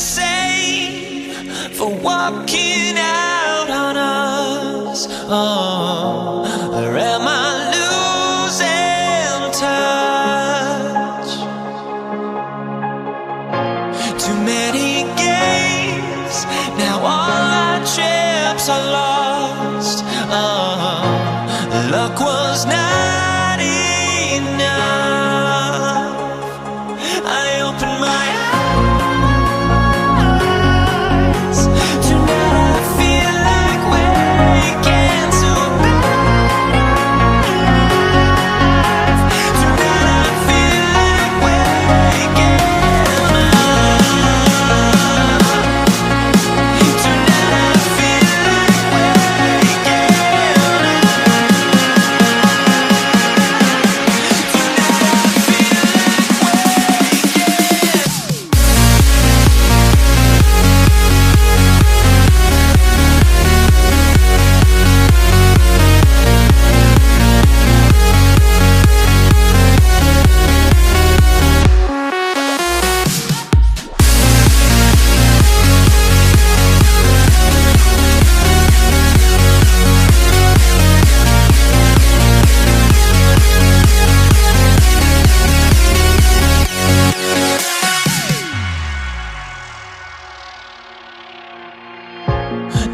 same for walking out on us? Or am I losing touch? Too many games, now all our chips are lost. Luck was not enough. I opened my eyes. Tonight I feel like waking to life. Tonight I feel like waking up. Tonight I feel like waking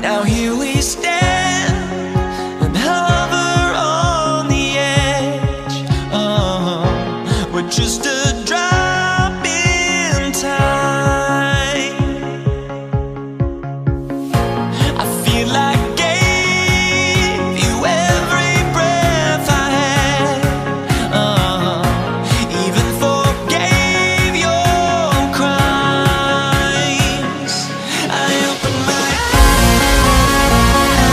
Now here we stand and hover on the edge. We're just a drop in time. I feel like I gave you every breath I had. Even forgave your crimes. I opened my eyes.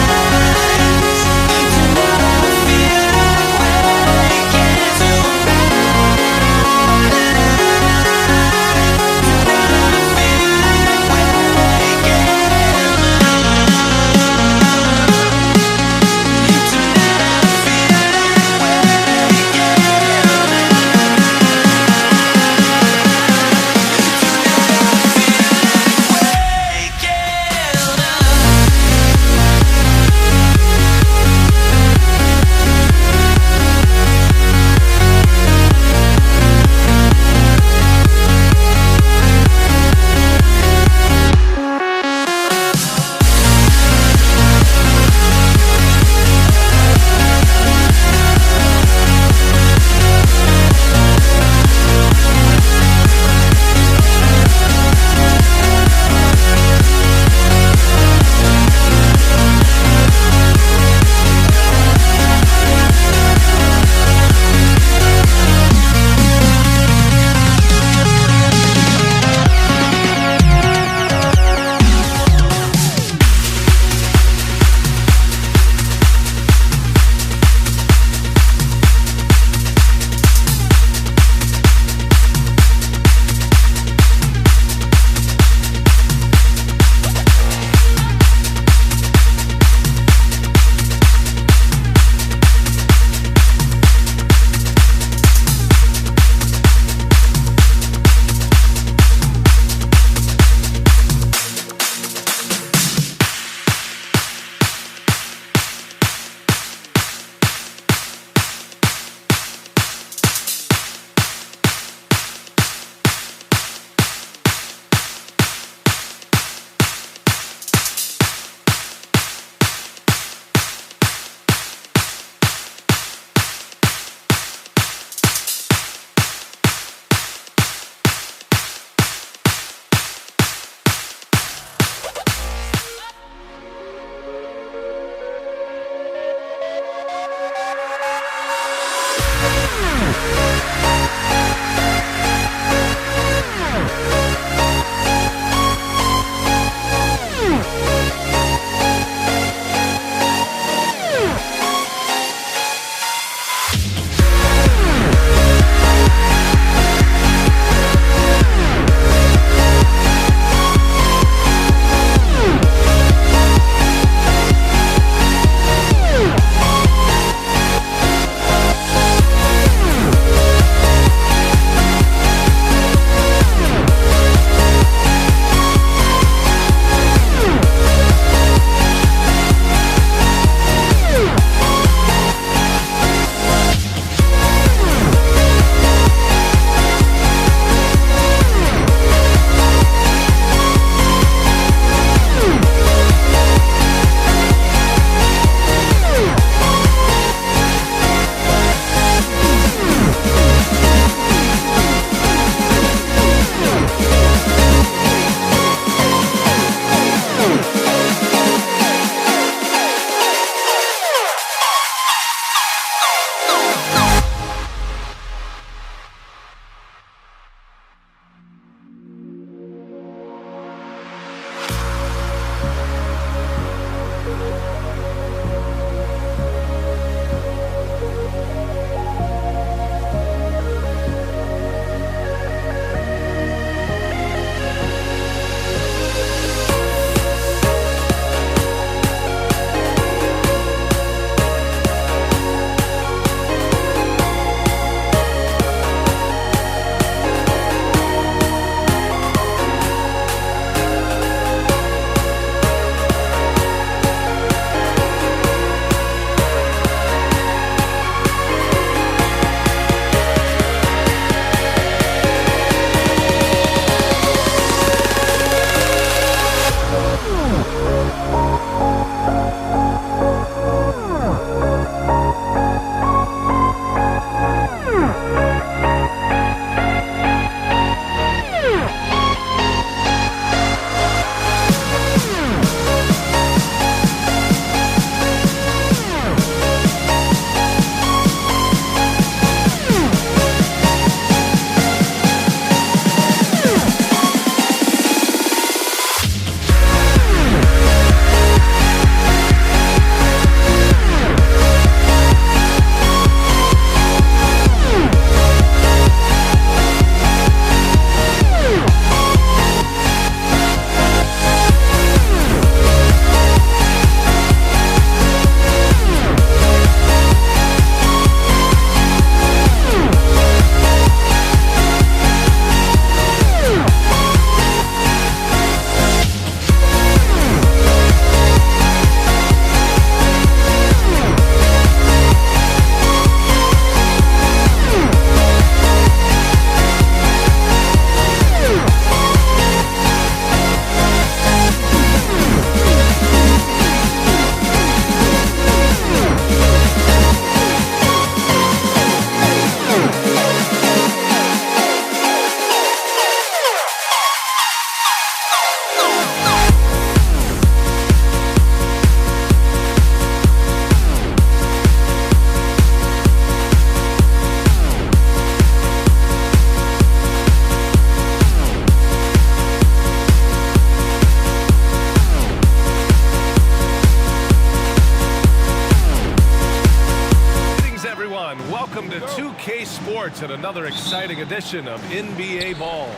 EA Sports and another exciting edition of NBA Ball.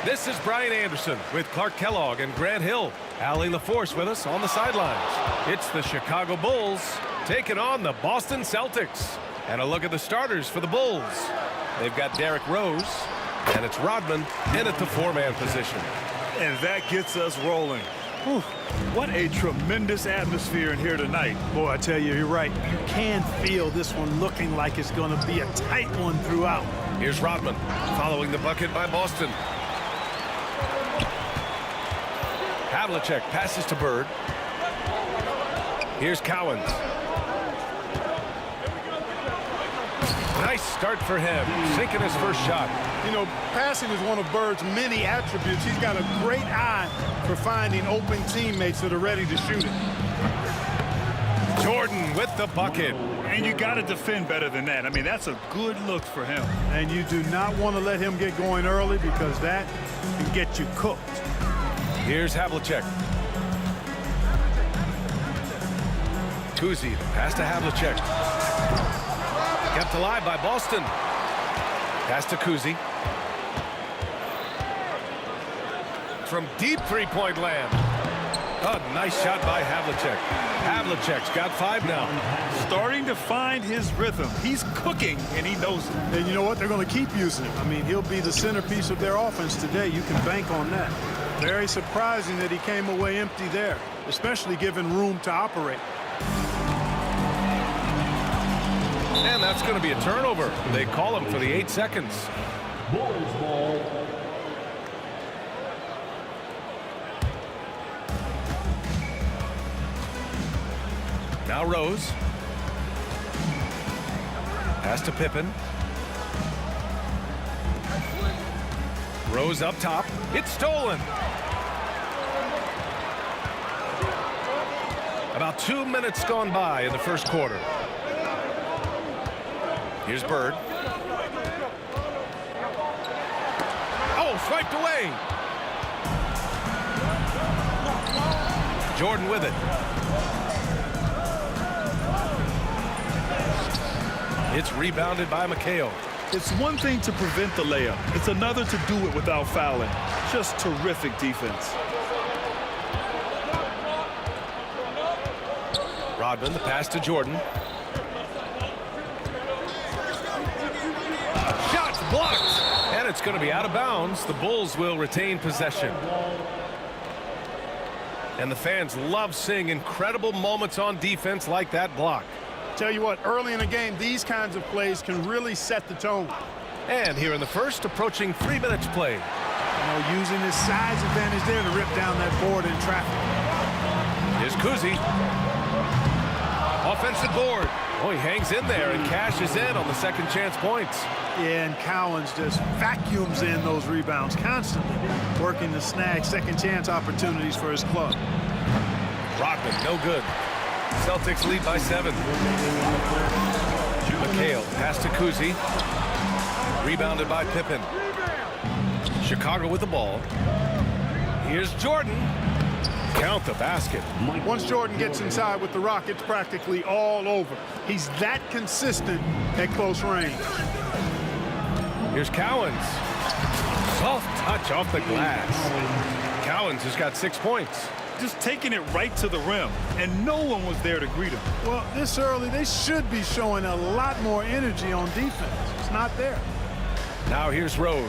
This is Brian Anderson with Clark Kellogg and Grant Hill. Allie LaForce with us on the sidelines. It's the Chicago Bulls taking on the Boston Celtics. And a look at the starters for the Bulls. They've got Derrick Rose, and it's Rodman in at the four-man position. And that gets us rolling. Whew. What a tremendous atmosphere in here tonight. Boy, I tell you, you're right. You can feel this one looking like it's going to be a tight one throughout. Here's Rodman following the bucket by Boston. Havlicek passes to Bird. Here's Cowens. Nice start for him, sinking his first shot. You know, passing is one of Bird's many attributes. He's got a great eye for finding open teammates that are ready to shoot it. Jordan with the bucket. And you got to defend better than that. I mean, that's a good look for him. And you do not want to let him get going early because that can get you cooked. Here's Havlicek. Kuzi, pass to Havlicek. Kept alive by Boston. Pass to Kuzi. From deep three-point land. Oh, nice shot by Havlicek. Havlicek's got 5 now. Starting to find his rhythm. He's cooking, and he knows it. And you know what? They're going to keep using him. I mean, he'll be the centerpiece of their offense today. You can bank on that. Very surprising that he came away empty there, especially given room to operate. And that's going to be a turnover. They call him for the 8 seconds. Bulls ball. Now Rose. Pass to Pippen. Rose up top. It's stolen. About 2 minutes gone by in the first quarter. Here's Bird. Oh, swiped away. Jordan with it. It's rebounded by McHale. It's one thing to prevent the layup. It's another to do it without fouling. Just terrific defense. Rodman, the pass to Jordan. Shots blocked. And it's going to be out of bounds. The Bulls will retain possession. And the fans love seeing incredible moments on defense like that block. Tell you what, early in the game, these kinds of plays can really set the tone. And here in the first, approaching 3 minutes played. You know, using his size advantage there to rip down that board in traffic. Here's Kuzi. Offensive board. Oh, he hangs in there and cashes in on the second chance points. Yeah, and Cowens just vacuums in those rebounds constantly, working to snag second chance opportunities for his club. Rodman, no good. Celtics lead by 7. McHale, pass to Kuzi. Rebounded by Pippen. Chicago with the ball. Here's Jordan. Count the basket. Once Jordan gets inside with the rock, it's practically all over. He's that consistent at close range. Here's Cowens. Soft touch off the glass. Cowens has got 6 points. Just taking it right to the rim, and no one was there to greet him. Well, this early, they should be showing a lot more energy on defense. It's not there. Now here's Rose.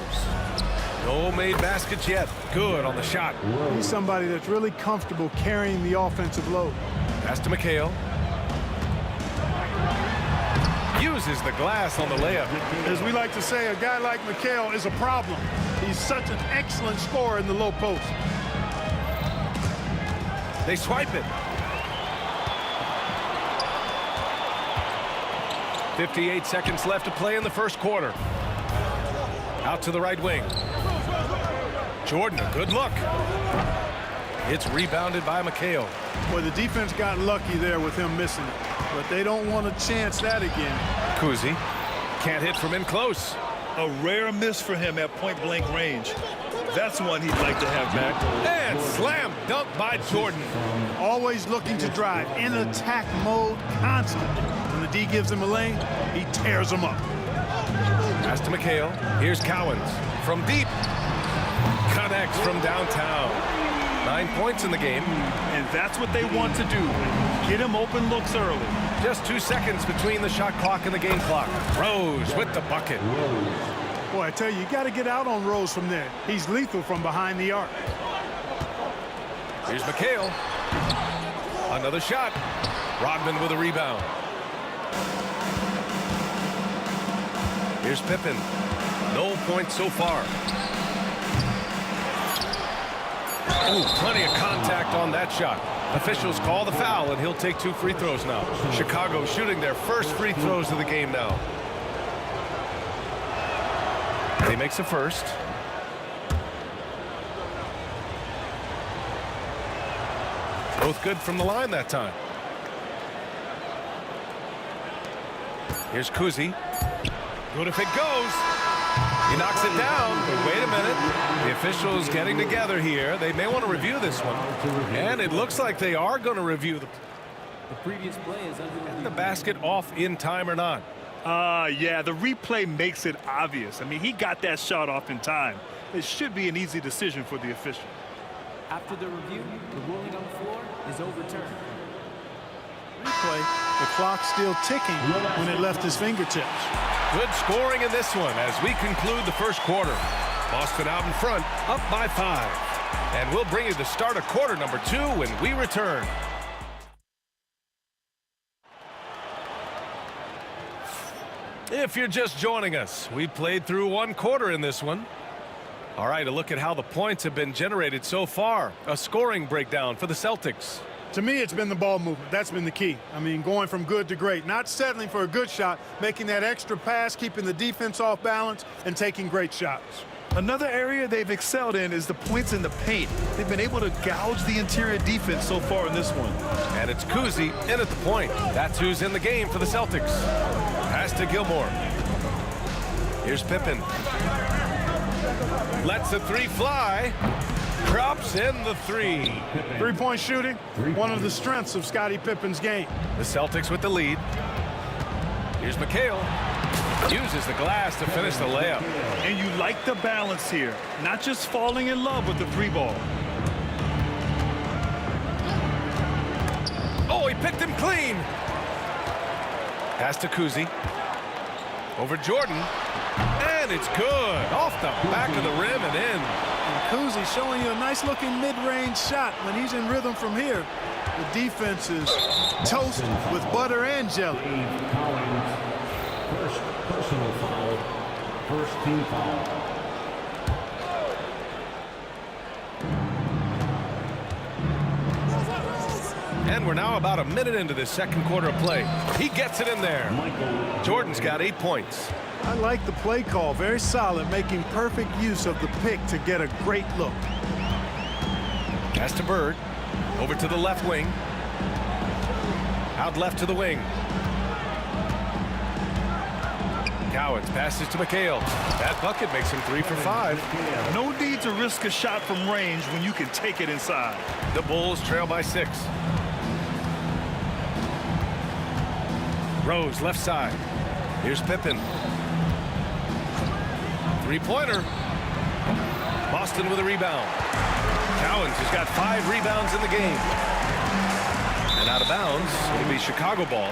No made baskets yet. Good on the shot. He's somebody that's really comfortable carrying the offensive load. Pass to McHale. Uses the glass on the layup. As we like to say, a guy like McHale is a problem. He's such an excellent scorer in the low post. They swipe it. 58 seconds left to play in the first quarter. Out to the right wing. Jordan, a good look. It's rebounded by McHale. Boy, the defense got lucky there with him missing it, but they don't want to chance that again. Kuzi can't hit from in close. A rare miss for him at point-blank range. That's one he'd like to have back. And slam dunk by Jordan. Always looking to drive, in attack mode constantly. When the D gives him a lane, he tears him up. Pass to McHale. Here's Cowens from deep. Connects from downtown. 9 points in the game. And that's what they want to do. Get him open looks early. Just 2 seconds between the shot clock and the game clock. Rose with the bucket. Boy, I tell you, you got to get out on Rose from there. He's lethal from behind the arc. Here's McHale. Another shot. Rodman with a rebound. Here's Pippen. No points so far. Ooh, plenty of contact on that shot. Officials call the foul, and he'll take 2 free throws now. Chicago shooting their first free throws of the game now. He makes a first. Both good from the line that time. Here's Kuzi. Good if it goes. He knocks it down. But wait a minute. The officials getting together here. They may want to review this one. And it looks like they are going to review the previous play is under the basket off in time or not. Yeah, the replay makes it obvious. I mean, he got that shot off in time. It should be an easy decision for the official. After the review, the ruling on the floor is overturned. Replay, the clock's still ticking when it left his fingertips. Good scoring in this one as we conclude the first quarter. Boston out in front, up by 5. And we'll bring you the start of quarter number 2 when we return. If you're just joining us, we played through 1 quarter in this one. All right, a look at how the points have been generated so far. A scoring breakdown for the Celtics. To me, it's been the ball movement. That's been the key. I mean, going from good to great. Not settling for a good shot, making that extra pass, keeping the defense off balance, and taking great shots. Another area they've excelled in is the points in the paint. They've been able to gouge the interior defense so far in this one. And it's Kuzi in at the point. That's who's in the game for the Celtics. Pass to Gilmore. Here's Pippen. Lets the 3 fly. Drops in the 3. Three-point shooting, one of the strengths of Scottie Pippen's game. The Celtics with the lead. Here's McHale. Uses the glass to finish the layup. And you like the balance here. Not just falling in love with the 3 ball. Oh, he picked him clean. Pass to Kuzi. Over Jordan. And it's good. Off the back of the rim and in. And Kuzi showing you a nice-looking mid-range shot. When he's in rhythm from here, the defense is toast with butter and jelly. First personal foul. First team foul. And we're now about a minute into this second quarter of play. He gets it in there. Jordan's got 8 points. I like the play call. Very solid, making perfect use of the pick to get a great look. Pass to Bird. Over to the left wing. Out left to the wing. Cowens passes to McHale. That bucket makes him 3 for 5. No need to risk a shot from range when you can take it inside. The Bulls trail by 6. Rose left side. Here's Pippen. 3-pointer. Boston with a rebound. Cowens has got 5 rebounds in the game. And out of bounds, it'll be Chicago ball.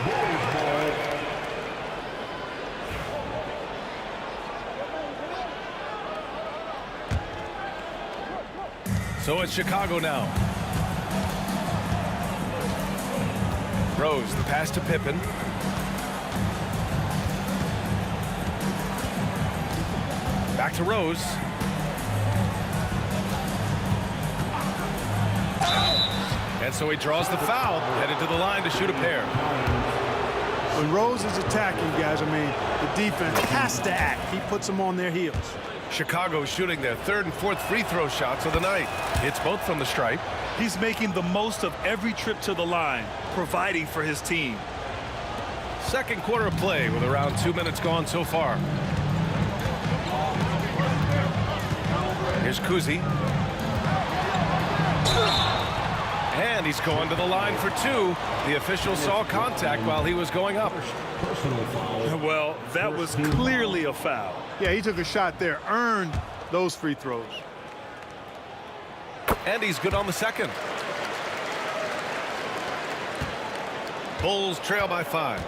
So it's Chicago now. Rose, the pass to Pippen. Back to Rose. And so he draws the foul, headed to the line to shoot a pair. When Rose is attacking, guys, I mean, the defense has to act. He puts them on their heels. Chicago shooting their 3rd and 4th free throw shots of the night. It's both from the stripe. He's making the most of every trip to the line, providing for his team. Second quarter of play with around 2 minutes gone so far. Here's Kuzi. And And he's going to the line for two. The official saw contact while he was going up. Well, that was clearly a foul. Yeah, he took a shot there, earned those free throws. And he's good on the second. Bulls trail by 5.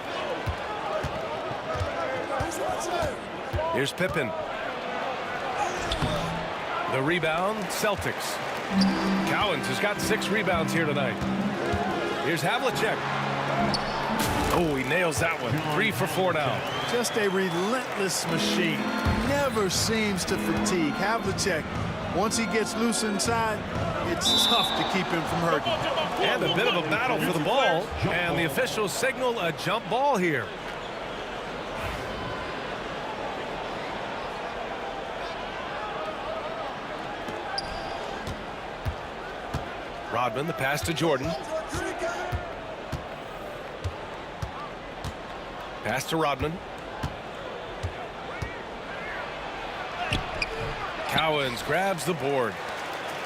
Here's Pippen. The rebound, Celtics. Cowens has got 6 rebounds here tonight. Here's Havlicek. Oh, he nails that one. 3 for 4 now. Just a relentless machine. Never seems to fatigue. Havlicek, once he gets loose inside, it's tough to keep him from hurting. And a bit of a battle for the ball. And the officials signal a jump ball here. Rodman, the pass to Jordan. Pass to Rodman. Cowens grabs the board.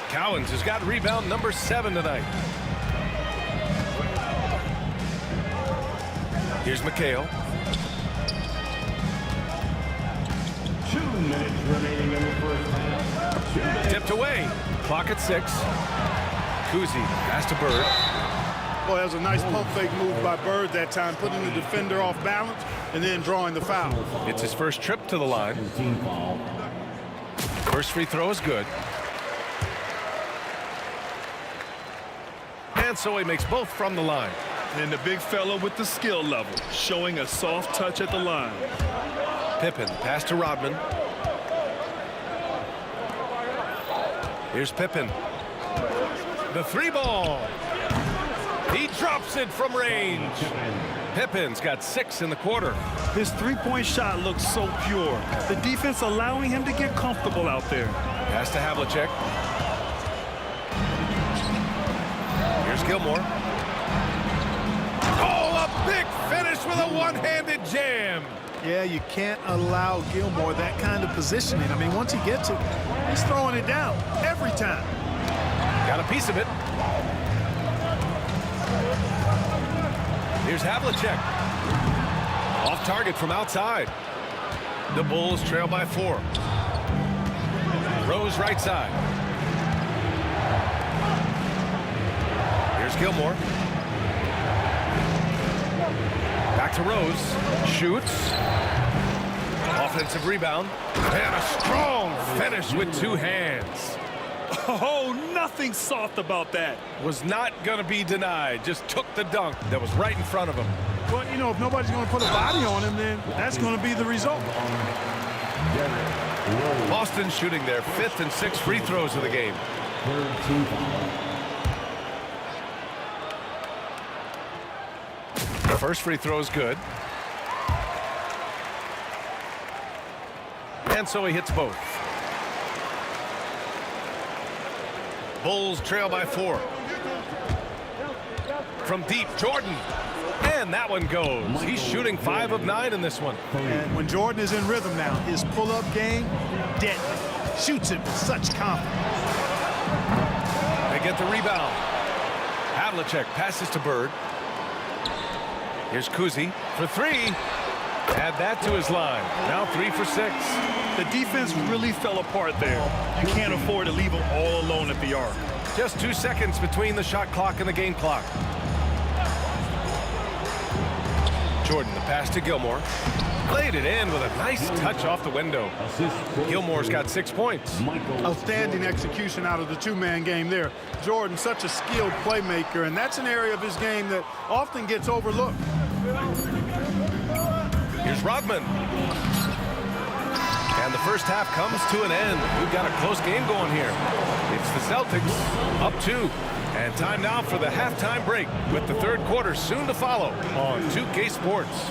Cowens has got rebound number 7 tonight. Here's McHale. 2 minutes remaining in the first half. Tipped away. Clock at 6. Kuzi, pass to Bird. Boy, that was a nice pump fake move by Bird that time, putting the defender off balance and then drawing the foul. It's his first trip to the line. Team foul. First free throw is good. And so he makes both from the line. And the big fella with the skill level, showing a soft touch at the line. Pippen, pass to Rodman. Here's Pippen. The 3 ball. He drops it from range. Pippen's got 6 in the quarter. His three-point shot looks so pure. The defense allowing him to get comfortable out there. Pass to Havlicek. Here's Gilmore. Oh, a big finish with a one-handed jam. Yeah, you can't allow Gilmore that kind of positioning. I mean, once he gets it, he's throwing it down every time. Got a piece of it. Here's Havlicek. Off target from outside. The Bulls trail by 4. Rose right side. Here's Gilmore. Back to Rose. Shoots. Offensive rebound. And a strong finish with 2 hands. Oh, nothing soft about that. Was not going to be denied. Just took the dunk that was right in front of him. Well, you know, if nobody's going to put a body on him, then that's going to be the result. Boston shooting their 5th and 6th free throws of the game. Third team foul. The first free throw is good. And so he hits both. Bulls trail by 4. From deep, Jordan. And that one goes. He's shooting 5 of 9 in this one. And when Jordan is in rhythm now, his pull-up game, deadly. Shoots it with such confidence. They get the rebound. Havlicek passes to Bird. Here's Kuzi for 3. Add that to his line. Now 3 for 6. The defense really fell apart there. You can't afford to leave them all alone at the arc. Just 2 seconds between the shot clock and the game clock. Jordan, the pass to Gilmore. Played it in with a nice touch off the window. Gilmore's got 6 points. Outstanding execution out of the 2-man game there. Jordan, such a skilled playmaker, and that's an area of his game that often gets overlooked. Here's Rodman. And the first half comes to an end. We've got a close game going here. It's the Celtics up 2. And time now for the halftime break with the third quarter soon to follow on 2K Sports.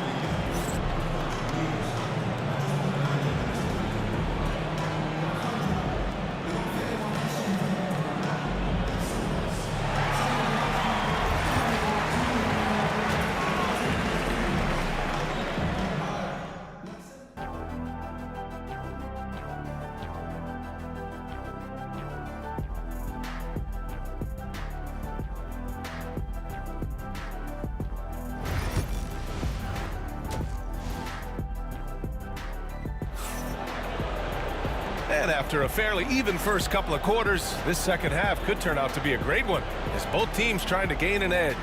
And after a fairly even first couple of quarters, this second half could turn out to be a great one, as both teams trying to gain an edge.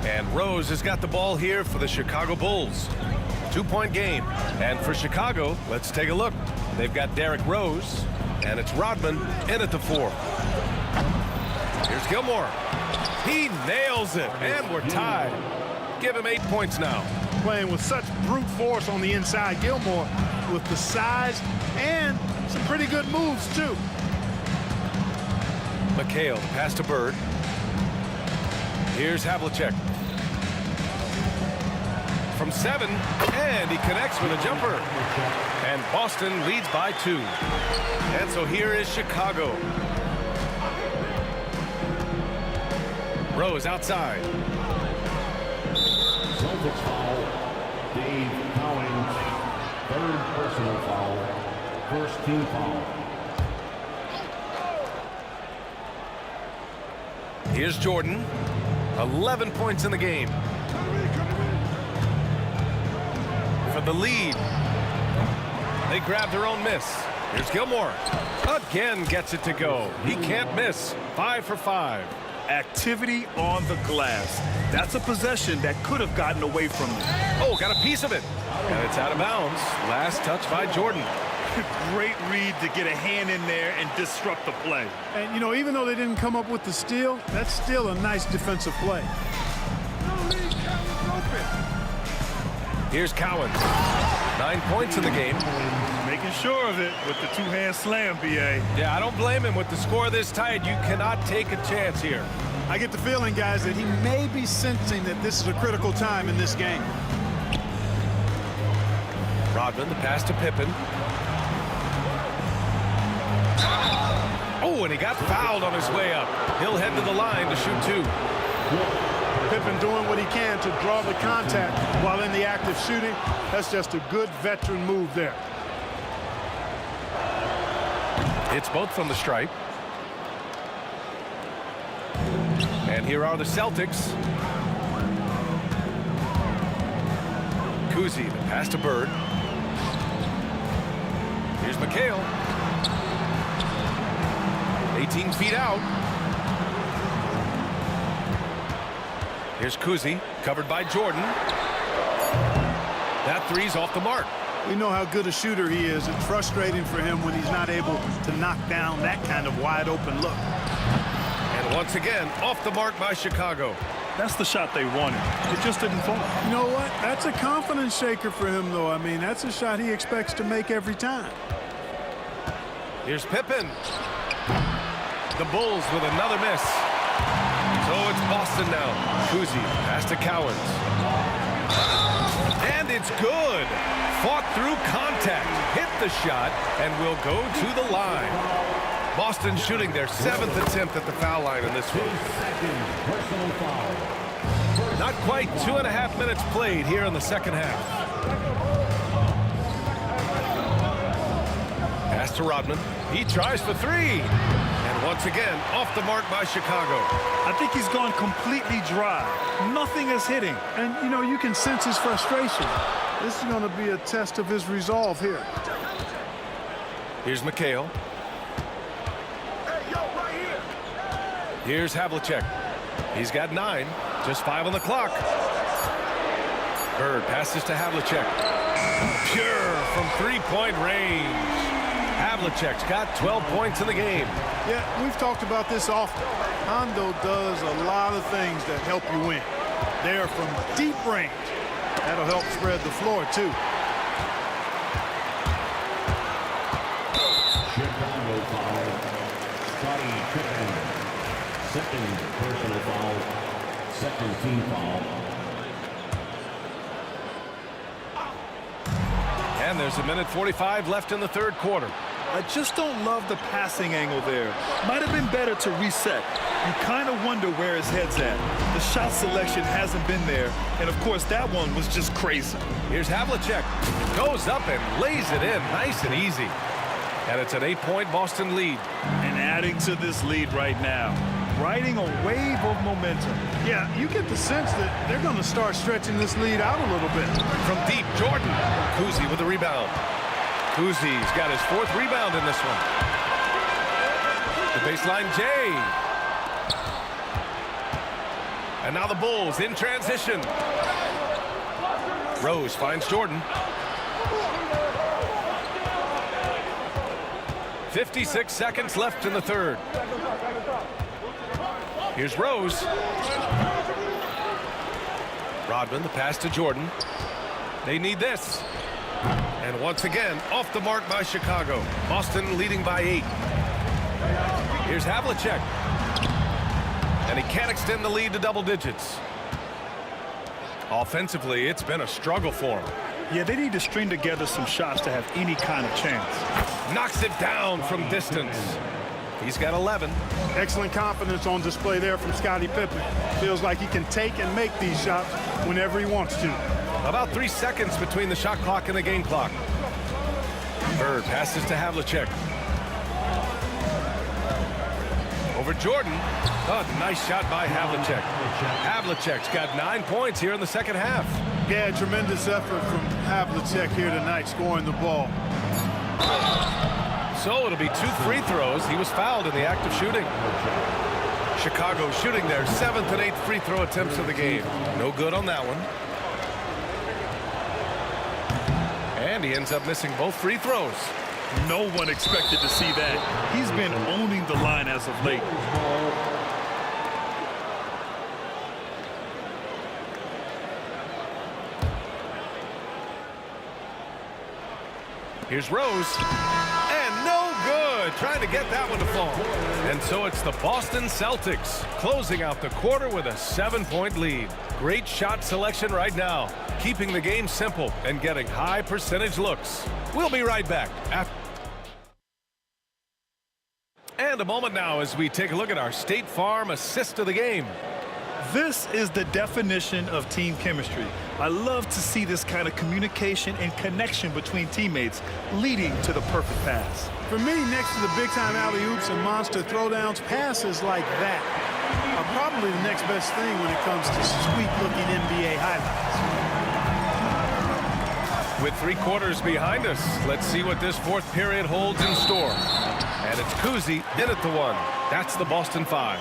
And Rose has got the ball here for the Chicago Bulls. 2-point game. And for Chicago, let's take a look. They've got Derrick Rose, and it's Rodman in at the 4. Here's Gilmore. He nails it, and we're tied. Give him 8 points now. Playing with such brute force on the inside. Gilmore with the size and some pretty good moves, too. McHale, pass to Bird. Here's Havlicek. From 7, and he connects with a jumper. And Boston leads by 2. And so here is Chicago. Rose outside. Celtics foul. Dave Cowens. Third personal foul. First team foul. Here's Jordan. 11 points in the game. For the lead. They grab their own miss. Here's Gilmore. Again gets it to go. He can't miss. 5 for 5. Activity on the glass. That's a possession that could have gotten away from them. Oh, got a piece of it. And it's out of bounds. Last touch by Jordan. Great read to get a hand in there and disrupt the play. And, you know, even though they didn't come up with the steal, that's still a nice defensive play. Here's Cowan. 9 points in the game. Making sure of it with the two-hand slam, B.A. Yeah, I don't blame him. With the score this tight, you cannot take a chance here. I get the feeling, guys, that he may be sensing that this is a critical time in this game. Rodman, the pass to Pippen. Oh, and he got fouled on his way up. He'll head to the line to shoot 2. Pippen doing what he can to draw the contact while in the act of shooting. That's just a good veteran move there. It's both from the stripe. And here are the Celtics. Kuzi, the pass to Bird. Here's McHale. 18 feet out. Here's Kuzi, covered by Jordan. That three's off the mark. We know how good a shooter he is. It's frustrating for him when he's not able to knock down that kind of wide open look. And once again, off the mark by Chicago. That's the shot they wanted. It just didn't fall. You know what? That's a confidence shaker for him, though. I mean, that's a shot he expects to make every time. Here's Pippen. The Bulls with another miss. So it's Boston now. Kuzi, pass to Cowens. And it's good. Fought through contact, hit the shot, and will go to the line. Boston shooting their 7th attempt at the foul line in this one. Personal foul. Not quite 2.5 minutes played here in the second half. Pass to Rodman. He tries for 3. And once again, off the mark by Chicago. I think he's gone completely dry. Nothing is hitting. And, you know, you can sense his frustration. This is going to be a test of his resolve here. Here's McHale. Here's Havlicek. He's got 9. Just 5 on the clock. Bird passes to Havlicek. Pure from 3-point range. Havlicek's got 12 points in the game. Yeah, we've talked about this often. Hondo does a lot of things that help you win. They're from deep range. That'll help spread the floor, too. Chicago foul. Scotty Pippen. Second personal foul. Second team foul. And there's 1:45 left in the third quarter. I just don't love the passing angle there. Might have been better to reset. You kind of wonder where his head's at. The shot selection hasn't been there. And, of course, that one was just crazy. Here's Havlicek. Goes up and lays it in nice and easy. And it's an 8-point Boston lead. And adding to this lead right now. riding a wave of momentum. Yeah, you get the sense that they're going to start stretching this lead out a little bit. From deep, Jordan. Kuzi with the rebound. Kuzi's got his 4th rebound in this one. The baseline Jay. And now the Bulls in transition. Rose finds Jordan. 56 seconds left in the third. Here's Rose. Rodman, the pass to Jordan. They need this. And once again, off the mark by Chicago. Boston leading by 8. Here's Havlicek. And he can't extend the lead to double digits. Offensively, it's been a struggle for him. Yeah, they need to string together some shots to have any kind of chance. Knocks it down from distance. He's got 11. Excellent confidence on display there from Scottie Pippen. Feels like he can take and make these shots whenever he wants to. About 3 seconds between the shot clock and the game clock. Bird passes to Havlicek. Over Jordan. Oh, nice shot by Havlicek. Havlicek's got 9 points here in the second half. Yeah, tremendous effort from Havlicek here tonight, scoring the ball. So it'll be 2 free throws. He was fouled in the act of shooting. Chicago shooting their 7th and 8th free throw attempts of the game. No good on that one. And he ends up missing both free throws. No one expected to see that. He's been owning the line as of late. Here's Rose. And no good. Trying to get that one to fall. And so it's the Boston Celtics closing out the quarter with a 7-point lead. Great shot selection right now, keeping the game simple and getting high percentage looks. We'll be right back after. And a moment now as we take a look at our State Farm assist of the game. This is the definition of team chemistry. I love to see this kind of communication and connection between teammates leading to the perfect pass. For me, next to the big-time alley-oops and monster throwdowns, passes like that are probably the next best thing when it comes to sweet-looking NBA highlights. With 3 quarters behind us, let's see what this 4th period holds in store. And it's Kuzi in at the 1. That's the Boston 5.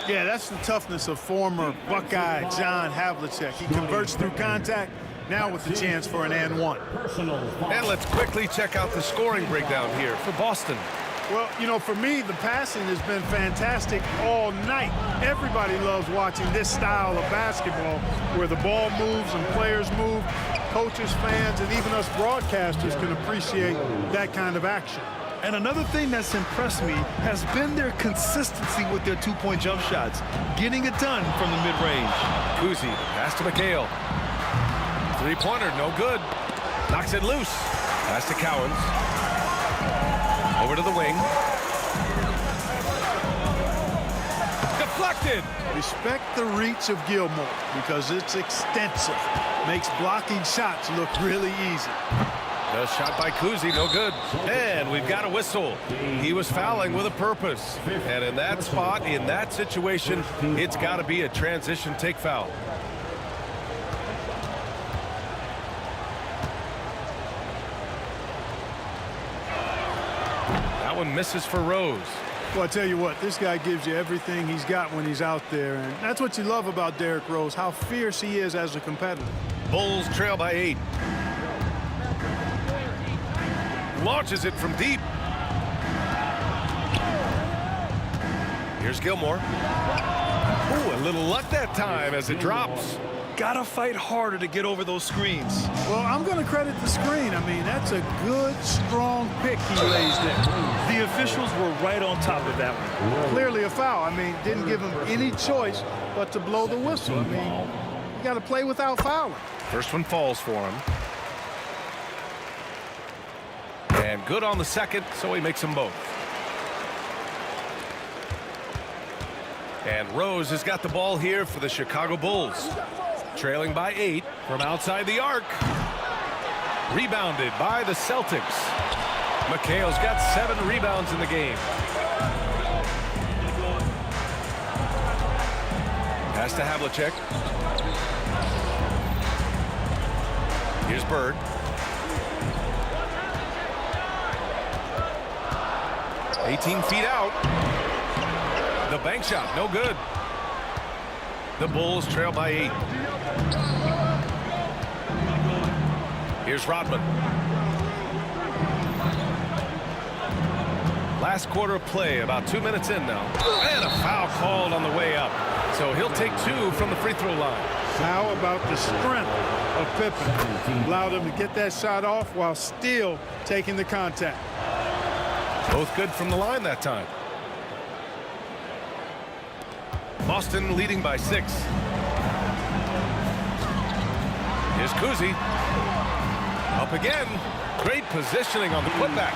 Yeah, that's the toughness of former Buckeye John Havlicek. He converts through contact, now with the chance for an and 1. And let's quickly check out the scoring breakdown here for Boston. Well, you know, for me, the passing has been fantastic all night. Everybody loves watching this style of basketball where the ball moves and players move. Coaches, fans, and even us broadcasters can appreciate that kind of action. And another thing that's impressed me has been their consistency with their 2-point jump shots, getting it done from the mid-range. Kuzi, pass to McHale. 3-pointer, no good. Knocks it loose. Pass to Cowens. Over to the wing. Deflected. Respect the reach of Gilmore because it's extensive. Makes blocking shots look really easy. The shot by Kuzi, no good. And we've got a whistle. He was fouling with a purpose. And in that spot, in that situation, it's got to be a transition take foul. That one misses for Rose. Well, I tell you what, this guy gives you everything he's got when he's out there. And that's what you love about Derrick Rose, how fierce he is as a competitor. Bulls trail by 8. Launches it from deep. Here's Gilmore. Ooh, a little luck that time as it drops. Gotta fight harder to get over those screens. Well, I'm going to credit the screen. I mean, that's a good, strong pick he lays there. The officials were right on top of that one. Clearly a foul. I mean, didn't give him any choice but to blow the whistle. I mean, you got to play without fouling. First one falls for him. And good on the second, so he makes them both. And Rose has got the ball here for the Chicago Bulls. Trailing by 8 from outside the arc. Rebounded by the Celtics. McHale's got 7 rebounds in the game. Pass to Havlicek. Here's Bird. "18 feet out. The bank shot, no good. The Bulls trail by 8. Here's Rodman. Last quarter of play, about 2 minutes in now. And a foul called on the way up. So he'll take 2 from the free throw line. How about the strength of Pippen? Allowed him to get that shot off while still taking the contact. Both good from the line that time. Boston leading by 6. Here's Kuzi. Up again. Great positioning on the putback.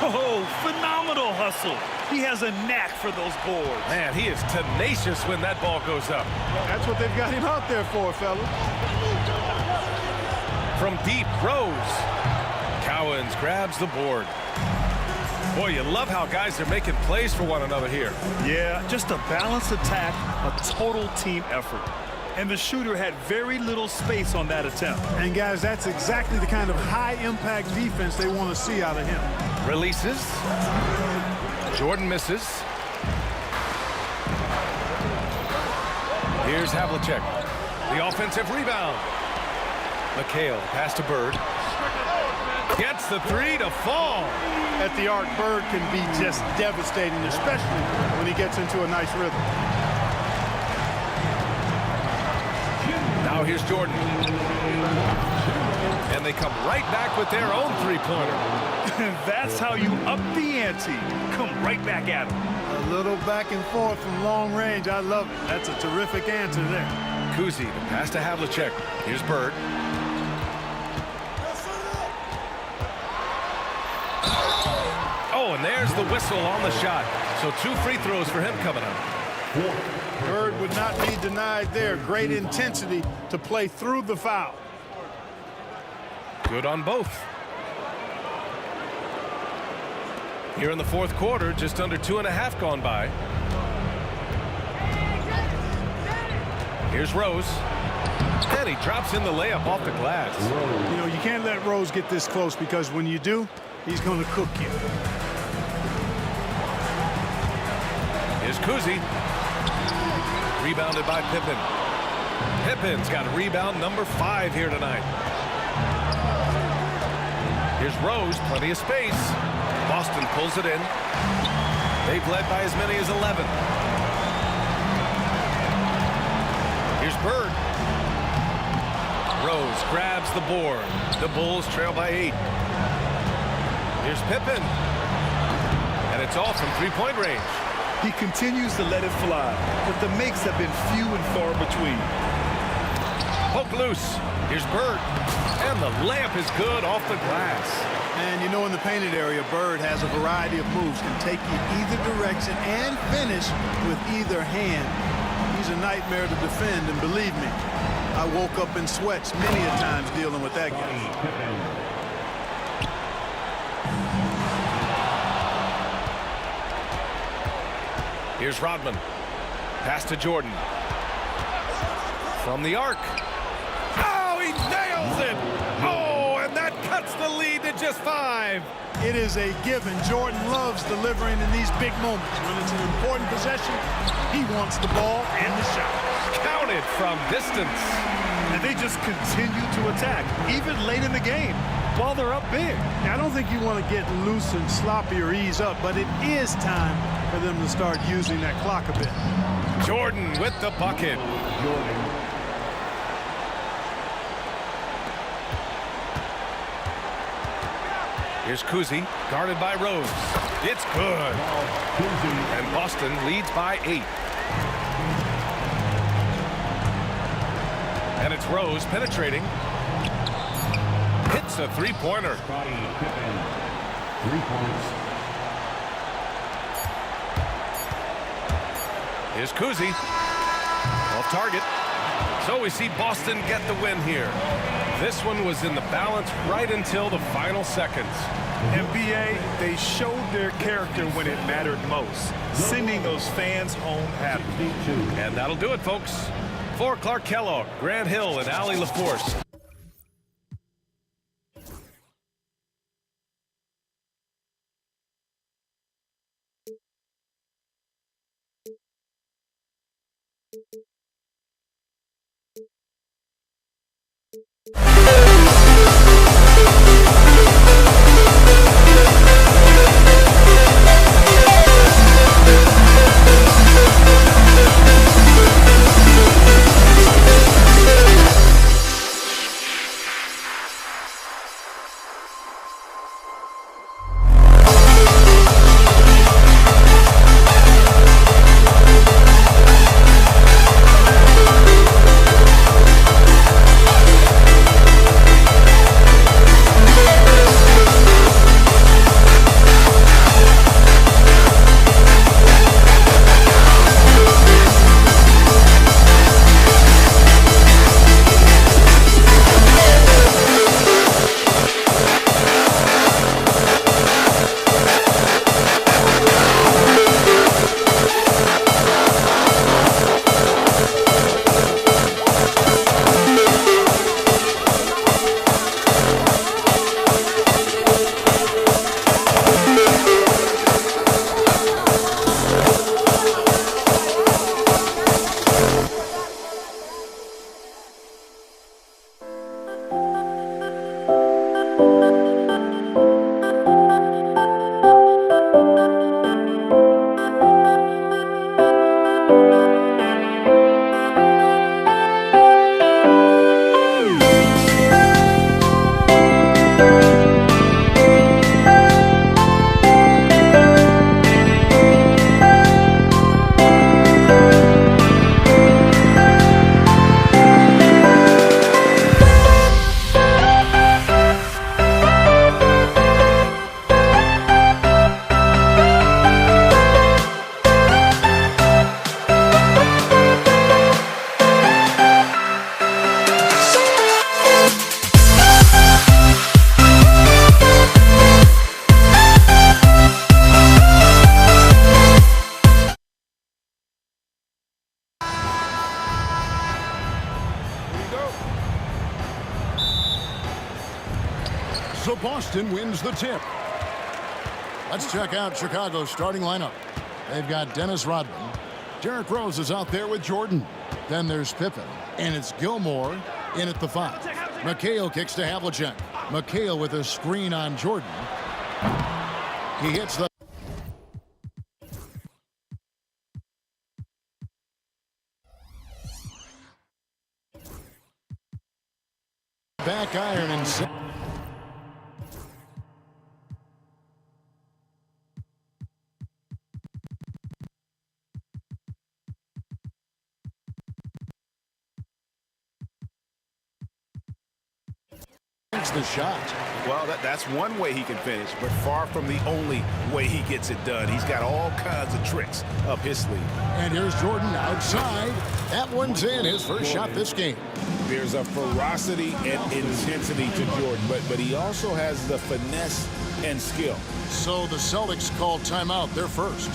Oh, phenomenal hustle. He has a knack for those boards. Man, he is tenacious when that ball goes up. That's what they've got him out there for, fellas. From deep, Rose. Cowens grabs the board. Boy, you love how guys are making plays for one another here. Yeah, just a balanced attack, a total team effort. And the shooter had very little space on that attempt. And guys, that's exactly the kind of high-impact defense they want to see out of him. Releases. Jordan misses. Here's Havlicek. The offensive rebound. McHale, pass to Bird. Gets the 3 to fall. At the arc, Bird can be just devastating, especially when he gets into a nice rhythm. Now here's Jordan. And they come right back with their own three-pointer. That's how you up the ante. Come right back at him. A little back and forth from long range. I love it. That's a terrific answer there. Kuzi, the pass to Havlicek. Here's Bird. Oh, and there's the whistle on the shot. So 2 free throws for him coming up. Bird would not be denied there. Great intensity to play through the foul. Good on both. Here in the fourth quarter, just under 2.5 gone by. Here's Rose. And he drops in the layup off the glass. You know, you can't let Rose get this close because when you do, he's going to cook you. Here's Kuzi. Rebounded by Pippen. Pippen's got a rebound number 5 here tonight. Here's Rose, plenty of space. Boston pulls it in. They've led by as many as 11. Here's Bird. Rose grabs the board. The Bulls trail by 8. Here's Pippen. And it's all from three-point range. He continues to let it fly, but the makes have been few and far between. Poke loose. Here's Bird. And the layup is good off the glass. And you know, in the painted area, Bird has a variety of moves, can take you either direction and finish with either hand. He's a nightmare to defend, and believe me, I woke up in sweats many a times dealing with that guy. Here's Rodman. Pass to Jordan. From the arc. Oh, he nails it! Oh, and that cuts the lead to just 5. It is a given. Jordan loves delivering in these big moments. When it's an important possession, he wants the ball and the shot. Counted from distance. And they just continue to attack, even late in the game, while they're up big. Now, I don't think you want to get loose and sloppy or ease up, but it is time for them to start using that clock a bit. Jordan with the bucket. Here's Kuzi, guarded by Rose. It's good. And Boston leads by 8. And it's Rose penetrating. Hits a three-pointer. Scottie Pippen, 3 points. Here's Kuzi. Off target. So we see Boston get the win here. This one was in the balance right until the final seconds. NBA, they showed their character when it mattered most, sending those fans home happy. And that'll do it, folks. For Clark Kellogg, Grant Hill, and Allie LaForce. So Boston wins the tip. Let's check out Chicago's starting lineup. They've got Dennis Rodman. Derrick Rose is out there with Jordan. Then there's Pippen. And it's Gilmore in at the 5. McHale kicks to Havlicek. McHale with a screen on Jordan. He hits the back iron and the shot. Well, that's one way he can finish, but far from the only way he gets it done. He's got all kinds of tricks up his sleeve. And here's Jordan outside. That one's in, his first shot this game. There's a ferocity and intensity to Jordan, but he also has the finesse and skill. So the Celtics called timeout. They're first.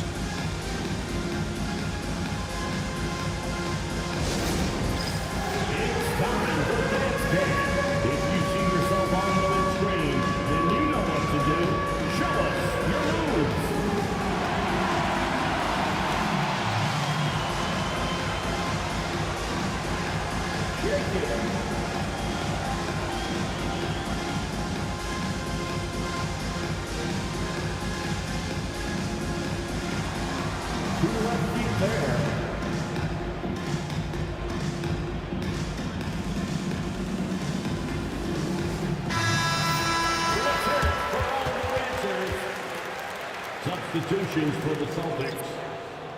Substitutions for the Celtics: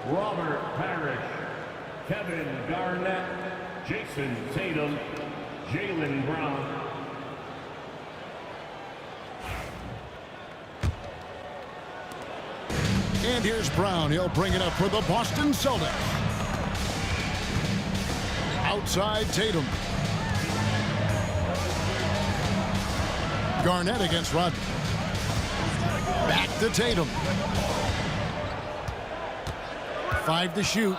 Robert Parrish, Kevin Garnett, Jason Tatum, Jaylen Brown. And here's Brown. He'll bring it up for the Boston Celtics. Outside Tatum. Garnett against Rodman. Back to Tatum. 5 to shoot.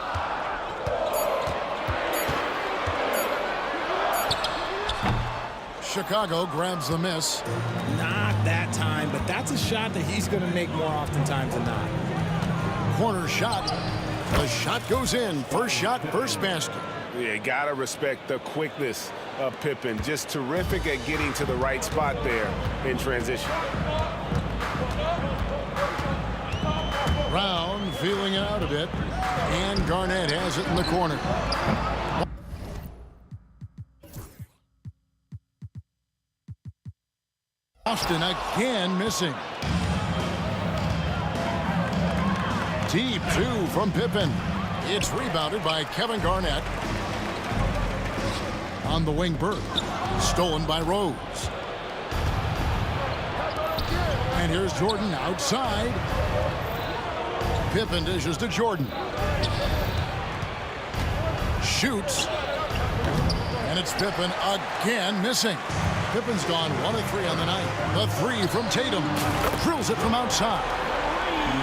Chicago grabs the miss. Not that time, but that's a shot that he's going to make more oftentimes than not. Corner shot. The shot goes in. First shot, first basket. Yeah, gotta respect the quickness of Pippen. Just terrific at getting to the right spot there in transition. Brown feeling it out a bit. And Garnett has it in the corner. Boston again missing. Deep 2 from Pippen. It's rebounded by Kevin Garnett. On the wing, Bird. Stolen by Rose. And here's Jordan outside. Pippen dishes to Jordan. Shoots. And it's Pippen again missing. Pippen's gone 1 of 3 on the night. The 3 from Tatum. Drills it from outside.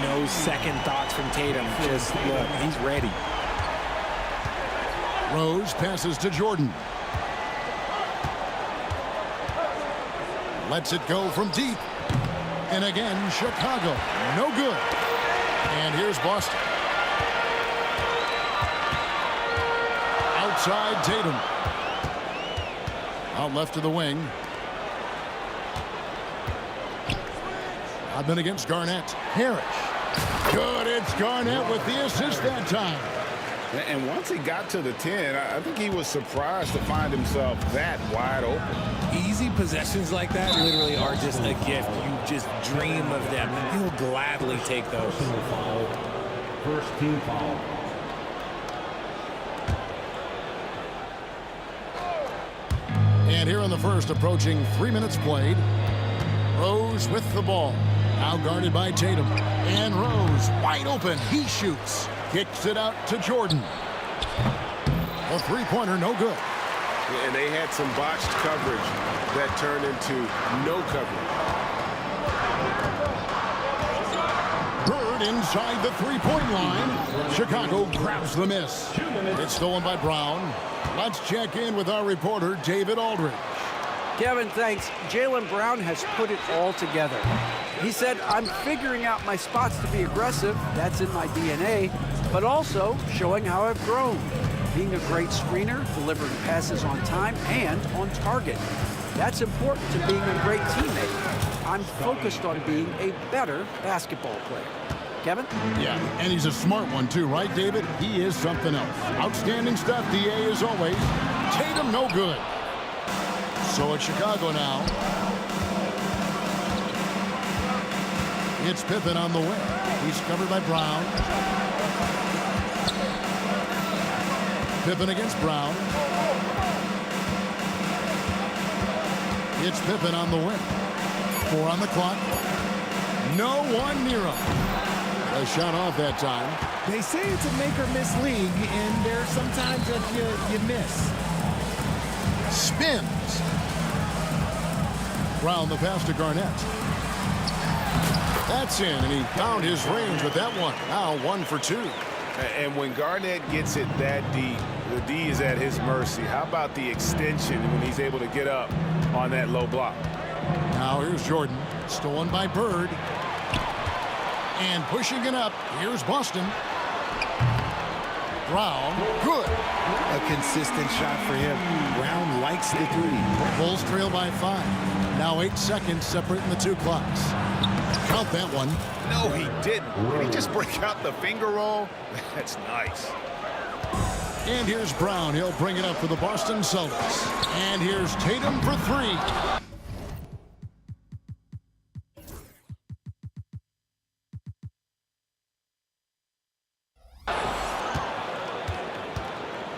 No second thoughts from Tatum. Just look, he's ready. Rose passes to Jordan. Lets it go from deep. And again, Chicago. No good. And here's Boston. Outside Tatum. Out left to the wing. I've been against Garnett. Parrish. Good. It's Garnett with the assist that time. And once he got to the 10, I think he was surprised to find himself that wide open. Easy possessions like that literally are just a gift. You just dream of them. He'll gladly take those. First team foul. And here in the first, approaching 3 minutes played. Rose with the ball. Now guarded by Tatum. And Rose wide open. He shoots. Kicks it out to Jordan. A three-pointer, no good. And they had some botched coverage that turned into no coverage. Bird inside the three-point line. Chicago grabs the miss. It's stolen by Brown. Let's check in with our reporter, David Aldridge. Kevin, thanks. Jaylen Brown has put it all together. He said, I'm figuring out my spots to be aggressive. That's in my DNA. But also showing how I've grown. Being a great screener, delivering passes on time and on target. That's important to being a great teammate. I'm focused on being a better basketball player. Kevin? Yeah, and he's a smart one too, right, David? He is something else. Outstanding stuff, DA, as always. Tatum, no good. So it's Chicago now. It's Pippen on the wing. He's covered by Brown. Pippen against Brown. It's Pippen on the wing. 4 on the clock. No one near him. A shot off that time. They say it's a make or miss league, and there are some times that you miss. Spins. Brown the pass to Garnett. That's in, and he found his range with that one. Now 1 for 2. And when Garnett gets it that deep, the D is at his mercy. How about the extension when he's able to get up on that low block? Now here's Jordan. Stolen by Bird. And pushing it up. Here's Boston. Brown. Good. A consistent shot for him. Brown likes the 3. Bulls trail by 5. Now 8 seconds separating the 2 clocks. Count that one. No, he didn't. Did he just break out the finger roll? That's nice. And here's Brown. He'll bring it up for the Boston Celtics. And here's Tatum for 3.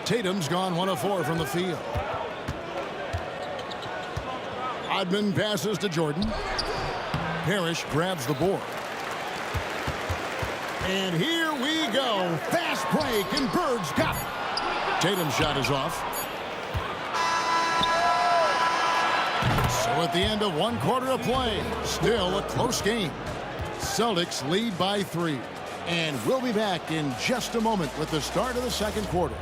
Tatum's gone 1 of 4 from the field. Odman passes to Jordan. Parrish grabs the board. And here we go. Fast break, and Bird's got it. Tatum's shot is off. So at the end of 1 quarter of play, still a close game. Celtics lead by 3. And we'll be back in just a moment with the start of the second quarter.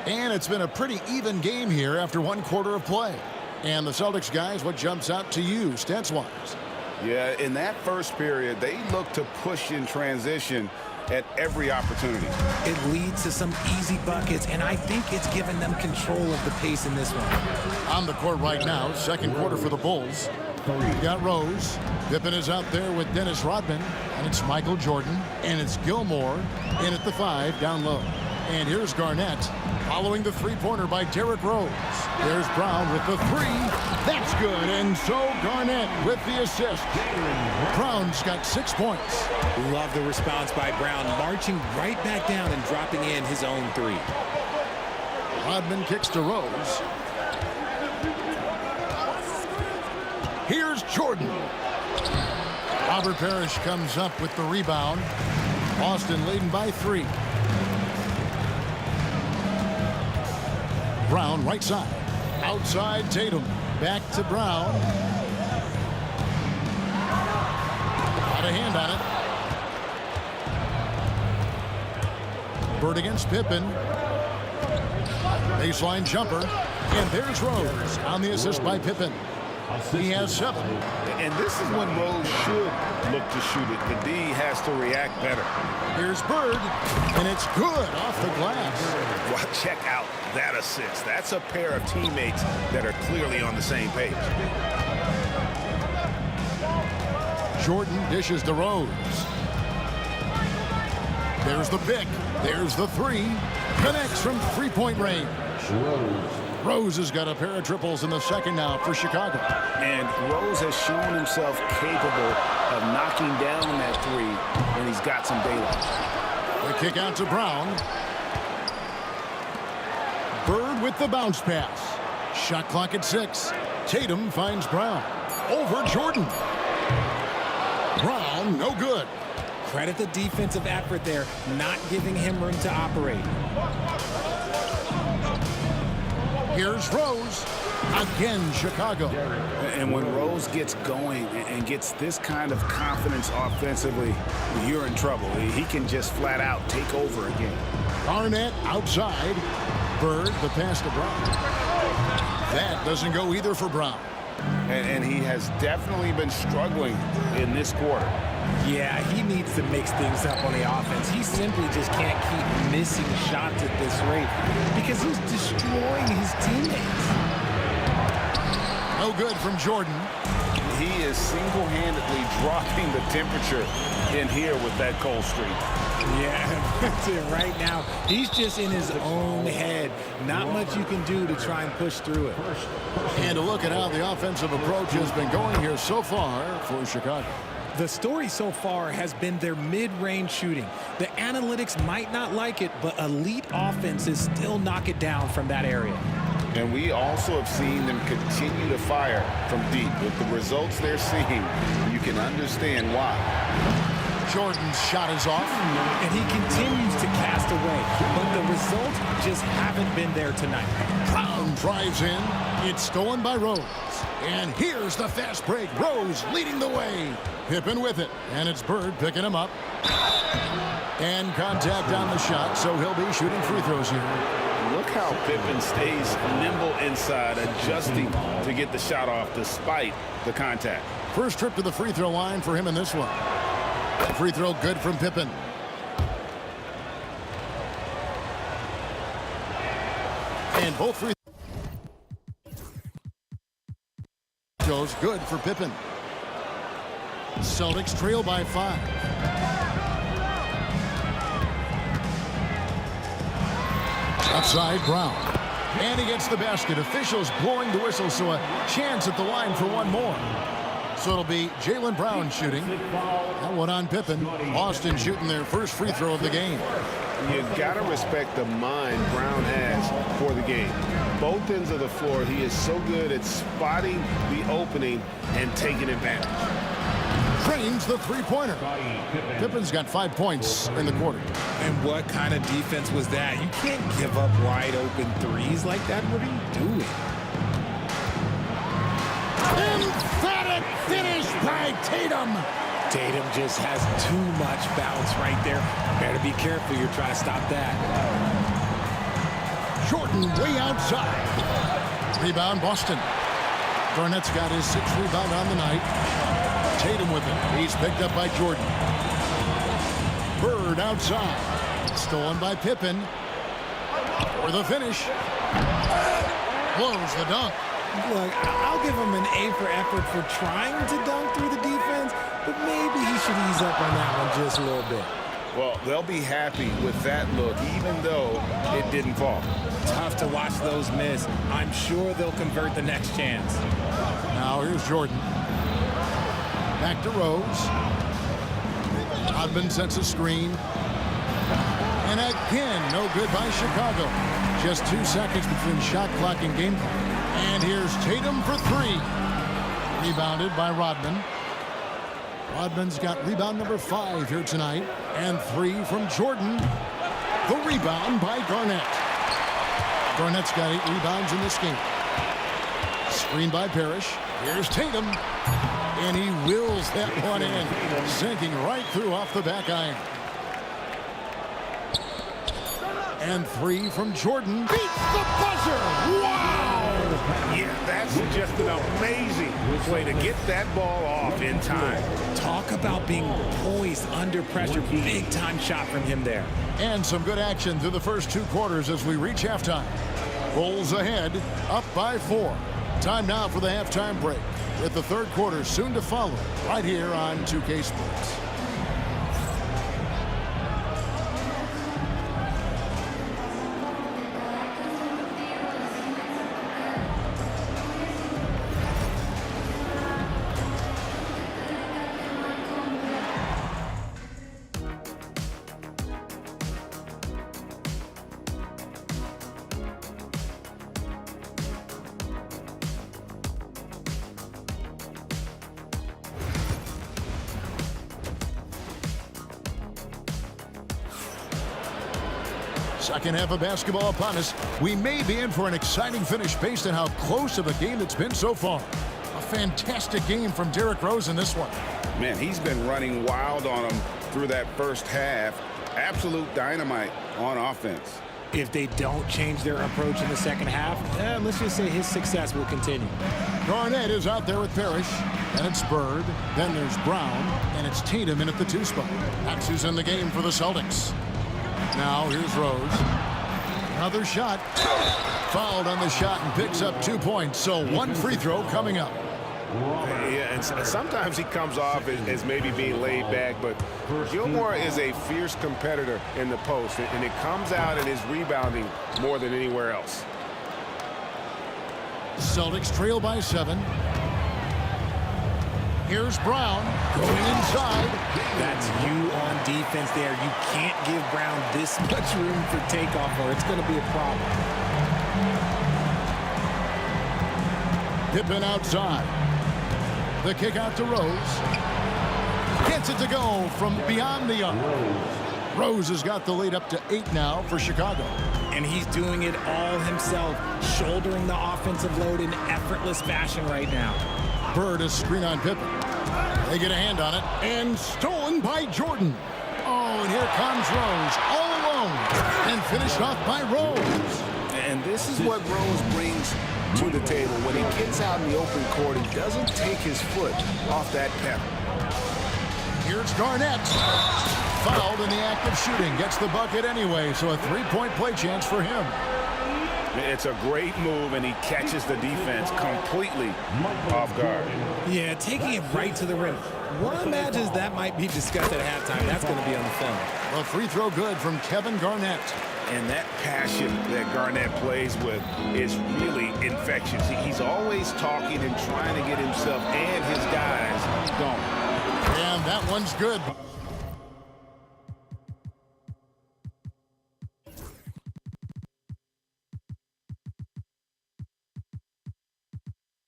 And it's been a pretty even game here after one quarter of play. And the Celtics guys, what jumps out to you stats-wise? Yeah, in that first period, they looked to push in transition at every opportunity. It leads to some easy buckets, and I think it's given them control of the pace in this one. On the court right now, second quarter for the Bulls. We've got Rose. Pippen is out there with Dennis Rodman, and it's Michael Jordan, and it's Gilmore in at the 5 down low. And here's Garnett following the three-pointer by Derrick Rose. There's Brown with the 3. That's good. And so Garnett with the assist. Brown's got 6 points. Love the response by Brown, marching right back down and dropping in his own 3. Rodman kicks to Rose. Here's Jordan. Robert Parrish comes up with the rebound. Boston leading by 3. Brown right side. Outside Tatum. Back to Brown. Got a hand on it. Bird against Pippen. Baseline jumper. And there's Rose on the assist by Pippen. He has 7. And this is when Rose should look to shoot it. The D has to react better. Here's Bird, and it's good off the glass. Well, check out that assist. That's a pair of teammates that are clearly on the same page. Jordan dishes to Rose. There's the pick. There's the 3. Connects from three-point range. Rose has got a pair of triples in the second now for Chicago. And Rose has shown himself capable of knocking down that 3 when he's got some daylight. The kick out to Brown. Bird with the bounce pass. Shot clock at 6. Tatum finds Brown. Over Jordan. Brown, no good. Credit the defensive effort there, not giving him room to operate. Here's Rose. Again, Chicago. And when Rose gets going and gets this kind of confidence offensively, you're in trouble. He can just flat out take over again. Garnett outside. Bird, the pass to Brown. That doesn't go either for Brown. And he has definitely been struggling in this quarter. Yeah, he needs to mix things up on the offense. He simply just can't keep missing shots at this rate because he's destroying his teammates. No good from Jordan. He is single-handedly dropping the temperature in here with that cold streak. Yeah, that's it right now. He's just in his own head. Not much you can do to try and push through it. And a look at how the offensive approach has been going here so far for Chicago. The story so far has been their mid-range shooting. The analytics might not like it, but elite offenses still knock it down from that area. And we also have seen them continue to fire from deep. With the results they're seeing, you can understand why. Jordan's shot is off. And he continues to cast away, but the results just haven't been there tonight. Brown drives in. It's stolen by Rose. And here's the fast break. Rose leading the way. Pippen with it. And it's Bird picking him up. And contact on the shot, so he'll be shooting free throws here. Look how Pippen stays nimble inside, adjusting to get the shot off despite the contact. First trip to the free throw line for him in this one. Free throw good from Pippen. And both free throws good for Pippen. Celtics trail by 5. Outside Brown. And he gets the basket. Officials blowing the whistle, so a chance at the line for one more. So it'll be Jaylen Brown shooting. That one on Pippen. Boston shooting their first free throw of the game. You got to respect the mind Brown has for the game. Both ends of the floor, he is so good at spotting the opening and taking advantage. drains the three-pointer. Pippen's got 5 points in the quarter. And what kind of defense was that? You can't give up wide open threes like that. What are you doing? Emphatic finish by Tatum. Tatum just has too much bounce right there. Better be careful. You're trying to stop that. Jordan way outside. Rebound, Boston. Garnett's got his 6th rebound on the night. Tatum with it. He's picked up by Jordan. Bird outside. Stolen by Pippen. For the finish. Blows the dunk. Look, I'll give him an A for effort for trying to dunk through the defense, but maybe he should ease up on that one just a little bit. Well, they'll be happy with that look, even though it didn't fall. Tough to watch those miss. I'm sure they'll convert the next chance. Now here's Jordan. Back to Rose. Rodman sets a screen. And again, no good by Chicago. Just 2 seconds between shot clock and game clock. And here's Tatum for 3. Rebounded by Rodman. Rodman's got rebound number 5 here tonight. And 3 from Jordan. The rebound by Garnett. Garnett's got 8 rebounds in this game. Screen by Parrish. Here's Tatum. And he wills that one in. Sinking right through off the back iron. And 3 from Jordan. Beats the buzzer. Wow! Yeah, that's just an amazing play to get that ball off in time. Talk about being poised under pressure. Big time shot from him there. And some good action through the first 2 quarters as we reach halftime. Bulls ahead, up by 4. Time now for the halftime break, with the 3rd quarter soon to follow right here on 2K Sports. Second half of basketball upon us. We may be in for an exciting finish based on how close of a game it's been so far. A fantastic game from Derrick Rose in this one. Man, he's been running wild on him through that first half. Absolute dynamite on offense. If they don't change their approach in the second half, let's just say his success will continue. Garnett is out there with Parrish. And it's Bird. Then there's Brown. And it's Tatum in at the 2 spot. That's who's in the game for the Celtics. Now here's Rose. Another shot. Fouled on the shot and picks up 2 points. So 1 free throw coming up. Yeah, and sometimes he comes off as maybe being laid back, but Gilmore is a fierce competitor in the post, and it comes out in his rebounding more than anywhere else. Celtics trail by 7. Here's Brown going inside. That's you on defense there. You can't give Brown this much room for takeoff or it's going to be a problem. Pippen outside. The kick out to Rose. Gets it to go from beyond the arc. Rose has got the lead up to 8 now for Chicago. And he's doing it all himself, shouldering the offensive load in effortless fashion right now. Bird is screen on Pippen. They get a hand on it, and stolen by Jordan. Oh, and here comes Rose, all alone, and finished off by Rose. And this is what Rose brings to the table. When he gets out in the open court, he doesn't take his foot off that pedal. Here's Garnett. Fouled in the act of shooting. Gets the bucket anyway, so a 3-point play chance for him. It's a great move, and he catches the defense completely off guard. Yeah, taking it right to the rim. One imagines that might be discussed at halftime. That's going to be on the film. A free throw good from Kevin Garnett. And that passion that Garnett plays with is really infectious. He's always talking and trying to get himself and his guys going. And that one's good.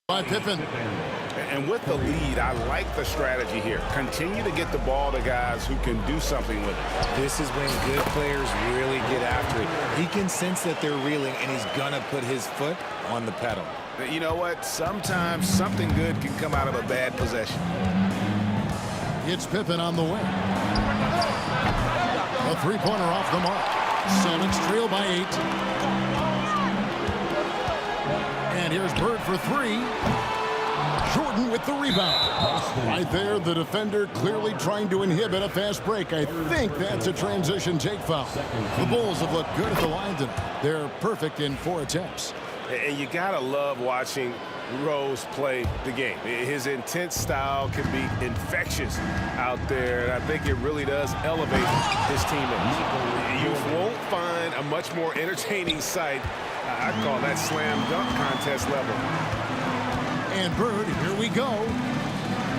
By Pippen. And with the lead, I like the strategy here. Continue to get the ball to guys who can do something with it. This is when good players really get after it. He can sense that they're reeling, and he's going to put his foot on the pedal. You know what? Sometimes something good can come out of a bad possession. It's Pippen on the wing. A three-pointer off the mark. Celtics trail by 8. And here's Bird for 3. Jordan with the rebound. Right there, the defender clearly trying to inhibit a fast break. I think that's a transition take foul. The Bulls have looked good at the line tonight. They're perfect in 4 attempts. And you gotta love watching Rose play the game. His intense style can be infectious out there, and I think it really does elevate his teammates. You won't find a much more entertaining sight. I call that slam dunk contest level. And Bird, here we go.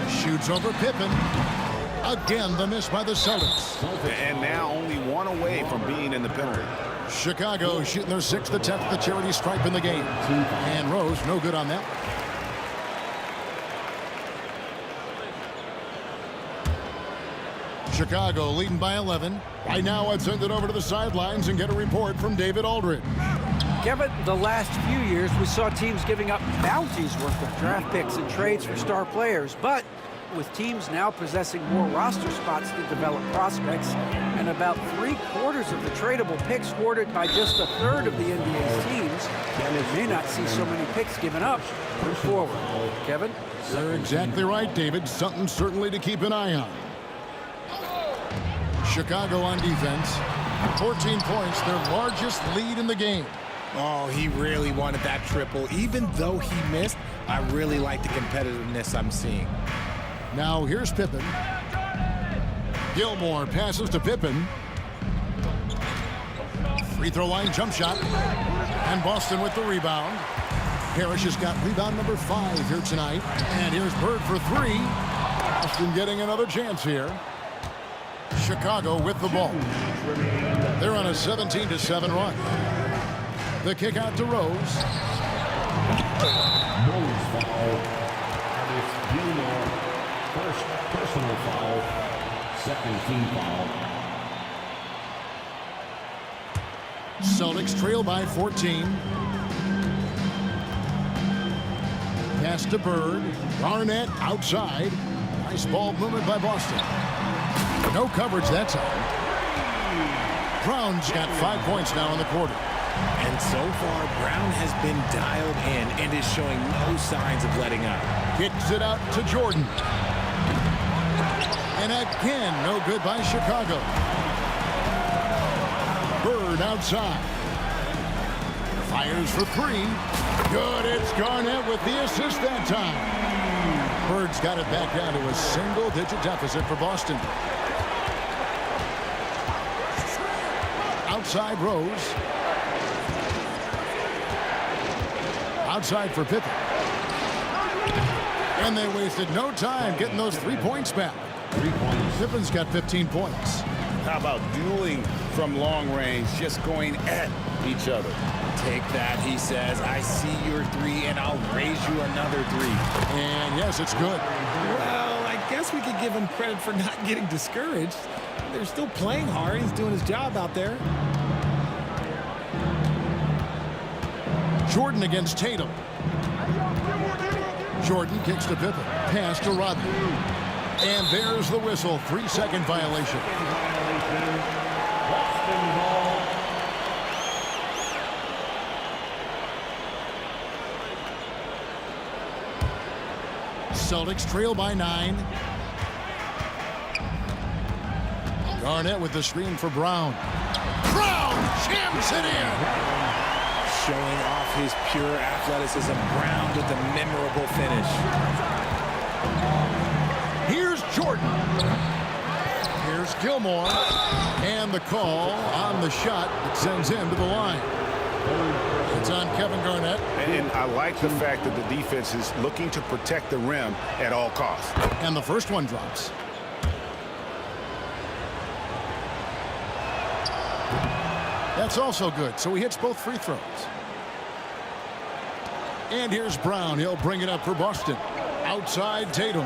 Shoots over Pippen. Again, the miss by the Celtics. And now only 1 away from being in the penalty. Chicago shooting their 6th attempt at the charity stripe in the game. And Rose, no good on that. Chicago leading by 11. Right now, I'd send it over to the sidelines and get a report from David Aldridge. Kevin, the last few years, we saw teams giving up bounties worth of draft picks and trades for star players. But with teams now possessing more roster spots to develop prospects and about 3/4 of the tradable picks hoarded by just 1/3 of the NBA's teams, we may not see so many picks given up going forward. Kevin? You're exactly right, David. Something certainly to keep an eye on. Chicago on defense. 14 points, their largest lead in the game. Oh, he really wanted that triple. Even though he missed, I really like the competitiveness I'm seeing. Now here's Pippen. Gilmore passes to Pippen. Free throw line jump shot. And Boston with the rebound. Parrish has got rebound number 5 here tonight. And here's Bird for 3. Boston getting another chance here. Chicago with the ball. They're on a 17-7 run. The kick out to Rose. Rose foul. And it's Gilmore. First personal foul. Second team foul. Celtics trail by 14. Pass to Bird. Garnett outside. Nice ball movement by Boston. No coverage that time. Brown's got 5 points now in the quarter. And so far, Brown has been dialed in and is showing no signs of letting up. Kicks it out to Jordan. And again, no good by Chicago. Bird outside. Fires for 3. Good, it's Garnett with the assist that time. Bird's got it back down to a single-digit deficit for Boston. Outside Rose. Outside for Pippen. And they wasted no time getting those 3 points back. 3 points. Pippen's got 15 points. How about dueling from long range, just going at each other? Take that, he says. I see your 3, and I'll raise you another 3. And yes, it's good. Well, I guess we could give him credit for not getting discouraged. They're still playing hard. He's doing his job out there. Jordan against Tatum. Jordan kicks to Pippen. Pass to Rodman. And there's the whistle. 3-second violation. Boston ball. Celtics trail by 9. Garnett with the screen for Brown. Brown jams it in. Showing off his pure athleticism. Brown with the memorable finish. Here's Jordan. Here's Gilmore. And the call on the shot that sends him to the line. It's on Kevin Garnett. And I like the fact that the defense is looking to protect the rim at all costs. And the first one drops. That's also good, so he hits both free throws. And here's Brown. He'll bring it up for Boston. Outside Tatum.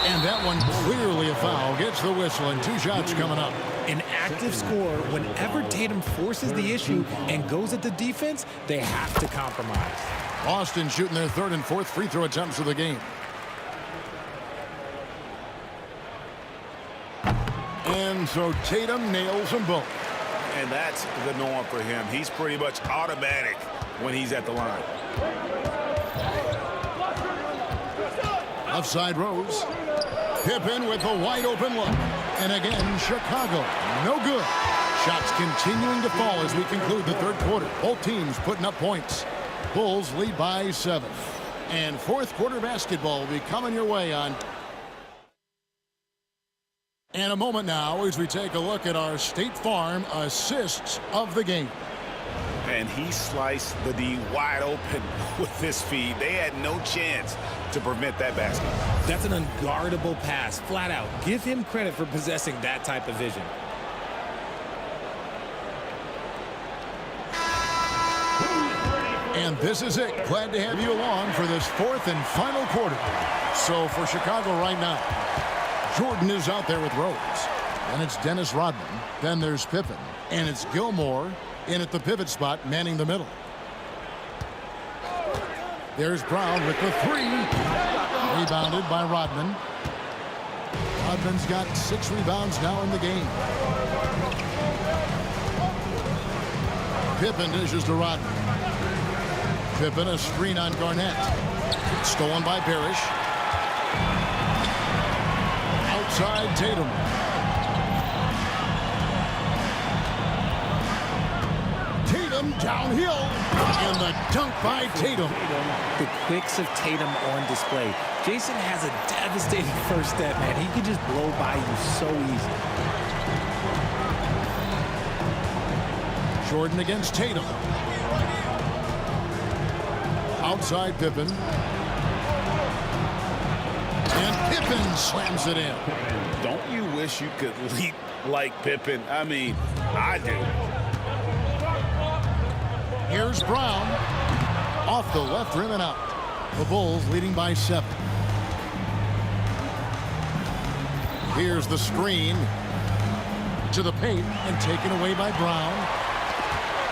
And that one clearly a foul. Gets the whistle and 2 shots coming up. An active scorer, whenever Tatum forces the issue and goes at the defense, they have to compromise. Boston shooting their 3rd and 4th free throw attempts of the game. And so Tatum nails them both. And that's the norm for him. He's pretty much automatic when he's at the line. Left side Rose. Pippen with a wide open look. And again, Chicago. No good. Shots continuing to fall as we conclude the 3rd quarter. Both teams putting up points. Bulls lead by 7. And 4th quarter basketball will be coming your way on. And a moment now as we take a look at our State Farm assists of the game. And he sliced the D wide open with this feed. They had no chance to prevent that basket. That's an unguardable pass, flat out. Give him credit for possessing that type of vision. And this is it. Glad to have you along for this 4th and final quarter. So for Chicago right now, Jordan is out there with Rose. And it's Dennis Rodman. Then there's Pippen. And it's Gilmore in at the pivot spot, manning the middle. There's Brown with the 3. Rebounded by Rodman. Rodman's got 6 rebounds now in the game. Pippen dishes to Rodman. Pippen a screen on Garnett. Stolen by Parrish. Outside Tatum. Tatum downhill. And the dunk by Tatum. The quicks of Tatum on display. Jason has a devastating first step, man. He could just blow by you so easy. Jordan against Tatum. Outside Pippen. And Pippen slams it in. Don't you wish you could leap like Pippen? I mean, I do. Here's Brown. Off the left rim and out. The Bulls leading by 7. Here's the screen. To the paint and taken away by Brown.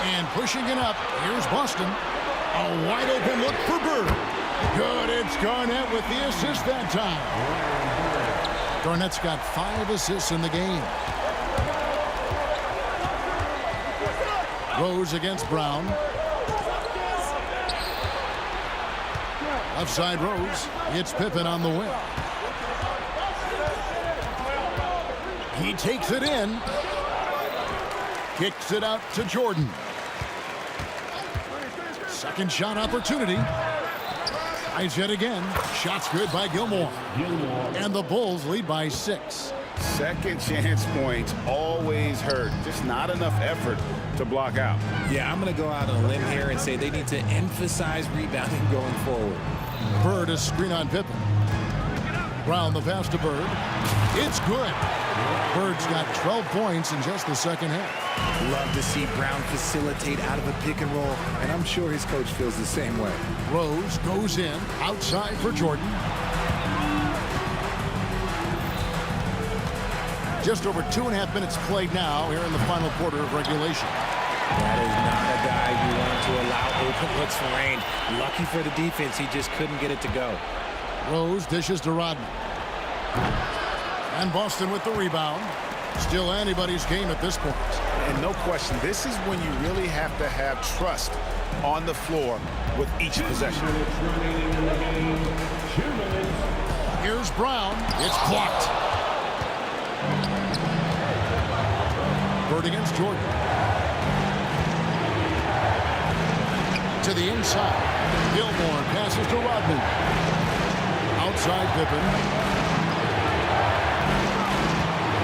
And pushing it up. Here's Boston. A wide open look for Bird. Good. It's Garnett with the assist that time. Garnett's got 5 assists in the game. Rose against Brown. Left side Rose. It's Pippen on the wing. He takes it in. Kicks it out to Jordan. Second shot opportunity. Tries yet again. Shot's good by Gilmore. And the Bulls lead by 6. Second chance points always hurt. Just not enough effort to block out. Yeah, I'm going to go out on a limb here and say they need to emphasize rebounding going forward. Bird is screen on Pippen. Brown the pass to Bird. It's good. Bird's got 12 points in just the second half. Love to see Brown facilitate out of a pick and roll, and I'm sure his coach feels the same way. Rose goes in, outside for Jordan. Just over 2.5 minutes played now here in the final quarter of regulation. That is not a guy you want to allow open looks for rain. Lucky for the defense, he just couldn't get it to go. Rose dishes to Rodman. And Boston with the rebound. Still anybody's game at this point. And no question, this is when you really have to have trust on the floor with each possession. Here's Brown. It's blocked. Bird against Jordan. To the inside. Gilmore passes to Rodman. Outside Pippen.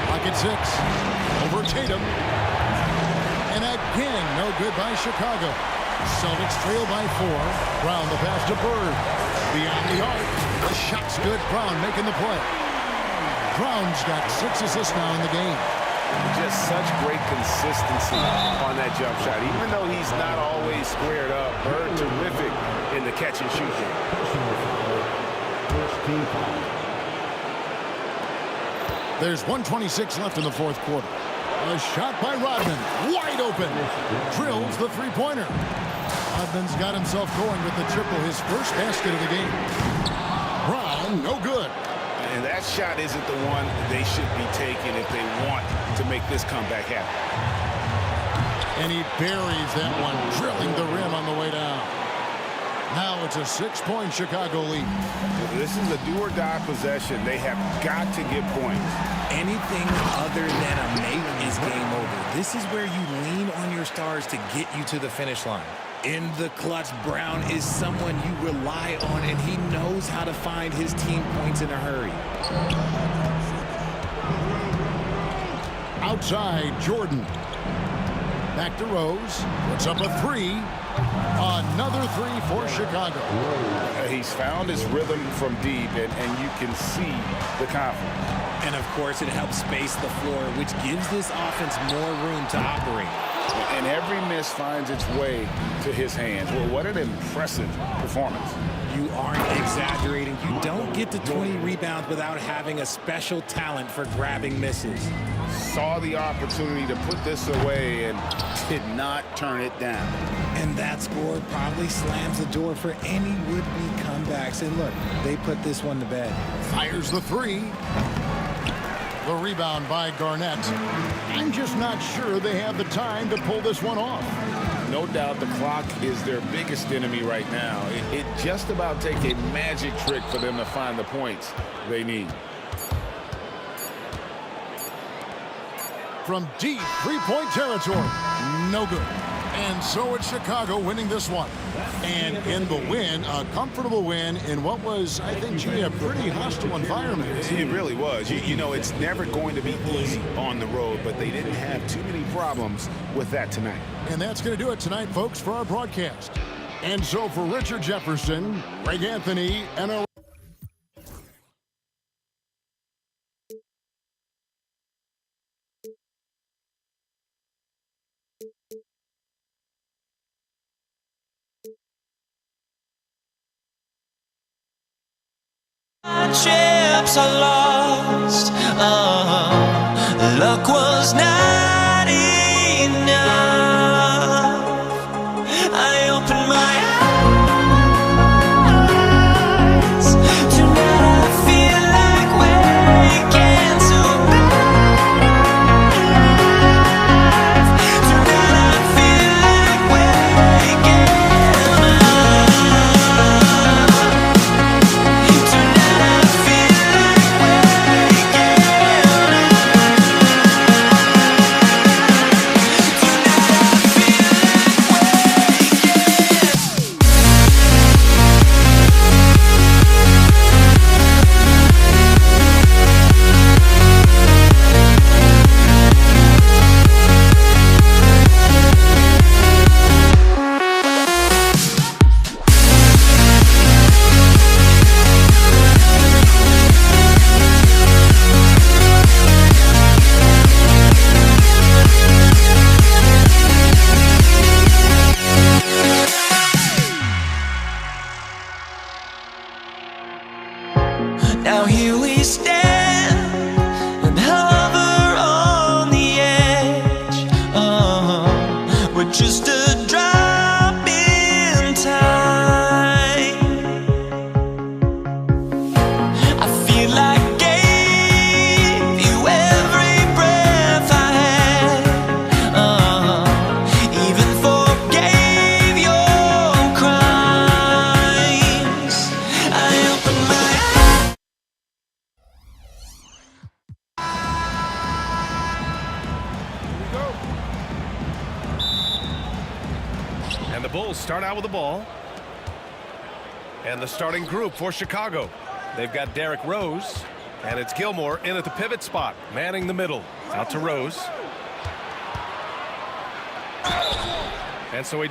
Pocket 6. Over Tatum. And again, no good by Chicago. Celtics trail by 4. Brown the pass to Bird. Beyond the arc. The shot's good. Brown making the play. Brown's got 6 assists now in the game. Just such great consistency on that jump shot. Even though he's not always squared up, Bird terrific in the catch and shoot game. Personal foul. First team foul. There's 1:26 left in the fourth quarter. A shot by Rodman, wide open. Drills the three-pointer. Rodman's got himself going with the triple, his first basket of the game. Brown, no good. And that shot isn't the one they should be taking if they want to make this comeback happen. And he buries that one, drilling the rim on the way down. Now it's a 6-point Chicago lead. This is a do-or-die possession. They have got to get points. Anything other than a make is game over. This is where you lean on your stars to get you to the finish line. In the clutch, Brown is someone you rely on, and he knows how to find his team points in a hurry. Outside, Jordan. Back to Rose. Puts up a three. Another three for Chicago. He's found his rhythm from deep, and you can see the confidence. And, of course, it helps space the floor, which gives this offense more room to operate. And every miss finds its way to his hands. Well, what an impressive performance. You aren't exaggerating. You don't get to 20 rebounds without having a special talent for grabbing misses. Saw the opportunity to put this away and did not turn it down. And that score probably slams the door for any would-be comebacks. And look, they put this one to bed. Fires the three. The rebound by Garnett. I'm just not sure they have the time to pull this one off. No doubt the clock is their biggest enemy right now. It just about takes a magic trick for them to find the points they need. From deep three-point territory, no good. And so it's Chicago winning this one. And in the win, a comfortable win in what was, I think, Jimmy, a pretty hostile environment. It really was. You know, it's never going to be easy on the road, but they didn't have too many problems with that tonight. And that's going to do it tonight, folks, for our broadcast. And so for Richard Jefferson, Greg Anthony, and our Chips are lost. Luck was not enough. I opened my eyes. Tonight I feel like waking to life. Tonight I feel like waking Now here we stand and hover on the edge. We're just a drop in time. I feel like I gave you every breath I had. Even forgave your crimes. I opened my eyes. And the Bulls start out with the ball. And the starting group for Chicago. They've got Derrick Rose. And it's Gilmore in at the pivot spot, manning the middle. Out to Rose. And so he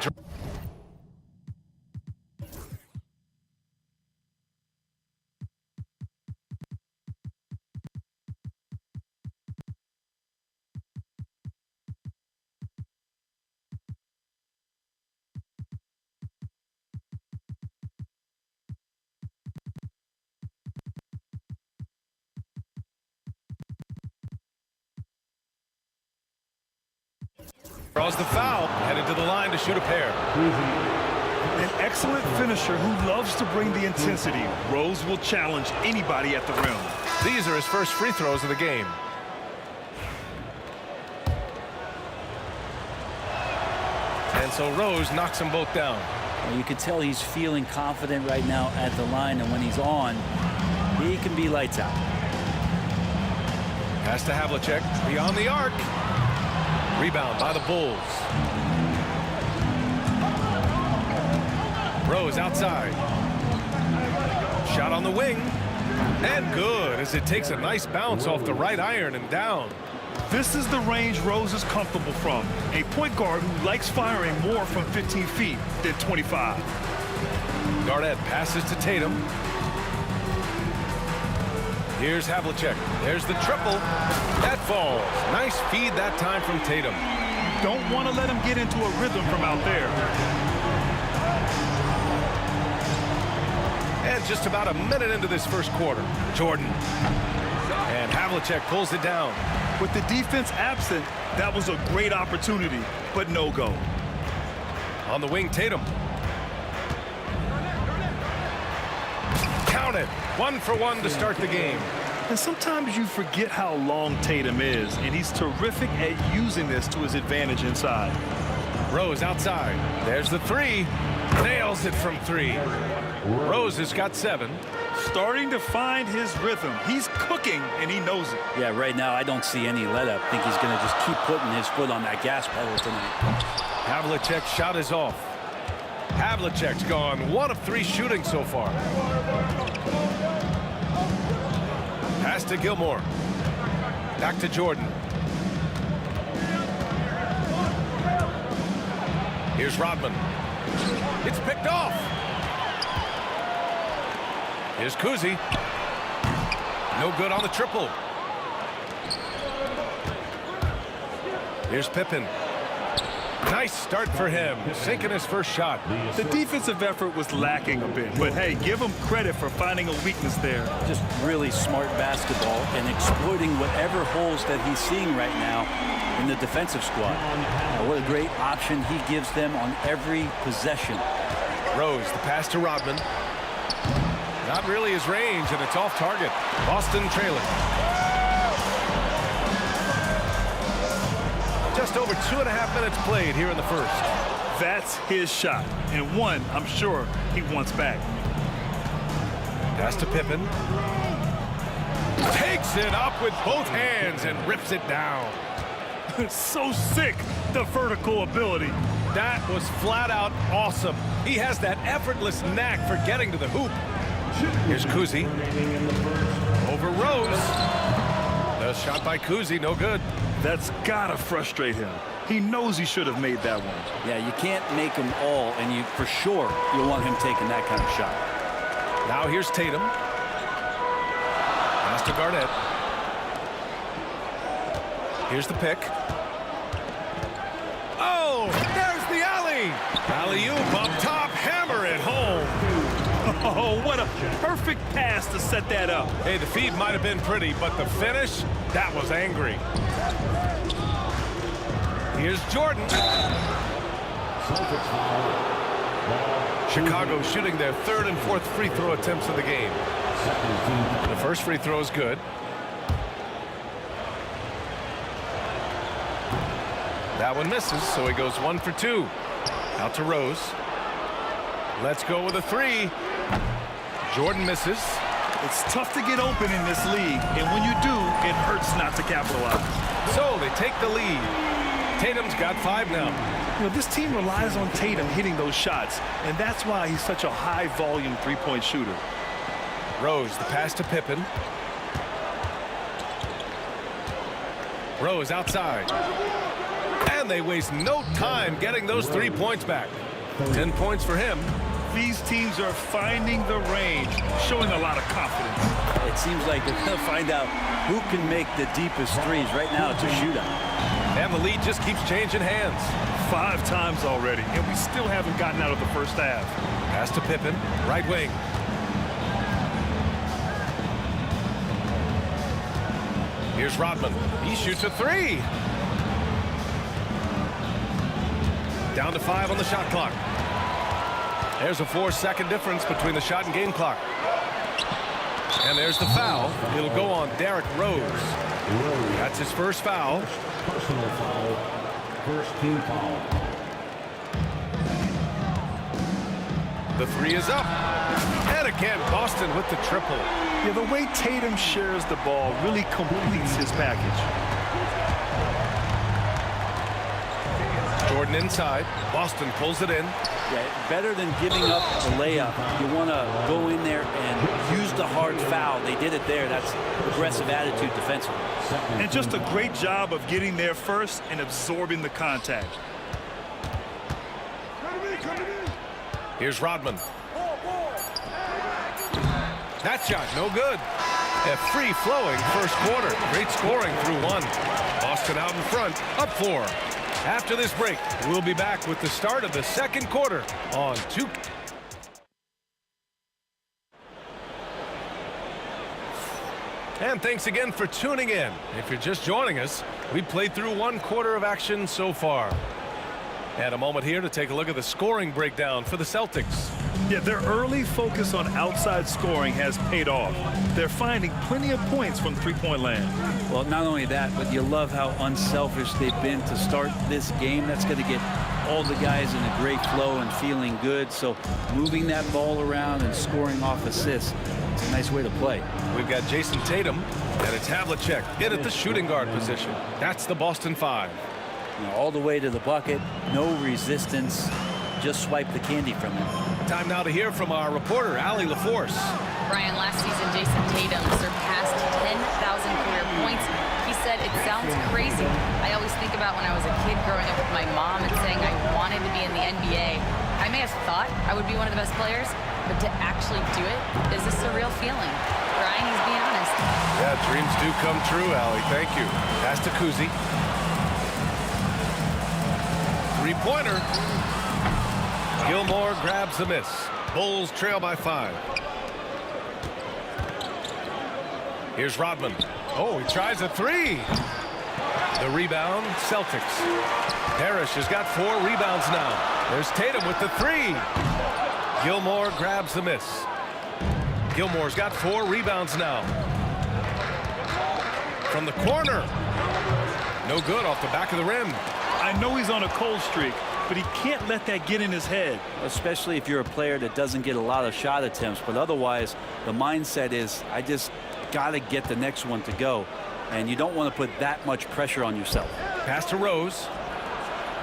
Draws the foul, headed to the line to shoot a pair. An excellent finisher who loves to bring the intensity. Rose will challenge anybody at the rim. These are his first free throws of the game. And so Rose knocks them both down. You can tell he's feeling confident right now at the line, and when he's on, he can be lights out. Pass to Havlicek, beyond the arc. Rebound by the Bulls. Rose outside. Shot on the wing. And good, as it takes a nice bounce off the right iron and down. This is the range Rose is comfortable from. A point guard who likes firing more from 15 feet than 25. Garnett passes to Tatum. Here's Havlicek. There's the triple. That falls. Nice feed that time from Tatum. Don't want to let him get into a rhythm from out there. And just about a minute into this first quarter, Jordan. And Havlicek pulls it down. With the defense absent, that was a great opportunity, but no go. On the wing, Tatum. Count it. 1 for 1 to start the game. And sometimes you forget how long Tatum is, and he's terrific at using this to his advantage inside. Rose outside. There's the three. Nails it from 3. Rose has got 7. Starting to find his rhythm. He's cooking, and he knows it. Yeah, right now I don't see any let-up. I think he's going to just keep putting his foot on that gas pedal tonight. Havlicek's shot is off. Havlicek's gone 1 of 3 shooting so far. Pass to Gilmore. Back to Jordan. Here's Rodman. It's picked off. Here's Kuzi. No good on the triple. Here's Pippen. Nice start for him, sinking his first shot. The defensive effort was lacking a bit, but hey, give him credit for finding a weakness there. Just really smart basketball and exploiting whatever holes that he's seeing right now in the defensive squad. What a great option he gives them on every possession. Rose, the pass to Rodman. Not really his range, and it's off target. Boston trailing. Just over 2.5 minutes played here in the first. That's his shot, and one I'm sure he wants back. Pass to Pippen. Takes it up with both hands and rips it down. So sick, the vertical ability. That was flat out awesome. He has that effortless knack for getting to the hoop. Here's Kuzi. Over Rose. The shot by Kuzi, no good. That's gotta frustrate him. He knows he should have made that one. Yeah, you can't make them all, and you for sure you'll want him taking that kind of shot. Now here's Tatum. Pass to Garnett. Here's the pick. Oh, there's the alley. Alley-oop up top, hammer it home. Oh, what a perfect pass to set that up. Hey, the feed might have been pretty, but the finish, that was angry. Here's Jordan. Chicago shooting their 3rd and 4th free throw attempts of the game. The first free throw is good. That one misses, so he goes 1 for 2. Out to Rose. Let's go with a 3. Jordan misses. It's tough to get open in this league, and when you do, it hurts not to capitalize. So they take the lead. Tatum's got 5 now. You know, this team relies on Tatum hitting those shots, and that's why he's such a high-volume three-point shooter. Rose, the pass to Pippen. Rose outside. And they waste no time getting those 3 points back. 10 points for him. These teams are finding the range, showing a lot of confidence. It seems like they're going to find out who can make the deepest threes. Right now, it's a shootout. And the lead just keeps changing hands. 5 times already, and we still haven't gotten out of the first half. Pass to Pippen, right wing. Here's Rodman. He shoots a 3. Down to 5 on the shot clock. There's a 4-second difference between the shot and game clock. And there's the foul. It'll go on Derrick Rose. That's his first foul. Personal foul. First team foul. The 3 is up. And again, Boston with the triple. Yeah, the way Tatum shares the ball really completes his package. Jordan inside. Boston pulls it in. Yeah, better than giving up a layup. You want to go in there and use the hard foul. They did it there. That's aggressive attitude defensively. And just a great job of getting there first and absorbing the contact. Here's Rodman. That shot, no good. A free-flowing first quarter. Great scoring through 1. Boston out in front, up 4. After this break, we'll be back with the start of the second quarter on 2. And thanks again for tuning in. If you're just joining us, we played through 1 quarter of action so far. And a moment here to take a look at the scoring breakdown for the Celtics. Yeah, their early focus on outside scoring has paid off. They're finding plenty of points from three-point land. Well, not only that, but you love how unselfish they've been to start this game. That's going to get all the guys in a great flow and feeling good. So moving that ball around and scoring off assists, it's a nice way to play. We've got Jason Tatum, and it's Havlicek in at the shooting guard position. That's the Boston 5. All the way to the bucket, no resistance, just swipe the candy from him. Time now to hear from our reporter, Allie LaForce. Brian, last season, Jason Tatum surpassed 10,000 career points. He said, it sounds crazy. I always think about when I was a kid growing up with my mom and saying I wanted to be in the NBA. I may have thought I would be one of the best players, but to actually do it is a surreal feeling. Brian, he's being honest. Yeah, dreams do come true, Allie. Thank you. Pass to Kuzi. Three-pointer. Gilmore grabs the miss. Bulls trail by 5. Here's Rodman. Oh, he tries a 3. The rebound, Celtics. Parrish has got 4 rebounds now. There's Tatum with the 3. Gilmore grabs the miss. Gilmore's got 4 rebounds now. From the corner. No good off the back of the rim. I know he's on a cold streak, but he can't let that get in his head. Especially if you're a player that doesn't get a lot of shot attempts. But otherwise, the mindset is, I just got to get the next one to go. And you don't want to put that much pressure on yourself. Pass to Rose.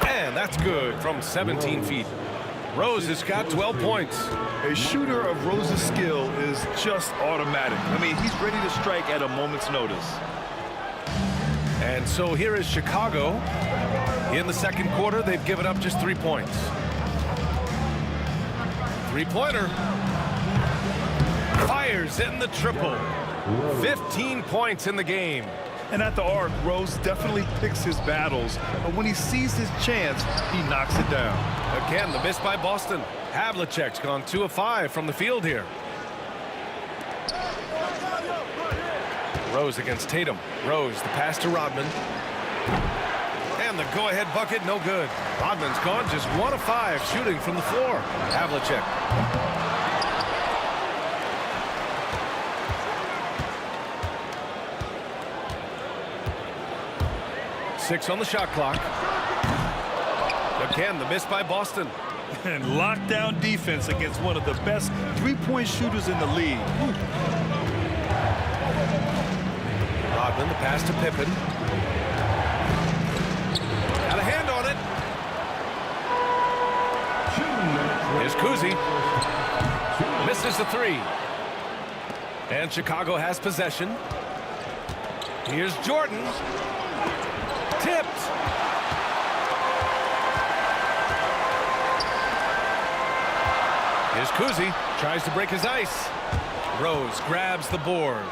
And that's good from 17 feet. Rose has got 12 points. A shooter of Rose's skill is just automatic. I mean, he's ready to strike at a moment's notice. And so here is Chicago. In the second quarter, they've given up just 3 points. Three-pointer. Fires in the triple. 15 points in the game. And at the arc, Rose definitely picks his battles, but when he sees his chance, he knocks it down. Again, the miss by Boston. Havlicek's gone 2 of 5 from the field here. Rose against Tatum. Rose, the pass to Rodman. And the go-ahead bucket, no good. Rodman's gone just 1 of 5 shooting from the floor. Havlicek. Six on the shot clock. Again, the miss by Boston. And lockdown defense against one of the best three-point shooters in the league. Rodman, the pass to Pippen. Got a hand on it. Here's Kuzi. Misses the 3. And Chicago has possession. Here's Jordan. Tipped. Here's Kuzi. Tries to break his ice. Rose grabs the board.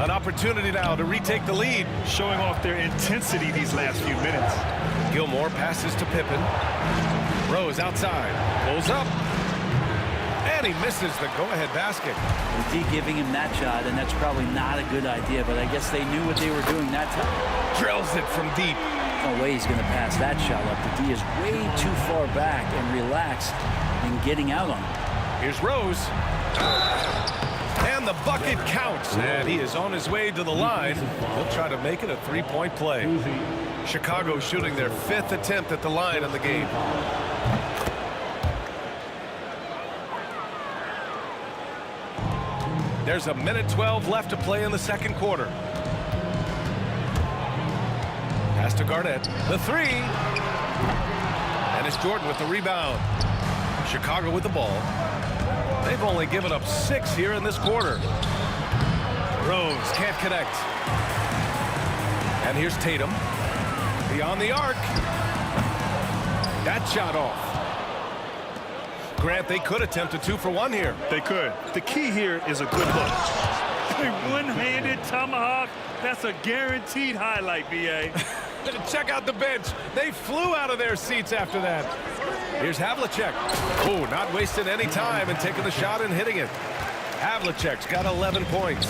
An opportunity now to retake the lead. Showing off their intensity these last few minutes. Gilmore passes to Pippen. Rose outside. Pulls up. And he misses the go-ahead basket. D giving him that shot, and that's probably not a good idea, but I guess they knew what they were doing that time. Drills it from deep. No way he's going to pass that shot up. The D is way too far back and relaxed in getting out on it. Here's Rose. And the bucket counts. And he is on his way to the line. He'll try to make it a three-point play. Chicago shooting their 5th attempt at the line in the game. There's a minute 12 left to play in the second quarter. Pass to Garnett. The three. And it's Jordan with the rebound. Chicago with the ball. They've only given up 6 here in this quarter. Rose can't connect. And here's Tatum. Beyond the arc. That shot off. Grant, they could attempt a 2-for-1 here. They could. The key here is a good look. A one-handed tomahawk. That's a guaranteed highlight, B.A. Check out the bench. They flew out of their seats after that. Here's Havlicek. Oh, not wasting any time and taking the shot and hitting it. Havlicek's got 11 points.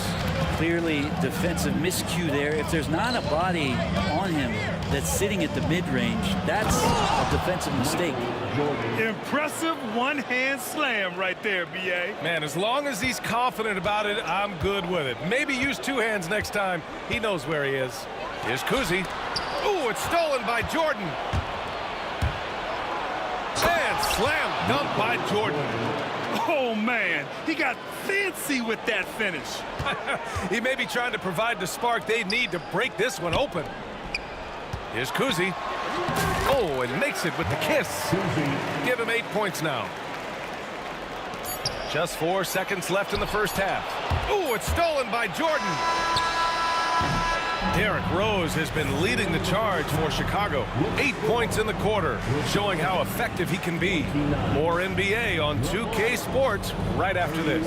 Clearly defensive miscue there. If there's not a body on him that's sitting at the mid-range, that's a defensive mistake. Impressive one-hand slam right there, B.A. Man, as long as he's confident about it, I'm good with it. Maybe use 2 hands next time. He knows where he is. Here's Kuzi. Ooh, it's stolen by Jordan. And slam dunk by Jordan. Oh, man. He got fancy with that finish. He may be trying to provide the spark they need to break this one open. Here's Kuzi. Oh, and makes it with the kiss. Give him 8 points now. Just 4 seconds left in the first half. Ooh, it's stolen by Jordan. Derrick Rose has been leading the charge for Chicago. 8 points in the quarter, showing how effective he can be. More NBA on 2K Sports right after this.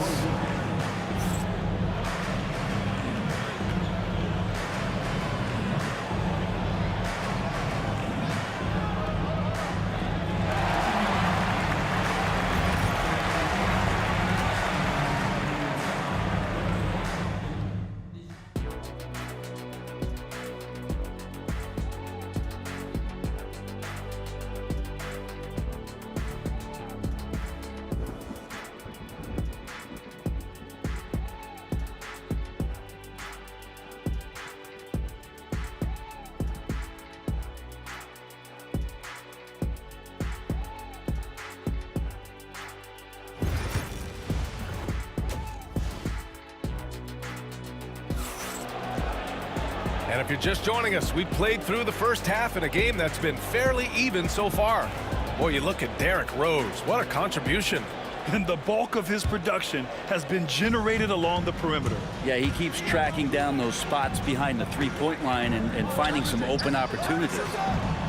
And if you're just joining us, we played through the first half in a game that's been fairly even so far. Boy, you look at Derrick Rose. What a contribution. And the bulk of his production has been generated along the perimeter. Yeah, he keeps tracking down those spots behind the three-point line and finding some open opportunities.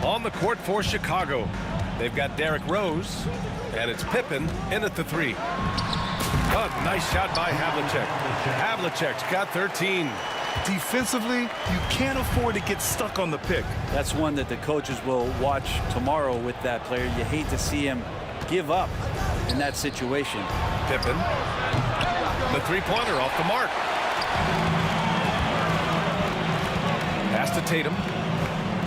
On the court for Chicago, they've got Derrick Rose, and it's Pippen in at the three. Oh, nice shot by Havlicek. Havlicek's got 13. Defensively, you can't afford to get stuck on the pick. That's one that the coaches will watch tomorrow with that player. You hate to see him give up in that situation. Pippen, the three-pointer off the mark. Pass to Tatum,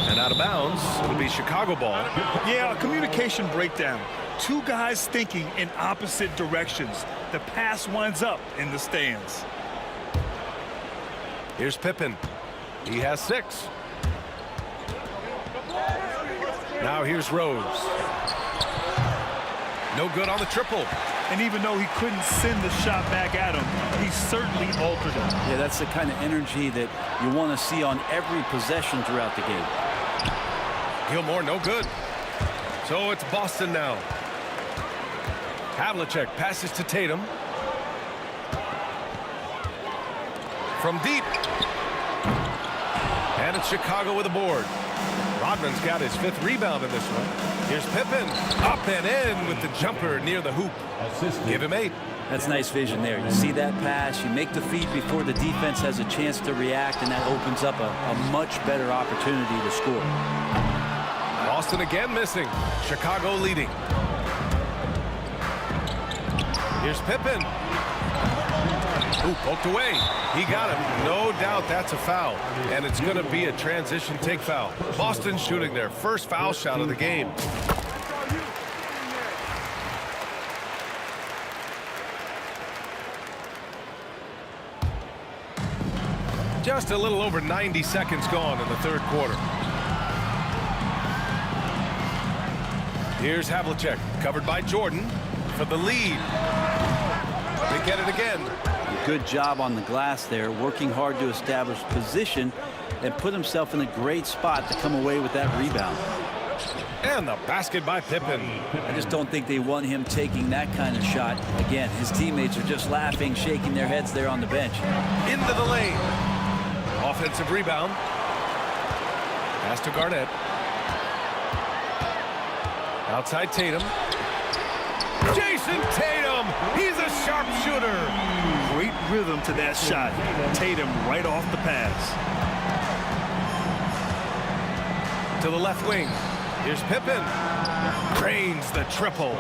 and out of bounds. It'll be Chicago ball. Yeah, a communication breakdown. Two guys thinking in opposite directions. The pass winds up in the stands. Here's Pippen. He has 6. Now here's Rose. No good on the triple. And even though he couldn't send the shot back at him, he certainly altered it. Yeah, that's the kind of energy that you want to see on every possession throughout the game. Gilmore, no good. So it's Boston now. Havlicek passes to Tatum. From deep. And it's Chicago with a board. Rodman's got his 5th rebound in this one. Here's Pippen. Up and in with the jumper near the hoop. Give him 8. That's nice vision there. You see that pass, you make the feed before the defense has a chance to react, and that opens up a much better opportunity to score. Boston again missing. Chicago leading. Here's Pippen. Ooh, poked away. He got him. No doubt that's a foul. And it's going to be a transition take foul. Boston shooting their first foul shot of the game. Just a little over 90 seconds gone in the third quarter. Here's Havlicek, covered by Jordan for the lead. They get it again. Good job on the glass there, working hard to establish position and put himself in a great spot to come away with that rebound. And the basket by Pippen. I just don't think they want him taking that kind of shot. Again, his teammates are just laughing, shaking their heads there on the bench. Into the lane. Offensive rebound. Pass to Garnett. Outside Tatum. Jason Tatum! He's a sharpshooter! Great rhythm to that shot. Tatum right off the pass. To the left wing. Here's Pippen. Cranes the triple.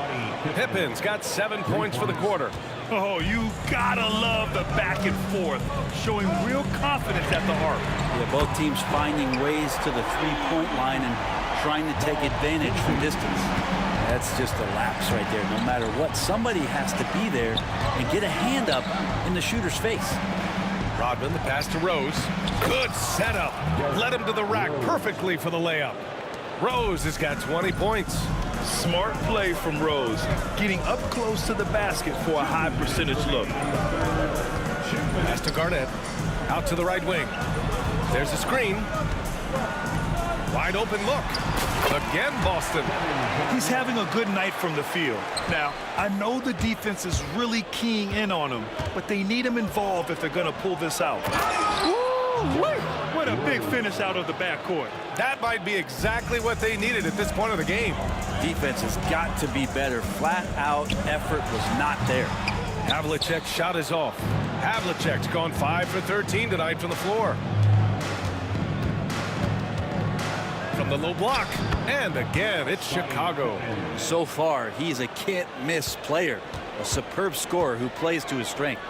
Pippen's got 7 points for the quarter. Oh, you gotta love the back and forth, showing real confidence at the arc. Yeah, both teams finding ways to the three-point line and trying to take advantage from distance. That's just a lapse right there. No matter what, somebody has to be there and get a hand up in the shooter's face. Rodman, the pass to Rose. Good setup. Led him to the rack perfectly for the layup. Rose has got 20 points. Smart play from Rose, getting up close to the basket for a high percentage look. Pass to Garnett. Out to the right wing. There's a screen. Wide open look. Again, Boston. He's having a good night from the field. Now, I know the defense is really keying in on him, but they need him involved if they're going to pull this out. Woo-wee! What a big finish out of the backcourt. That might be exactly what they needed at this point of the game. Defense has got to be better. Flat out effort was not there. Havlicek's shot is off. Havlicek's gone 5 for 13 tonight from the floor. From the low block. And again, it's Chicago. So far, he's a can't-miss player. A superb scorer who plays to his strength.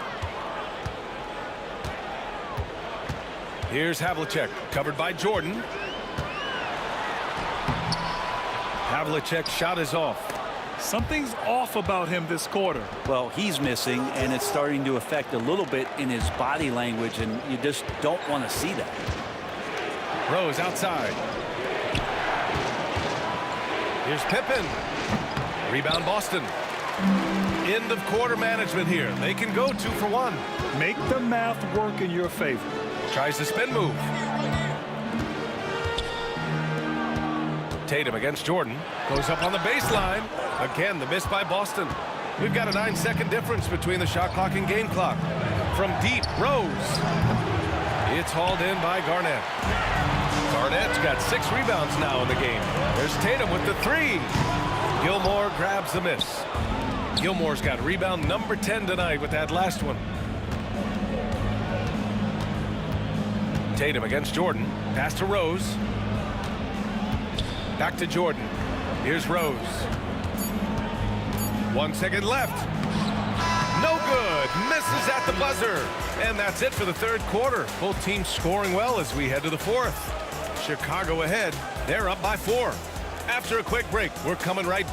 Here's Havlicek, covered by Jordan. Havlicek's shot is off. Something's off about him this quarter. Well, he's missing, and it's starting to affect a little bit in his body language, and you just don't want to see that. Rose outside. Here's Pippen. Rebound Boston. End of quarter management here. They can go 2 for 1. Make the math work in your favor. Tries the spin move. Tatum against Jordan. Goes up on the baseline. Again, the miss by Boston. We've got a 9-second difference between the shot clock and game clock. From deep, Rose. It's hauled in by Garnett. Garnett's got 6 rebounds now in the game. There's Tatum with the 3. Gilmore grabs the miss. Gilmore's got rebound number 10 tonight with that last one. Tatum against Jordan. Pass to Rose. Back to Jordan. Here's Rose. 1 second left. No good. Misses at the buzzer. And that's it for the third quarter. Both teams scoring well as we head to the fourth. Chicago ahead. They're up by 4. After a quick break, we're coming right.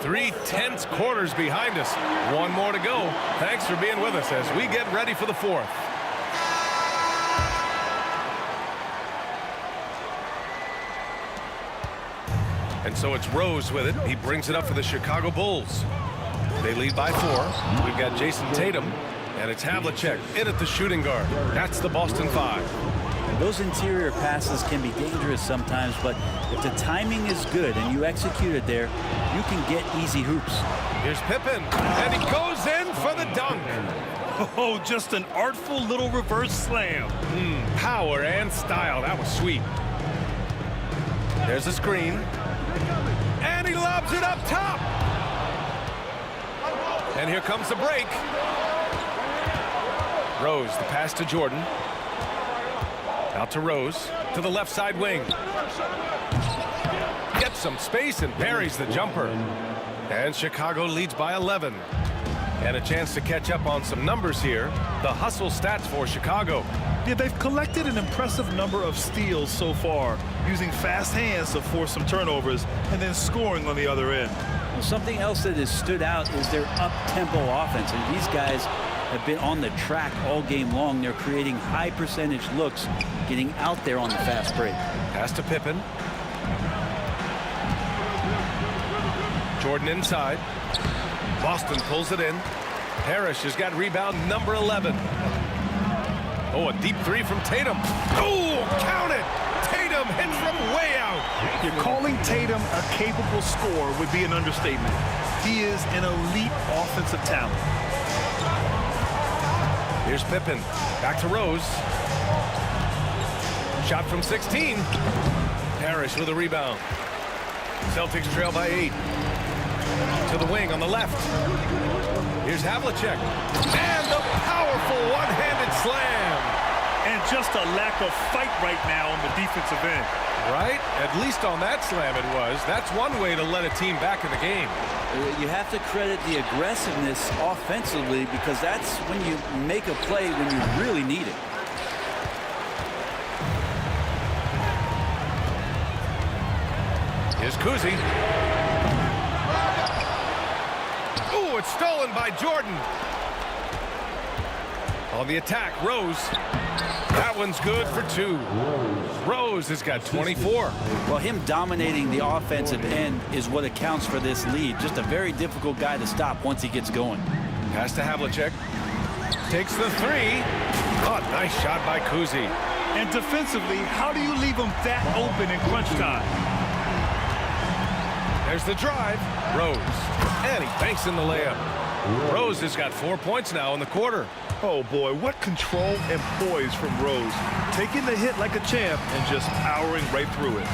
3 tense quarters behind us. 1 more to go. Thanks for being with us as we get ready for the fourth. And so it's Rose with it. He brings it up for the Chicago Bulls. They lead by 4. We've got Jason Tatum, and it's Havlicek in at the shooting guard. That's the Boston 5. Those interior passes can be dangerous sometimes, but if the timing is good and you execute it there, you can get easy hoops. Here's Pippen, and he goes in for the dunk. Oh, just an artful little reverse slam. Power and style. That was sweet. There's a screen. And he lobs it up top. And here comes the break. Rose, the pass to Jordan. Out to Rose, to the left side wing. Gets some space and parries the jumper. And Chicago leads by 11. And a chance to catch up on some numbers here. The hustle stats for Chicago. Yeah, they've collected an impressive number of steals so far, using fast hands to force some turnovers and then scoring on the other end. Well, something else that has stood out is their up-tempo offense. And these guys have been on the track all game long. They're creating high percentage looks, getting out there on the fast break. Pass to Pippen. Jordan inside. Boston pulls it in. Parrish has got rebound number 11. Oh, a deep three from Tatum. Oh, count it! Tatum hits from way out. You're calling Tatum a capable scorer would be an understatement. He is an elite offensive talent. Here's Pippen. Back to Rose. Shot from 16. Parrish with a rebound. Celtics trail by 8. To the wing on the left. Here's Havlicek. And the powerful one-handed slam. And just a lack of fight right now on the defensive end. Right? At least on that slam it was. That's one way to let a team back in the game. You have to credit the aggressiveness offensively, because that's when you make a play when you really need it. Here's Kuzi. Ooh, it's stolen by Jordan. On the attack, Rose. That one's good for 2. Rose has got 24. Well, him dominating the offensive end is what accounts for this lead. Just a very difficult guy to stop once he gets going. Pass to Havlicek. Takes the 3. Oh, nice shot by Kuzi. And defensively, how do you leave him that open in crunch time? There's the drive. Rose. And he banks in the layup. Rose has got 4 points now in the quarter. Oh, boy, what control and poise from Rose. Taking the hit like a champ and just powering right through it.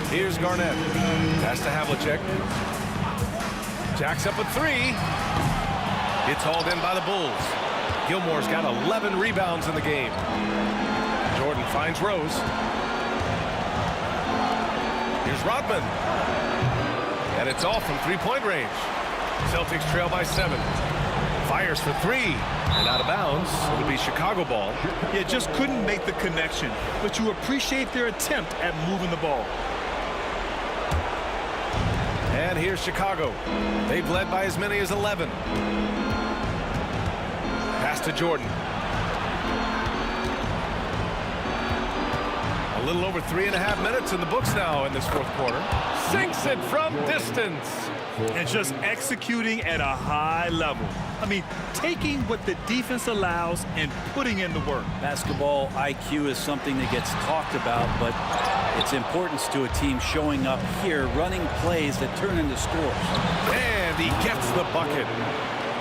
Here's Garnett. Pass to Havlicek. Jacks up a 3. It's hauled in by the Bulls. Gilmore's got 11 rebounds in the game. Jordan finds Rose. Here's Rodman. And it's off from three-point range. Celtics trail by 7. Fires for 3. And out of bounds. It'll be Chicago ball. Yeah, just couldn't make the connection. But you appreciate their attempt at moving the ball. And here's Chicago. They've led by as many as 11. Pass to Jordan. A little over 3.5 minutes in the books now in this fourth quarter. Sinks it from distance. And just executing at a high level. I mean, taking what the defense allows and putting in the work. Basketball IQ is something that gets talked about, but its importance to a team showing up here, running plays that turn into scores. And he gets the bucket.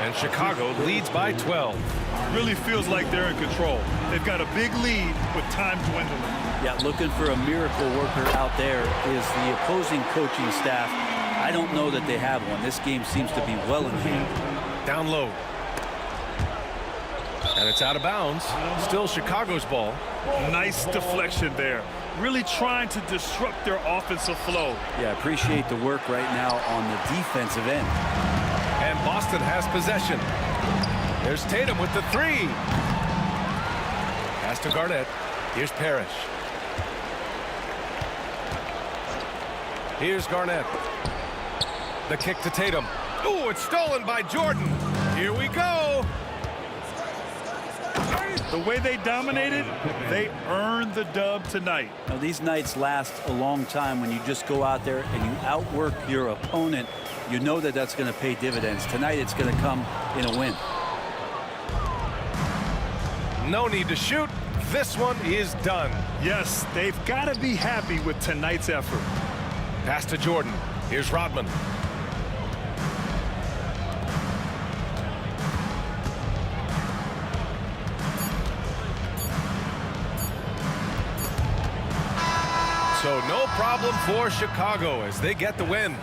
And Chicago leads by 12. Really feels like they're in control. They've got a big lead with time dwindling. Yeah, looking for a miracle worker out there is the opposing coaching staff. I don't know that they have one. This game seems to be well in hand. Down low. And it's out of bounds. Still Chicago's ball. Nice deflection there. Really trying to disrupt their offensive flow. Yeah, appreciate the work right now on the defensive end. And Boston has possession. There's Tatum with the 3. Pass to Garnett. Here's Parrish. Here's Garnett. The kick to Tatum. Ooh, it's stolen by Jordan. Here we go. The way they dominated, they earned the dub tonight. Now, these nights last a long time when you just go out there and you outwork your opponent. You know that that's going to pay dividends. Tonight, it's going to come in a win. No need to shoot. This one is done. Yes, they've got to be happy with tonight's effort. Pass to Jordan. Here's Rodman. So no problem for Chicago as they get the win.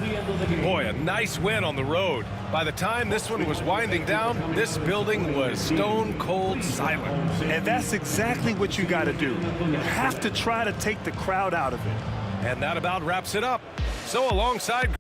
Boy, a nice win on the road. By the time this one was winding down, this building was stone cold silent. And that's exactly what you got to do. You have to try to take the crowd out of it. And that about wraps it up. So alongside...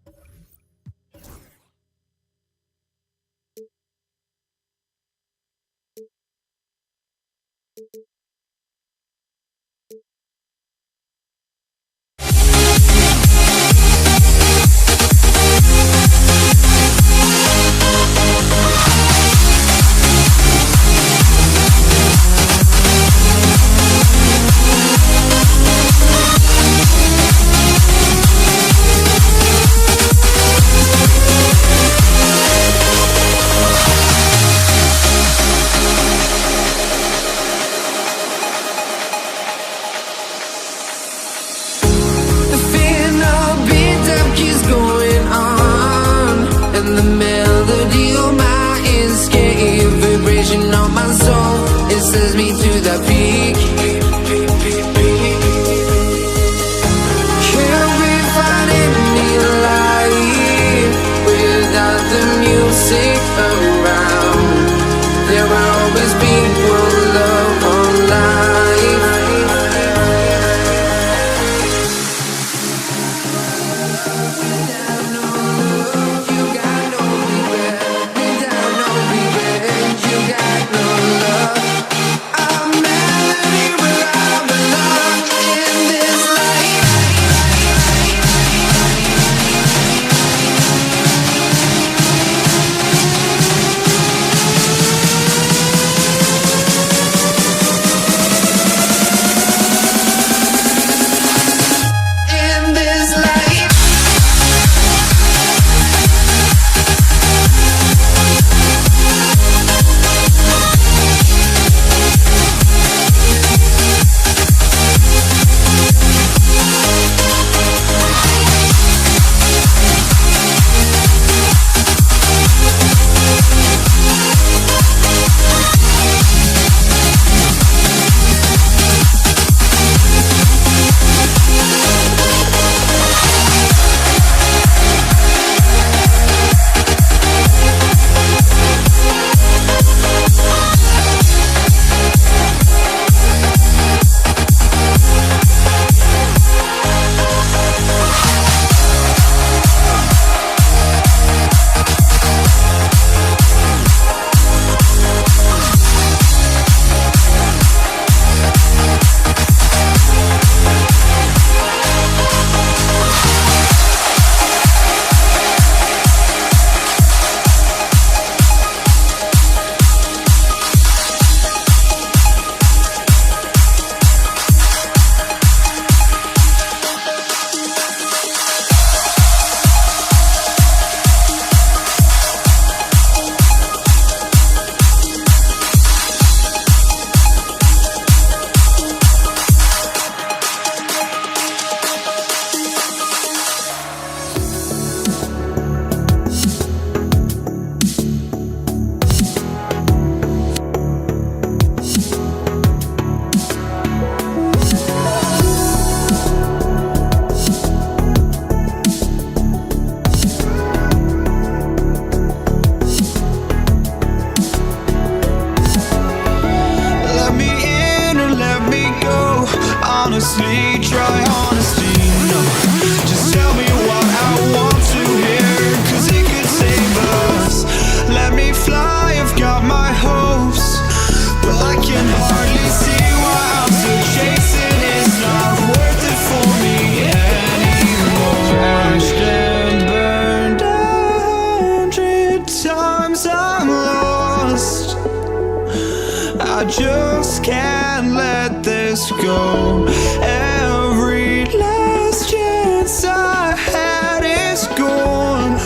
I just can't let this go. Every last chance I had is gone,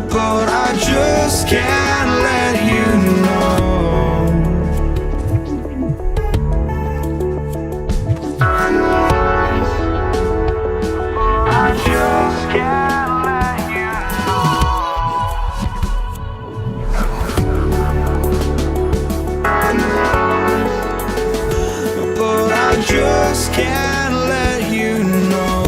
but I just can't let you know. I just can't let you know. But I just can't let you know.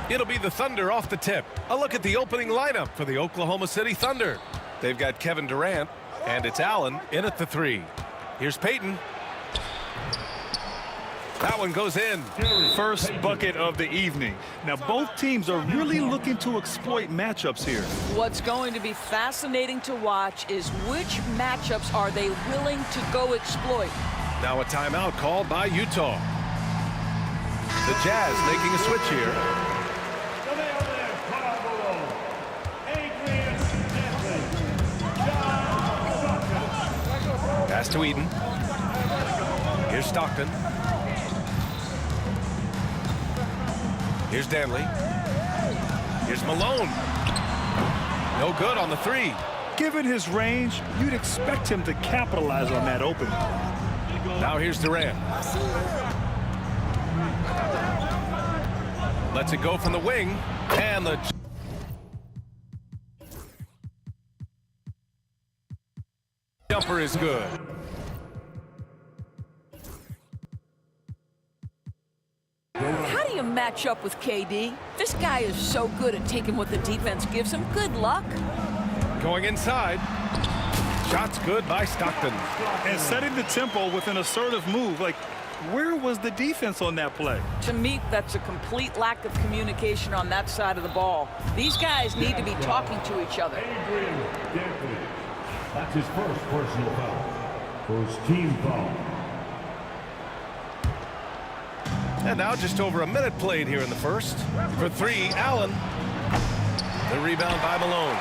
It'll be the Thunder off the tip. A look at the opening lineup for the Oklahoma City Thunder. They've got Kevin Durant, and it's Allen in at the 3. Here's Payton. That one goes in. First bucket of the evening. Now, both teams are really looking to exploit matchups here. What's going to be fascinating to watch is which matchups are they willing to go exploit. Now a timeout called by Utah. The Jazz making a switch here. Pass to Eden. Here's Stockton. Here's Danley. Here's Malone. No good on the 3. Given his range, you'd expect him to capitalize on that opening. Now here's Durant. Lets it go from the wing. And the jumper is good. How do you match up with KD? This guy is so good at taking what the defense gives him. Good luck. Going inside. Shot's good by Stockton. And setting the tempo with an assertive move. Like, where was the defense on that play? To me, that's a complete lack of communication on that side of the ball. These guys need to be talking to each other. That's his first personal foul. First team foul. And now just over a minute played here in the first. For 3, Allen. The rebound by Malone.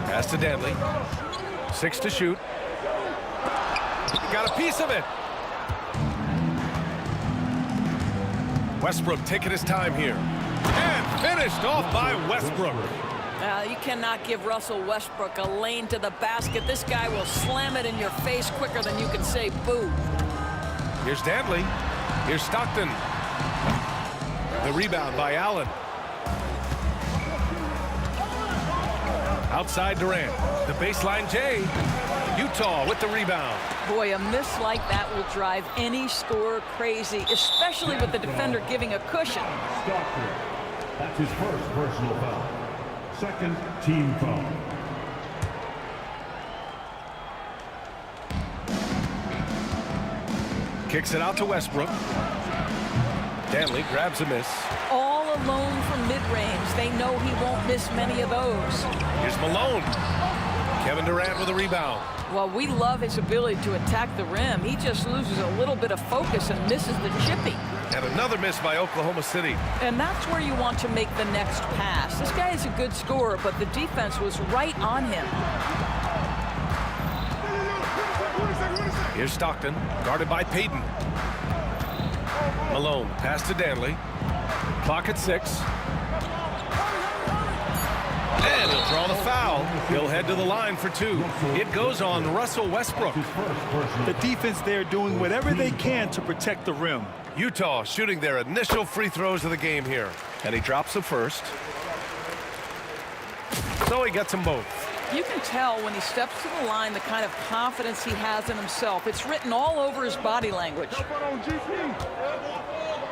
Pass to Danley. 6 to shoot. Got a piece of it. Westbrook taking his time here. And finished off by Westbrook. You cannot give Russell Westbrook a lane to the basket. This guy will slam it in your face quicker than you can say boo. Here's Danley. Here's Stockton. The rebound by Allen. Outside Durant. The baseline J. Utah with the rebound. Boy, a miss like that will drive any scorer crazy, especially with the defender giving a cushion. Stockton. That's his first personal foul. Second team foul. Kicks it out to Westbrook. Danley grabs a miss. All alone from mid-range. They know he won't miss many of those. Here's Malone. Kevin Durant with a rebound. Well, we love his ability to attack the rim. He just loses a little bit of focus and misses the chippy. And another miss by Oklahoma City. And that's where you want to make the next pass. This guy is a good scorer, but the defense was right on him. Here's Stockton, guarded by Payton. Malone, pass to Danley. Clock at 6. And he'll draw the foul. He'll head to the line for 2. It goes on Russell Westbrook. The defense there doing whatever they can to protect the rim. Utah shooting their initial free throws of the game here. And he drops the first. So he gets them both. You can tell when he steps to the line the kind of confidence he has in himself. It's written all over his body language.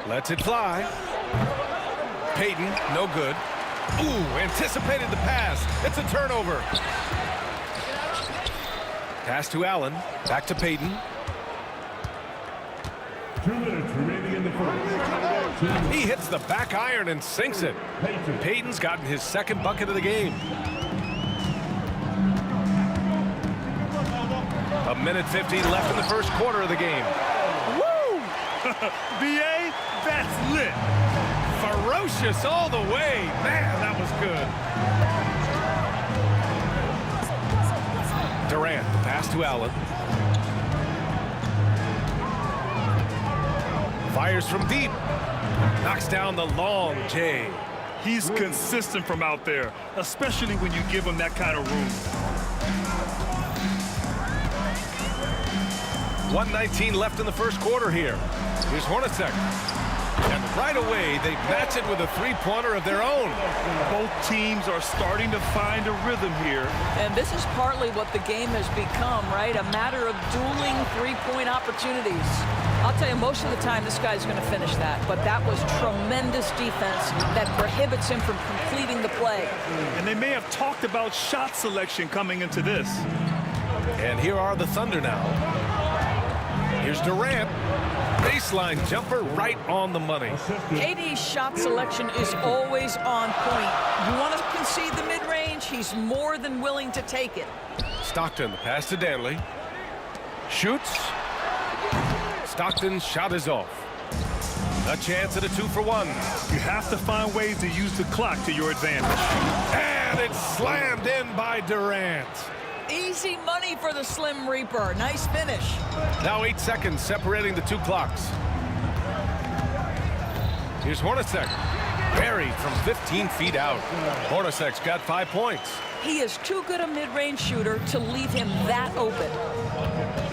Lets it fly. Payton, no good. Ooh, anticipated the pass. It's a turnover. Pass to Allen. Back to Payton. 2 minutes remaining in the first. He hits the back iron and sinks it. Payton's gotten his second bucket of the game. A minute 15 left in the first quarter of the game. Woo! BA, that's lit. Ferocious all the way. Man, that was good. Durant, pass to Allen. Fires from deep. Knocks down the long J. He's consistent from out there, especially when you give him that kind of room. 1:19 left in the first quarter here. Here's Hornacek. And the right away, they match it with a three-pointer of their own. Both teams are starting to find a rhythm here. And this is partly what the game has become, right? A matter of dueling three-point opportunities. I'll tell you, most of the time, this guy's going to finish that. But that was tremendous defense that prohibits him from completing the play. And they may have talked about shot selection coming into this. And here are the Thunder now. Here's Durant. Baseline jumper right on the money. KD's shot selection is always on point. You want to concede the mid-range, he's more than willing to take it. Stockton, the pass to Danley. Shoots. Stockton's shot is off. A chance at a 2-for-1. You have to find ways to use the clock to your advantage. And it's slammed in by Durant. Easy money for the Slim Reaper. Nice finish. Now 8 seconds separating the two clocks. Here's Hornacek. Buried from 15 feet out. Hornacek's got 5 points. He is too good a mid-range shooter to leave him that open.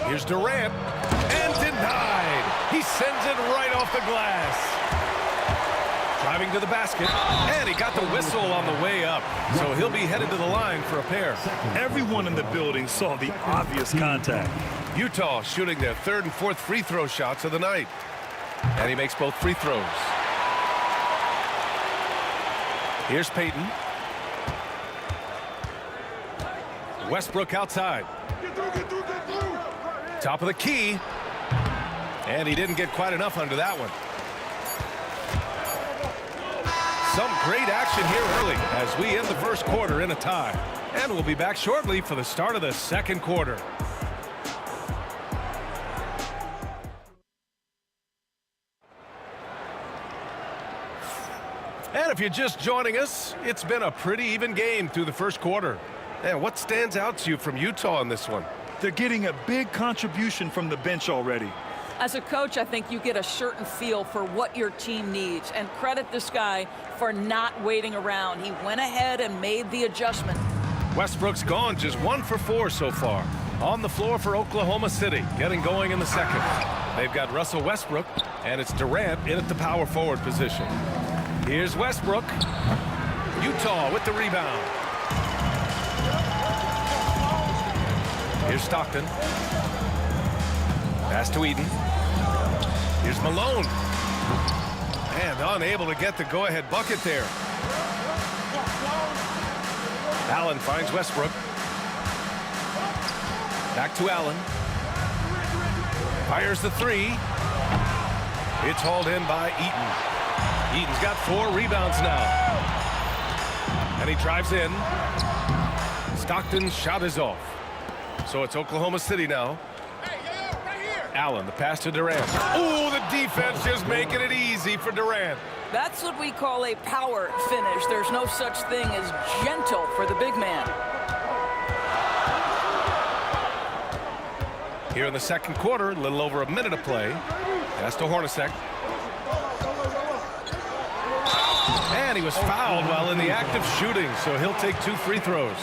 Here's Durant. And denied. He sends it right off the glass. Driving to the basket, and he got the whistle on the way up, so he'll be headed to the line for a pair. Everyone in the building saw the obvious contact. Utah shooting their third and fourth free throw shots of the night, and he makes both free throws. Here's Payton. Westbrook outside. Top of the key, and he didn't get quite enough under that one. Some great action here early as we end the first quarter in a tie. And we'll be back shortly for the start of the second quarter. And if you're just joining us, it's been a pretty even game through the first quarter. And what stands out to you from Utah in this one? They're getting a big contribution from the bench already. As a coach, I think you get a certain feel for what your team needs, and credit this guy for not waiting around. He went ahead and made the adjustment. Westbrook's gone just 1 for 4 so far. On the floor for Oklahoma City, getting going in the second. They've got Russell Westbrook, and it's Durant in at the power forward position. Here's Westbrook. Utah with the rebound. Here's Stockton. Pass to Eden. Here's Malone. And unable to get the go-ahead bucket there. Allen finds Westbrook. Back to Allen. Fires the three. It's hauled in by Eaton. Eaton's got 4 rebounds now. And he drives in. Stockton's shot is off. So it's Oklahoma City now. Allen, the pass to Durant. Oh, the defense just making it easy for Durant. That's what we call a power finish. There's no such thing as gentle for the big man. Here in the second quarter, a little over a minute of play. Pass to Hornacek. And he was fouled while in the act of shooting, so he'll take 2 free throws.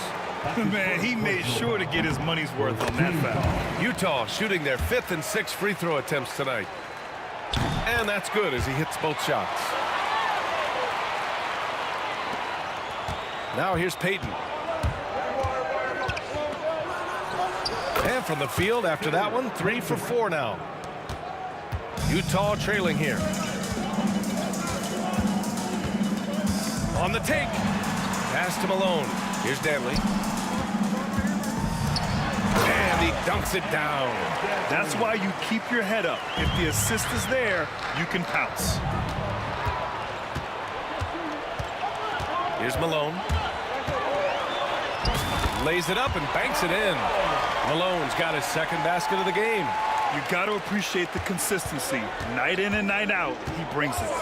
Man, he made sure to get his money's worth on that foul. Utah shooting their 5th and 6th free throw attempts tonight. And that's good as he hits both shots. Now here's Payton. And from the field after that one, 3 for 4 now. Utah trailing here. On the take. Pass to Malone. Here's Danley. And he dunks it down. That's why you keep your head up. If the assist is there, you can pounce. Here's Malone. Lays it up and banks it in. Malone's got his second basket of the game. You got to appreciate the consistency. Night in and night out, he brings it.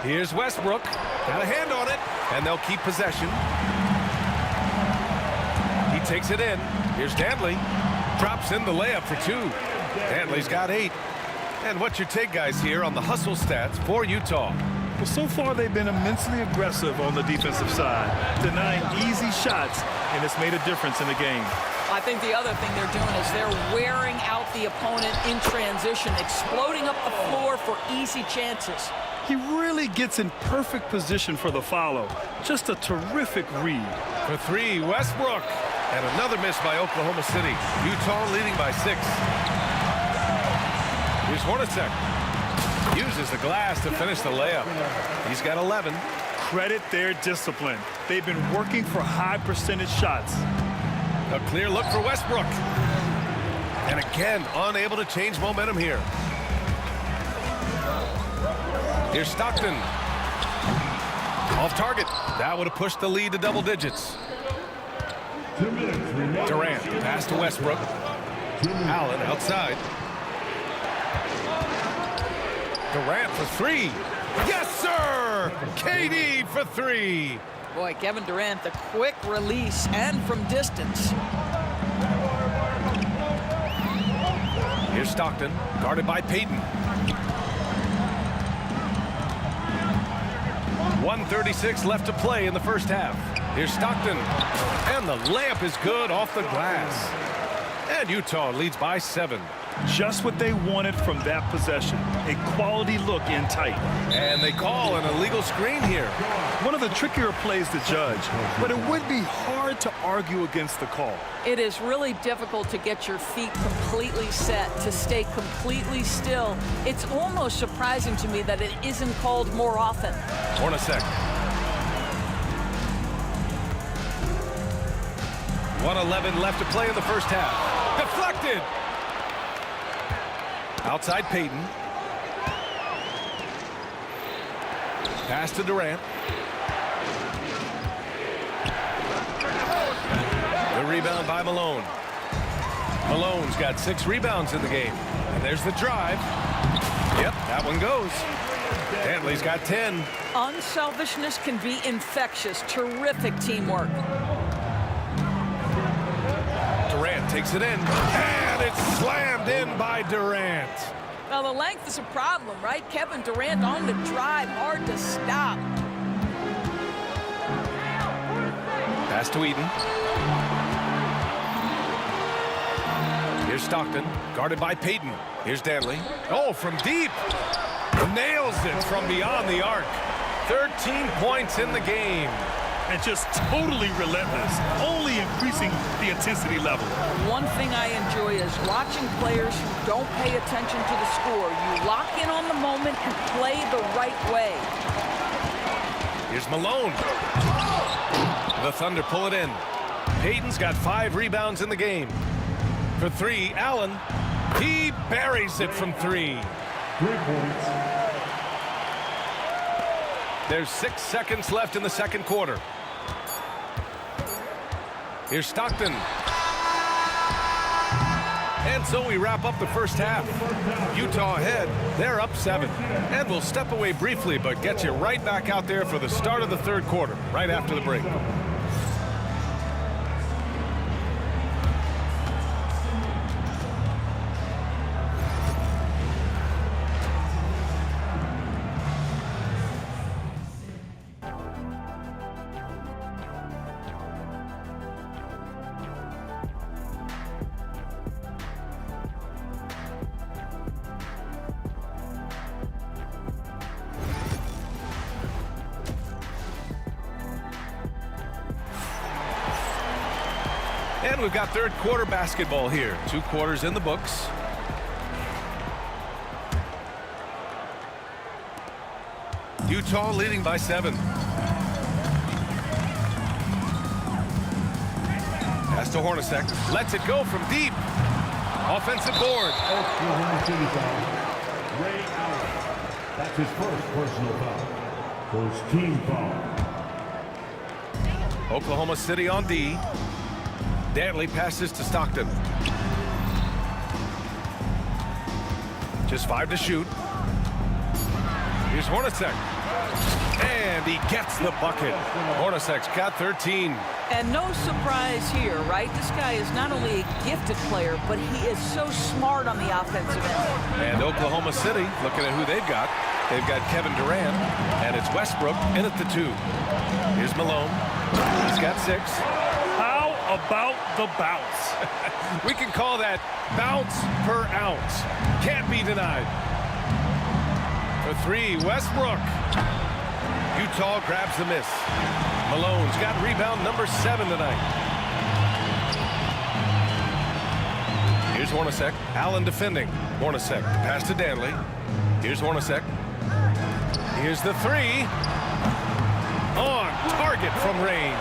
Here's Westbrook. Got a hand on it, and they'll keep possession. He takes it in. Here's Danley. Drops in the layup for 2. Danley's got 8. And what's your take, guys, here on the hustle stats for Utah? Well, so far they've been immensely aggressive on the defensive side, denying easy shots, and it's made a difference in the game. I think the other thing they're doing is they're wearing out the opponent in transition, exploding up the floor for easy chances. He really gets in perfect position for the follow. Just a terrific read. For three, Westbrook. And another miss by Oklahoma City. Utah leading by 6. Here's Hornacek. Uses the glass to finish the layup. He's got 11. Credit their discipline. They've been working for high percentage shots. A clear look for Westbrook. And again, unable to change momentum here. Here's Stockton. Off target. That would have pushed the lead to double digits. Durant, pass to Westbrook. Allen outside. Durant for 3. Yes, sir! KD for 3. Boy, Kevin Durant, the quick release and from distance. Here's Stockton, guarded by Payton. 1:36 left to play in the first half. Here's Stockton, and the layup is good off the glass. And Utah leads by 7. Just what they wanted from that possession. A quality look in tight. And they call an illegal screen here. One of the trickier plays to judge, but it would be hard to argue against the call. It is really difficult to get your feet completely set, to stay completely still. It's almost surprising to me that it isn't called more often. Hornacek. 1:11 left to play in the first half. Deflected. Outside Payton. Pass to Durant. The rebound by Malone. Malone's got 6 rebounds in the game. And there's the drive. Yep, that one goes. Dantley's got 10. Unselfishness can be infectious. Terrific teamwork. Durant takes it in. And it's slammed in by Durant. Now, the length is a problem, right? Kevin Durant on the drive, hard to stop. Pass to Eden. Here's Stockton, guarded by Payton. Here's Dantley. Oh, from deep. Nails it from beyond the arc. 13 points in the game. And just totally relentless, only increasing the intensity level. One thing I enjoy is watching players who don't pay attention to the score. You lock in on the moment and play the right way. Here's Malone. The Thunder pull it in. Payton's got 5 rebounds in the game. For 3, Allen. He buries it from 3. 3 points. There's 6 seconds left in the second quarter. Here's Stockton. And so we wrap up the first half. Utah ahead. They're up 7. And we'll step away briefly, but get you right back out there for the start of the third quarter, right after the break. And we've got third quarter basketball here. 2 quarters in the books. Utah leading by 7. Pass to Hornacek. Lets it go from deep. Offensive board. Oklahoma City foul. Ray Allen. That's his first personal foul. First team foul. Oklahoma City on D. Dantley passes to Stockton. Just 5 to shoot. Here's Hornacek. And he gets the bucket. Hornacek's got 13. And no surprise here, right? This guy is not only a gifted player, but he is so smart on the offensive end. And Oklahoma City, looking at who they've got Kevin Durant, and it's Westbrook in at the 2. Here's Malone. He's got 6. How about the bounce? We can call that bounce per ounce. Can't be denied. For three, Westbrook. Utah grabs the miss. Malone's got rebound number 7 tonight. Here's Hornacek. Allen defending. Hornacek. Pass to Danley. Here's Hornacek. Here's the three. On target from range.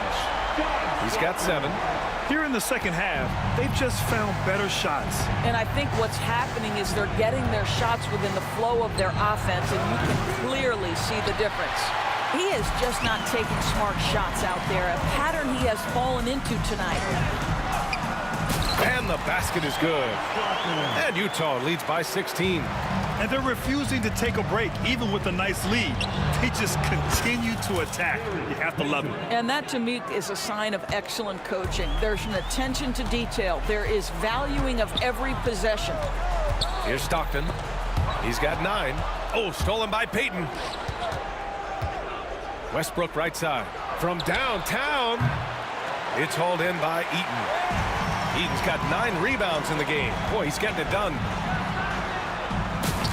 He's got 7. Here in the second half, they've just found better shots. And I think what's happening is they're getting their shots within the flow of their offense, and you can clearly see the difference. He is just not taking smart shots out there, a pattern he has fallen into tonight. And the basket is good. And Utah leads by 16. And they're refusing to take a break, even with a nice lead. They just continue to attack. You have to love it. And that, to me, is a sign of excellent coaching. There's an attention to detail. There is valuing of every possession. Here's Stockton. He's got 9. Oh, stolen by Payton. Westbrook right side. From downtown, it's hauled in by Eaton. Eaton's got 9 rebounds in the game. Boy, he's getting it done.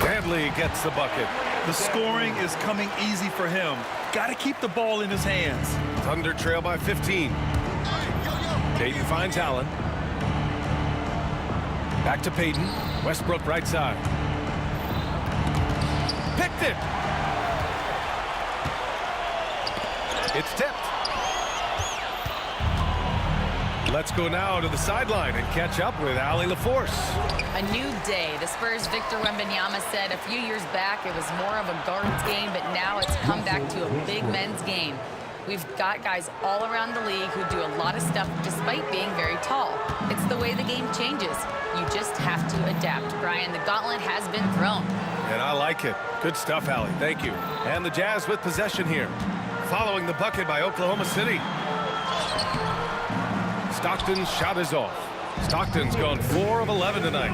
Danley gets the bucket. The scoring is coming easy for him. Got to keep the ball in his hands. Thunder trail by 15. Payton finds Allen. Back to Payton. Westbrook right side. Picked it. It's tipped. Let's go now to the sideline and catch up with Allie LaForce. A new day. The Spurs' Victor Wembanyama said a few years back it was more of a guards game, but now it's come back to a big men's game. We've got guys all around the league who do a lot of stuff despite being very tall. It's the way the game changes. You just have to adapt. Brian, the gauntlet has been thrown. And I like it. Good stuff, Allie. Thank you. And the Jazz with possession here. Following the bucket by Oklahoma City. Stockton's shot is off. Stockton's gone 4 of 11 tonight.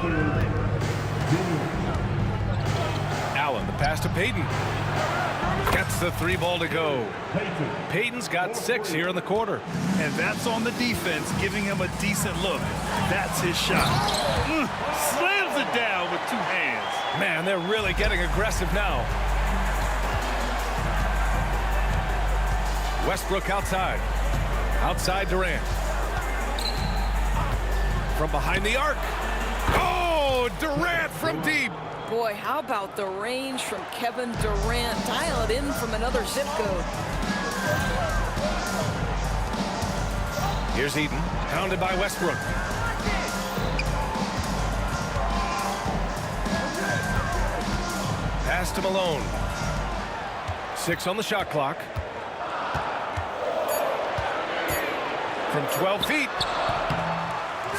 Allen, the pass to Payton. Gets the 3 ball to go. Payton's got 6 here in the quarter. And that's on the defense, giving him a decent look. That's his shot. Slams it down with 2 hands. Man, they're really getting aggressive now. Westbrook outside. Outside Durant. From behind the arc. Oh, Durant from deep. Boy, how about the range from Kevin Durant? Dial it in from another zip code. Here's Eden, pounded by Westbrook. Pass to Malone. 6 on the shot clock. From 12 feet.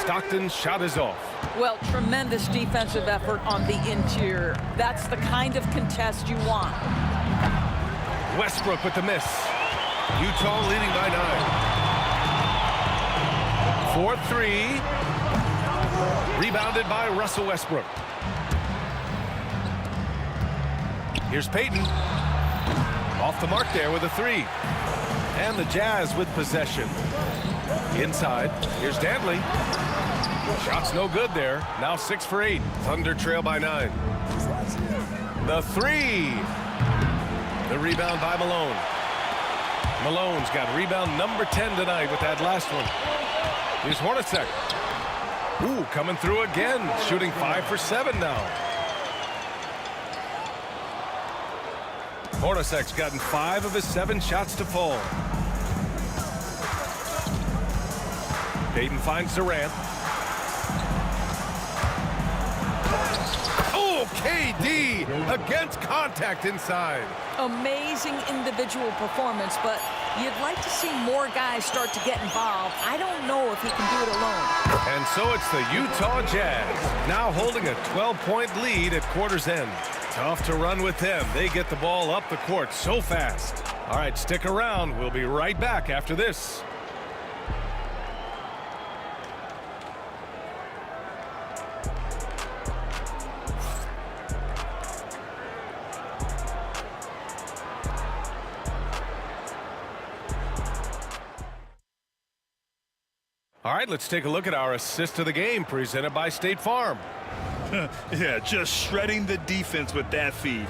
Stockton's shot is off. Well, tremendous defensive effort on the interior. That's the kind of contest you want. Westbrook with the miss. Utah leading by 9. 4-3. Rebounded by Russell Westbrook. Here's Payton. Off the mark there with a 3. And the Jazz with possession. Inside. Here's Danley. Shot's no good there. Now 6 for 8. Thunder trail by 9. The 3. The rebound by Malone. Malone's got rebound number 10 tonight with that last one. Here's Hornacek. Ooh, coming through again. Shooting 5 for 7 now. Hornacek's gotten 5 of his 7 shots to fall. Payton finds Durant. Oh, KD against contact inside. Amazing individual performance, but you'd like to see more guys start to get involved. I don't know if he can do it alone. And so it's the Utah Jazz now holding a 12-point lead at quarter's end. Tough to run with them. They get the ball up the court so fast. All right, stick around. We'll be right back after this. All right, let's take a look at our assist of the game presented by State Farm. Yeah, just shredding the defense with that feed.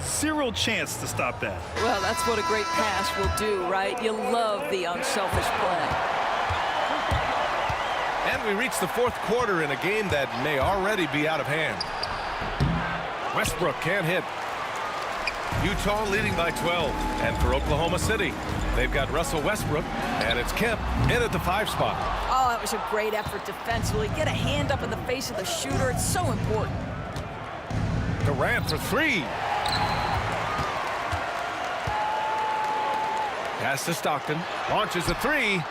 Zero chance to stop that. Well, that's what a great pass will do, right? You love the unselfish play. And we reach the fourth quarter in a game that may already be out of hand. Westbrook can't hit. Utah leading by 12. And for Oklahoma City, they've got Russell Westbrook, and it's Kemp in at the 5 spot. Oh, that was a great effort defensively. Get a hand up in the face of the shooter. It's so important. Durant for 3. Pass to Stockton. Launches a 3.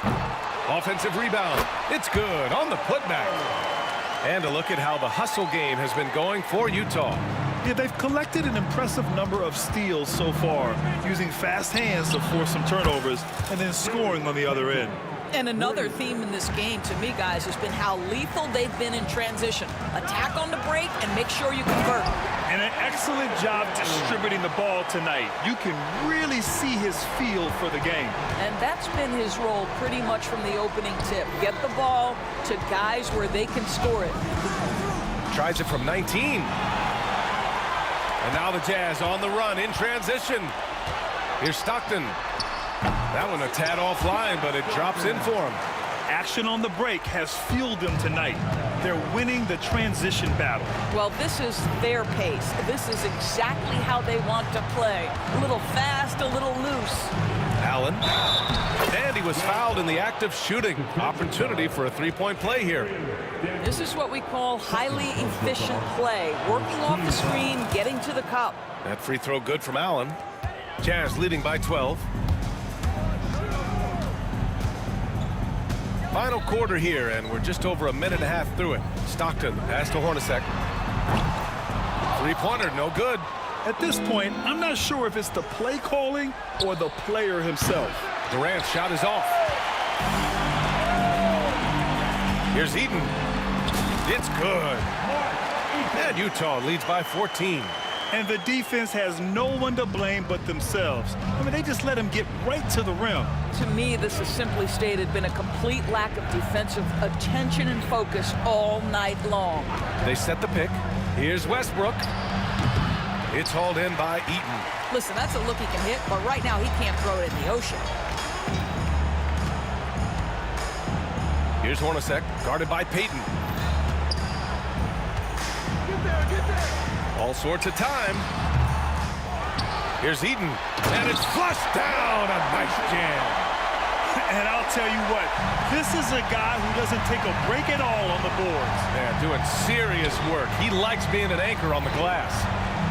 Offensive rebound. It's good on the putback. And a look at how the hustle game has been going for Utah. Yeah, they've collected an impressive number of steals so far, using fast hands to force some turnovers and then scoring on the other end. And another theme in this game, to me, guys, has been how lethal they've been in transition. Attack on the break and make sure you convert. And an excellent job distributing the ball tonight. You can really see his feel for the game. And that's been his role pretty much from the opening tip. Get the ball to guys where they can score it. Tries it from 19. And now the Jazz on the run in transition. Here's Stockton. That one a tad offline, but it drops in for him. Action on the break has fueled them tonight. They're winning the transition battle. Well, this is their pace. This is exactly how they want to play. A little fast, a little loose. Allen. And he was fouled in the act of shooting. Opportunity for a 3-point play here. This is what we call highly efficient play. Working off the screen, getting to the cup. That free throw good from Allen. Jazz leading by 12. Final quarter here, and we're just over a minute and a half through it. Stockton, pass to Hornacek. 3-pointer, no good. At this point, I'm not sure if it's the play calling or the player himself. Durant's shot is off. Here's Eaton. It's good. And Utah leads by 14. And the defense has no one to blame but themselves. I mean, they just let him get right to the rim. To me, this has simply stated been a complete lack of defensive attention and focus all night long. They set the pick. Here's Westbrook. It's hauled in by Eaton. Listen, that's a look he can hit, but right now he can't throw it in the ocean. Here's Hornacek, guarded by Payton. Get there. All sorts of time. Here's Eaton, and it's flushed down. A nice jam. And I'll tell you what, this is a guy who doesn't take a break at all on the boards. Yeah, doing serious work. He likes being an anchor on the glass.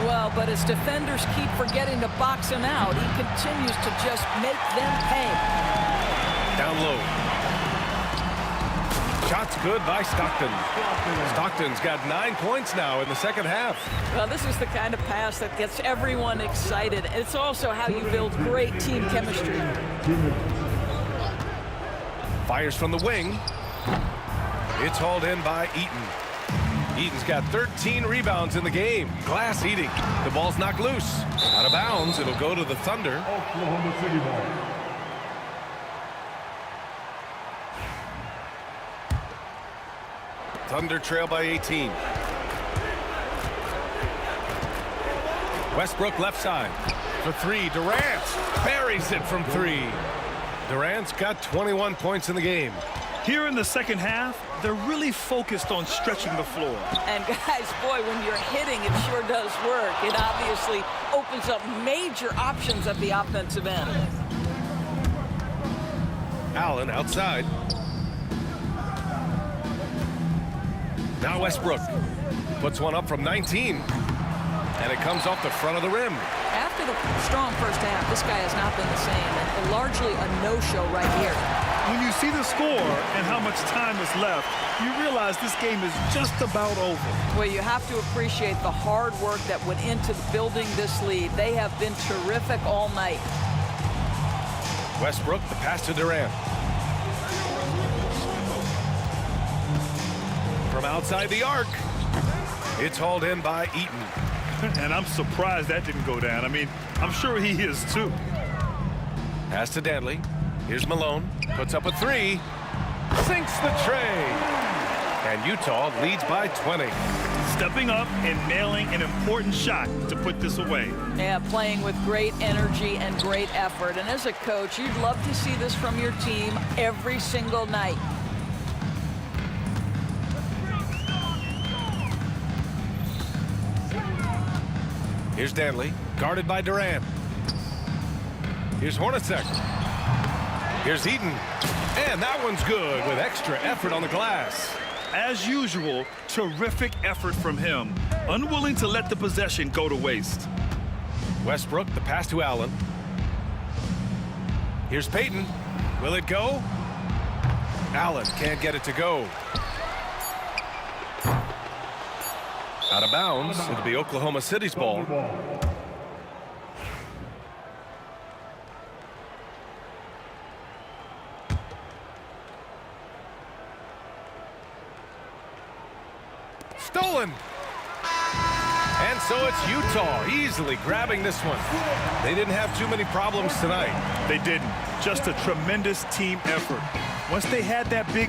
Well, but as defenders keep forgetting to box him out, he continues to just make them pay. Down low. Shot's good by Stockton. Stockton's got 9 points now in the second half. Well, this is the kind of pass that gets everyone excited. It's also how you build great team chemistry. Fires from the wing. It's hauled in by Eaton. Eaton's got 13 rebounds in the game. Glass eating. The ball's knocked loose. Out of bounds. It'll go to the Thunder. Oklahoma City ball. Thunder trail by 18. Westbrook left side for 3. Durant buries it from 3. Durant's got 21 points in the game. Here in the second half, they're really focused on stretching the floor. And guys, boy, when you're hitting, it sure does work. It obviously opens up major options at the offensive end. Allen outside. Now Westbrook puts one up from 19. And it comes off the front of the rim. After the strong first half, this guy has not been the same. And largely a no-show right here. When you see the score and how much time is left, you realize this game is just about over. Well, you have to appreciate the hard work that went into building this lead. They have been terrific all night. Westbrook, the pass to Durant. From outside the arc, it's hauled in by Eaton. And I'm surprised that didn't go down. I mean, I'm sure he is too. Pass to Danley. Here's Malone. Puts up a 3. Sinks the tray. And Utah leads by 20. stepping up and nailing an important shot to put this away. Yeah, playing with great energy and great effort. And as a coach, you'd love to see this from your team every single night. Here's Danley, guarded by Durant. Here's Hornacek. Here's Eaton. And that one's good with extra effort on the glass. As usual, terrific effort from him. Unwilling to let the possession go to waste. Westbrook, the pass to Allen. Here's Payton. Will it go? Allen can't get it to go. Out of bounds. It'll be Oklahoma City's ball. Stolen. And so it's Utah easily grabbing this one. They didn't have too many problems tonight. They didn't. Just a tremendous team effort. Once they had that big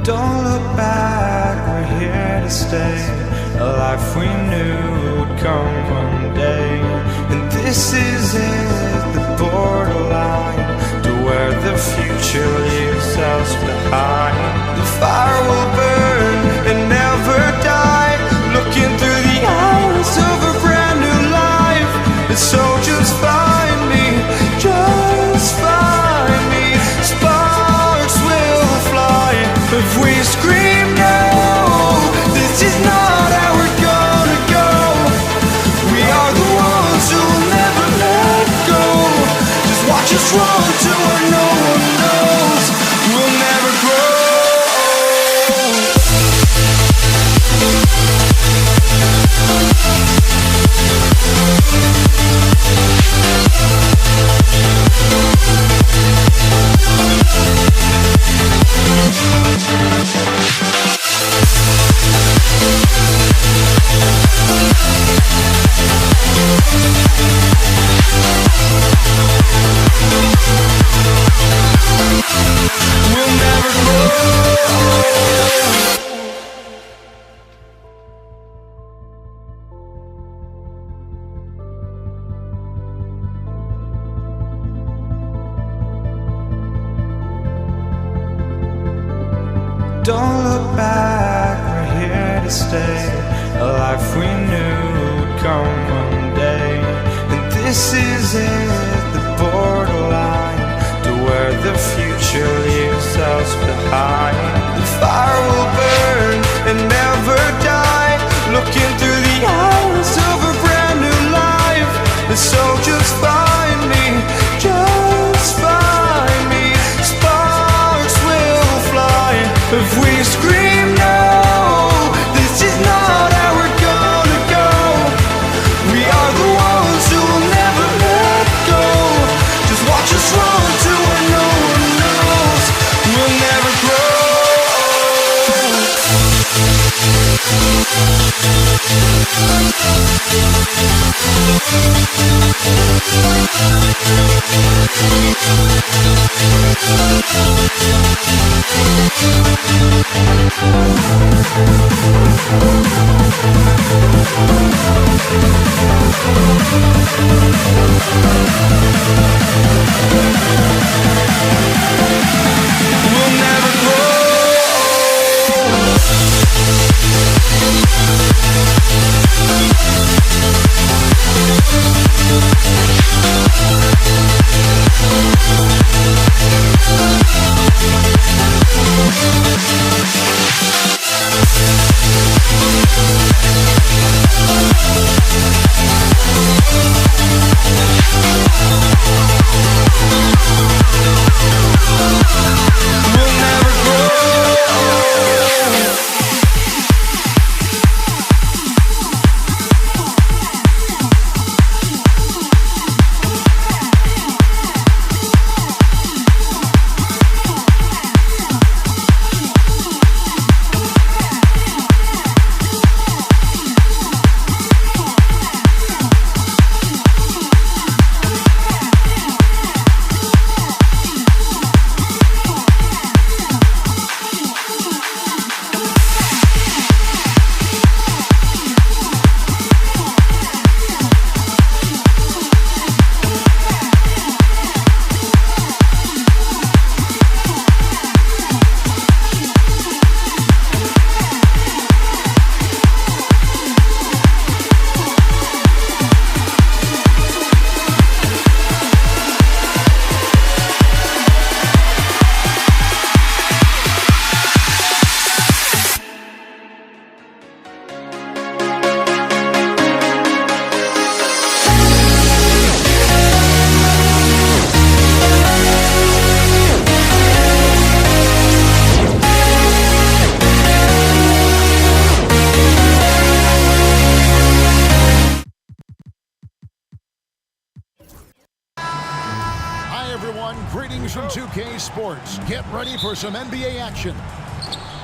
Don't look back, we're here to stay. A life we knew would come one day. And this is it, the borderline to where the future leaves us behind. The fire will burn and never die, looking through the eyes of a brand new life. And so just find me, just find me. Sparks will fly if we scream no. This is not how we're gonna go. We are the ones who'll never let go. Just watch us run to where no one knows. We'll never grow. We'll never grow. Don't look back, we're here to stay. A life we knew would come one day. And this is it, the borderline to where the future leaves us behind. The fire will burn and never die, looking through the eyes of a brand new life. And so just find me, just find me. Sparks will fly if we scream no. This is not how we're gonna go. We are the ones who will never let go. Just watch us run to where no one knows. We'll never grow. We'll never grow. from 2K Sports. Get ready for some NBA action.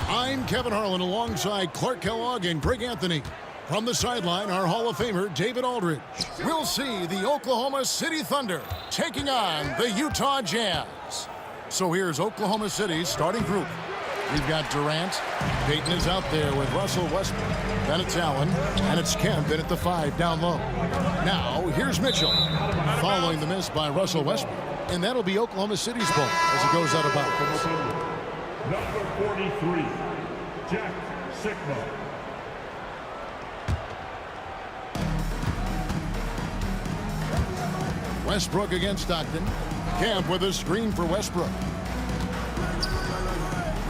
I'm Kevin Harlan alongside Clark Kellogg and Greg Anthony. From the sideline, our Hall of Famer, David Aldridge. We'll see the Oklahoma City Thunder taking on the Utah Jazz. So here's Oklahoma City's starting group. We've got Durant. Payton is out there with Russell Westbrook. Then it's Allen, and it's Kemp in at the 5 down low. Now, here's Mitchell, following the miss by Russell Westbrook. And that'll be Oklahoma City's ball as it goes out of bounds. Number 43, Jack Sigma. Westbrook against Stockton. Kemp with a screen for Westbrook.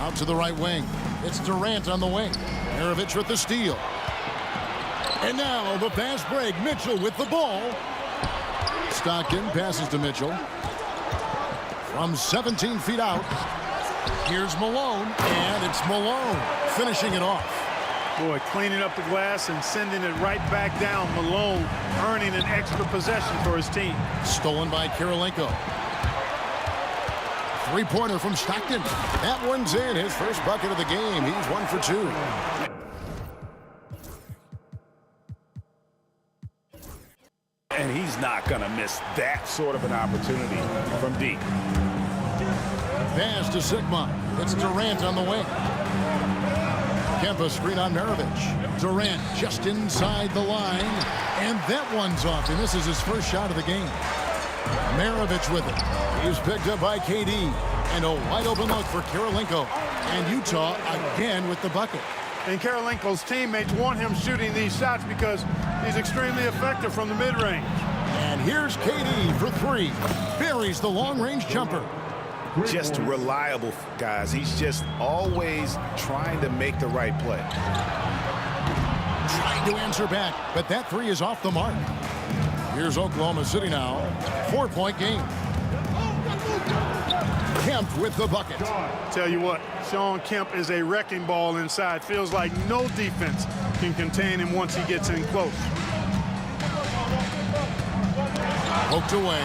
Out to the right wing. It's Durant on the wing. Maravich with the steal. And now the fast break. Mitchell with the ball. Stockton passes to Mitchell. From 17 feet out. Here's Malone. And it's Malone finishing it off. Boy, cleaning up the glass and sending it right back down. Malone earning an extra possession for his team. Stolen by Kirilenko. Three-pointer from Stockton. That one's in. His first bucket of the game. He's 1 for 2. And he's not going to miss that sort of an opportunity from deep. Pass to Sigma. It's Durant on the wing. Kemp screen on Maravich. Durant just inside the line. And that one's off. And this is his first shot of the game. Maravich with it. He's picked up by KD. And a wide open look for Kirilenko. And Utah again with the bucket. And Kirilenko's teammates want him shooting these shots because he's extremely effective from the mid-range. And here's KD for 3. Buries the long-range jumper. Just reliable, guys. He's just always trying to make the right play. Trying to answer back, but that 3 is off the mark. Here's Oklahoma City now. 4-point game. Kemp with the bucket. Tell you what, Sean Kemp is a wrecking ball inside. Feels like no defense can contain him once he gets in close. Poked away.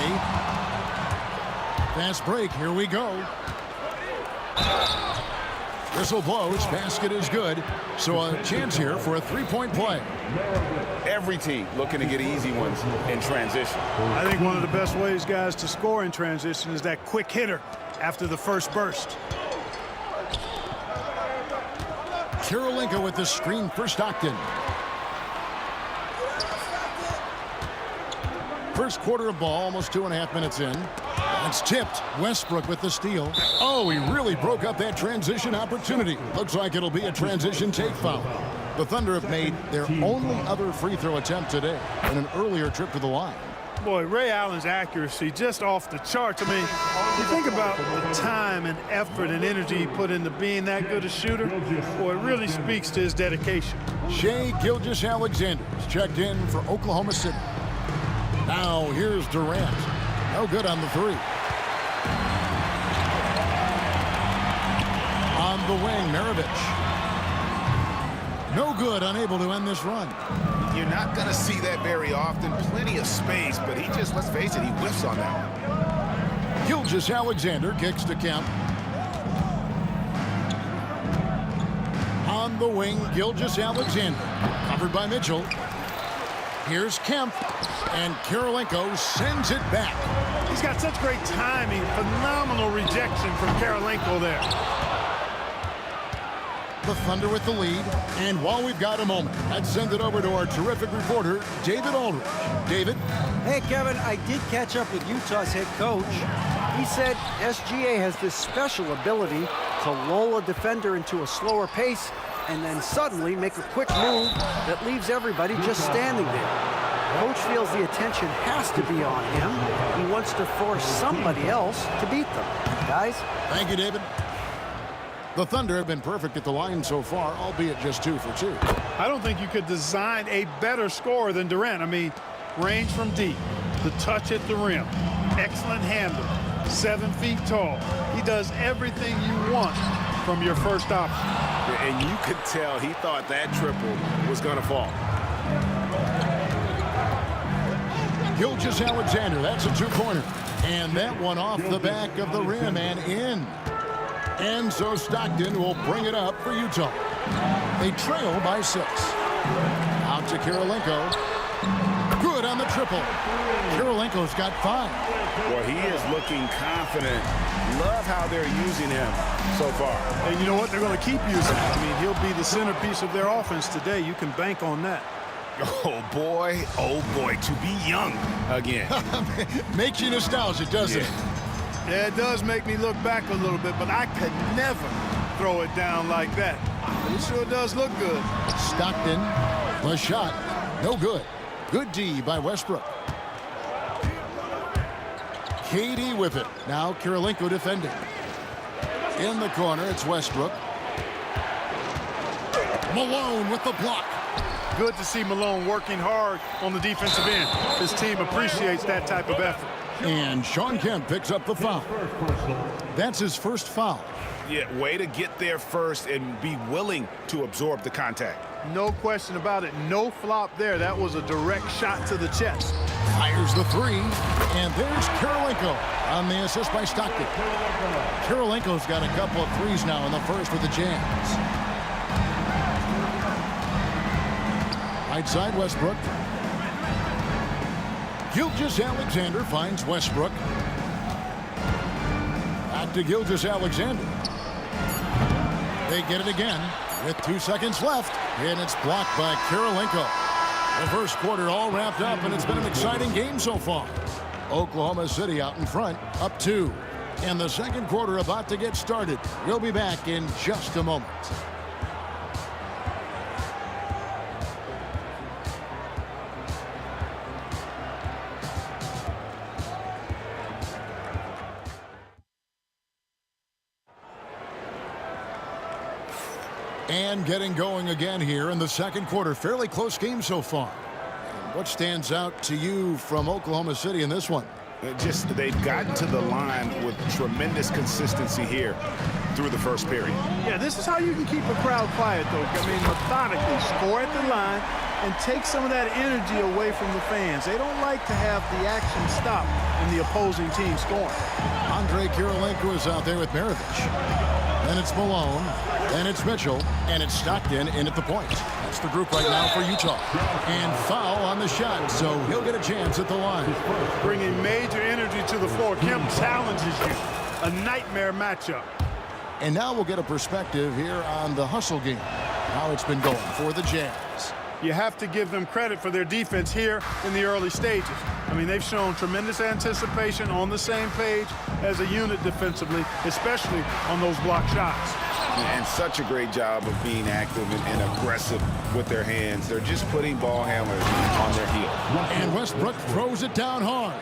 Fast break, here we go. Whistle blows, basket is good. So a chance here for a 3-point play. Every team looking to get easy ones in transition. I think one of the best ways, guys, to score in transition is that quick hitter after the first burst. Kirilenko with the screen for Stockton. First quarter of ball, almost 2.5 minutes in. It's tipped. Westbrook with the steal. Oh, he really broke up that transition opportunity. Looks like it'll be a transition take foul. The Thunder have made their only other free throw attempt today in an earlier trip to the line. Boy, Ray Allen's accuracy just off the charts. I mean, you think about the time and effort and energy he put into being that good a shooter. Boy, it really speaks to his dedication. Shai Gilgeous-Alexander is checked in for Oklahoma City. Now here's Durant. No good on the 3. On the wing, Maravich. No good, unable to end this run. You're not going to see that very often. Plenty of space, but he just, let's face it, he whiffs on that one. Gilgeous-Alexander kicks to Kemp. On the wing, Gilgeous-Alexander. Covered by Mitchell. Here's Kemp. And Kirilenko sends it back. He's got such great timing. Phenomenal rejection from Kirilenko there. The Thunder with the lead. And while we've got a moment, let's send it over to our terrific reporter, David Aldridge. David? Hey, Kevin, I did catch up with Utah's head coach. He said SGA has this special ability to lull a defender into a slower pace and then suddenly make a quick move that leaves everybody just standing there. Coach feels the attention has to be on him. He wants to force somebody else to beat them. Guys? Thank you, David. The Thunder have been perfect at the line so far, albeit just 2 for 2. I don't think you could design a better scorer than Durant. I mean, range from deep, the touch at the rim, excellent handle, 7 feet tall. He does everything you want from your first option. And you could tell he thought that triple was going to fall. Gilgeous-Alexander, that's a 2-pointer. And that one off the back of the rim and in. And so Stockton will bring it up for Utah. They trail by 6. Out to Kirilenko. Good on the triple. Kirilenko's got 5. Well, he is looking confident. Love how they're using him so far. And you know what? They're going to keep using him. I mean, he'll be the centerpiece of their offense today. You can bank on that. Oh, boy, to be young again. Makes you nostalgic, doesn't it? Yeah, it does make me look back a little bit, but I could never throw it down like that. But it sure does look good. Stockton, the shot, no good. Good D by Westbrook. KD with it. Now Kirilenko defending. In the corner, it's Westbrook. Malone with the block. Good to see Malone working hard on the defensive end. His team appreciates that type of effort. And Sean Kemp picks up the foul. That's his first foul. Yeah, way to get there first and be willing to absorb the contact. No question about it. No flop there. That was a direct shot to the chest. Fires the 3. And there's Kirilenko on the assist by Stockton. Kirilenko's got a couple of threes now in the first with the Jazz. Right side, Westbrook. Gilgeous-Alexander finds Westbrook. Back to Gilgeous-Alexander. They get it again with 2 seconds left, and it's blocked by Kirilenko. The first quarter all wrapped up, and it's been an exciting game so far. Oklahoma City out in front, up 2. And the second quarter about to get started. We'll be back in just a moment. And getting going again here in the second quarter. Fairly close game so far. What stands out to you from Oklahoma City in this one? Just they've gotten to the line with tremendous consistency here through the first period. Yeah, this is how you can keep a crowd quiet, though. I mean, methodically score at the line and take some of that energy away from the fans. They don't like to have the action stop in the opposing team scoring. Andre Kirilenko is out there with Maravich. Then it's Malone, then it's Mitchell, and it's Stockton in at the point. That's the group right now for Utah. And foul on the shot, so he'll get a chance at the line. Bringing major energy to the floor. Kemp challenges you. A nightmare matchup. And now we'll get a perspective here on the hustle game. How it's been going for the Jazz. You have to give them credit for their defense here in the early stages. I mean, they've shown tremendous anticipation, on the same page as a unit defensively, especially on those block shots. And such a great job of being active and aggressive with their hands. They're just putting ball handlers on their heels. And Westbrook throws it down hard.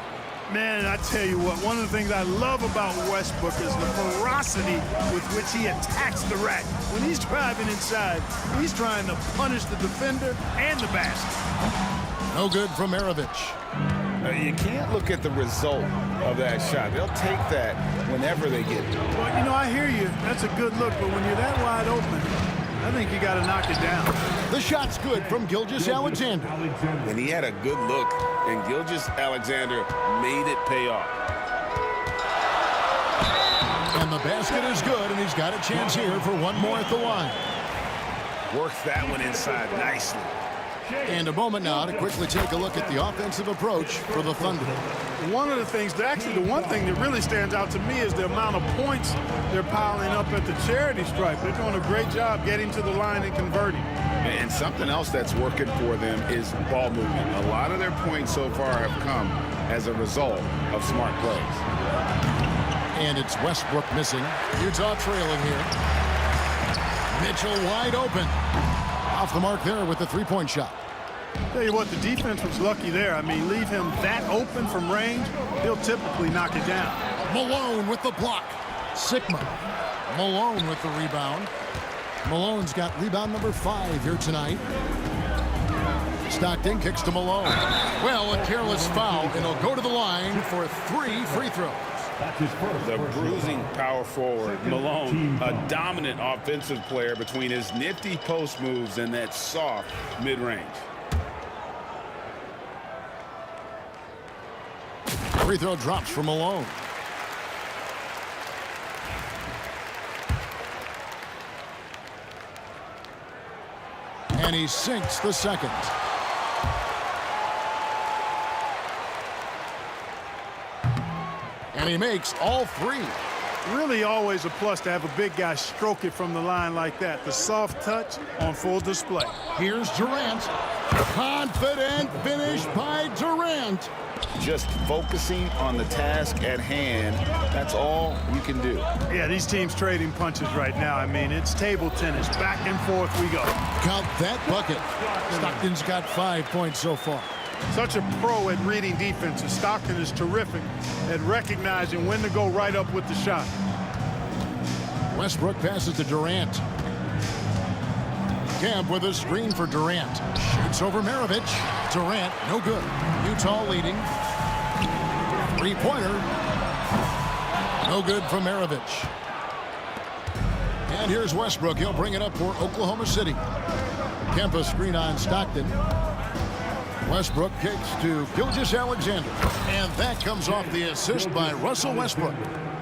Man, I tell you what, one of the things I love about Westbrook is the ferocity with which he attacks the rack. When he's driving inside, he's trying to punish the defender and the basket. No good from Maravich. You can't look at the result of that shot. They'll take that whenever they get it. Well, you know, I hear you. That's a good look, but when you're that wide open, I think you got to knock it down. The shot's good from Gilgeous-Alexander. And he had a good look, and Gilgeous-Alexander made it pay off. And the basket is good, and he's got a chance here for one more at the line. Works that one inside nicely. And a moment now to quickly take a look at the offensive approach for the Thunder. One of the things, actually the one thing that really stands out to me is the amount of points they're piling up at the charity stripe. They're doing a great job getting to the line and converting. And something else that's working for them is ball movement. A lot of their points so far have come as a result of smart plays. And it's Westbrook missing. Utah trailing here. Mitchell wide open. Off the mark there with the three-point shot. Tell you what, the defense was lucky there. I mean, leave him that open from range, he'll typically knock it down. Malone with the block. Sigma. Malone with the rebound. Malone's got rebound number 5 here tonight. Stockton kicks to Malone. Well, a careless foul, and he'll go to the line for 3 free throws. The bruising power forward, Malone, a dominant offensive player between his nifty post moves and that soft mid-range. Free throw drops for Malone. And he sinks the second. And he makes all three. Really always a plus to have a big guy stroke it from the line like that. The soft touch on full display. Here's Durant. Confident finish by Durant. Just focusing on the task at hand. That's all you can do. Yeah, these teams trading punches right now. I mean, it's table tennis. Back and forth we go. Count that bucket. Stockton's got 5 points so far. Such a pro at reading defenses. Stockton is terrific at recognizing when to go right up with the shot. Westbrook passes to Durant. Camp with a screen for Durant. Shoots over Maravich. Durant, no good. Utah leading. Three-pointer. No good from Maravich. And here's Westbrook. He'll bring it up for Oklahoma City. Kempa screen on Stockton. Westbrook kicks to Gilgeous-Alexander. And that comes off the assist by Russell Westbrook.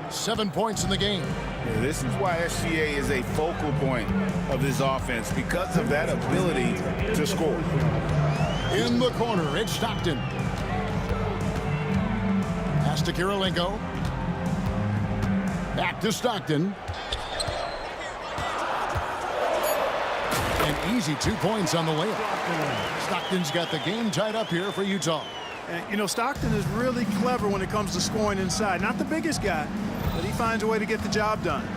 7 points in the game. Yeah, this is why SGA is a focal point of this offense, because of that ability to score. In the corner, it's Stockton. Pass to Kirilenko. Back to Stockton. An easy 2 points on the layup. Stockton's got the game tied up here for Utah. And, you know, Stockton is really clever when it comes to scoring inside. Not the biggest guy, but he finds a way to get the job done.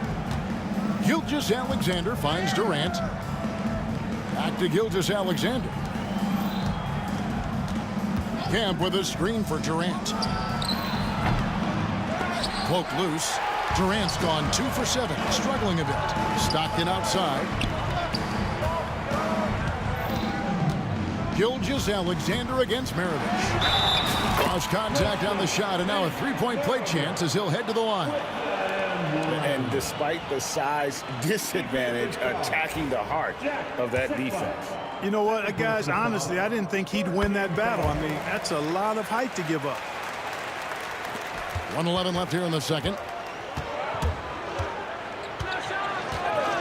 Gilgeous-Alexander finds Durant. Back to Gilgeous-Alexander. Camp with a screen for Durant. Cloak loose. Durant's gone 2 for 7, struggling a bit. Stockton outside. Gilgeous-Alexander against Maravich. Cross contact on the shot, and now a three-point play chance as he'll head to the line. And despite the size disadvantage, attacking the heart of that defense. You know what, guys, honestly, I didn't think he'd win that battle. I mean, that's a lot of height to give up. 1:11 left here in the second.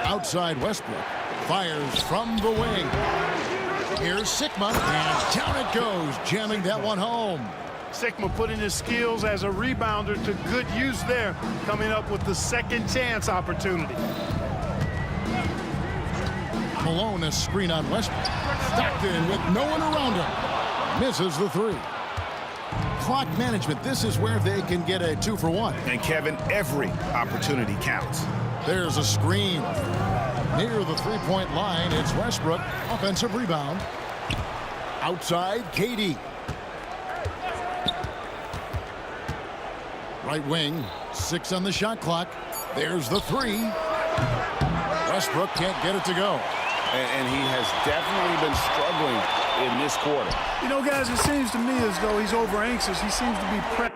Outside Westbrook. Fires from the wing. Here's Sigma, and down it goes, jamming that one home. Sigma putting his skills as a rebounder to good use there, coming up with the second chance opportunity. Malone, a screen on Westbrook. Stockton with no one around him. Misses the three. Clock management, this is where they can get a 2 for 1. And Kevin, every opportunity counts. There's a screen. Near the three-point line, it's Westbrook. Offensive rebound. Outside, KD. Right wing, 6 on the shot clock. There's the three. Westbrook can't get it to go. And he has definitely been struggling in this quarter. You know, guys, it seems to me as though he's over anxious. He seems to be prepped.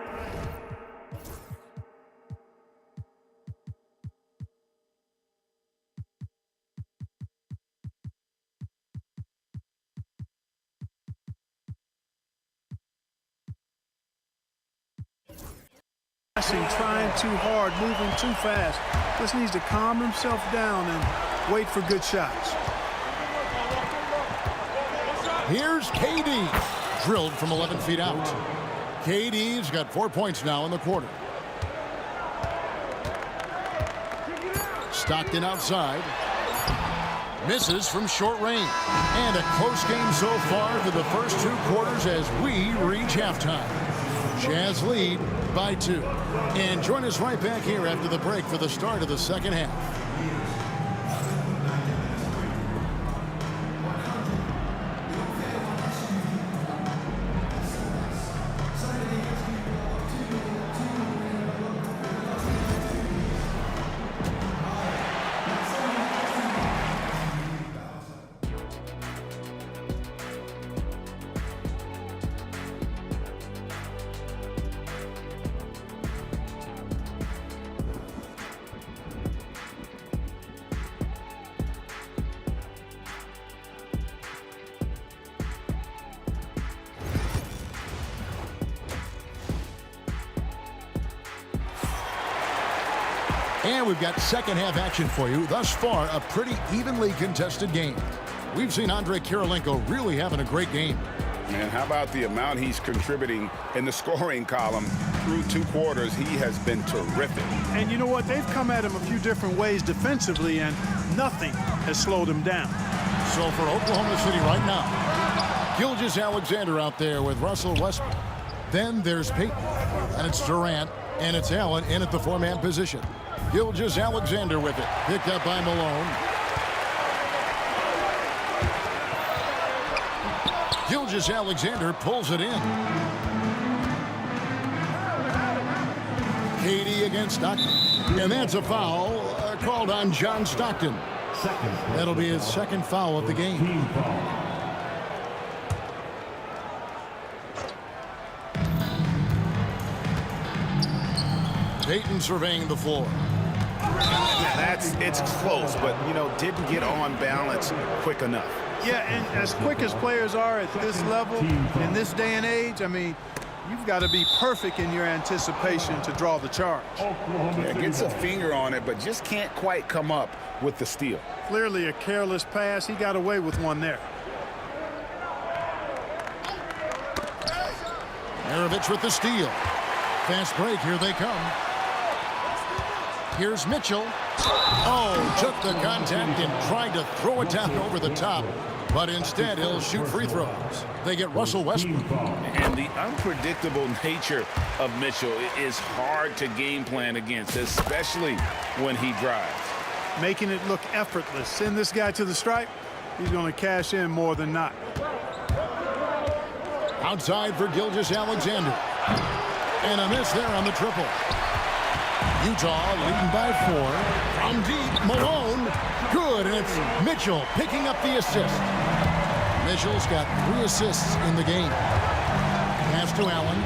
Trying too hard, moving too fast. Just needs to calm himself down and wait for good shots. Here's KD. Drilled from 11 feet out. KD's got 4 points now in the quarter. Stockton outside. Misses from short range. And a close game so far for the first 2 quarters as we reach halftime. Jazz lead by 2. And join us right back here after the break for the start of the second half. And we've got second half action for you. Thus far, a pretty evenly contested game. We've seen Andrei Kirilenko really having a great game. Man, how about the amount he's contributing in the scoring column through 2 quarters? He has been terrific. And you know what? They've come at him a few different ways defensively, and nothing has slowed him down. So for Oklahoma City right now, Gilgeous-Alexander out there with Russell Westbrook. Then there's Payton, and it's Durant, and it's Allen in at the 4-man position. Gilgeous-Alexander with it, picked up by Malone. Gilgeous-Alexander pulls it in. KD against Stockton. And that's a foul called on John Stockton. That'll be his second foul of the game. Payton surveying the floor. It's close, but, you know, didn't get on balance quick enough. Yeah, and as quick as players are at this level, in this day and age, I mean, you've got to be perfect in your anticipation to draw the charge. Yeah, gets a finger on it, but just can't quite come up with the steal. Clearly a careless pass. He got away with one there. Maravich with the steal. Fast break, here they come. Here's Mitchell. Oh, took the contact and tried to throw it down over the top. But instead, he'll shoot free throws. They get Russell Westbrook. And the unpredictable nature of Mitchell is hard to game plan against, especially when he drives. Making it look effortless. Send this guy to the stripe. He's going to cash in more than not. Outside for Gilgeous-Alexander. And a miss there on the triple. Utah leading by 4. From deep, Malone. Good, and it's Mitchell picking up the assist. Mitchell's got 3 assists in the game. Pass to Allen.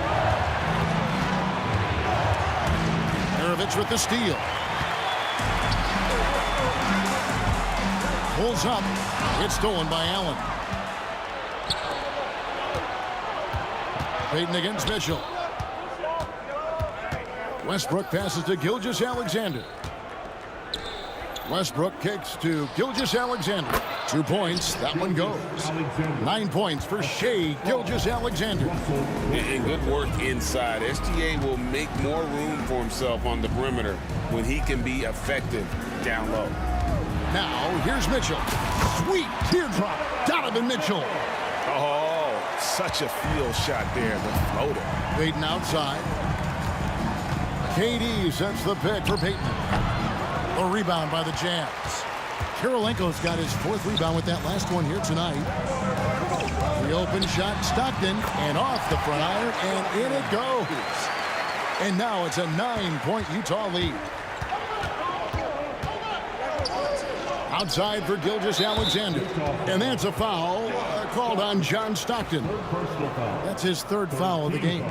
Maravich with the steal. Pulls up. It's stolen by Allen. Payton against Mitchell. Westbrook passes to Gilgeous-Alexander. Westbrook kicks to Gilgeous-Alexander. 2 points. That one goes. 9 points for Shai Gilgeous-Alexander. And good work inside. SGA will make more room for himself on the perimeter when he can be effective down low. Now, here's Mitchell. Sweet teardrop. Donovan Mitchell. Oh, such a field shot there. The floater. Payton outside. KD sets the pick for Payton. A rebound by the Jazz. Kirilenko's got his 4th rebound with that last one here tonight. The open shot, Stockton, and off the front iron, and in it goes. And now it's a 9-point Utah lead. Outside for Gilgeous-Alexander. And that's a foul called on John Stockton. That's his 3rd foul of the game.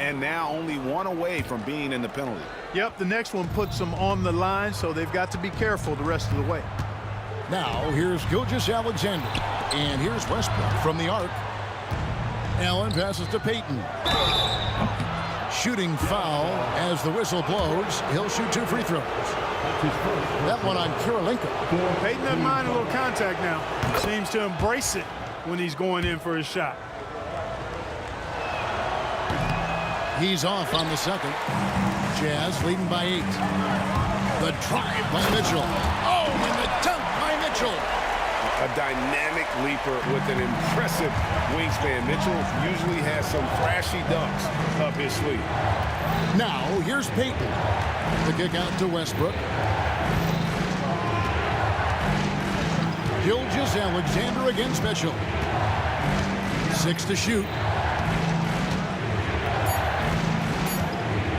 And now only 1 away from being in the penalty. Yep, the next one puts them on the line, so they've got to be careful the rest of the way. Now, here's Gilgeous-Alexander. And here's Westbrook from the arc. Allen passes to Payton. Shooting foul as the whistle blows. He'll shoot 2 free throws. That one on Kirilenko. Payton doesn't mind a little contact now. Seems to embrace it when he's going in for his shot. He's off on the second. Jazz leading by 8. The drive by Mitchell. Oh, and the dunk by Mitchell. A dynamic leaper with an impressive wingspan. Mitchell usually has some flashy dunks up his sleeve. Now, here's Payton. The kick out to Westbrook. Gilgeous-Alexander against Mitchell. 6 to shoot.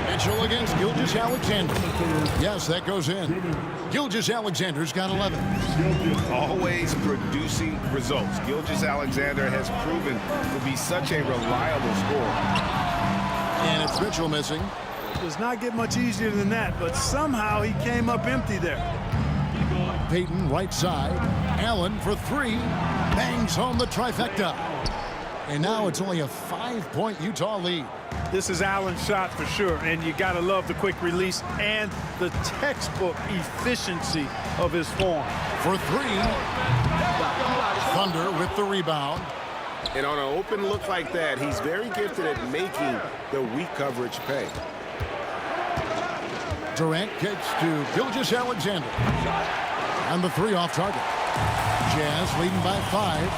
Mitchell against Gilgeous-Alexander. Yes, that goes in. Gilgeous-Alexander's got 11. Always producing results. Gilgeous-Alexander has proven to be such a reliable scorer. And it's Mitchell missing. Does not get much easier than that, but somehow he came up empty there. Payton right side. Allen for 3. Bangs home the trifecta. And now it's only a 5-point Utah lead. This is Allen's shot for sure, and you got to love the quick release and the textbook efficiency of his form. For three, Thunder with the rebound. And on an open look like that, he's very gifted at making the weak coverage pay. Durant kicks to Gilgeous-Alexander. And the three off target. Jazz leading by 5.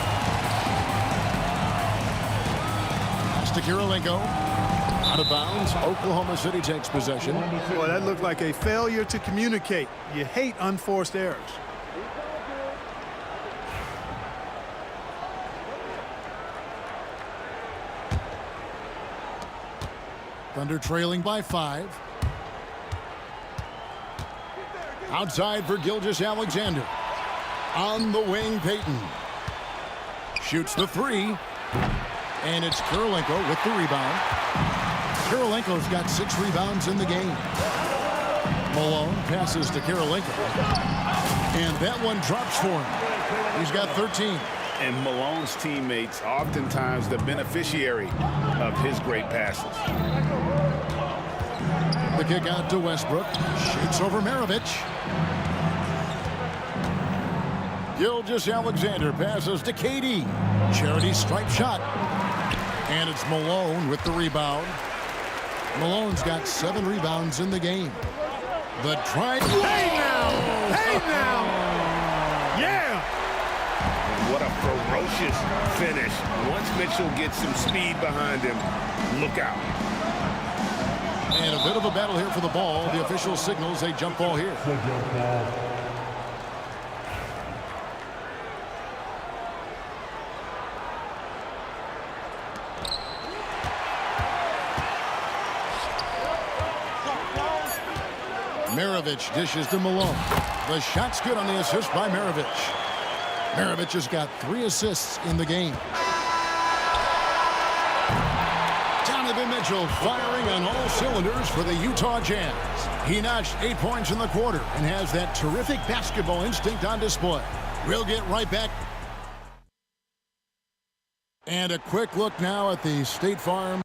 Pass to Kirilenko. Out of bounds. Oklahoma City takes possession. Boy, that looked like a failure to communicate. You hate unforced errors. Thunder trailing by 5. Outside for Gilgeous-Alexander. On the wing, Payton. Shoots the 3. And it's Kirilenko with the rebound. Kirilenko's got 6 rebounds in the game. Malone passes to Kirilenko. And that one drops for him. He's got 13. And Malone's teammates oftentimes the beneficiary of his great passes. The kick out to Westbrook. Shoots over Maravich. Gilgeous-Alexander passes to KD. Charity stripe shot. And it's Malone with the rebound. Malone's got 7 rebounds in the game. The try. Hey now! Hey now! Yeah! What a ferocious finish. Once Mitchell gets some speed behind him, look out. And a bit of a battle here for the ball. The official signals a jump ball here. Maravich dishes to Malone. The shot's good on the assist by Maravich. Maravich has got 3 assists in the game. Donovan Mitchell firing on all cylinders for the Utah Jazz. He notched 8 points in the quarter and has that terrific basketball instinct on display. We'll get right back. And a quick look now at the State Farm.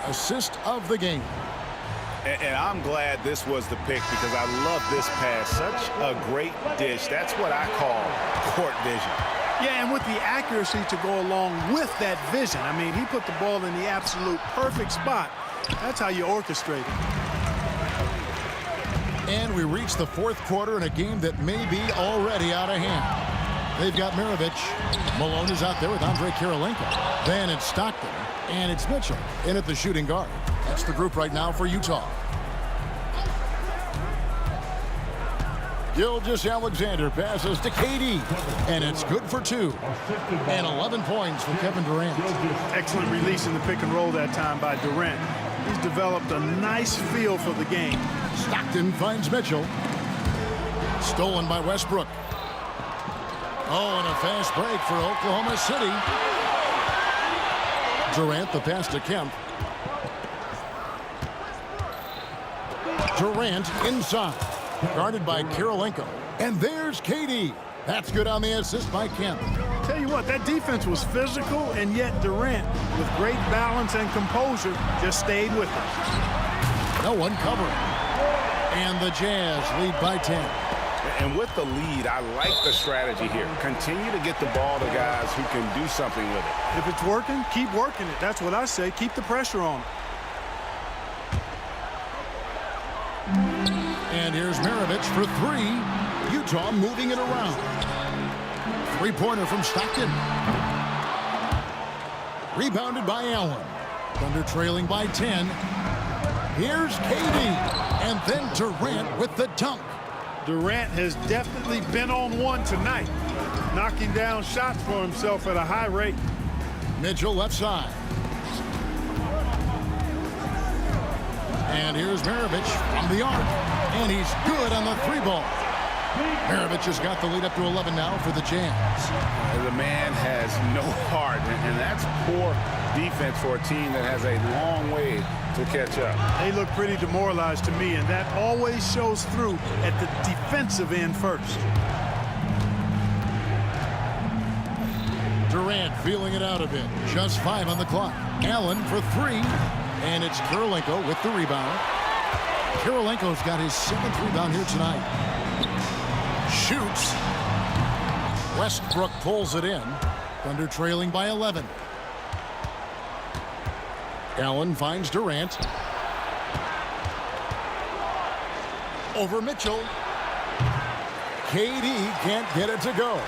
Assist of the game. And I'm glad this was the pick because I love this pass. Such a great dish. That's what I call court vision. Yeah, and with the accuracy to go along with that vision. I mean, he put the ball in the absolute perfect spot. That's how you orchestrate it. And we reach the 4th quarter in a game that may be already out of hand. They've got Maravich. Malone is out there with Andre Kirilenko. Then it's Stockton. And it's Mitchell in at the shooting guard. That's the group right now for Utah. Gilgeous-Alexander passes to KD. And it's good for 2. And 11 points from Kevin Durant. Excellent release in the pick and roll that time by Durant. He's developed a nice feel for the game. Stockton finds Mitchell. Stolen by Westbrook. Oh, and a fast break for Oklahoma City. Durant, the pass to Kemp. Durant inside. Guarded by Kirilenko. And there's KD. That's good on the assist by Kemp. Tell you what, that defense was physical, and yet Durant, with great balance and composure, just stayed with it. No one covering. And the Jazz lead by 10. And with the lead, I like the strategy here. Continue to get the ball to guys who can do something with it. If it's working, keep working it. That's what I say. Keep the pressure on. And here's Maravich for 3. Utah moving it around. 3-pointer from Stockton. Rebounded by Allen. Thunder trailing by 10. Here's KD. And then Durant with the dunk. Durant has definitely been on one tonight, knocking down shots for himself at a high rate. Mitchell left side. And here's Maravich from the arc. And he's good on the 3-ball. Maravich has got the lead up to 11 now for the Jazz. The man has no heart, and that's poor defense for a team that has a long way to catch up. They look pretty demoralized to me, and that always shows through at the defensive end first. Durant feeling it out a bit. Just 5 on the clock. Allen for 3. And it's Kirilenko with the rebound. Kirilenko's got his 7th rebound here tonight. Shoots. Westbrook pulls it in. Thunder trailing by 11. Allen finds Durant. Over Mitchell. KD can't get it to go.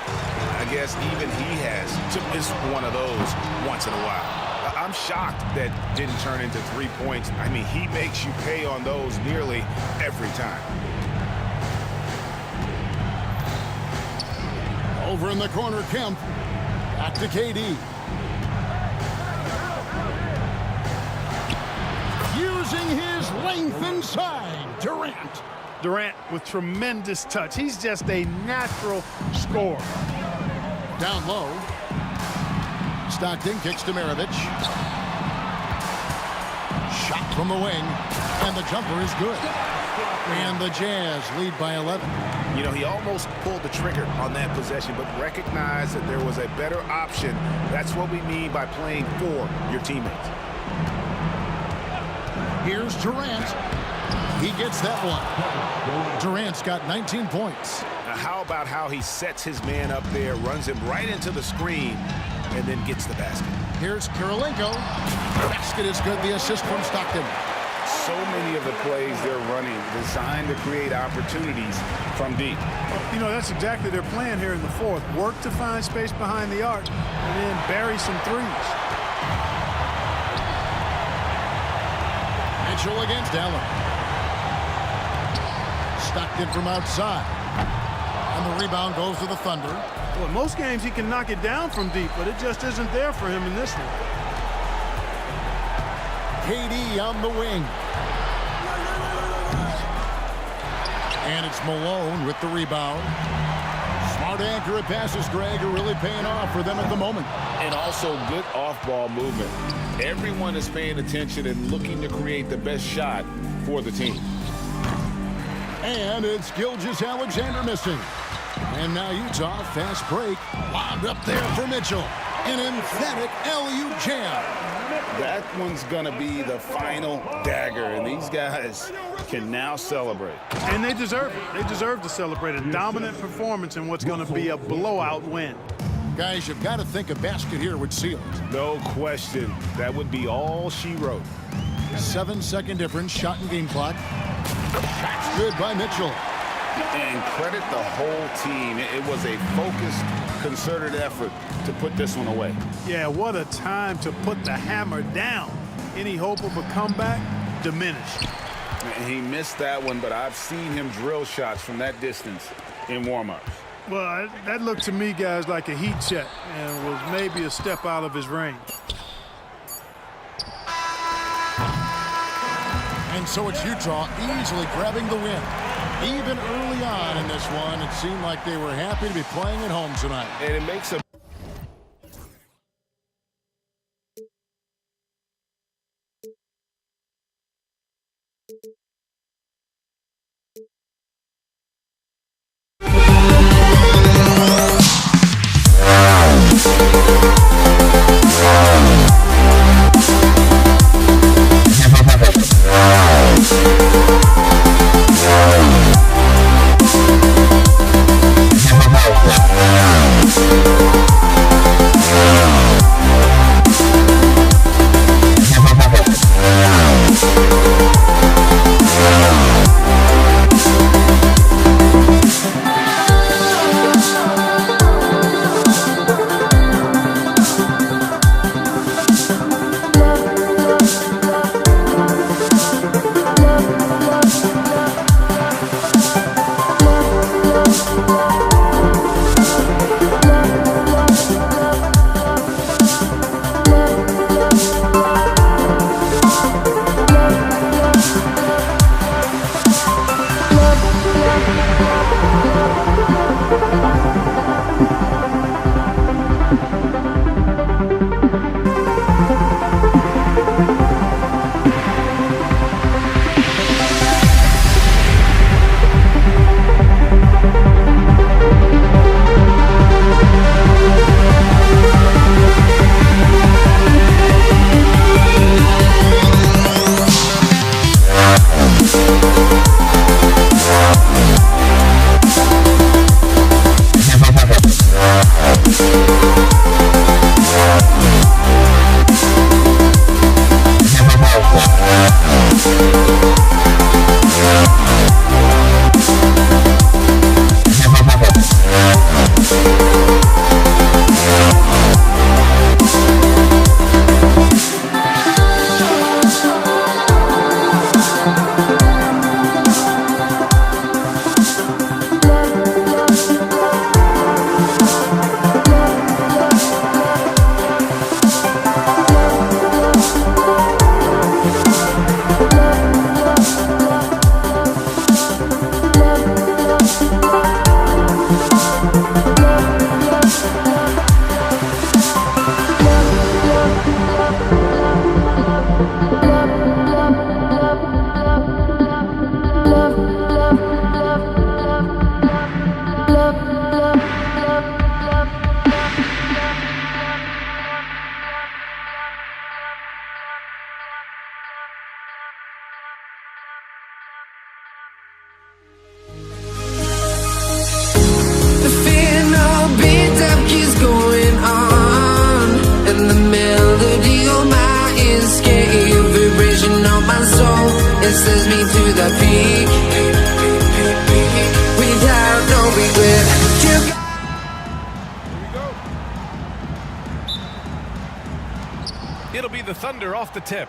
I guess even he has to miss one of those once in a while. I'm shocked that didn't turn into 3 points. I mean, he makes you pay on those nearly every time. Over in the corner, Kemp. Back to KD. Using his length inside, Durant. Durant with tremendous touch. He's just a natural scorer. Down low. Stockton kicks to Maravich. Shot from the wing. And the jumper is good. And the Jazz lead by 11. You know, he almost pulled the trigger on that possession, but recognized that there was a better option. That's what we mean by playing for your teammates. Here's Durant. He gets that one. Durant's got 19 points. Now, how about how he sets his man up there, runs him right into the screen, and then gets the basket. Here's Kirilenko. Basket is good. The assist from Stockton. So many of the plays they're running designed to create opportunities from deep. Well, you know, that's exactly their plan here in the fourth. Work to find space behind the arc and then bury some threes. Mitchell against Allen. Stockton from outside. And the rebound goes to the Thunder. Well, in most games he can knock it down from deep, but it just isn't there for him in this one. KD on the wing. And it's Malone with the rebound. Smart accurate passes, Greg, are really paying off for them at the moment. And also good off-ball movement. Everyone is paying attention and looking to create the best shot for the team. And it's Gilgeous-Alexander missing. And now Utah, fast break. Lobbed up there for Mitchell. An emphatic LU jam. That one's going to be the final dagger, and these guys can now celebrate. And they deserve it. They deserve to celebrate a dominant performance in what's going to be a blowout win. Guys, you've got to think a basket here would seal it. No question. That would be all she wrote. 7-second difference, shot and game clock. Shot's good by Mitchell. And credit the whole team. It was a focused, concerted effort to put this one away. Yeah, what a time to put the hammer down. Any hope of a comeback diminished. He missed that one, but I've seen him drill shots from that distance in warm-ups. Well, that looked to me, guys, like a heat check and was maybe a step out of his range. And so it's Utah easily grabbing the win. Even early on in this one, it seemed like they were happy to be playing at home tonight. And it makes a We'll be right back. races me to the peak without no regret. It'll be the Thunder off the tip.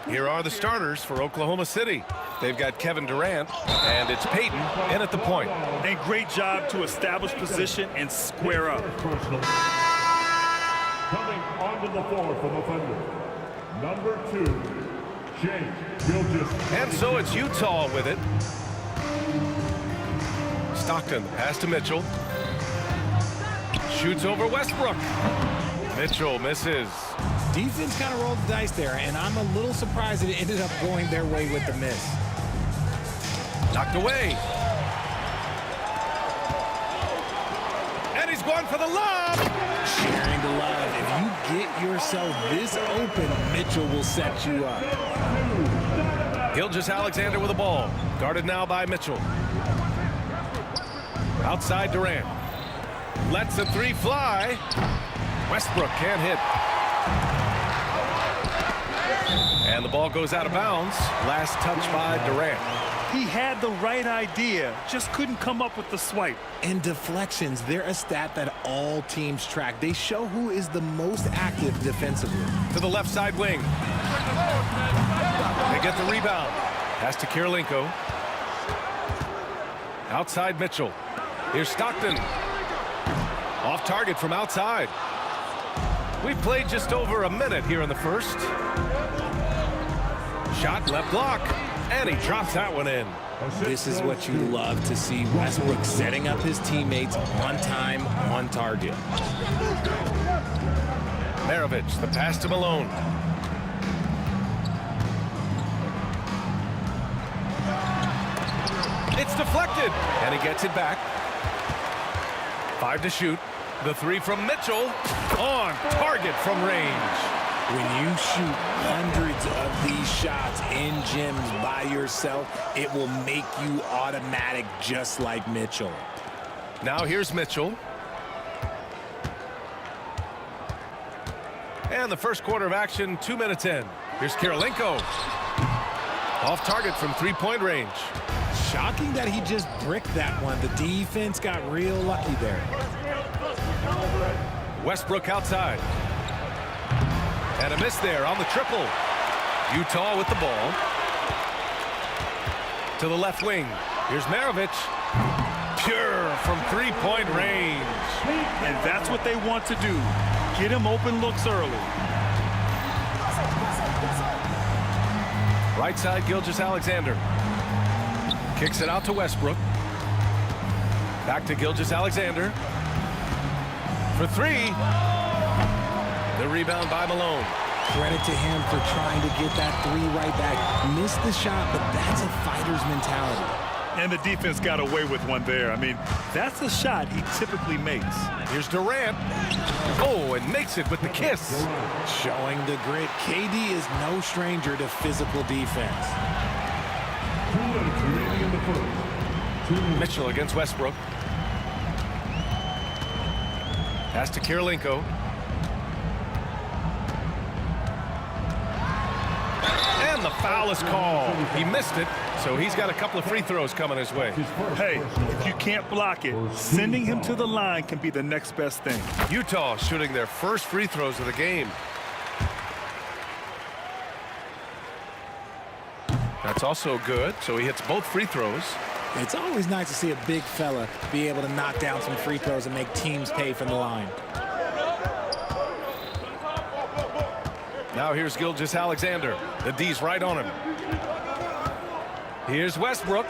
Here are the starters for Oklahoma City. They've got Kevin Durant, and it's Peyton in at the point. And great job to establish position and square up. Coming onto the floor for the Thunder, number 2, Shai Gilgeous. And so it's Utah with it. Stockton, pass to Mitchell. Shoots over Westbrook. Mitchell misses. Defense kind of rolled the dice there, and I'm a little surprised that it ended up going their way with the miss. Knocked away. And he's going for the lob. Sharing the love. If you get yourself this open, Mitchell will set you up. Gilgeous-Alexander with the ball. Guarded now by Mitchell. Outside Durant. Lets a three fly. Westbrook can't hit. And the ball goes out of bounds. Last touch by Durant. He had the right idea, just couldn't come up with the swipe. And deflections, they're a stat that all teams track. They show who is the most active defensively. To the left side wing. They get the rebound. Pass to Kirilenko. Outside Mitchell. Here's Stockton. Off target from outside. We've played just over a minute here in the first. Shot left block. And he drops that one in. This is what you love to see. Westbrook setting up his teammates on time, on target. Maravich, the pass to Malone. It's deflected, and he gets it back. 5 to shoot. The three from Mitchell. On target from range. When you shoot hundreds of these shots in gyms by yourself, it will make you automatic just like Mitchell. Now here's Mitchell. And the first quarter of action, 2 minutes in. Here's Kirilenko. Off target from three-point range. Shocking that he just bricked that one. The defense got real lucky there. Westbrook outside. And a miss there on the triple. Utah with the ball. To the left wing. Here's Maravich. Pure from three-point range. And that's what they want to do. Get him open looks early. Right side, Gilgeous-Alexander. Kicks it out to Westbrook. Back to Gilgeous-Alexander. For three. The rebound by Malone. Credit to him for trying to get that three right back. Missed the shot, but that's a fighter's mentality. And the defense got away with one there. I mean, that's a shot he typically makes. Here's Durant. Oh, and makes it with the kiss. Showing the grit. KD is no stranger to physical defense. Mitchell against Westbrook. Pass to Kirilenko. And the foul is called. He missed it, so he's got a couple of free throws coming his way. Hey, if you can't block it, sending him to the line can be the next best thing. Utah shooting their first free throws of the game. That's also good, so he hits both free throws. It's always nice to see a big fella be able to knock down some free throws and make teams pay from the line. Now here's Gilgeous-Alexander. The D's right on him. Here's Westbrook.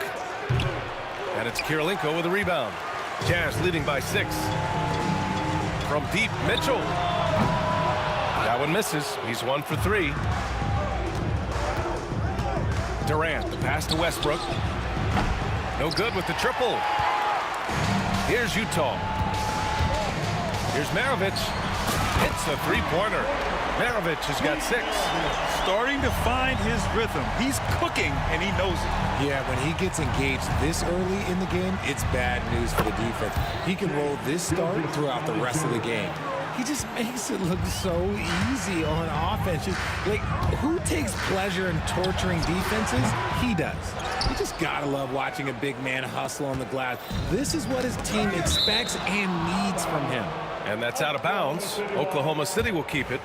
And it's Kirilenko with a rebound. Jazz leading by 6. From deep, Mitchell. That one misses. He's 1 for 3. Durant, the pass to Westbrook. No good with the triple. Here's Utah. Here's Maravich. Hits a three-pointer. Maravich has got 6. Starting to find his rhythm. He's cooking, and he knows it. Yeah, when he gets engaged this early in the game, it's bad news for the defense. He can roll this start throughout the rest of the game. He just makes it look so easy on offense. Like, who takes pleasure in torturing defenses? He does. You just gotta love watching a big man hustle on the glass. This is what his team expects and needs from him. And that's out of bounds. Oklahoma City will keep it.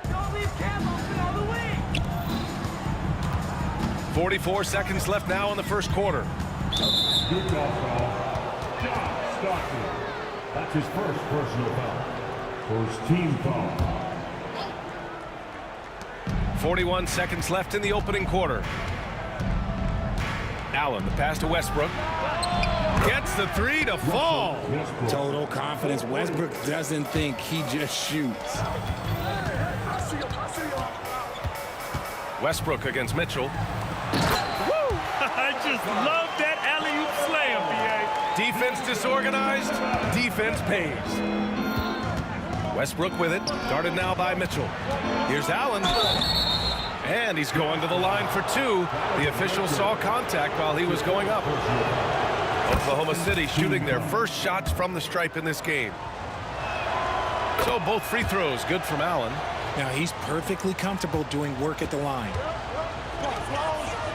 Don't leave Cam open all the way. 44 seconds left now in the first quarter. Good call. John Stockton. That's his first personal foul. First team foul. 41 seconds left in the opening quarter. Allen, the pass to Westbrook. Gets the three to fall. Total confidence. Westbrook doesn't think, he just shoots. Westbrook against Mitchell. Woo! I just love that alley-oop slam, B.A. Defense disorganized, defense pays. Westbrook with it, guarded now by Mitchell. Here's Allen. And he's going to the line for two. The official saw contact while he was going up. Oklahoma City shooting their first shots from the stripe in this game. So both free throws good from Allen. Now he's perfectly comfortable doing work at the line.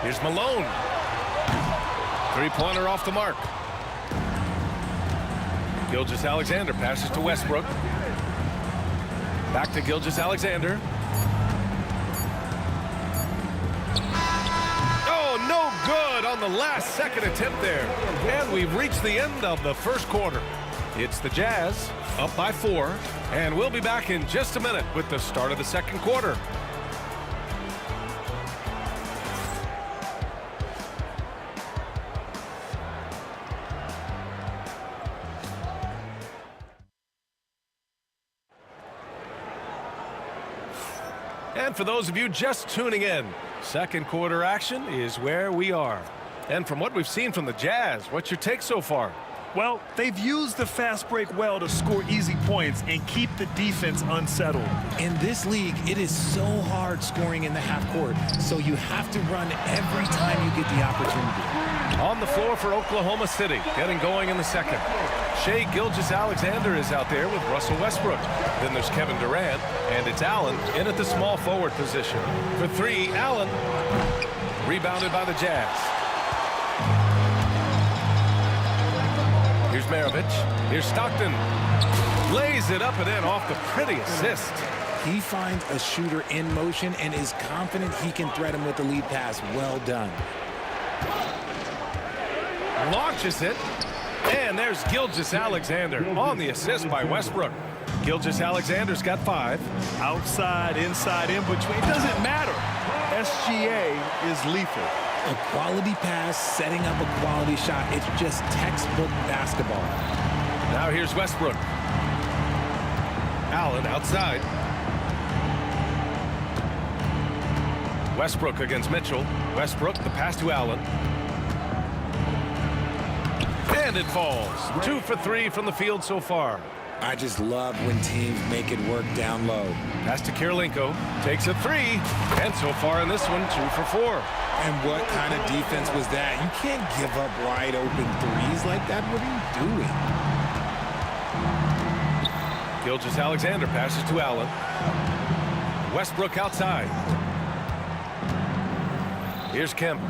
Here's Malone. Three-pointer off the mark. Gilgeous-Alexander passes to Westbrook. Back to Gilgeous-Alexander. Oh, no good on the last second attempt there. And we've reached the end of the first quarter. It's the Jazz up by 4. And we'll be back in just a minute with the start of the second quarter. And for those of you just tuning in, second quarter action is where we are. And from what we've seen from the Jazz, what's your take so far? Well, they've used the fast break well to score easy points and keep the defense unsettled. In this league, it is so hard scoring in the half court, so you have to run every time you get the opportunity. On the floor for Oklahoma City, getting going in the second. Shai Gilgeous-Alexander is out there with Russell Westbrook. Then there's Kevin Durant, and it's Allen in at the small forward position. For three, Allen. Rebounded by the Jazz. Here's Maravich. Here's Stockton. Lays it up and in off the pretty assist. He finds a shooter in motion and is confident he can thread him with the lead pass. Well done. Launches it. And there's Gilgeous-Alexander on the assist by Westbrook. Gilgeous-Alexander's got 5. Outside, inside, in between, it doesn't matter. SGA is lethal. A quality pass, setting up a quality shot. It's just textbook basketball. Now here's Westbrook. Allen outside. Westbrook against Mitchell. Westbrook, the pass to Allen. And it falls. 2 for 3 from the field so far. I just love when teams make it work down low. Pass to Kirilenko. Takes a 3. And so far in this one, 2 for 4. And what kind of defense was that? You can't give up wide open threes like that. What are you doing? Gilgeous-Alexander passes to Allen. Westbrook outside. Here's Kemp.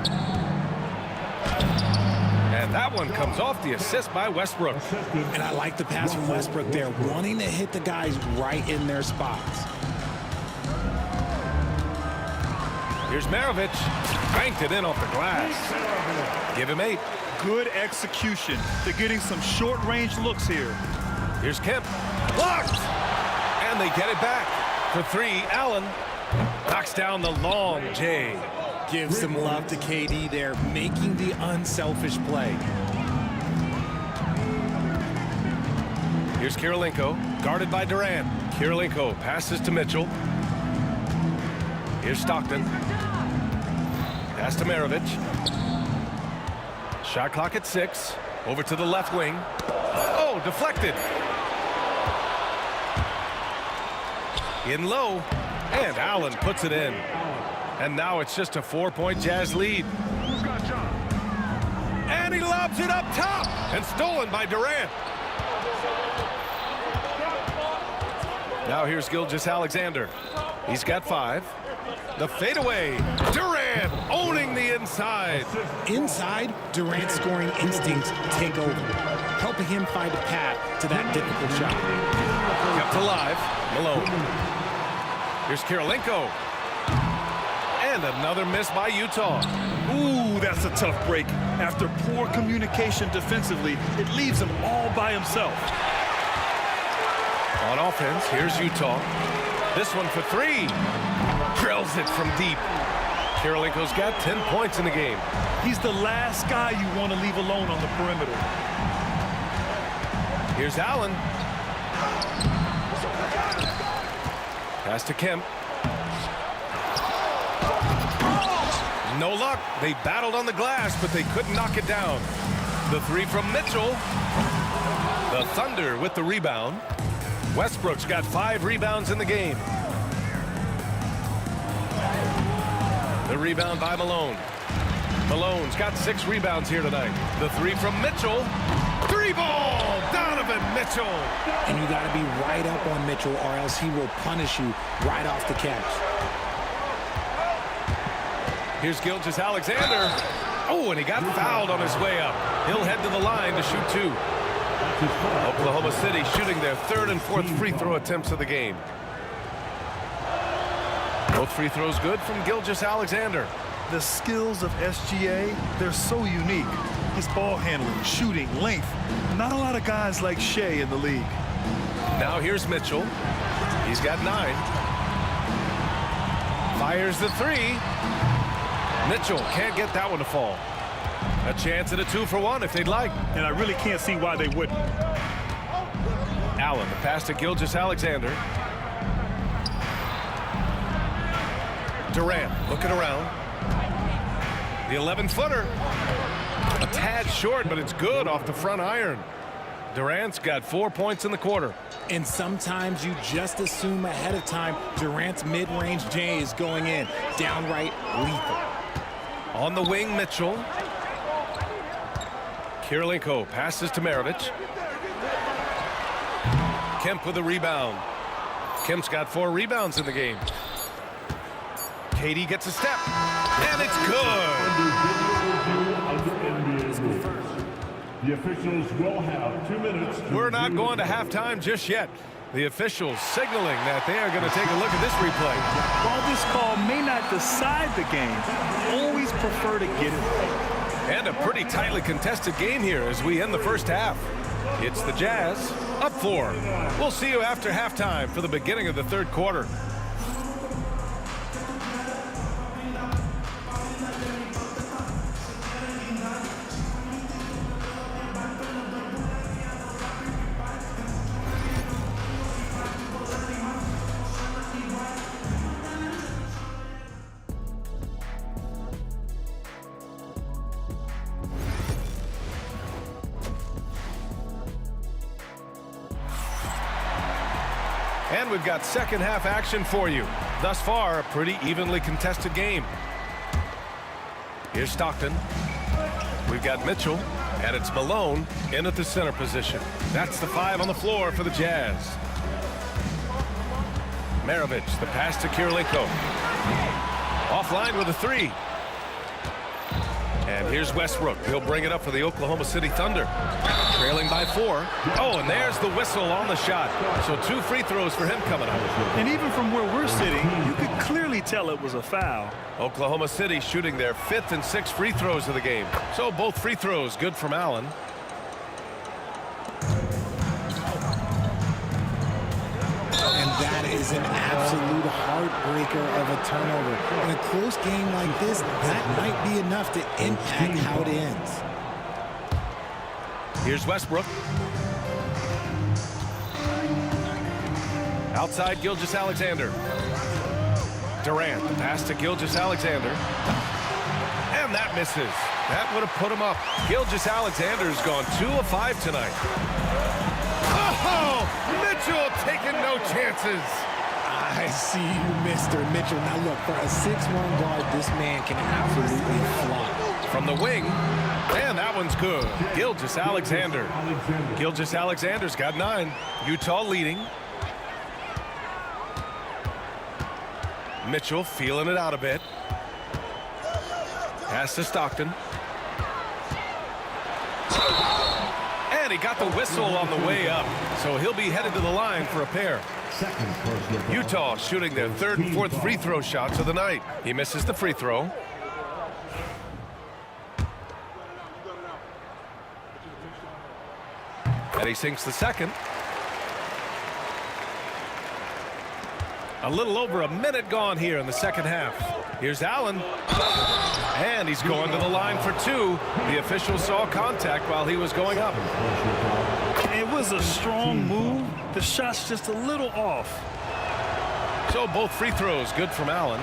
And that one comes off the assist by Westbrook. And I like the pass from Westbrook there, wanting to hit the guys right in their spots. Here's Maravich. Banked it in off the glass. Give him 8. Good execution. They're getting some short-range looks here. Here's Kemp. Blocked! And they get it back. For 3, Allen knocks down the long J. Give some love to KD there, making the unselfish play. Here's Kirilenko, guarded by Durant. Kirilenko passes to Mitchell. Here's Stockton. Pass to Maravich. Shot clock at 6. Over to the left wing. Oh, deflected. In low. And Allen puts it in. And now it's just a 4-point Jazz lead. And he lobs it up top. And stolen by Durant. Now here's Gilgeous-Alexander. He's got 5. The fadeaway. Durant owning the inside. Inside, Durant's scoring instincts take over, helping him find a path to that difficult shot. Kept alive. Malone. Here's Kirilenko. And another miss by Utah. Ooh, that's a tough break. After poor communication defensively, it leaves him all by himself. On offense, here's Utah. This one for 3. Drills it from deep. Kirilenko's got 10 points in the game. He's the last guy you want to leave alone on the perimeter. Here's Allen. Pass to Kemp. No luck. They battled on the glass, but they couldn't knock it down. The 3 from Mitchell. The Thunder with the rebound. Westbrook's got 5 rebounds in the game. The rebound by Malone. Malone's got 6 rebounds here tonight. The 3 from Mitchell. 3-ball! Donovan Mitchell! And you got to be right up on Mitchell, or else he will punish you right off the catch. Here's Gilgeous-Alexander. Oh, and he got fouled on his way up. He'll head to the line to shoot 2. Oklahoma City shooting their 3rd and 4th free throw attempts of the game. Both free throws good from Gilgeous-Alexander. The skills of SGA, they're so unique. His ball handling, shooting, length. Not a lot of guys like Shea in the league. Now here's Mitchell. He's got 9. Fires the 3. Mitchell can't get that one to fall. A chance at a 2-for-1 if they'd like. And I really can't see why they wouldn't. Allen, the pass to Gilgeous-Alexander. Durant looking around. The 11-footer. A tad short, but it's good off the front iron. Durant's got 4 points in the quarter. And sometimes you just assume ahead of time Durant's mid-range J is going in. Downright lethal. On the wing, Mitchell. Kirilenko passes to Maravich. Kemp with a rebound. Kemp's got 4 rebounds in the game. Katie gets a step, and it's good. The officials will have 2 minutes. We're not going to halftime just yet. The officials signaling that they are going to take a look at this replay. While this call may not decide the game, always prefer to get it right. And a pretty tightly contested game here as we end the first half. It's the Jazz up 4. We'll see you after halftime for the beginning of the 3rd quarter. And we've got second half action for you. Thus far, a pretty evenly contested game. Here's Stockton. We've got Mitchell, and it's Malone in at the center position. That's the 5 on the floor for the Jazz. Maravich, the pass to Kirilenko. Offline with a 3. And here's Westbrook. He'll bring it up for the Oklahoma City Thunder. Trailing by 4. Oh, and there's the whistle on the shot. So 2 free throws for him coming up. And even from where we're sitting, you could clearly tell it was a foul. Oklahoma City shooting their 5th and 6th free throws of the game. So both free throws good from Allen. And that is an absolute heartbreaker of a turnover. In a close game like this, that might be enough to impact how it ends. Here's Westbrook. Outside Gilgeous-Alexander. Durant, the pass to Gilgeous-Alexander. And that misses. That would have put him up. Gilgeous-Alexander's gone 2 of 5 tonight. Oh, Mitchell taking no chances. I see you, Mr. Mitchell. Now look, for a 6'1" guard, this man can absolutely fly. From the wing, And that one's good. Gilgeous-Alexander. Gilgeous-Alexander's got 9. Utah leading. Mitchell feeling it out a bit. Pass to Stockton. And he got the whistle on the way up. So he'll be headed to the line for a pair. Utah shooting their 3rd and 4th free throw shots of the night. He misses the free throw. And he sinks the second. A little over a minute gone here in the second half. Here's Allen. And he's going to the line for 2. The official saw contact while he was going up. It was a strong move. The shot's just a little off. So both free throws good from Allen.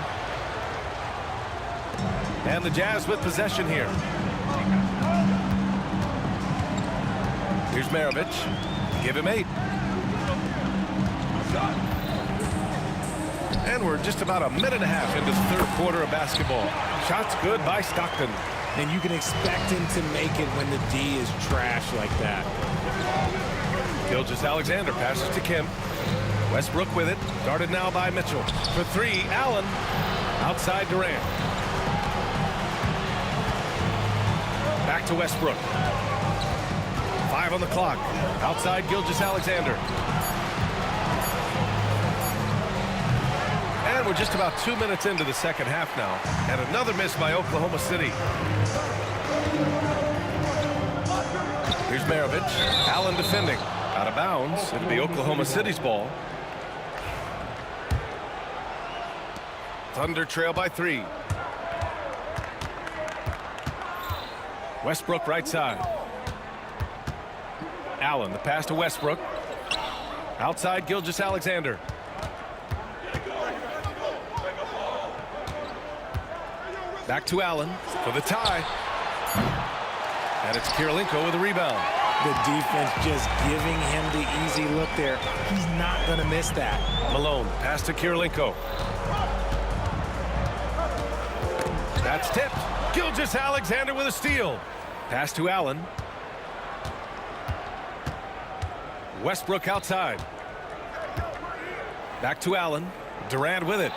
And the Jazz with possession here. Here's Maravich. Give him 8. And we're just about a minute and a half into the 3rd quarter of basketball. Shots good by Stockton. And you can expect him to make it when the D is trash like that. Gilgeous-Alexander passes to Kim. Westbrook with it. Guarded now by Mitchell. For 3, Allen. Outside Durant. Back to Westbrook. 5 on the clock. Outside Gilgeous-Alexander. And we're just about 2 minutes into the second half now. And another miss by Oklahoma City. Here's Maravich. Allen defending. Out of bounds. It'll be Oklahoma City's ball. Thunder trail by 3. Westbrook right side. Allen, the pass to Westbrook. Outside Gilgeous-Alexander. Back to Allen for the tie. And it's Kirilenko with a rebound. The defense just giving him the easy look there. He's not going to miss that. Malone, pass to Kirilenko. That's tipped. Gilgeous-Alexander with a steal. Pass to Allen. Westbrook outside. Back to Allen. Durant with it.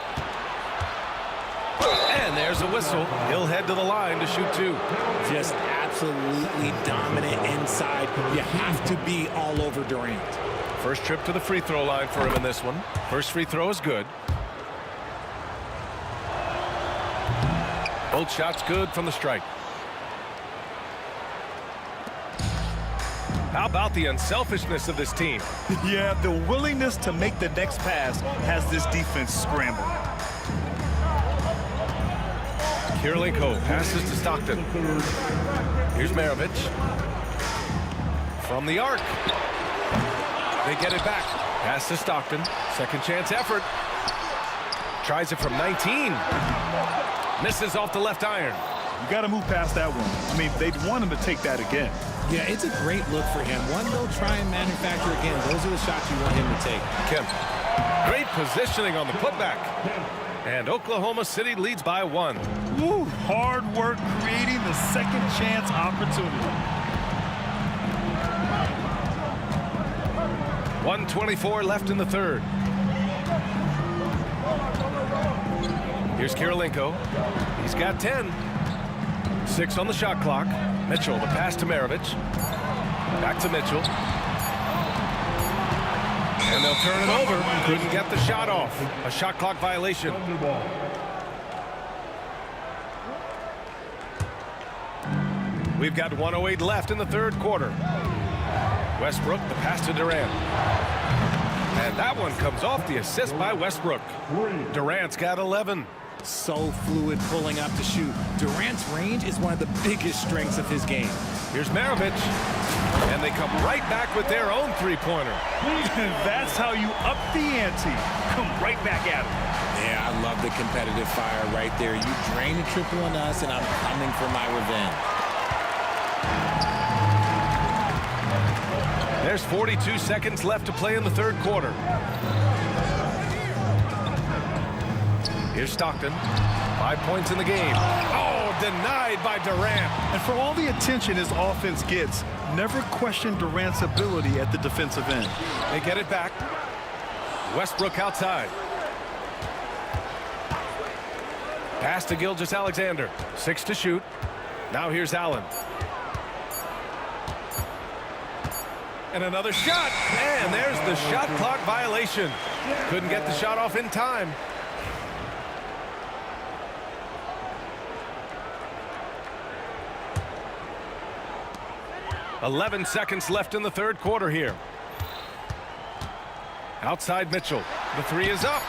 And there's a whistle. He'll head to the line to shoot 2. Just absolutely dominant inside. You have to be all over Durant. First trip to the free throw line for him in this one. First free throw is good. Both shots good from the strike. How about the unselfishness of this team? Yeah, the willingness to make the next pass has this defense scrambled. Kirilenko passes to Stockton. Here's Maravich. From the arc. They get it back. Pass to Stockton. Second chance effort. Tries it from 19. Misses off the left iron. You got to move past that one. I mean, they'd want him to take that again. Yeah, it's a great look for him. One they'll try and manufacture again. Those are the shots you want him to take. Kemp. Great positioning on the putback. And Oklahoma City leads by 1. Woo, hard work creating the second chance opportunity. 1:24 left in the 3rd. Here's Kirilenko. He's got 10. 6 on the shot clock. Mitchell, the pass to Maravich. Back to Mitchell. And they'll turn it over. Couldn't get the shot off. A shot clock violation. We've got 1:08 left in the 3rd quarter. Westbrook, the pass to Durant. And that one comes off the assist by Westbrook. Durant's got 11. So fluid pulling up to shoot. Durant's range is one of the biggest strengths of his game. Here's Maravich. And they come right back with their own three-pointer. That's how you up the ante. Come right back at him. Yeah, I love the competitive fire right there. You drain a triple on us, and I'm coming for my revenge. There's 42 seconds left to play in the 3rd quarter. Here's Stockton. 5 points in the game. Oh, denied by Durant. And for all the attention his offense gets, never question Durant's ability at the defensive end. They get it back. Westbrook outside. Pass to Gilgeous-Alexander. 6 to shoot. Now here's Allen. And another shot. And there's the shot clock violation. Couldn't get the shot off in time. .11 seconds left in the third quarter here. Outside Mitchell. The three is up.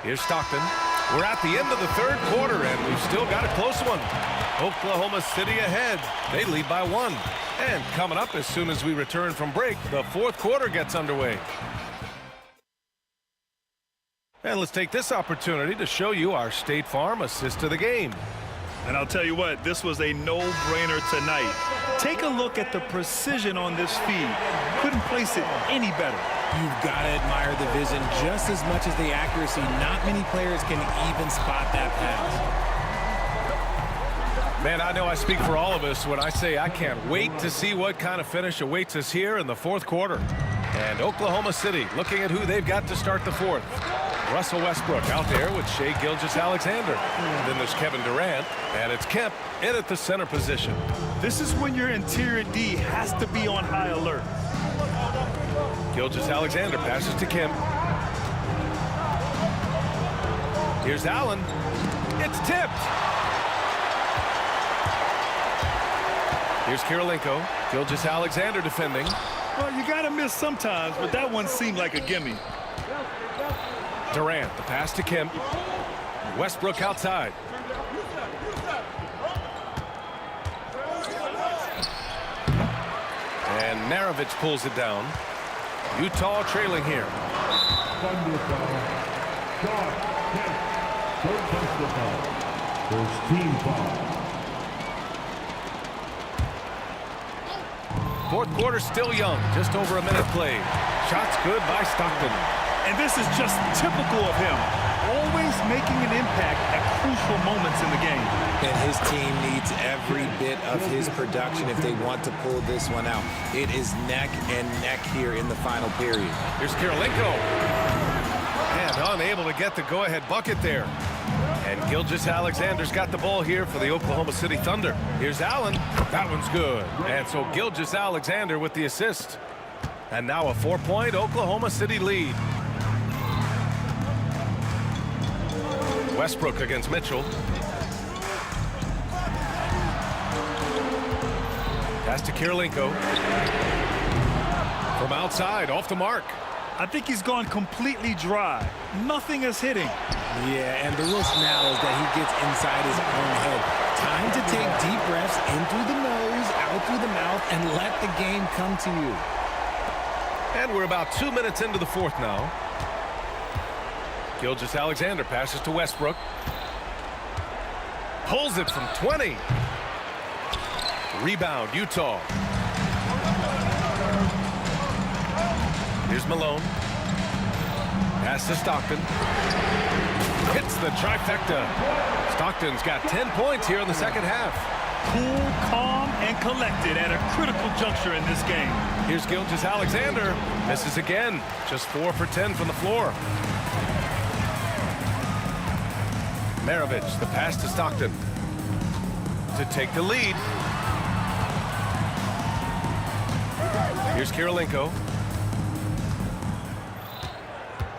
Here's Stockton. We're at the end of the third quarter, and we've still got a close one. Oklahoma City ahead. They lead by 1. And coming up as soon as we return from break, the fourth quarter gets underway. And let's take this opportunity to show you our State Farm assist to the game. And I'll tell you what, this was a no-brainer tonight. Take a look at the precision on this feed. Couldn't place it any better. You've got to admire the vision just as much as the accuracy. Not many players can even spot that pass. Man, I know I speak for all of us when I say I can't wait to see what kind of finish awaits us here in the fourth quarter. And Oklahoma City looking at who they've got to start the fourth. Russell Westbrook out there with Shai Gilgeous-Alexander. Then there's Kevin Durant, and it's Kemp in at the center position. This is when your interior D has to be on high alert. Gilgeous-Alexander passes to Kemp. Here's Allen. It's tipped. Here's Kirilenko. Gilgeous-Alexander defending. Well, you got to miss sometimes, but that one seemed like a gimme. Durant, the pass to Kemp. Westbrook outside. And Maravich pulls it down. Utah trailing here. First team foul. Fourth quarter still young. Just over a minute played. Shots good by Stockton. And this is just typical of him. Always making an impact at crucial moments in the game. And his team needs every bit of his production if they want to pull this one out. It is neck and neck here in the final period. Here's Kirilenko. And unable to get the go-ahead bucket there. And Gilgeous-Alexander's got the ball here for the Oklahoma City Thunder. Here's Allen. That one's good. And so Gilgeous-Alexander with the assist. And now a 4-point Oklahoma City lead. Westbrook against Mitchell. Pass to Kirilenko. From outside, off the mark. I think he's gone completely dry. Nothing is hitting. Yeah, and the risk now is that he gets inside his own head. Time to take deep breaths in through the nose, out through the mouth, and let the game come to you. And we're about 2 minutes into the fourth now. Gilgeous-Alexander passes to Westbrook. Pulls it from 20. Rebound, Utah. Here's Malone. Pass to Stockton. Hits the trifecta. Stockton's got 10 points here in the second half. Cool, calm, and collected at a critical juncture in this game. Here's Gilgeous-Alexander. Misses again. Just 4 for 10 from the floor. Maravich, the pass to Stockton. To take the lead. Here's Kirilenko.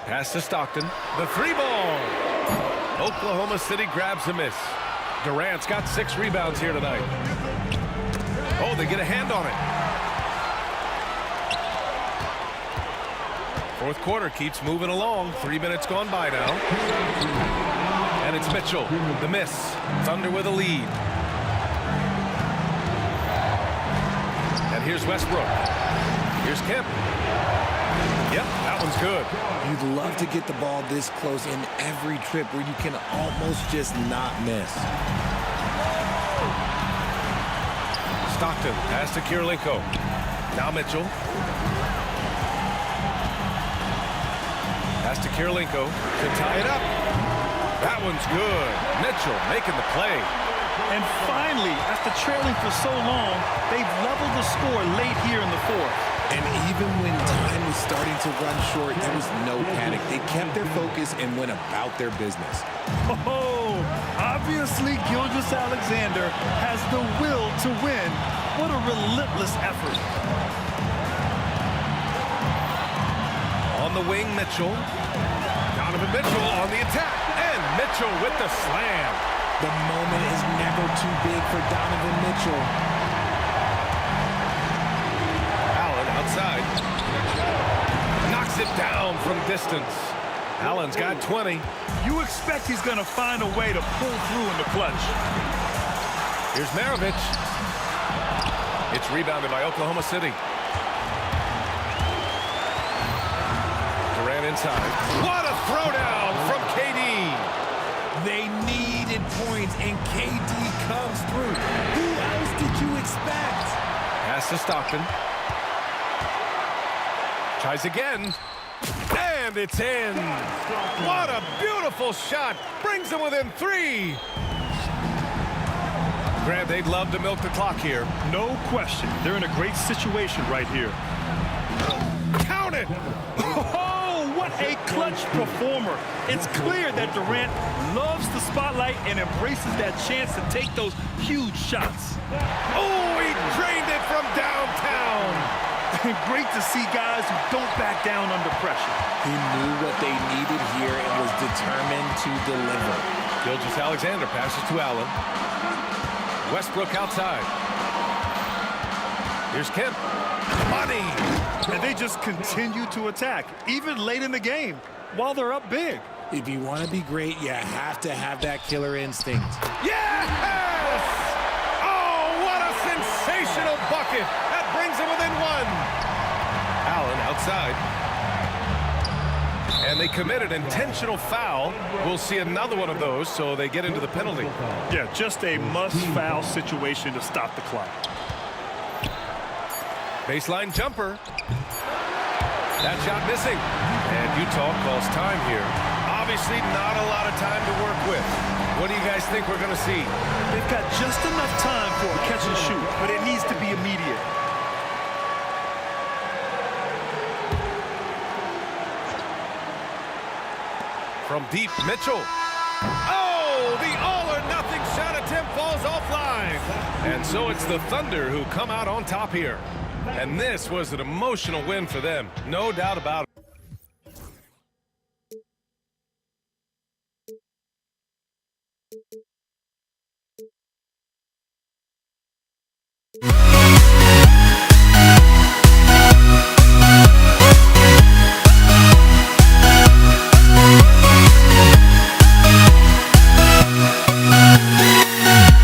Pass to Stockton. The 3-ball. Oklahoma City grabs a miss. Durant's got 6 rebounds here tonight. Oh, they get a hand on it. Fourth quarter keeps moving along. 3 minutes gone by now. And it's Mitchell, the miss. Thunder with a lead. And here's Westbrook. Here's Kemp. Yep, that one's good. You'd love to get the ball this close in every trip where you can almost just not miss. Stockton, pass to Kirilenko. Now Mitchell. Pass to Kirilenko to tie it up. That one's good. Mitchell making the play. And finally, after trailing for so long, they've leveled the score late here in the fourth. And even when time was starting to run short, there was no panic. They kept their focus and went about their business. Oh, obviously Gilgeous-Alexander has the will to win. What a relentless effort. On the wing, Mitchell. Donovan Mitchell on the attack. And Mitchell with the slam. The moment is never too big for Donovan Mitchell. Allen outside. Knocks it down from distance. Allen's got 20. You expect he's going to find a way to pull through in the clutch. Here's Maravich. It's rebounded by Oklahoma City. Durant inside. What a throwdown from KD. They needed points, and KD comes through. Who else did you expect? Pass to Stockton. Tries again. And it's in. What a beautiful shot. Brings them within 3. Grant, they'd love to milk the clock here. No question. They're in a great situation right here. Count it. Oh, what a clutch performer. It's clear that Durant loves the spotlight and embraces that chance to take those huge shots. Oh, he drained it from downtown. Great to see guys who don't back down under pressure. He knew what they needed here and was determined to deliver. Gilgeous-Alexander passes to Allen. Westbrook outside. Here's Kemp. Money. And they just continue to attack, even late in the game, while they're up big. If you want to be great, you have to have that killer instinct. Yes! Oh, what a sensational bucket. That brings them within 1. Allen outside. And they committed intentional foul. We'll see another one of those, so they get into the penalty. Yeah, just a must-foul situation to stop the clock. Baseline jumper. That shot missing. And Utah calls time here. Obviously not a lot of time to work with. What do you guys think we're going to see? They've got just enough time for a catch and shoot, but it needs to be immediate. From deep, Mitchell. Oh, the all-or-nothing shot attempt falls offline. And so it's the Thunder who come out on top here. And this was an emotional win for them. No doubt about it. We'll be right back.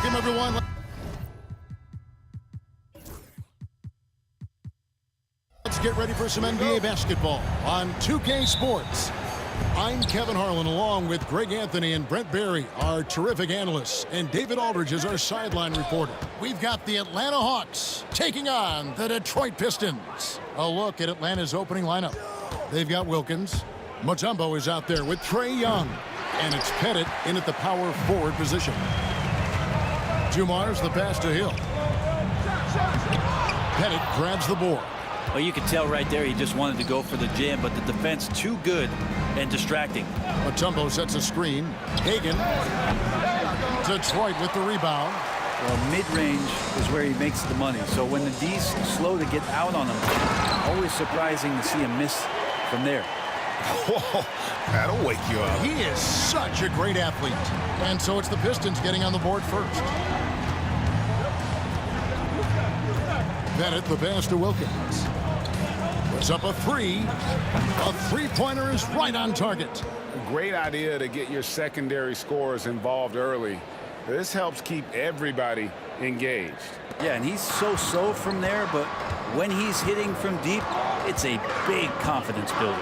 Welcome, everyone. Let's get ready for some NBA basketball on 2K Sports. I'm Kevin Harlan, along with Greg Anthony and Brent Barry, our terrific analysts, and David Aldridge is our sideline reporter. We've got the Atlanta Hawks taking on the Detroit Pistons. A look at Atlanta's opening lineup. They've got Wilkins. Mutombo is out there with Trae Young. And it's Pettit in at the power forward position. Dumars the pass to Hill. Pettit grabs the board. Well, you could tell right there he just wanted to go for the jam, but the defense too good and distracting. Mutombo sets a screen. Hagan. Detroit with the rebound. Well, mid-range is where he makes the money. So when the D's slow to get out on him, always surprising to see him miss from there. Whoa, that'll wake you up. He is such a great athlete. And so it's the Pistons getting on the board first. Bennett the pass to Wilkins. Puts up a three. A three-pointer is right on target. Great idea to get your secondary scorers involved early. This helps keep everybody engaged. Yeah, and he's so-so from there, but when he's hitting from deep, it's a big confidence builder.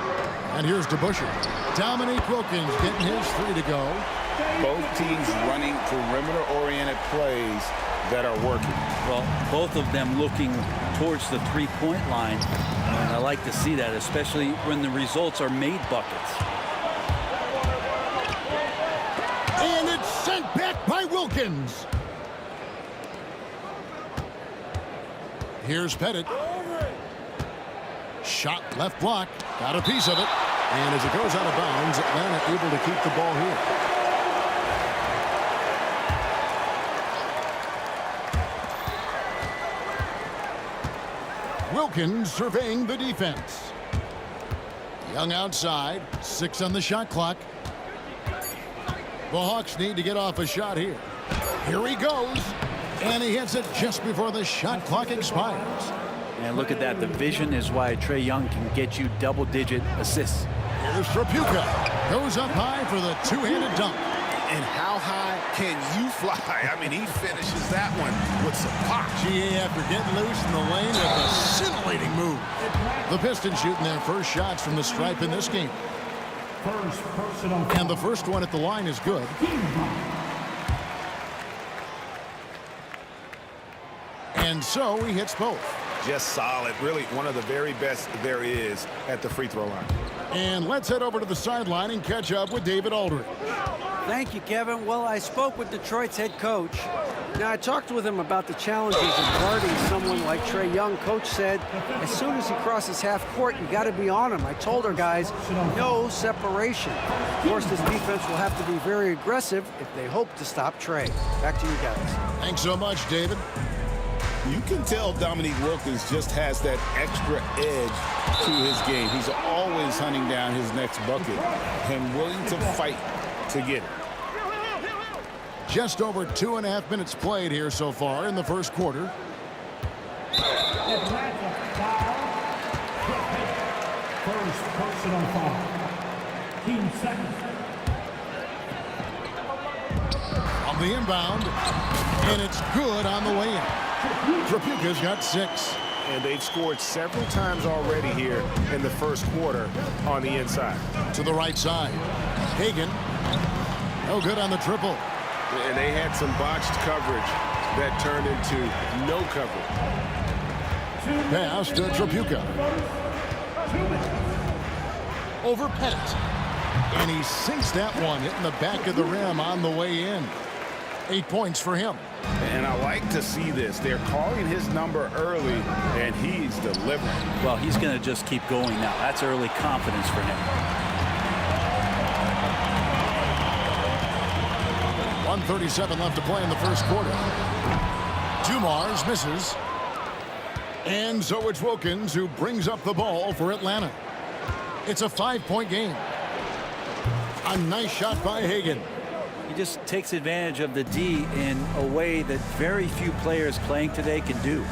And here's DeBusschere. Dominique Wilkins getting his three to go. Both teams running perimeter-oriented plays that are working. Well, both of them looking towards the three-point line. And I like to see that, especially when the results are made buckets. And it's sent back by Wilkins. Here's Pettit. Shot left block. Got a piece of it. And as it goes out of bounds, Atlanta able to keep the ball here. Wilkins surveying the defense. Young outside. 6 on the shot clock. The Hawks need to get off a shot here. Here he goes. And he hits it just before the shot clock expires. And look at that. The vision is why Trae Young can get you double-digit assists. Here's Trapuka. Goes up high for the two-handed dunk. And how high can you fly? I mean, he finishes that one with some pop. GA after getting loose in the lane with a scintillating move. The Pistons shooting their first shots from the stripe in this game. And the first one at the line is good. And so he hits both. Just solid. Really one of the very best there is at the free throw line. And let's head over to the sideline and catch up with David Aldridge. Thank you, Kevin. Well, I spoke with Detroit's head coach. Now, I talked with him about the challenges of guarding someone like Trae Young. Coach said, as soon as he crosses half court, you got to be on him. I told our guys, no separation. Of course, this defense will have to be very aggressive if they hope to stop Trae. Back to you guys. Thanks so much, David. You can tell Dominique Wilkins just has that extra edge to his game. He's always hunting down his next bucket and willing to fight to get it. Just over 2.5 minutes played here so far in the first quarter. First personal foul. Team second. On the inbound, and it's good on the way in. Trapuka's got 6. And they've scored several times already here in the first quarter on the inside. To the right side. Hagan. No good on the triple. And they had some botched coverage that turned into no coverage. Pass to Trapuka. Over Pettit. And he sinks that one, hitting the back of the rim on the way in. 8 points for him. And I like to see this. They're calling his number early, and he's delivering. Well, he's going to just keep going now. That's early confidence for him. 1:37 left to play in the first quarter. Dumars misses. And so it's Wilkins who brings up the ball for Atlanta. It's a 5-point game. A nice shot by Hagan. He just takes advantage of the D in a way that very few players playing today can do.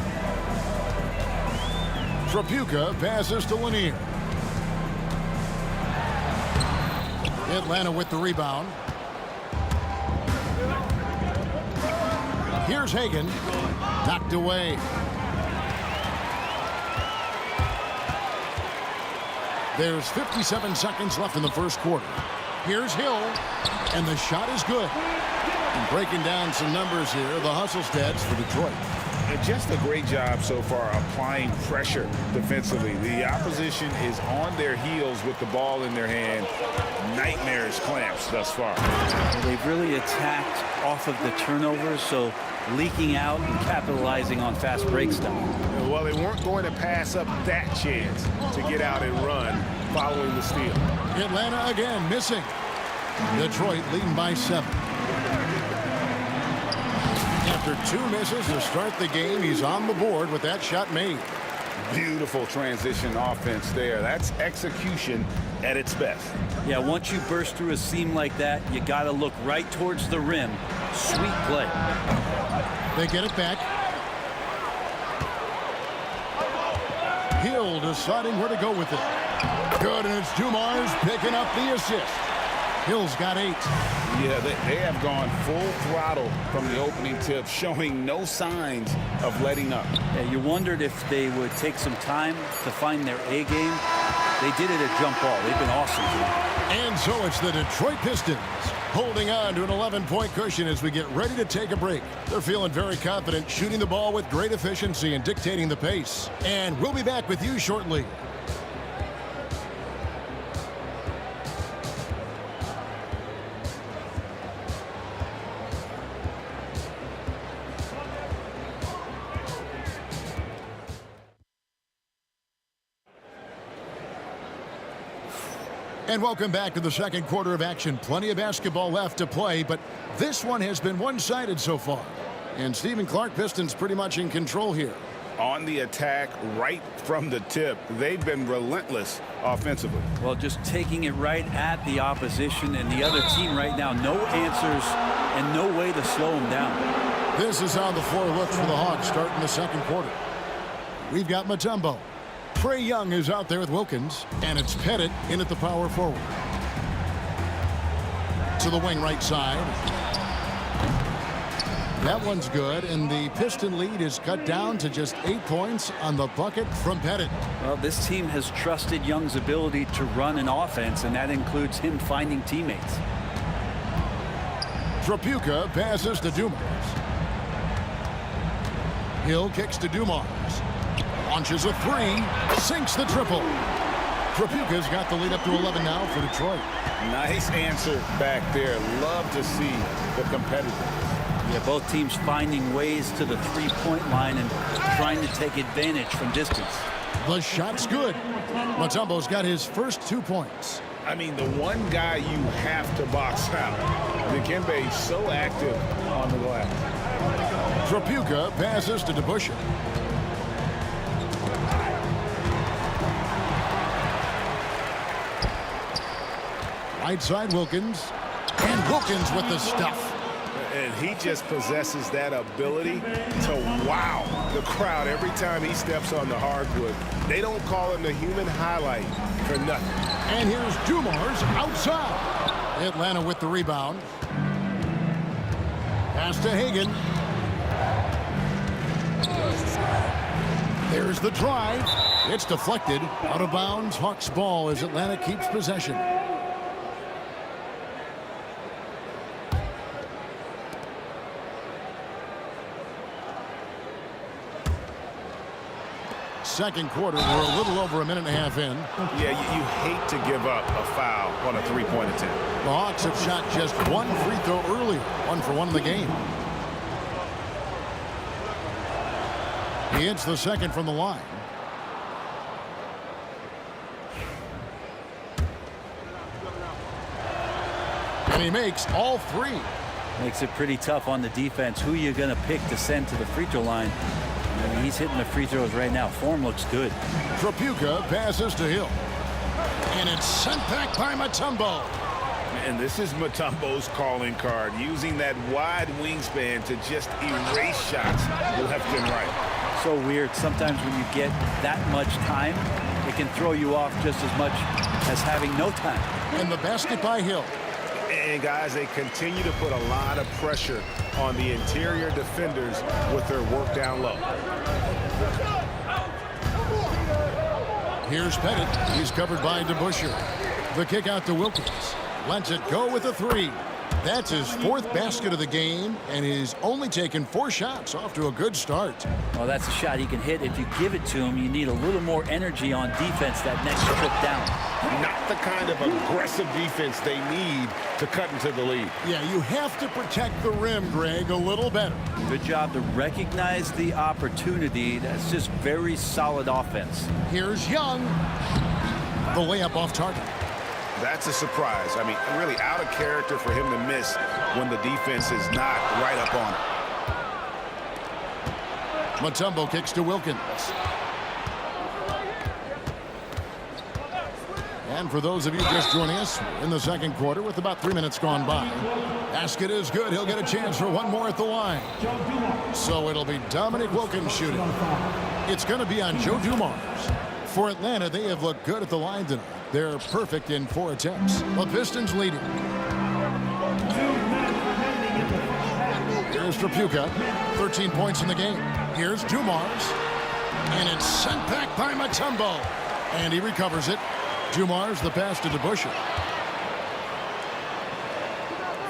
Trapuka passes to Lanier. Atlanta with the rebound. Here's Hagan. Knocked away. There's 57 seconds left in the first quarter. Here's Hill, and the shot is good. And breaking down some numbers here, the hustle stats for Detroit. And just a great job so far applying pressure defensively. The opposition is on their heels with the ball in their hand. Nightmarish clamps thus far. They've really attacked off of the turnovers, so leaking out and capitalizing on fast break stuff. Well, they weren't going to pass up that chance to get out and run following the steal. Atlanta again missing. Detroit leading by 7. After 2 misses to start the game, he's on the board with that shot made. Beautiful transition offense there. That's execution at its best. Yeah, once you burst through a seam like that, you got to look right towards the rim. Sweet play. They get it back. Hill deciding where to go with it. Good, and it's Dumars picking up the assist. Hill's got 8. Yeah, they have gone full throttle from the opening tip, showing no signs of letting up. Yeah, you wondered if they would take some time to find their A game. They did it at jump ball. They've been awesome tonight. And so it's the Detroit Pistons holding on to an 11-point cushion as we get ready to take a break. They're feeling very confident, shooting the ball with great efficiency and dictating the pace. And we'll be back with you shortly. And welcome back to the second quarter of action. Plenty of basketball left to play, but this one has been one-sided so far. And Stephen Clark Pistons pretty much in control here. On the attack right from the tip, they've been relentless offensively. Well, just taking it right at the opposition and the other team right now. No answers and no way to slow them down. This is how the floor looks for the Hawks starting the second quarter. We've got Mutombo. Trae Young is out there with Wilkins, and it's Pettit in at the power forward. To the wing right side. That one's good, and the Piston lead is cut down to just 8 points on the bucket from Pettit. Well, this team has trusted Young's ability to run an offense, and that includes him finding teammates. Trapuka passes to Dumars. Hill kicks to Dumars. Launches a 3, sinks the triple. Trapuka's got the lead up to 11 now for Detroit. Nice answer back there. Love to see the competitiveness. Yeah, both teams finding ways to the three-point line and trying to take advantage from distance. The shot's good. Mutombo's got his first 2 points. I mean, the one guy you have to box out. Dikembe so active on the glass. Trapuka passes to DeBusschere. Right side Wilkins. And Wilkins with the stuff. And he just possesses that ability to wow the crowd every time he steps on the hardwood. They don't call him the human highlight for nothing. And here's Dumars outside. Atlanta with the rebound. Pass to Hagan. There's the drive. It's deflected. Out of bounds. Hawks ball as Atlanta keeps possession. Second quarter, we're a little over a minute and a half in. Yeah, you hate to give up a foul on a three-point attempt. The Hawks have shot just 1 free throw earlier, 1 for 1 in the game. He hits the second from the line. And he makes all 3. Makes it pretty tough on the defense. Who you going to pick to send to the free throw line? I mean, he's hitting the free throws right now. Form looks good. Trapuka passes to Hill. And it's sent back by Mutombo. And this is Mutombo's calling card, using that wide wingspan to just erase shots left and right. So weird. Sometimes when you get that much time, it can throw you off just as much as having no time. And the basket by Hill. And, guys, they continue to put a lot of pressure on the interior defenders with their work down low. Here's Pettit. He's covered by DeBusschere. The kick out to Wilkins. Lets it go with a 3. That's his 4th basket of the game, and he's only taken 4 shots. Off to a good start. Well, that's a shot he can hit. If you give it to him, you need a little more energy on defense that next trip down. Not the kind of aggressive defense they need to cut into the lead. Yeah, you have to protect the rim, Greg, a little better. Good job to recognize the opportunity. That's just very solid offense. Here's Young. The layup off target. That's a surprise. I mean, really out of character for him to miss when the defense is not right up on it. Mutombo kicks to Wilkins. And for those of you just joining us, in the second quarter with about 3 minutes gone by. Basket is good. He'll get a chance for one more at the line. So it'll be Dominic Wilkins shooting. It's going to be on Joe Dumars. For Atlanta, they have looked good at the line tonight. They're perfect in 4 attempts. The Pistons leading. Here's Trapuka. 13 points in the game. Here's Dumars. And it's sent back by Mutombo. And he recovers it. Dumars, the pass to DeBusschere.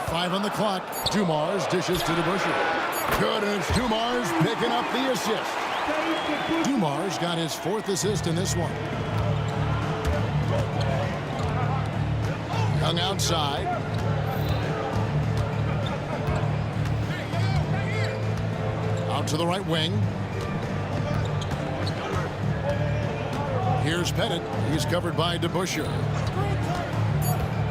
5 on the clock. Dumars dishes to DeBusschere. Good, and it's Dumars picking up the assist. Dumars got his 4th assist in this one. Young outside. Out to the right wing. Here's Pettit. He's covered by DeBusschere.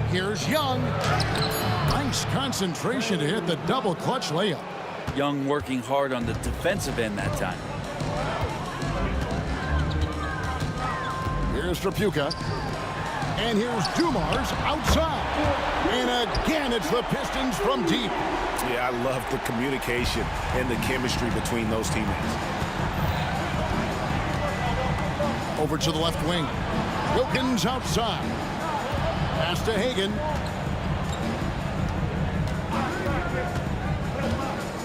Here's Young. Nice concentration to hit the double clutch layup. Young working hard on the defensive end that time. Here's Trapuka. And here's Dumars outside. And again, it's the Pistons from deep. Yeah, I love the communication and the chemistry between those teammates. Over to the left wing. Wilkins outside. Pass to Hagan.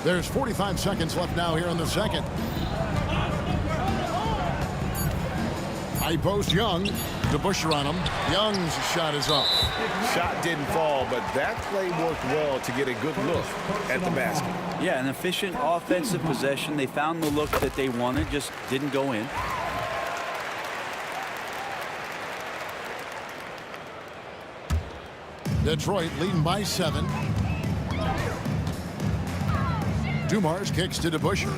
There's 45 seconds left now here in the second. High post Young. DeBusschere on him. Young's shot is up. Shot didn't fall, but that play worked well to get a good look at the basket. Yeah, an efficient offensive possession. They found the look that they wanted, just didn't go in. Detroit leading by 7. Dumars kicks to DeBusschere.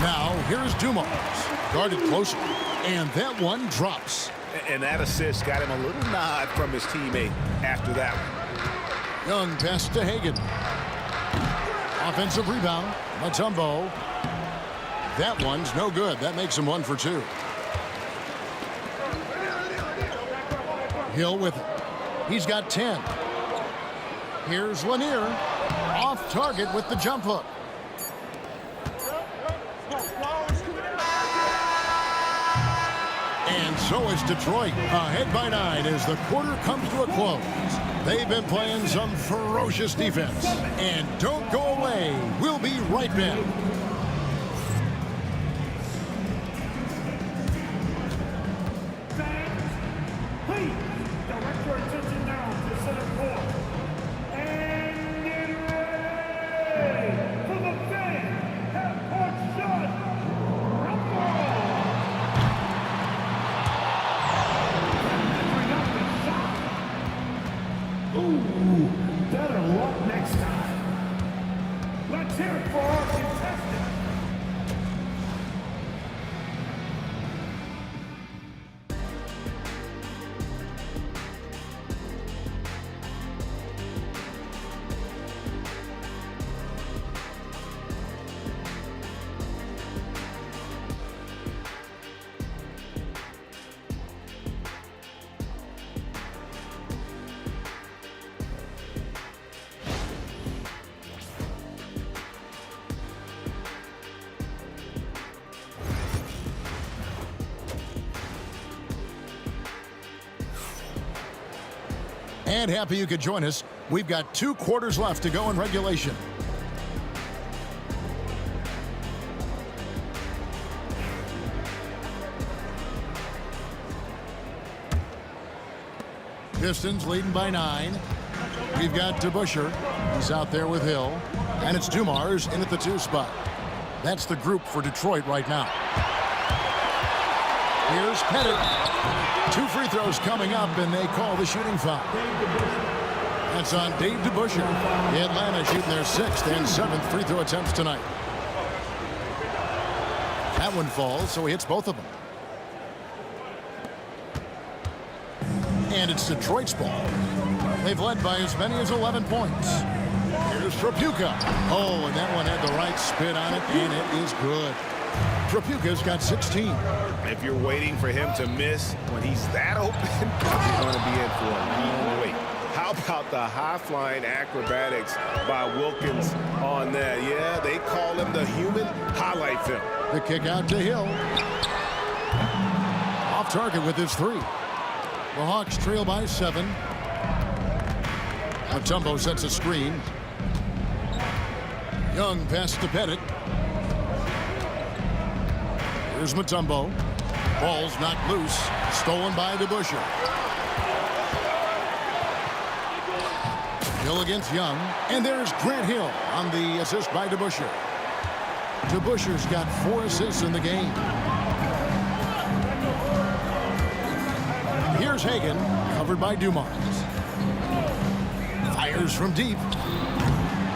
Now here's Dumars. Guarded closer. And that one drops. And that assist got him a little nod from his teammate after that one. Young pass to Hagan. Offensive rebound. Mutombo. That one's no good. That makes him 1 for 2. Hill with it. He's got 10. Here's Lanier. Off target with the jump hook. And so is Detroit, ahead by 9 as the quarter comes to a close. They've been playing some ferocious defense. And don't go away. We'll be right back. Please, direct your attention now to center court. And get ready for the fan half-court shot. Ooh, better luck next time. Let's hear it for our contestants. And happy you could join us. We've got 2 quarters left to go in regulation. Pistons leading by 9. We've got DeBusschere. He's out there with Hill. And it's Dumars in at the 2 spot. That's the group for Detroit right now. Here's Pettit. 2 free throws coming up, and they call the shooting foul. That's on Dave DeBusschere. Atlanta shooting their 6th and 7th free throw attempts tonight. That one falls, so he hits both of them. And it's Detroit's ball. They've led by as many as 11 points. Here's Tripucka. Oh, and that one had the right spin on it, and it is good. Tripucka's got 16. If you're waiting for him to miss when he's that open, you're going to be in for a long wait. How about the high-flying acrobatics by Wilkins on that? Yeah, they call him the human highlight film. The kick out to Hill. Off target with his 3. The Hawks trail by 7. Mutombo sets a screen. Young pass to Pettit. Here's Mutombo. Ball's knocked loose. Stolen by DeBusschere. Hill against Young. And there's Grant Hill on the assist by DeBusschere. DeBusschere's got 4 assists in the game. Here's Hagan, covered by Dumars. Fires from deep.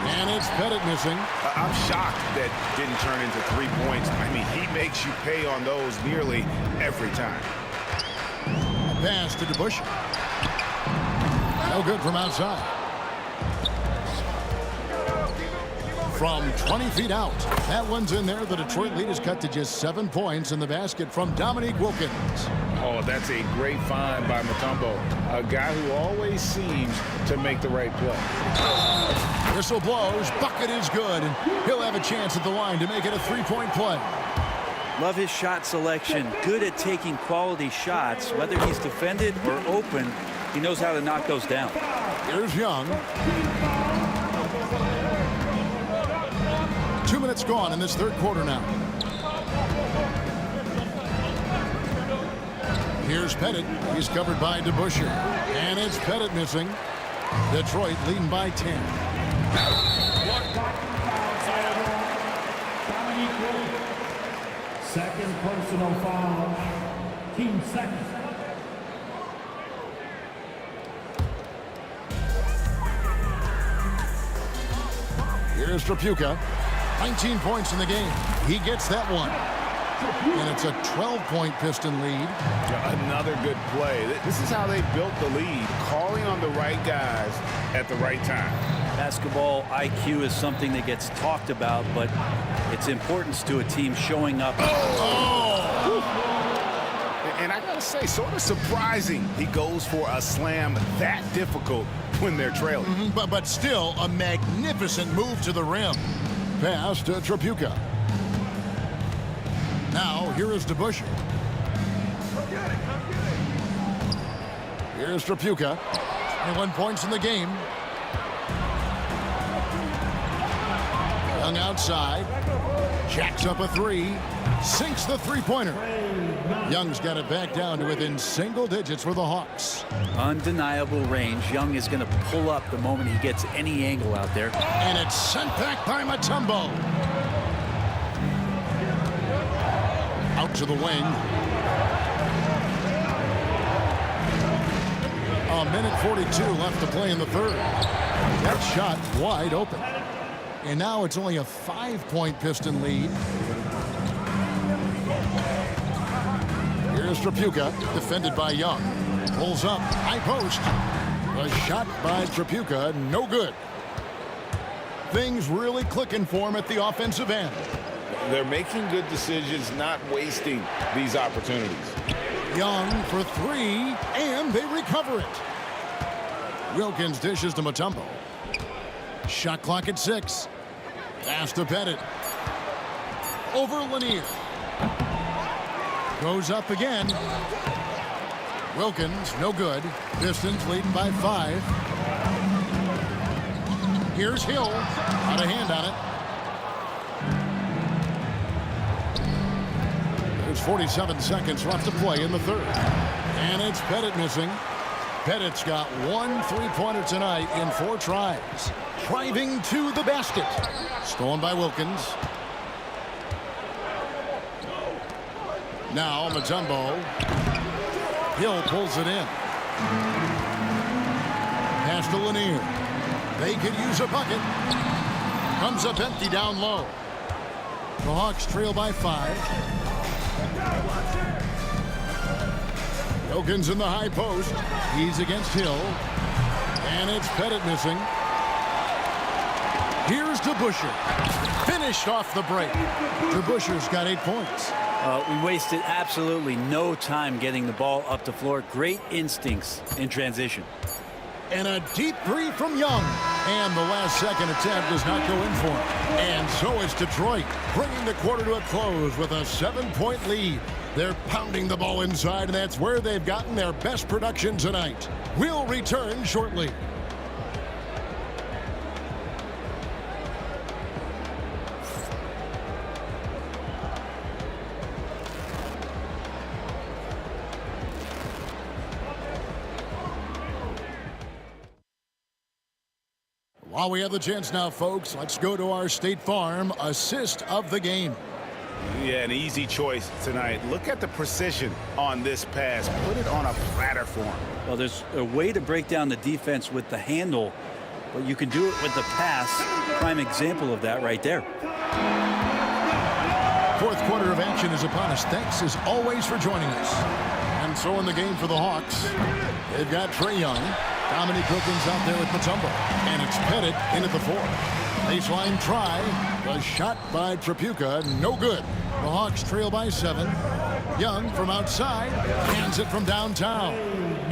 And it's Pettit missing. I'm shocked that didn't turn into 3 points. I mean, he makes you pay on those nearly every time. A pass to DeBusschere. No good from outside. From 20 feet out. That one's in there. The Detroit lead is cut to just 7 points in the basket from Dominique Wilkins. Oh, that's a great find by Mutombo. A guy who always seems to make the right play. Whistle blows. Bucket is good. And he'll have a chance at the line to make it a 3-point play. Love his shot selection. Good at taking quality shots. Whether he's defended or open, he knows how to knock those down. Here's Young. 2 minutes gone in this 3rd quarter now. Here's Pettit. He's covered by DeBusschere. And it's Pettit missing. Detroit leading by 10. Second personal foul. Team second. Here's Tripucka. 19 points in the game. He gets that one. And it's a 12-point Piston lead. Another good play. This is how they built the lead, calling on the right guys at the right time. Basketball IQ is something that gets talked about, but its importance to a team showing up. And I gotta say, sort of surprising he goes for a slam that difficult when they're trailing. But still a magnificent move to the rim. Pass to Tripucka. Now, here is DeBusschere. Here's Tripucka. 21 points in the game. Young outside. Jacks up a 3. Sinks the 3-pointer. Young's got it back down to within single digits for the Hawks. Undeniable range. Young is going to pull up the moment he gets any angle out there. And it's sent back by Mutombo. Out to the wing. A minute 42 left to play in the 3rd. That shot wide open. And now it's only a 5-point Piston lead. Here's Tripucka, defended by Young. Pulls up, high post. A shot by Tripucka, no good. Things really clicking for him at the offensive end. They're making good decisions, not wasting these opportunities. Young for 3, and they recover it. Wilkins dishes to Mutombo. Shot clock at 6. Pass to Pettit. Over Lanier. Goes up again. Wilkins, no good. Pistons leading by 5. Here's Hill. Got a hand on it. There's 47 seconds left to play in the third. And it's Pettit missing. Pettit's got 1 3-pointer tonight in 4 tries. Driving to the basket. Stolen by Wilkins. Now Mutombo. Hill pulls it in. Pass to Lanier. They could use a bucket. Comes up empty down low. The Hawks trail by 5. Wilkins in the high post. He's against Hill. And it's Pettit missing. Here's DeBusschere. Finished off the break. DeBusschere's got 8 points. We wasted absolutely no time getting the ball up the floor. Great instincts in transition. And a deep 3 from Young. And the last second attempt does not go in for him. And so is Detroit, bringing the quarter to a close with a 7-point lead. They're pounding the ball inside, and that's where they've gotten their best production tonight. We'll return shortly. While we have the chance now, folks, let's go to our State Farm assist of the game. Yeah, an easy choice tonight. Look at the precision on this pass. Put it on a platter for him. Well, there's a way to break down the defense with the handle, but you can do it with the pass. Prime example of that right there. Fourth quarter of action is upon us. Thanks as always for joining us. And so in the game for the Hawks, they've got Trae Young. Dominique Wilkins out there with Mutombo. And it's Pettit in at the 4. Baseline try. The shot by Tripucka. No good. The Hawks trail by 7. Young from outside. Hands it from downtown.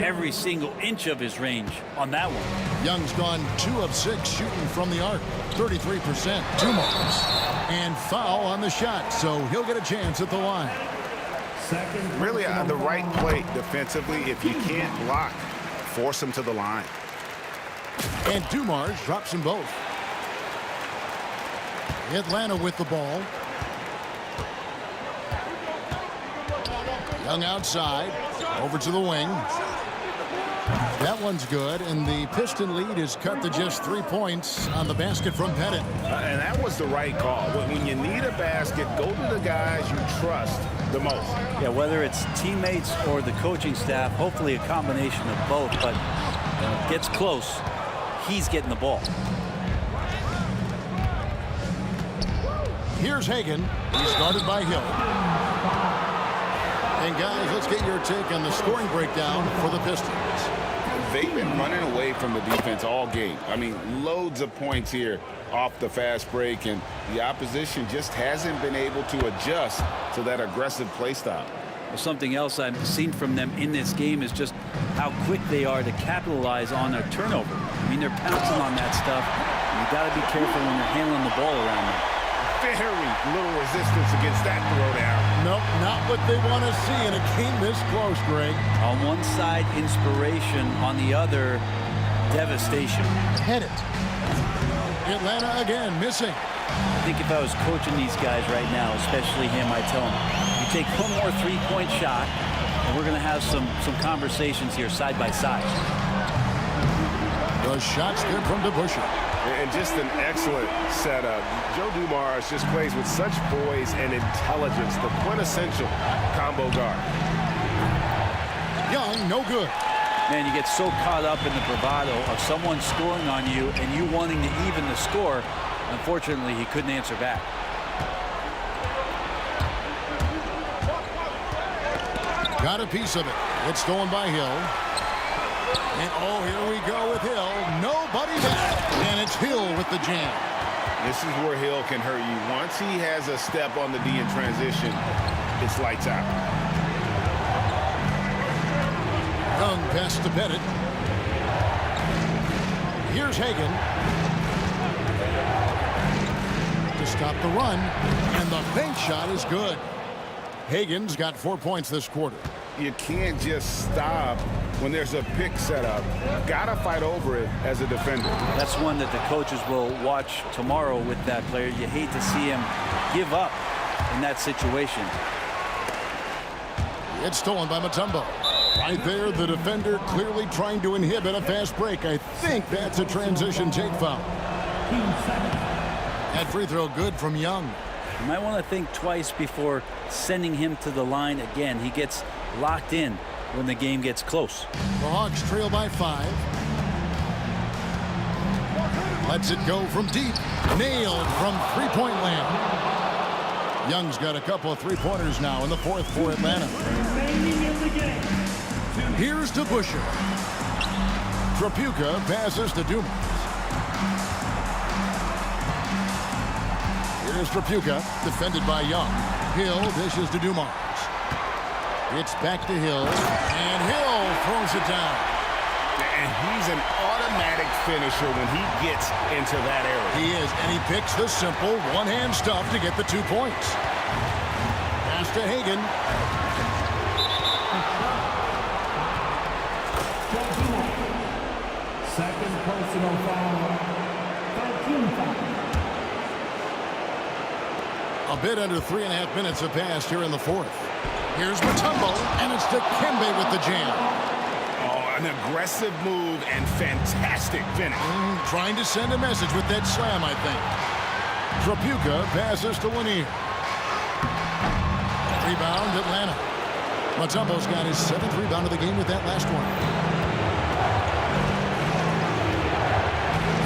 Every single inch of his range on that one. Young's gone 2 of 6 shooting from the arc. 33%. 2 marks. And foul on the shot. So he'll get a chance at the line. Really the right play defensively. If you can't block, force him to the line. And Dumars drops them both. Atlanta with the ball. Young outside. Over to the wing. That one's good, and the Piston lead is cut to just 3 points on the basket from Pettit. And that was the right call. When you need a basket, go to the guys you trust the most. Yeah, whether it's teammates or the coaching staff, hopefully a combination of both, but gets close, he's getting the ball. Here's Hagan. He's guarded by Hill. And guys, let's get your take on the scoring breakdown for the Pistons. They've been running away from the defense all game. I mean, loads of points here off the fast break, and the opposition just hasn't been able to adjust to that aggressive play style. Well, something else I've seen from them in this game is just how quick they are to capitalize on their turnover. I mean, they're pouncing on that stuff. You got to be careful when you're handling the ball around them. Very little resistance against that throwdown. Nope, not what they want to see in a game this close, Greg. On one side, inspiration. On the other, devastation. Hit it. Atlanta again, missing. I think if I was coaching these guys right now, especially him, I'd tell him, you take one more three-point shot, and we're going to have some conversations here side by side. The shot's good from DeBusschere. And just an excellent setup. Joe Dumars just plays with such poise and intelligence, the quintessential combo guard. Young, no good. Man, you get so caught up in the bravado of someone scoring on you and you wanting to even the score. Unfortunately, he couldn't answer back. Got a piece of it. It's stolen by Hill. And oh, here we go with Hill. Nobody back. And it's Hill with the jam. This is where Hill can hurt you. Once he has a step on the D in transition, it's lights out. Young pass to Pettit. Here's Hagan. To stop the run. And the bank shot is good. Hagan's got 4 points this quarter. you can't just stop when there's a pick set up. Gotta fight over it as a defender. That's one that the coaches will watch tomorrow with that player. You hate to see him give up in that situation. It's stolen by Mutombo. Right there, the defender clearly trying to inhibit a fast break. I think that's a transition take foul. That free throw good from Young. You might want to think twice before sending him to the line again. He gets locked in when the game gets close. The Hawks trail by 5. Lets it go from deep. Nailed from three-point land. Young's got a couple of three-pointers now in the fourth for Atlanta. Here's to Busher. Trapuka passes to Dumas. Here's Trapuka, defended by Young. Hill dishes to Dumas. It's back to Hill, and Hill throws it down. And he's an automatic finisher when he gets into that area. He is, and he picks the simple one-hand stuff to get the 2 points. Pass to Hagan. Second personal foul. 13 foul. A bit under 3.5 minutes have passed here in the fourth. Here's Mutombo, and it's to Kembe with the jam. Oh, an aggressive move and fantastic finish. Trying to send a message with that slam, I think. Trapuka passes to Lanier. Rebound, Atlanta. Mutombo's got his 7th rebound of the game with that last one.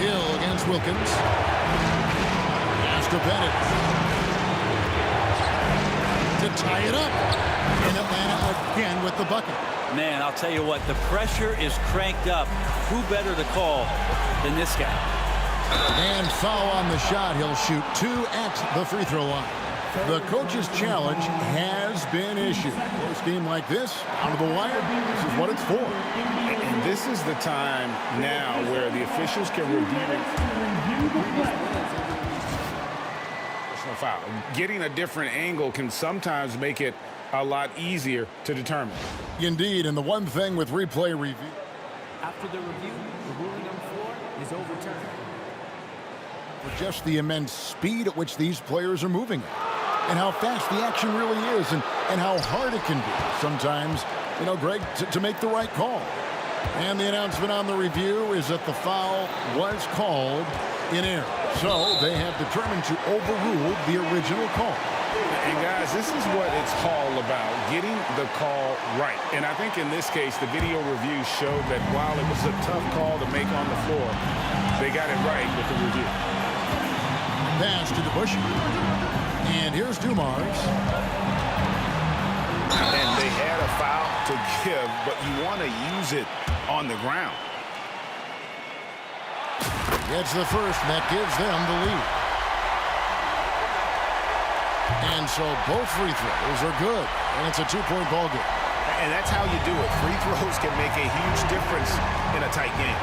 Hill against Wilkins. Pass to Bennett. To tie it up. And Atlanta again with the bucket. Man, I'll tell you what, the pressure is cranked up. Who better to call than this guy? And foul on the shot. He'll shoot 2 at the free throw line. The coach's challenge has been issued. Close game like this, out of the wire, this is what it's for. And this is the time now where the officials can review personal foul. Getting a different angle can sometimes make it a lot easier to determine. Indeed, and the one thing with replay review. After the review, the ruling on the floor is overturned. For just the immense speed at which these players are moving. And how fast the action really is, and how hard it can be sometimes, you know, Greg, to make the right call. And the announcement on the review is that the foul was called in error. So they have determined to overrule the original call. And guys, this is what it's all about, getting the call right. And I think in this case, the video review showed that while it was a tough call to make on the floor, they got it right with the review. Pass to DeBush. And here's Dumars. And they had a foul to give, but you want to use it on the ground. Gets the first, and that gives them the lead. And so both free throws are good, and it's a 2-point ball game. And that's how you do it. Free throws can make a huge difference in a tight game.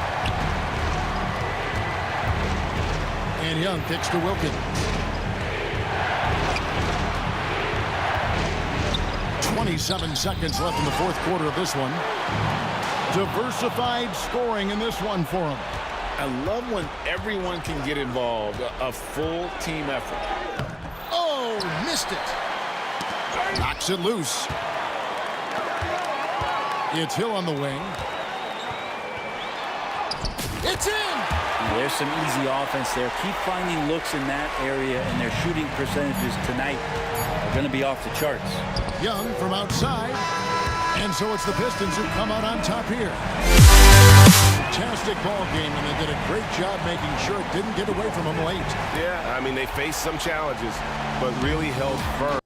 And Young kicks to Wilkins. 27 seconds left in the fourth quarter of this one. Diversified scoring in this one for him. I love when everyone can get involved, a full team effort. Oh, missed it. Knocks it loose. It's Hill on the wing. It's in! There's some easy offense there. Keep finding looks in that area, and their shooting percentages tonight are going to be off the charts. Young from outside, and so it's the Pistons who come out on top here. Fantastic ball game, and they did a great job making sure it didn't get away from them late. Yeah, I mean, they faced some challenges, but really held firm.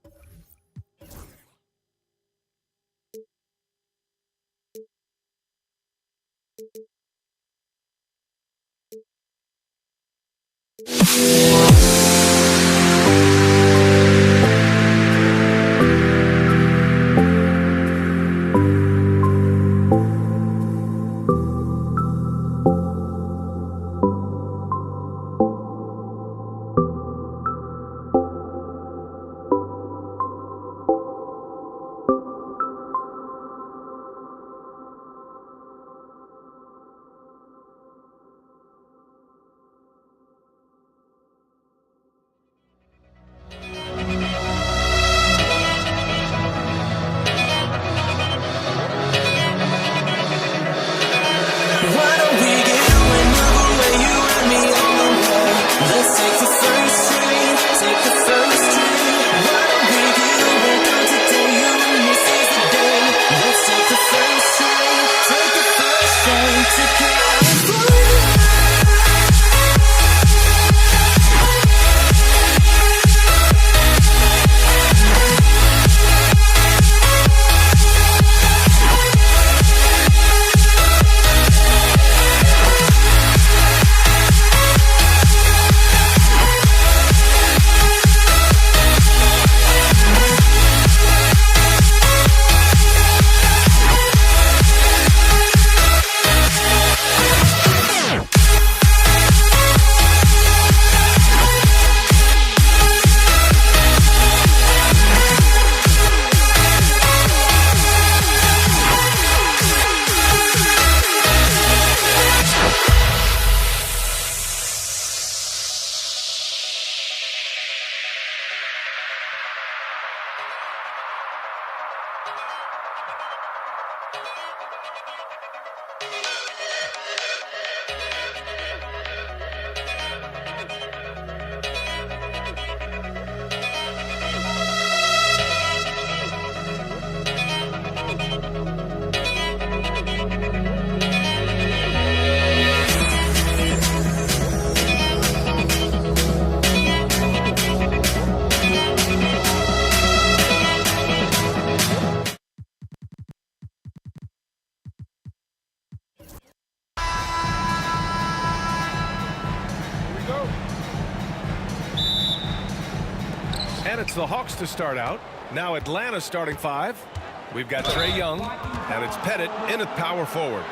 And it's the Hawks to start out. Now Atlanta starting 5. We've got Trae Young, and it's Pettit in at power forward.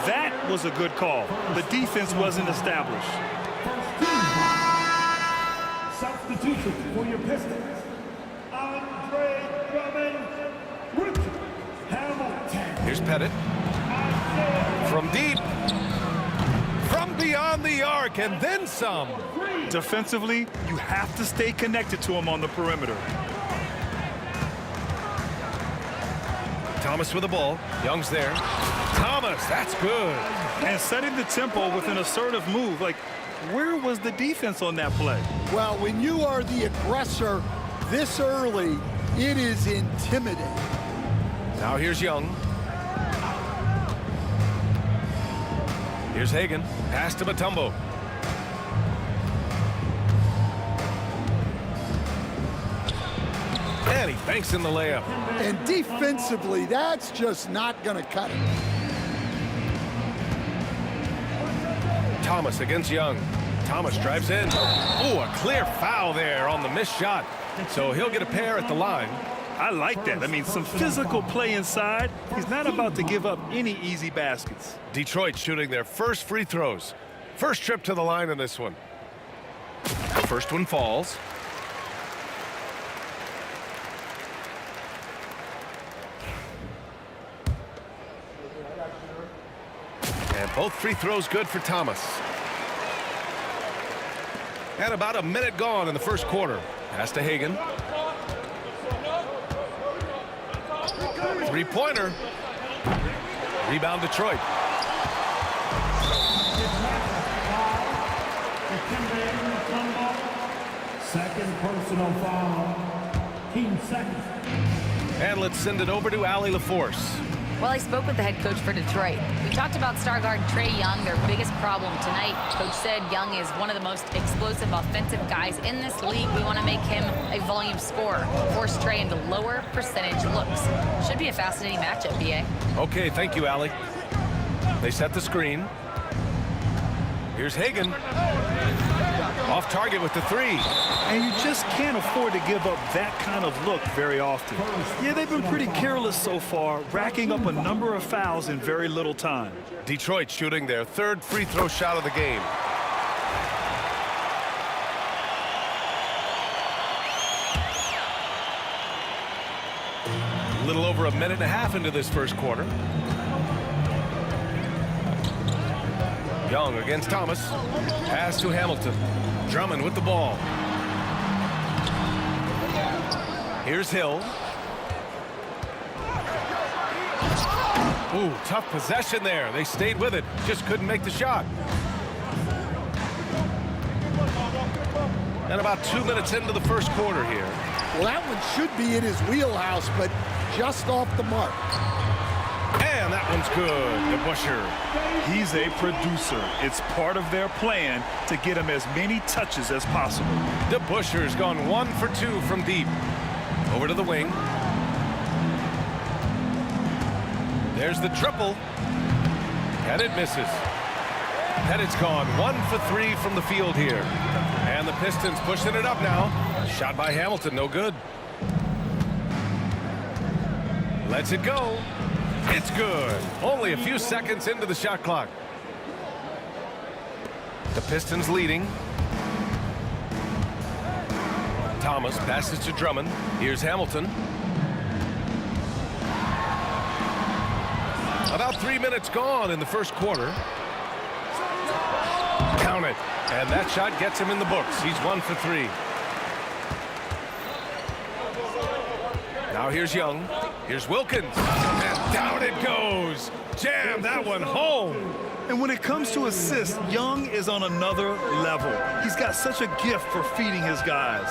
That was a good call. The defense wasn't established. Substitution for your Pistons. Andre Drummond, Richard Hamilton. Here's Pettit. From deep. From beyond the arc, and then some. Defensively, you have to stay connected to him on the perimeter. Thomas with the ball. Young's there. Thomas, that's good. And setting the tempo with an assertive move. Like, where was the defense on that play? Well, when you are the aggressor this early, it is intimidating. Now here's Young. Here's Hagan. Pass to Mutombo. And he banks in the layup. And defensively, that's just not going to cut it. Thomas against Young. Thomas drives in. Oh, a clear foul there on the missed shot. So he'll get a pair at the line. I like that. I mean, some physical play inside. He's not about to give up any easy baskets. Detroit shooting their first free throws. First trip to the line in this one. The first one falls. And both free throws good for Thomas. And about a minute gone in the first quarter. Pass to Hagan. Three-pointer. Rebound Detroit. Second personal foul. Team second. And let's send it over to Allie LaForce. Well, I spoke with the head coach for Detroit. We talked about star guard Trae Young, their biggest problem tonight. Coach said Young is one of the most explosive offensive guys in this league. We want to make him a volume scorer, force Trae into lower percentage looks. Should be a fascinating matchup, B.A. Okay, thank you, Allie. They set the screen. Here's Hagan. Off target with the three. And you just can't afford to give up that kind of look very often. Yeah, they've been pretty careless so far, racking up a number of fouls in very little time. Detroit shooting their third free throw shot of the game. A little over a minute and a half into this first quarter. Young against Thomas. Pass to Hamilton. Drummond with the ball. Here's Hill. Ooh, tough possession there. They stayed with it. Just couldn't make the shot. And about 2 minutes into the first quarter here. Well, that one should be in his wheelhouse, but just off the mark. And that one's good. DeBusschere. He's a producer. It's part of their plan to get him as many touches as possible. DeBusschere's gone 1 for 2 from deep. Over to the wing. There's the triple. And it misses. Pettit's gone 1 for 3 from the field here. And the Pistons pushing it up now. Shot by Hamilton, no good. Lets it go. It's good. Only a few seconds into the shot clock. The Pistons leading. Thomas passes to Drummond. Here's Hamilton. About 3 minutes gone in the first quarter. Count it. And that shot gets him in the books. He's 1 for 3. Now here's Young. Here's Wilkins. And down it goes. Jam that one home. And when it comes to assists, Young is on another level. He's got such a gift for feeding his guys.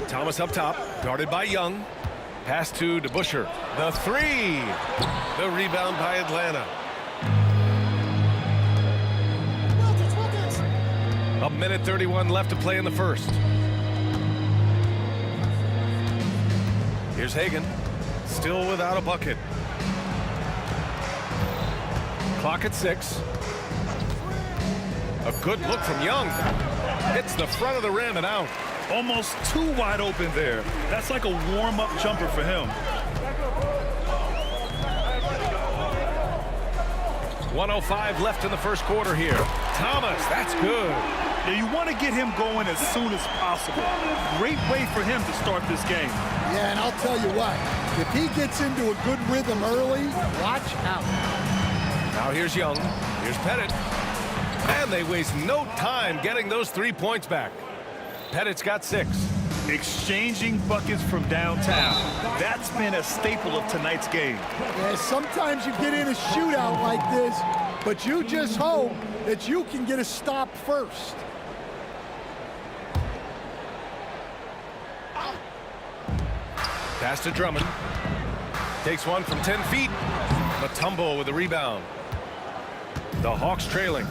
Thomas up top, guarded by Young. Pass to DeBusschere. The three. The rebound by Atlanta. A minute 31 left to play in the first. Here's Hagan. Still without a bucket. Clock at 6. A good look from Young. Hits the front of the rim and out. Almost too wide open there. That's like a warm-up jumper for him. 1:05 left in the first quarter here. Thomas, that's good. Yeah, you want to get him going as soon as possible. Great way for him to start this game. Yeah, and I'll tell you what, if he gets into a good rhythm early, watch out. Now here's Young. Here's Pettit. And they waste no time getting those 3 points back. Pettit's got 6. Exchanging buckets from downtown. That's been a staple of tonight's game. Yeah, sometimes you get in a shootout like this, but you just hope that you can get a stop first. Pass to Drummond. Takes one from 10 feet. Mutombo with the rebound. The Hawks trailing.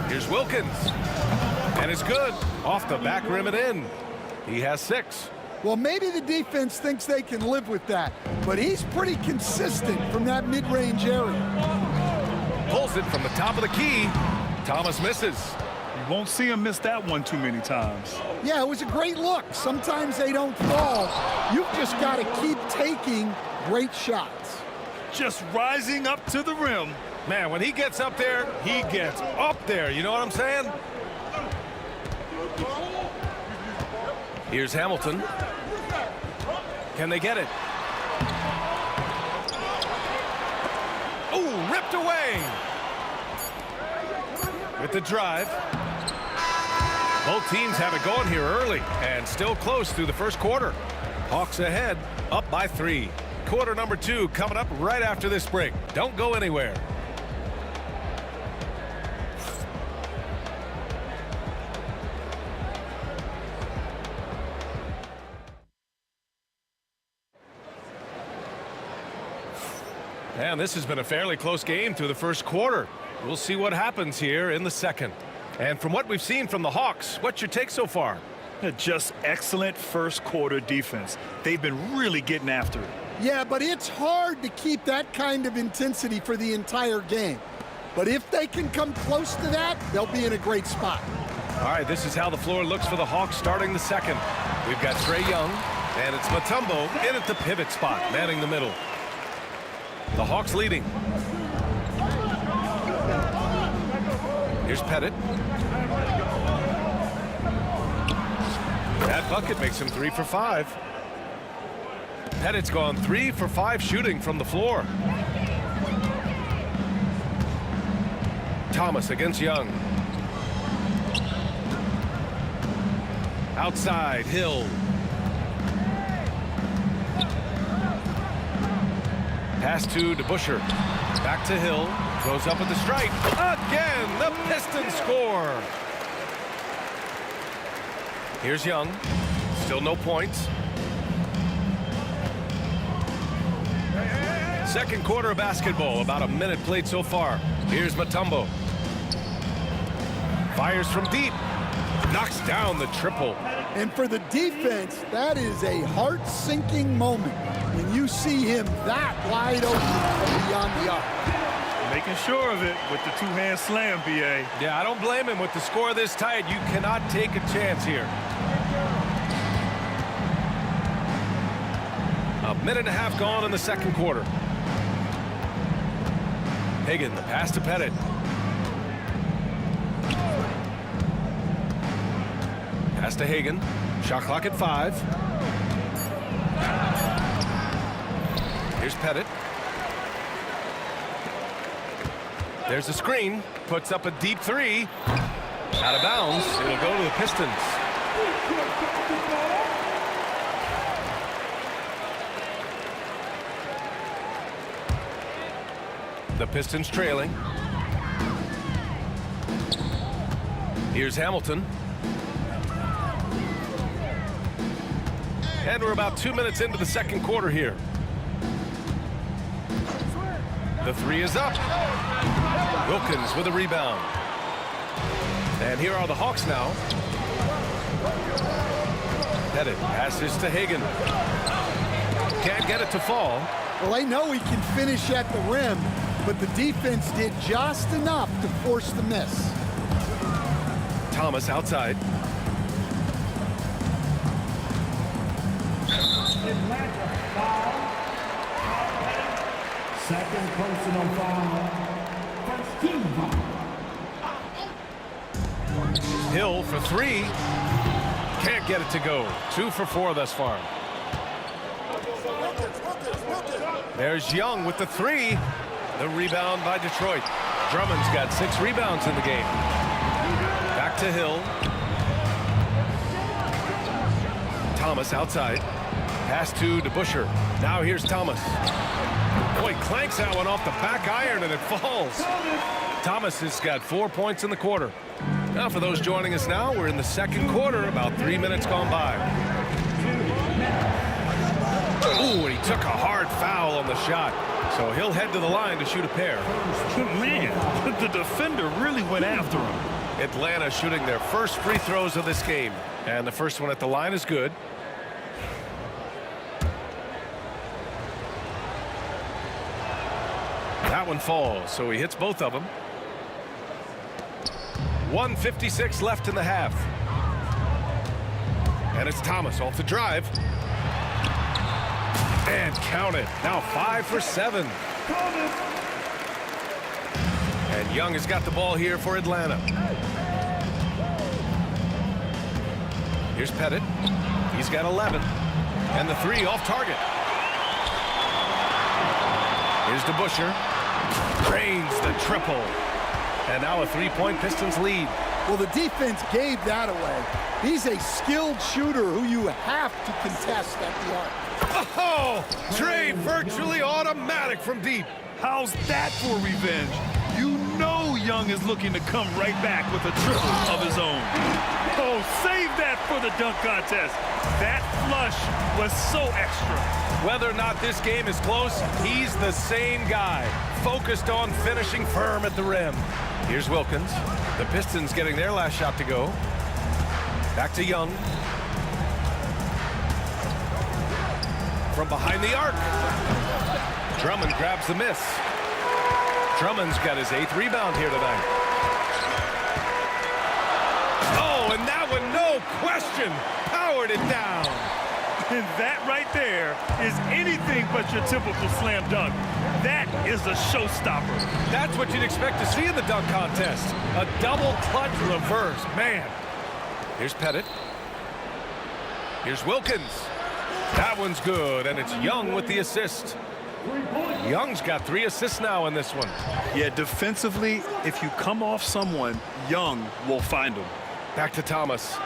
Here's Wilkins. And it's good. Off the back rim and in. He has 6. Well, maybe the defense thinks they can live with that, but he's pretty consistent from that mid-range area. Pulls it from the top of the key. Thomas misses. You won't see him miss that one too many times. Yeah, it was a great look. Sometimes they don't fall. You've just got to keep taking great shots. Just rising up to the rim. Man, when he gets up there, he gets up there. You know what I'm saying? Here's Hamilton. Can they get it? Oh, ripped away. With the drive. Both teams have it going here early and still close through the first quarter. Hawks ahead, up by 3. Quarter number 2 coming up right after this break. Don't go anywhere. And this has been a fairly close game through the first quarter. We'll see what happens here in the second. And from what we've seen from the Hawks, what's your take so far? Just excellent first quarter defense. They've been really getting after it. Yeah, but it's hard to keep that kind of intensity for the entire game. But if they can come close to that, they'll be in a great spot. All right, this is how the floor looks for the Hawks starting the second. We've got Trae Young, and it's Mutombo in at the pivot spot, manning the middle. The Hawks leading. Here's Pettit. That bucket makes him 3 for 5. Pettit's gone 3 for 5 shooting from the floor. Thomas against Young. Outside, Hill. Pass to DeBusschere. Back to Hill. Goes up at the stripe. Again, the Pistons score. Here's Young. Still no points. Second quarter of basketball. About a minute played so far. Here's Mutombo. Fires from deep. Knocks down the triple. And for the defense, that is a heart-sinking moment when you see him that wide open from beyond the arc. Making sure of it with the two-hand slam, B.A. Yeah, I don't blame him. With the score this tight, you cannot take a chance here. A minute and a half gone in the second quarter. Hagan, the pass to Pettit. Pass to Hagan. Shot clock at 5. Here's Pettit. There's a screen. Puts up a deep 3. Out of bounds. It'll go to the Pistons. The Pistons trailing. Here's Hamilton. And we're about 2 minutes into the second quarter here. The 3 is up. Wilkins with a rebound. And here are the Hawks now. Pettit passes to Hagan. Can't get it to fall. Well, they know he can finish at the rim, but the defense did just enough to force the miss. Thomas outside. Second personal foul. First team foul. Hill for three. Can't get it to go. 2 for 4 thus far. There's Young with the three. The rebound by Detroit. Drummond's got 6 rebounds in the game. Back to Hill. Thomas outside. Pass to DeBusschere. Now here's Thomas. Boy, clanks that one off the back iron and it falls. Thomas has got 4 points in the quarter. Now for those joining us now, we're in the second quarter, about 3 minutes gone by. Ooh, and he took a hard foul on the shot. So he'll head to the line to shoot a pair. Man, the defender really went after him. Atlanta shooting their first free throws of this game. And the first one at the line is good. That one falls, so he hits both of them. 1:56 left in the half. And it's Thomas off the drive. And count it. Now 5 for 7. And Young has got the ball here for Atlanta. Here's Pettit. He's got 11. And the three off target. Here's DeBusschere. Drains the triple. And now a 3-point Pistons lead. Well, the defense gave that away. He's a skilled shooter who you have to contest at the arc. Oh, Trey virtually automatic from deep. How's that for revenge? You know Young is looking to come right back with a triple of his own. Oh, save that for the dunk contest. That flush was so extra. Whether or not this game is close, he's the same guy, focused on finishing firm at the rim. Here's Wilkins. The Pistons getting their last shot to go. Back to Young. From behind the arc. Drummond grabs the miss. Drummond's got his 8th rebound here tonight. Oh, and that one, no question, powered it down. And that right there is anything but your typical slam dunk. That is a showstopper. That's what you'd expect to see in the dunk contest. A double clutch reverse. Man. Here's Pettit. Here's Wilkins. That one's good, and it's Young with the assist. Young's got 3 assists now in this one. Yeah, defensively, if you come off someone, Young will find him. Back to Thomas.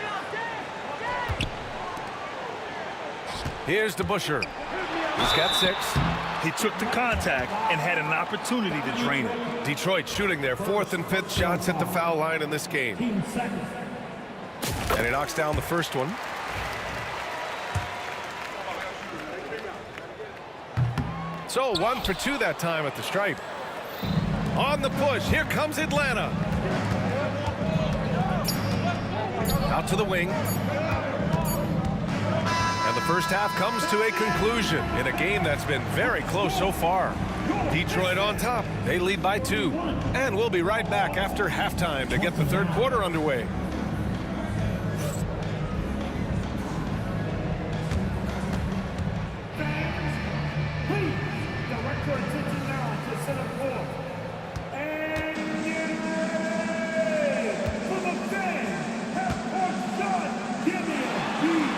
Here's DeBusschere. He's got 6. He took the contact and had an opportunity to drain it. Detroit shooting their 4th and 5th shots at the foul line in this game. And he knocks down the first one. So 1 for 2 that time at the stripe. On the push, here comes Atlanta. Out to the wing. And the first half comes to a conclusion in a game that's been very close so far. Detroit on top. They lead by 2. And we'll be right back after halftime to get the third quarter underway. Direct your attention now to center court. And get ready for the fan. Half-court shot. Give me a beat.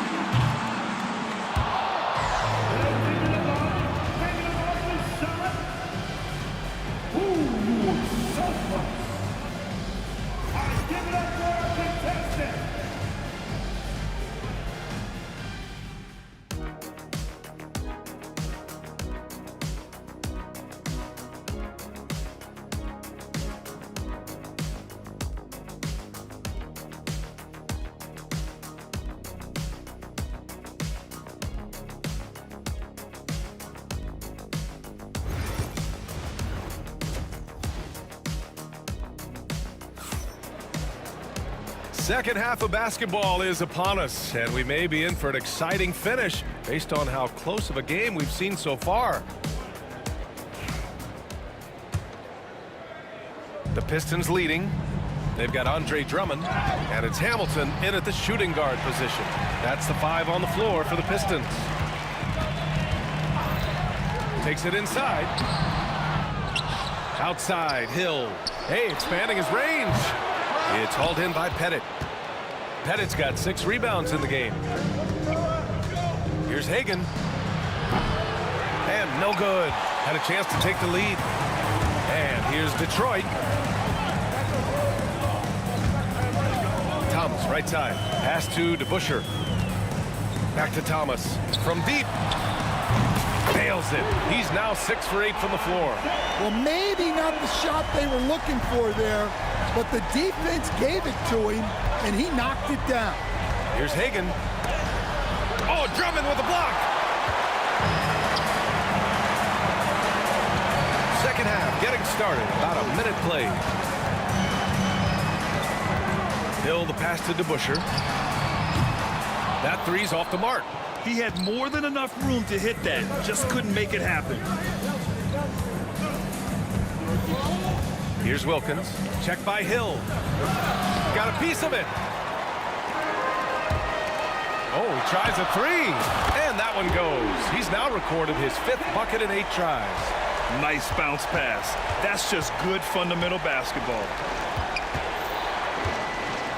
Thinking about the shot. Ooh, you were so close. All right, give it up for our contestant. Second half of basketball is upon us, and we may be in for an exciting finish based on how close of a game we've seen so far. The Pistons leading They've got Andre Drummond, and it's Hamilton in at the shooting guard position. That's the 5 on the floor for the Pistons. Takes it inside. Outside, Hill. Hey, expanding his range. It's hauled in by Pettit. Pettit's got 6 rebounds in the game. Here's Hagan. And no good. Had a chance to take the lead. And here's Detroit. Thomas, right side. Pass to DeBusschere. Back to Thomas. From deep. Nails it. He's now 6 for 8 from the floor. Well, maybe not the shot they were looking for there, but the defense gave it to him, and he knocked it down. Here's Hagan. Oh, Drummond with a block. Second half getting started. About a minute played. Hill the pass to DeBusschere. That three's off the mark. He had more than enough room to hit that. Just couldn't make it happen. Here's Wilkins. Check by Hill. Got a piece of it. Oh, he tries a 3. And that one goes. He's now recorded his 5th bucket in 8 tries. Nice bounce pass. That's just good fundamental basketball.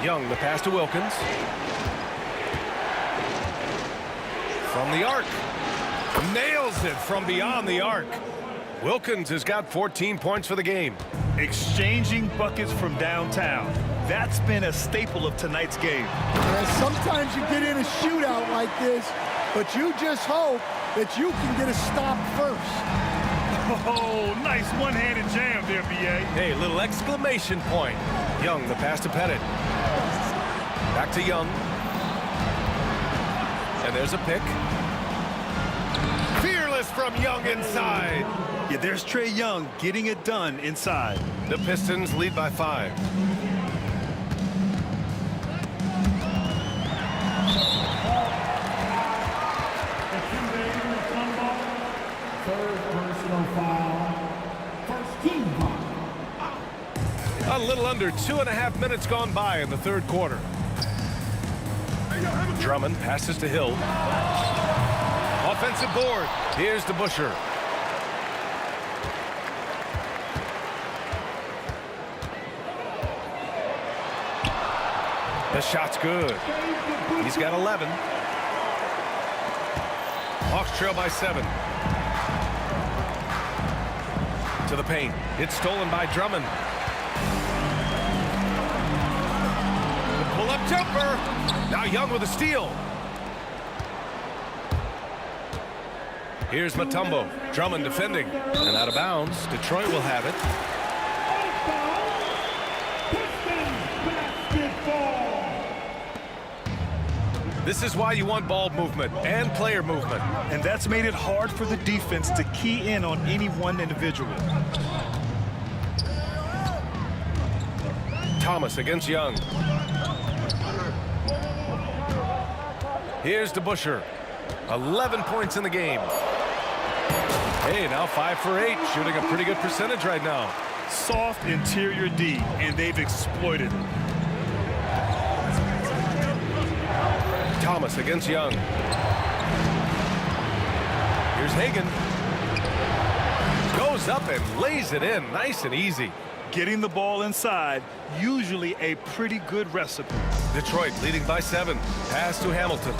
Young, the pass to Wilkins. From the arc. Nails it from beyond the arc. Wilkins has got 14 points for the game. Exchanging buckets from downtown. That's been a staple of tonight's game. Yeah, sometimes you get in a shootout like this, but you just hope that you can get a stop first. Oh, nice one-handed jam there, B.A. Hey, little exclamation point. Young, the pass to Pettit. Back to Young. And there's a pick. Fearless from Young inside. Yeah, there's Trae Young getting it done inside. The Pistons lead by 5. Third personal foul. First team foul. A little under 2.5 minutes gone by in the third quarter. Drummond passes to Hill. Offensive board. Here's DeBusschere. The shot's good. He's got 11. Hawks trail by 7. To the paint. It's stolen by Drummond. The pull-up jumper. Now Young with a steal. Here's Mutombo. Drummond defending. And out of bounds. Detroit will have it. This is why you want ball movement and player movement. And that's made it hard for the defense to key in on any one individual. Thomas against Young. Here's DeBusschere. 11 points in the game. Hey, now 5 for 8, shooting a pretty good percentage right now. Soft interior D, and they've exploited it. Thomas against Young. Here's Hagan. Goes up and lays it in, nice and easy. Getting the ball inside, usually a pretty good recipe. Detroit leading by 7. Pass to Hamilton.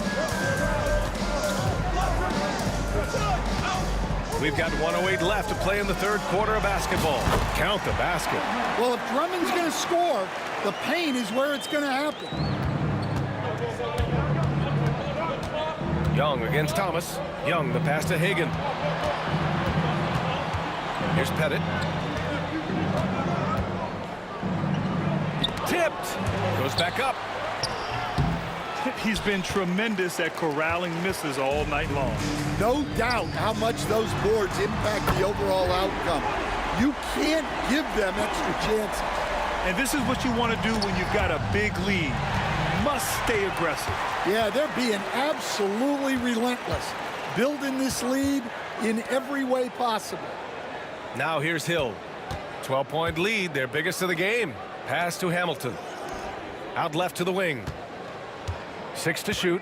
We've got 1:08 left to play in the third quarter of basketball. Count the basket. Well, if Drummond's going to score, the paint is where it's going to happen. Young against Thomas. Young, the pass to Hagan. Here's Pettit. Tipped. Goes back up. He's been tremendous at corralling misses all night long. No doubt how much those boards impact the overall outcome. You can't give them extra chances. And this is what you want to do when you've got a big lead. Must stay aggressive. Yeah, they're being absolutely relentless, building this lead in every way possible. Now here's Hill. 12-point lead, their biggest of the game. Pass to Hamilton. Out left to the wing. 6 to shoot.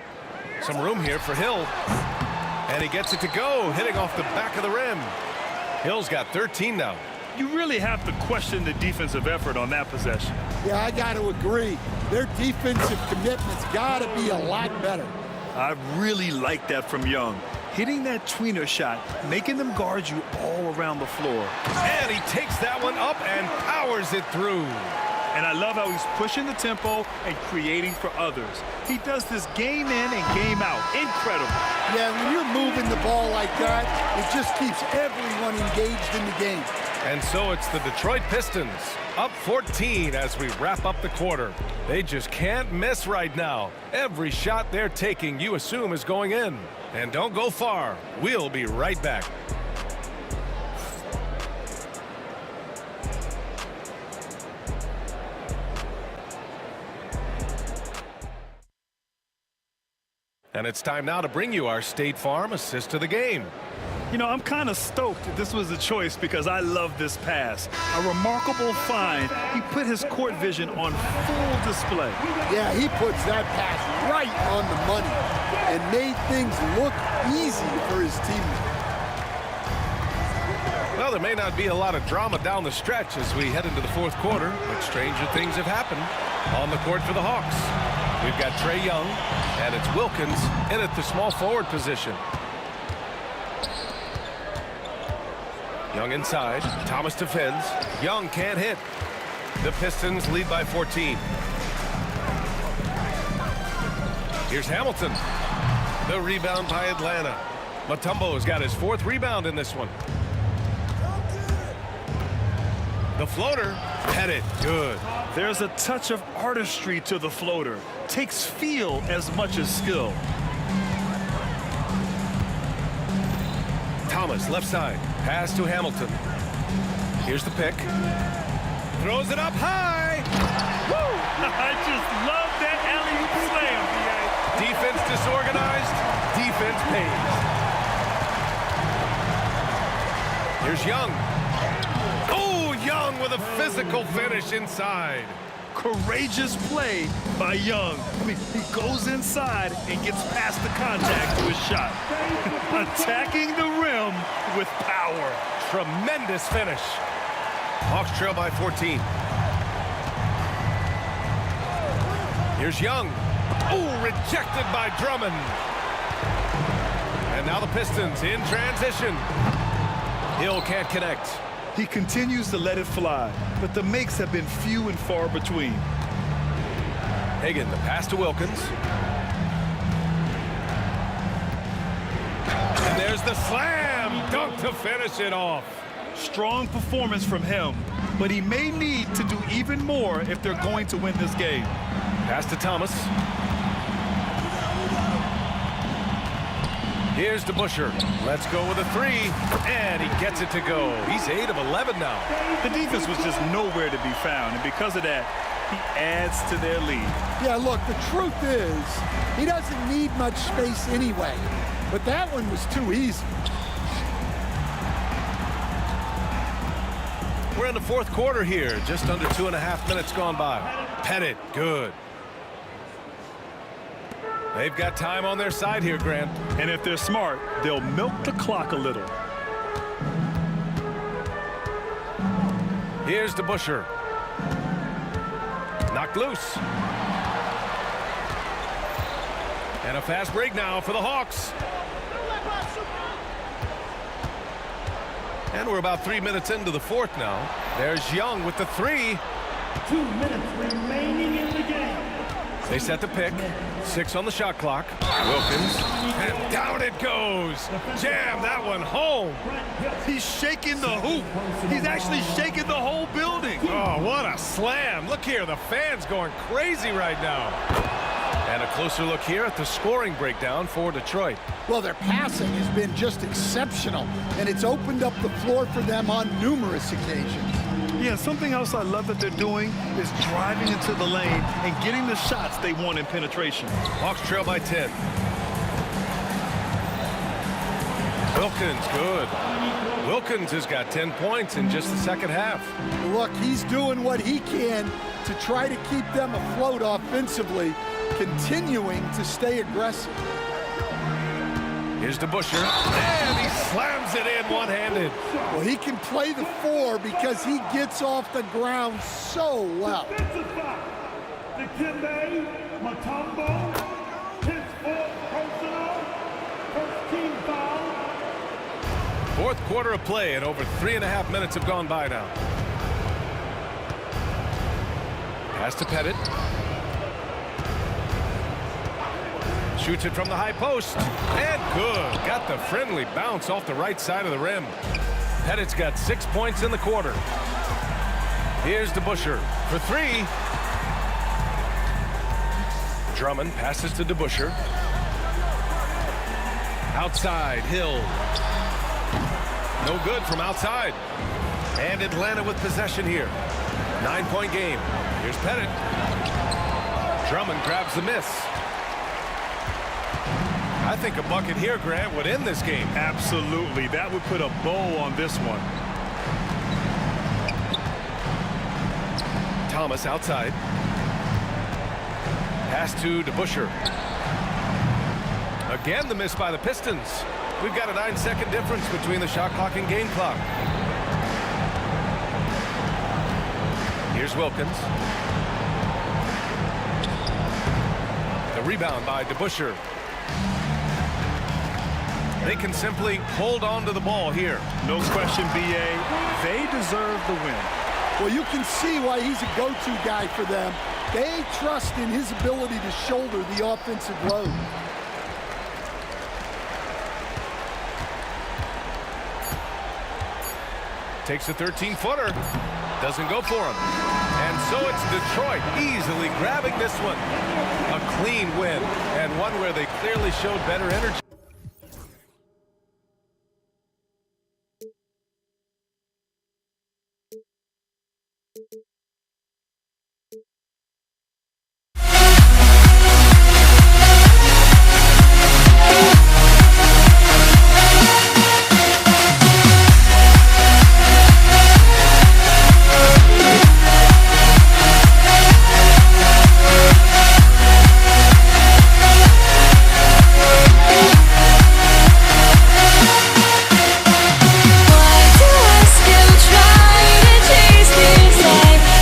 Some room here for Hill. And he gets it to go, hitting off the back of the rim. Hill's got 13 now. You really have to question the defensive effort on that possession. Yeah, I got to agree. Their defensive commitment's got to be a lot better. I really like that from Young. Hitting that tweener shot, making them guard you all around the floor. And he takes that one up and powers it through. And I love how he's pushing the tempo and creating for others. He does this game in and game out. Incredible. Yeah, when you're moving the ball like that, it just keeps everyone engaged in the game. And so it's the Detroit Pistons, up 14 as we wrap up the quarter. They just can't miss right now. Every shot they're taking, you assume, is going in. And don't go far. We'll be right back. And it's time now to bring you our State Farm assist to the game. You know, I'm kind of stoked that this was a choice because I love this pass. A remarkable find. He put his court vision on full display. Yeah, he puts that pass right on the money and made things look easy for his teammates. Well, there may not be a lot of drama down the stretch as we head into the fourth quarter, but stranger things have happened on the court for the Hawks. We've got Trae Young, and it's Wilkins in at the small forward position. Young inside. Thomas defends. Young can't hit. The Pistons lead by 14. Here's Hamilton. The rebound by Atlanta. Mutombo's got his 4th rebound in this one. The floater. Pettit. Good. There's a touch of artistry to the floater. Takes feel as much as skill. Thomas, left side. Pass to Hamilton. Here's the pick. Throws it up high. Woo! I just love that alley-oop slam, B.A. Defense disorganized. Defense pays. Here's Young. Oh, Young with a physical finish inside. Courageous play by Young. I mean, he goes inside and gets past the contact to his shot. Attacking the rim with power. Tremendous finish. Hawks trail by 14. Here's Young. Oh, rejected by Drummond. And now the Pistons in transition. Hill can't connect. He continues to let it fly, but the makes have been few and far between. Hagan, the pass to Wilkins. And there's the slam dunk to finish it off. Strong performance from him, but he may need to do even more if they're going to win this game. Pass to Thomas. Here's to Busher. Let's go with a 3. And he gets it to go. He's 8 of 11 now. The defense was just nowhere to be found, and because of that, he adds to their lead. Yeah, look, the truth is, he doesn't need much space anyway. But that one was too easy. We're in the fourth quarter here. Just under 2.5 minutes gone by. Pettit, good. They've got time on their side here, Grant. And if they're smart, they'll milk the clock a little. Here's to Busher. Knocked loose. And a fast break now for the Hawks. And we're about 3 minutes into the fourth now. There's Young with the 3. 2 minutes remaining in the game. They set the pick. 6 on the shot clock. Wilkins. And down it goes. Jam that one home. He's shaking the hoop. He's actually shaking the whole building. Oh, what a slam. Look here. The fans going crazy right now. And a closer look here at the scoring breakdown for Detroit. Well, their passing has been just exceptional, and it's opened up the floor for them on numerous occasions. Yeah, something else I love that they're doing is driving into the lane and getting the shots they want in penetration. Hawks trail by 10. Wilkins, good. Wilkins has got 10 points in just the second half. Look, he's doing what he can to try to keep them afloat offensively, continuing to stay aggressive. Here's DeBuscher, and he slams it in one-handed. Well, he can play the 4 because he gets off the ground so well. Dikembe Mutombo, his 4th personal, first team foul. Fourth quarter of play, and over 3.5 minutes have gone by now. Pass to Pettit. Shoots it from the high post, and good. Got the friendly bounce off the right side of the rim. Pettit's got 6 points in the quarter. Here's DeBuscher for 3. Drummond passes to DeBuscher. Outside, Hill. No good from outside. And Atlanta with possession here. 9-point game. Here's Pettit. Drummond grabs the miss. I think a bucket here, Grant, would end this game. Absolutely. That would put a bow on this one. Thomas outside. Pass to DeBuscher. Again, the miss by the Pistons. We've got a 9-second difference between the shot clock and game clock. Here's Wilkins. The rebound by DeBuscher. They can simply hold on to the ball here. No question, B.A. They deserve the win. Well, you can see why he's a go-to guy for them. They trust in his ability to shoulder the offensive load. Takes a 13-footer. Doesn't go for him. And so it's Detroit easily grabbing this one. A clean win, and one where they clearly showed better energy. Why do I still try to chase this life?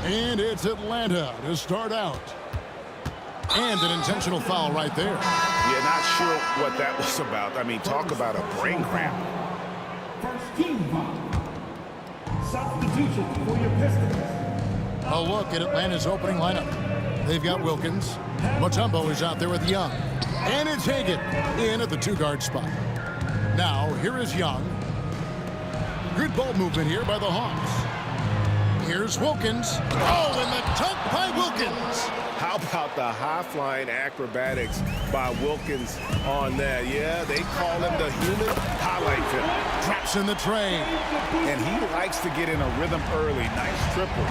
And it's Atlanta to start out. And an intentional foul right there. Yeah, not sure what that was about. I mean, talk about a brain cramp. First team foul. Substitution for your Pistons. A look at Atlanta's opening lineup. They've got Wilkins. Mutombo is out there with Young. And it's Hagan in at the 2-guard spot. Now, here is Young. Good ball movement here by the Hawks. Here's Wilkins. Oh, and the dunk by Wilkins. How about the high-flying acrobatics by Wilkins on that? Yeah, they call him the human highlight film. Drops in the tray. And he likes to get in a rhythm early. Nice triple.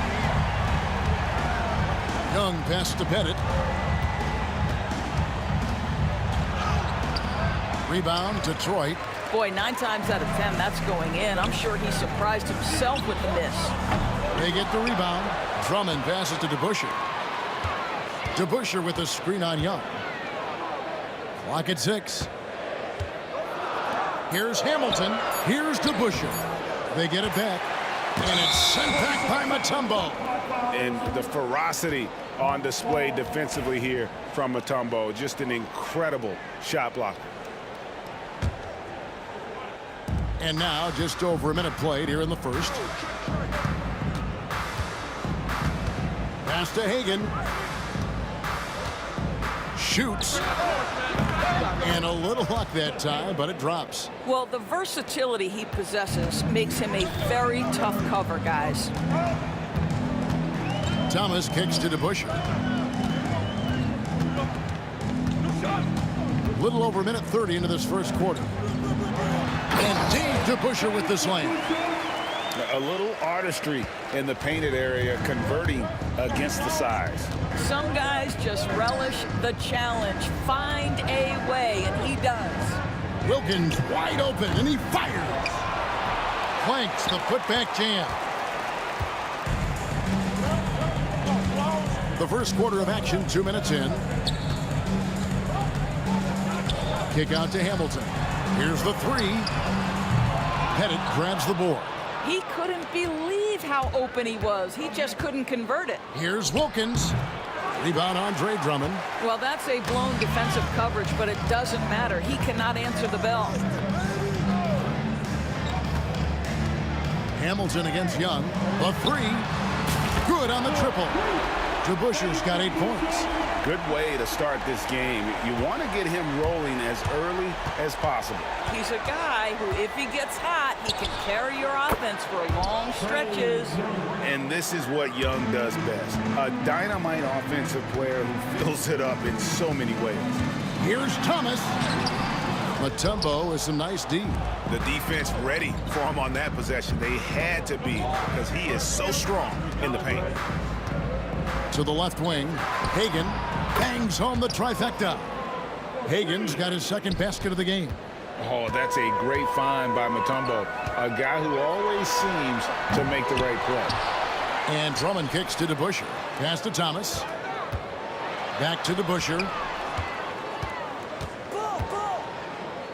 Young pass to Pettit. Rebound, Detroit. Boy, 9 times out of 10, that's going in. I'm sure he surprised himself with the miss. They get the rebound. Drummond passes to DeBusschere. DeBusschere with a screen on Young. Clock at 6. Here's Hamilton. Here's DeBusschere. They get it back. And it's sent back by Mutombo. And the ferocity on display defensively here from Mutombo. Just an incredible shot blocker. And now just over a minute played here in the first. Pass to Hagan. Shoots. And a little luck that time, but it drops. Well, the versatility he possesses makes him a very tough cover, guys. Thomas kicks to DeBusschere. Little over a minute 30 into this first quarter. And Dave DeBusschere with the slam. A little artistry in the painted area, converting against the size. Some guys just relish the challenge. Find a way, and he does. Wilkins wide open, and he fires. Clanks the putback jam. The first quarter of action, 2 minutes in. Kick out to Hamilton. Here's the 3. Pettit grabs the board. He couldn't believe how open he was. He just couldn't convert it. Here's Wilkins. Rebound Andre Drummond. Well, that's a blown defensive coverage, but it doesn't matter. He cannot answer the bell. Hamilton against Young. The 3. Good on the triple. DeBusschere's got 8 points. Good way to start this game. You want to get him rolling as early as possible. He's a guy who, if he gets hot, he can carry your offense for long stretches. And this is what Young does best. A dynamite offensive player who fills it up in so many ways. Here's Thomas. Mutombo with some nice D. The defense ready for him on that possession. They had to be, because he is so strong in the paint. To the left wing, Hagan bangs home the trifecta. Hagan's got his second basket of the game. Oh, that's a great find by Mutombo. A guy who always seems to make the right play. And Drummond kicks to DeBusschere. Pass to Thomas. Back to DeBusschere.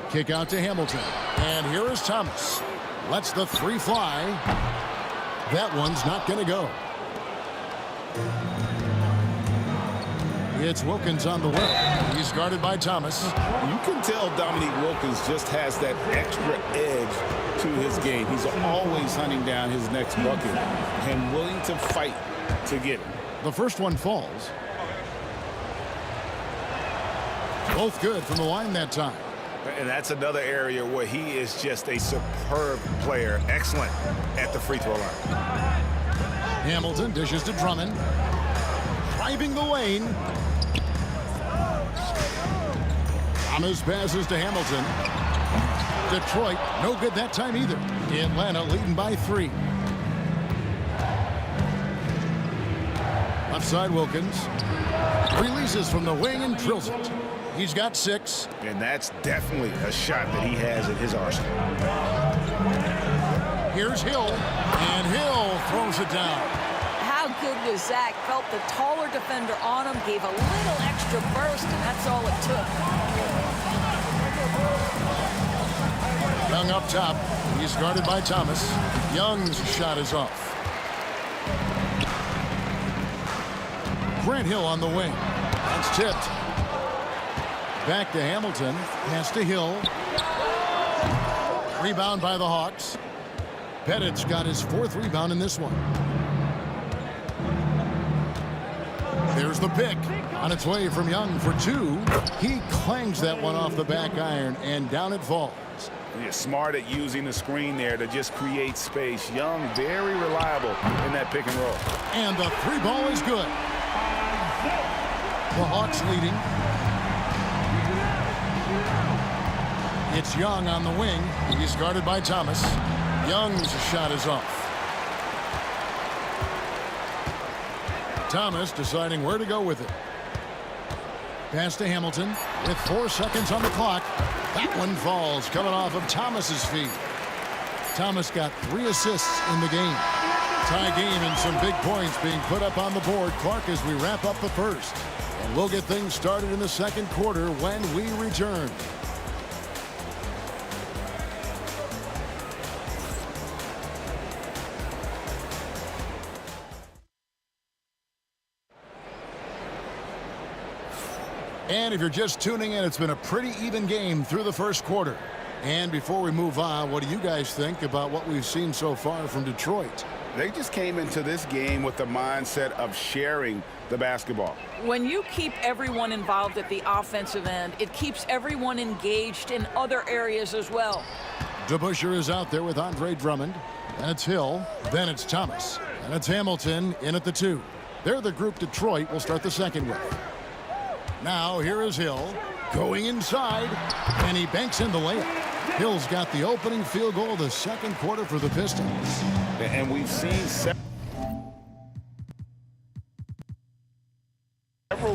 Kick out to Hamilton. And here is Thomas. Lets the 3 fly. That one's not going to go. It's Wilkins on the way. He's guarded by Thomas. You can tell Dominique Wilkins just has that extra edge to his game. He's always hunting down his next bucket and willing to fight to get it. The first one falls. Both good from the line that time. And that's another area where he is just a superb player. Excellent at the free throw line. Hamilton dishes to Drummond. Driving the lane. Thomas passes to Hamilton. Detroit, no good that time either. Atlanta leading by 3. Left side Wilkins. Releases from the wing and drills it. He's got 6. And that's definitely a shot that he has in his arsenal. Here's Hill. And Hill throws it down. How good was that? Felt the taller defender on him, gave a little extra burst, and that's all it took. Young up top. He's guarded by Thomas. Young's shot is off. Grant Hill on the wing. That's tipped. Back to Hamilton. Pass to Hill. Rebound by the Hawks. Pettit's got his 4th rebound in this one. There's the pick. On its way from Young for 2. He clangs that one off the back iron, and down it falls. You're smart at using the screen there to just create space. Young, very reliable in that pick and roll. And the 3 ball is good. The Hawks leading. It's Young on the wing. He's guarded by Thomas. Young's shot is off. Thomas deciding where to go with it. Pass to Hamilton with 4 seconds on the clock. That one falls, coming off of Thomas's feet. Thomas got 3 assists in the game. Tie game and some big points being put up on the board, Clark, as we wrap up the first. And we'll get things started in the second quarter when we return. And if you're just tuning in, it's been a pretty even game through the first quarter. And before we move on, what do you guys think about what we've seen so far from Detroit? They just came into this game with the mindset of sharing the basketball. When you keep everyone involved at the offensive end, it keeps everyone engaged in other areas as well. DeBusschere is out there with Andre Drummond. And it's Hill. Then it's Thomas. And it's Hamilton in at the 2. They're the group Detroit will start the second with. Now here is Hill going inside, and he banks in the layup. Hill's got the opening field goal of the second quarter for the Pistons. And we've seen several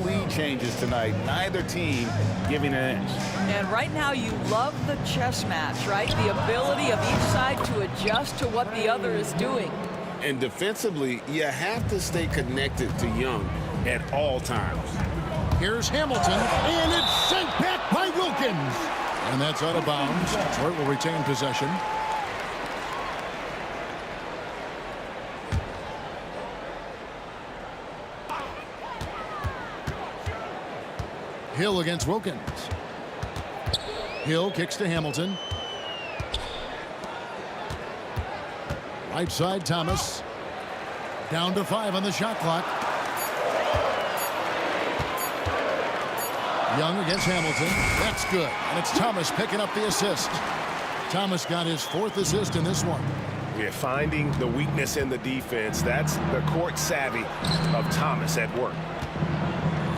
lead changes tonight, neither team giving an inch. And right now you love the chess match, right? The ability of each side to adjust to what the other is doing. And defensively, you have to stay connected to Young at all times. Here's Hamilton, and it's sent back by Wilkins. And that's out of bounds. Detroit will retain possession. Hill against Wilkins. Hill kicks to Hamilton. Right side, Thomas. Down to 5 on the shot clock. Young against Hamilton. That's good. And it's Thomas picking up the assist. Thomas got his 4th assist in this one. We're finding the weakness in the defense. That's the court savvy of Thomas at work.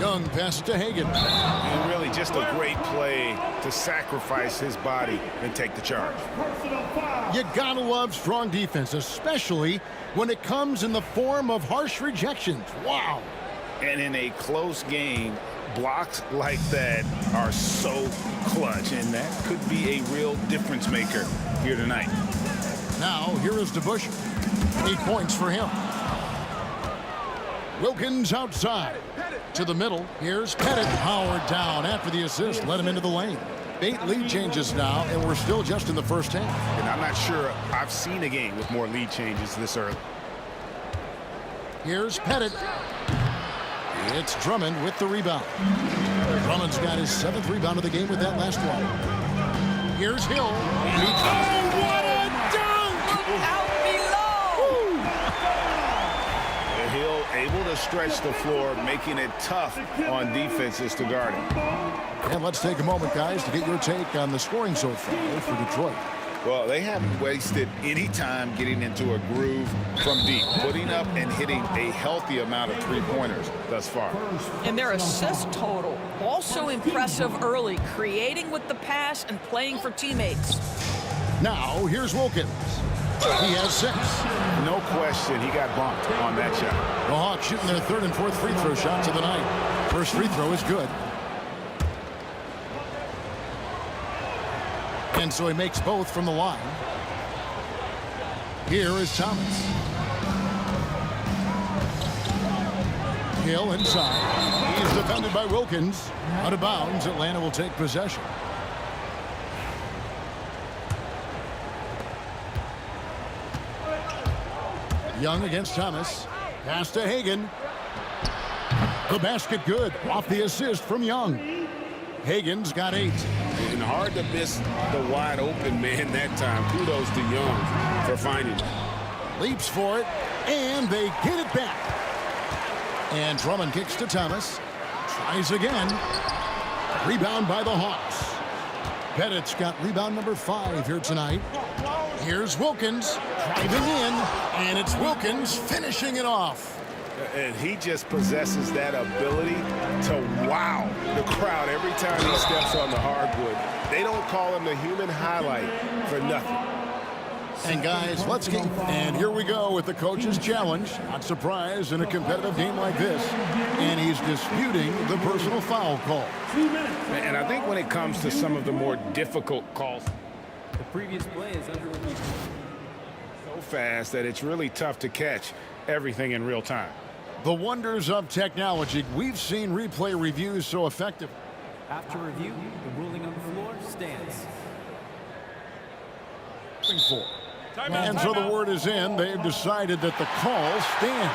Young passes to Hagan. And really just a great play to sacrifice his body and take the charge. You gotta love strong defense, especially when it comes in the form of harsh rejections. Wow. And in a close game, blocks like that are so clutch, and that could be a real difference maker here tonight. Now, here is DeBusschere. 8 points for him. Wilkins outside. To the middle. Here's Pettit. Howard down after the assist. Let him into the lane. 8 lead changes now, and we're still just in the first half. And I'm not sure I've seen a game with more lead changes this early. Here's Pettit. It's Drummond with the rebound. Drummond's got his 7th rebound of the game with that last one. Here's Hill. Oh, what a dunk! Out below! Hill able to stretch the floor, making it tough on defenses to guard him. And let's take a moment, guys, to get your take on the scoring so far for Detroit. Well, they haven't wasted any time getting into a groove from deep, putting up and hitting a healthy amount of three-pointers thus far. And their assist total, also impressive early, creating with the pass and playing for teammates. Now, here's Wilkins. He has 6. No question he got bumped on that shot. The Hawks shooting their 3rd and 4th free throw shots of the night. First free throw is good. And so he makes both from the line. Here is Thomas. Hill inside. He's defended by Wilkins. Out of bounds, Atlanta will take possession. Young against Thomas. Pass to Hagan. The basket good off the assist from Young. Hagen's got 8. And hard to miss the wide open man that time. Kudos to Young for finding it. Leaps for it, and they get it back. And Drummond kicks to Thomas. Tries again. Rebound by the Hawks. Pettit's got rebound number 5 here tonight. Here's Wilkins driving in, and it's Wilkins finishing it off. And he just possesses that ability to wow the crowd every time he steps on the hardwood. They don't call him the human highlight for nothing. And guys, let's keep. And here we go with the coach's challenge. Not surprised in a competitive game like this. And he's disputing the personal foul call. And I think when it comes to some of the more difficult calls, the previous play is under review. So fast that it's really tough to catch everything in real time. The wonders of technology. We've seen replay reviews so effective. After review, the ruling on the floor stands. And so the word is in. They've decided that the call stands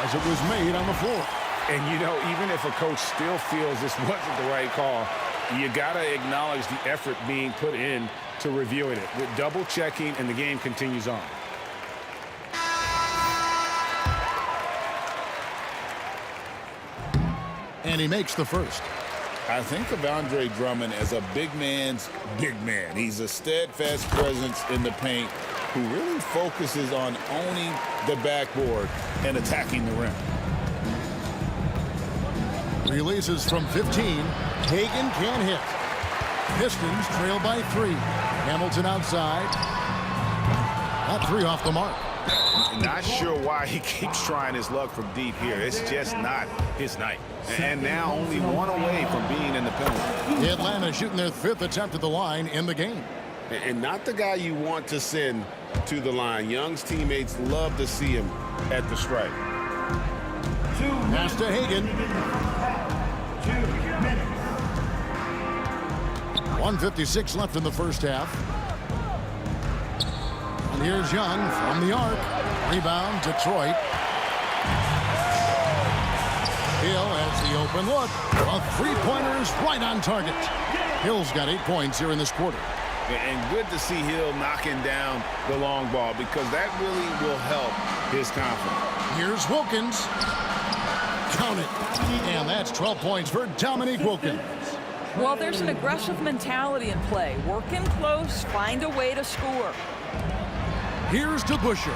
as it was made on the floor. And, you know, even if a coach still feels this wasn't the right call, you got to acknowledge the effort being put in to reviewing it. With double checking, and the game continues on. And he makes the first. I think of Andre Drummond as a big man's big man. He's a steadfast presence in the paint who really focuses on owning the backboard and attacking the rim. Releases from 15. Hagen can't hit. Pistons trail by 3. Hamilton outside. That 3 off the mark. Not sure why he keeps trying his luck from deep here. It's just not his night. And now only 1 away from being in the penalty. Atlanta shooting their 5th attempt at the line in the game. And not the guy you want to send to the line. Young's teammates love to see him at the stripe. Pass to Hagen. 1:56 left in the first half. And here's Young from the arc. Rebound, Detroit. Hill has the open look. A 3-pointer's right on target. Hill's got 8 points here in this quarter. And good to see Hill knocking down the long ball because that really will help his confidence. Here's Wilkins. Count it. And that's 12 points for Dominique Wilkins. Well, there's an aggressive mentality in play. Work in close, find a way to score. Here's to Busher.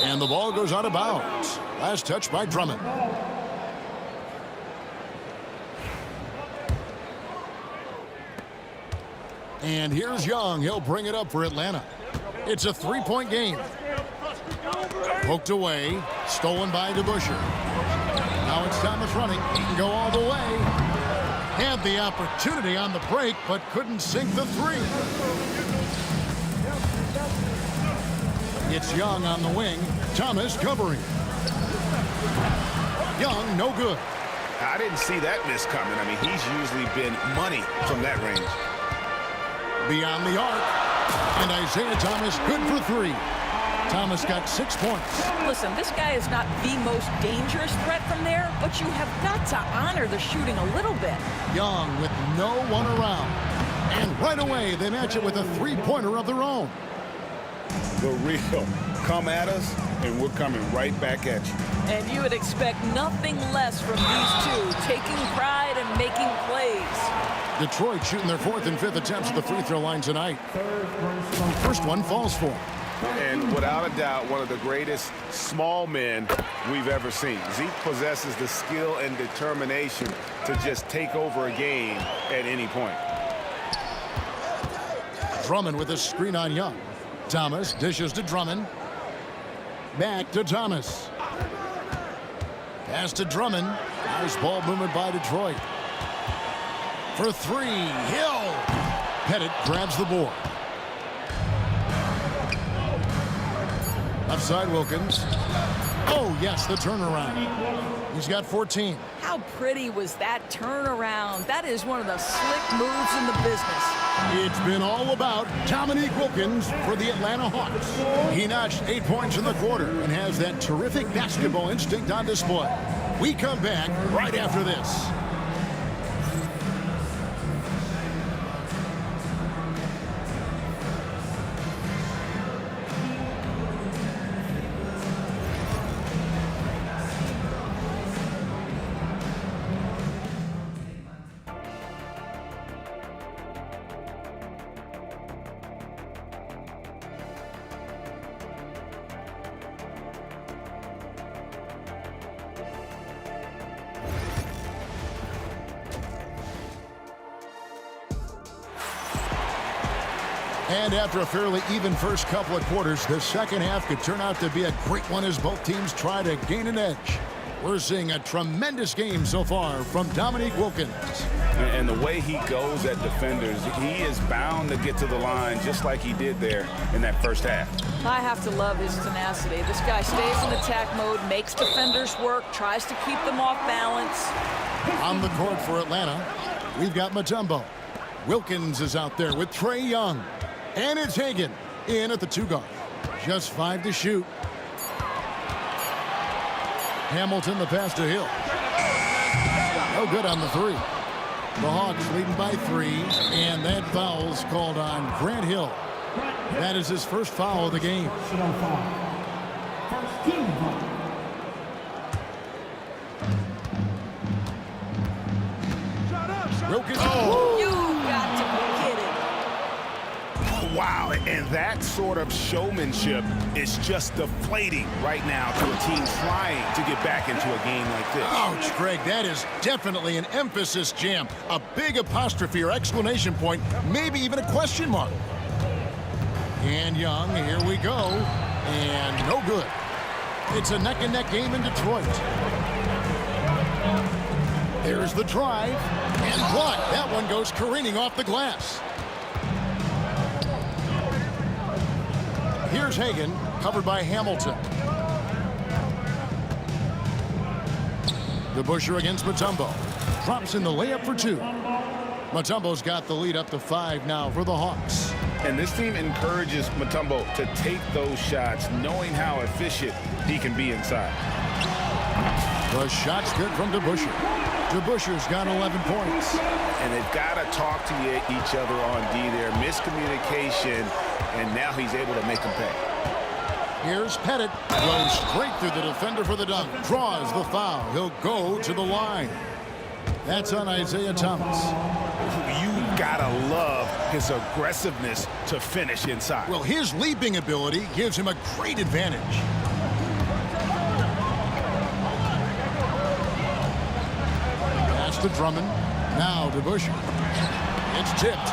And the ball goes out of bounds. Last touch by Drummond. And here's Young. He'll bring it up for Atlanta. It's a 3-point game. Poked away. Stolen by DeBuscher. Now it's Thomas running. He can go all the way. Had the opportunity on the break, but couldn't sink the 3. It's Young on the wing. Thomas covering. Young, no good. I didn't see that miss coming. I mean, he's usually been money from that range. Beyond the arc. And Isaiah Thomas good for 3. Thomas got 6 points. Listen, this guy is not the most dangerous threat from there, but you have got to honor the shooting a little bit. Young with no one around. And right away, they match it with a 3-pointer of their own. The real come at us, and we're coming right back at you. And you would expect nothing less from these two, taking pride and making plays. Detroit shooting their 4th and 5th attempts at the free throw line tonight. First one falls for. And without a doubt, one of the greatest small men we've ever seen. Zeke possesses the skill and determination to just take over a game at any point. Drummond with a screen on Young. Thomas dishes to Drummond. Back to Thomas. Pass to Drummond. Nice ball movement by Detroit. For 3, Hill. Pettit grabs the board. Left side, Wilkins. Oh, yes, the turnaround. He's got 14. How pretty was that turnaround? That is one of the slick moves in the business. It's been all about Dominique Wilkins for the Atlanta Hawks. He notched 8 points in the quarter and has that terrific basketball instinct on display. We come back right after this. And after a fairly even first couple of quarters, the second half could turn out to be a great one as both teams try to gain an edge. We're seeing a tremendous game so far from Dominique Wilkins. And the way he goes at defenders, he is bound to get to the line just like he did there in that first half. I have to love his tenacity. This guy stays in attack mode, makes defenders work, tries to keep them off balance. On the court for Atlanta, we've got Mutombo. Wilkins is out there with Trae Young. And it's Hagan in at the 2 guard. Just 5 to shoot. Hamilton the pass to Hill. No good on the 3. The Hawks leading by 3, and that foul's called on Grant Hill. That is his first foul of the game. First team foul. Wilkins. Oh! You got to be kidding. Wow, and that sort of showmanship is just deflating right now to a team trying to get back into a game like this. Ouch, Greg, that is definitely an emphasis jam. A big apostrophe or exclamation point, maybe even a question mark. And Young, here we go. And no good. It's a neck-and-neck game in Detroit. There's the drive. And blocked. That one goes careening off the glass. Here's Hagan, covered by Hamilton. DeBusschere against Mutombo. Drops in the layup for 2. Mutombo's got the lead up to 5 now for the Hawks. And this team encourages Mutombo to take those shots, knowing how efficient he can be inside. The shot's good from DeBusschere. DeBusschere's got 11 points. And they've got to talk to each other on D there. Miscommunication, and now he's able to make them pay. Here's Pettit. Goes straight through the defender for the dunk. Draws the foul. He'll go to the line. That's on Isaiah Thomas. You've got to love his aggressiveness to finish inside. Well, his leaping ability gives him a great advantage. Pass to Drummond. Now to DeBusschere. It's tipped.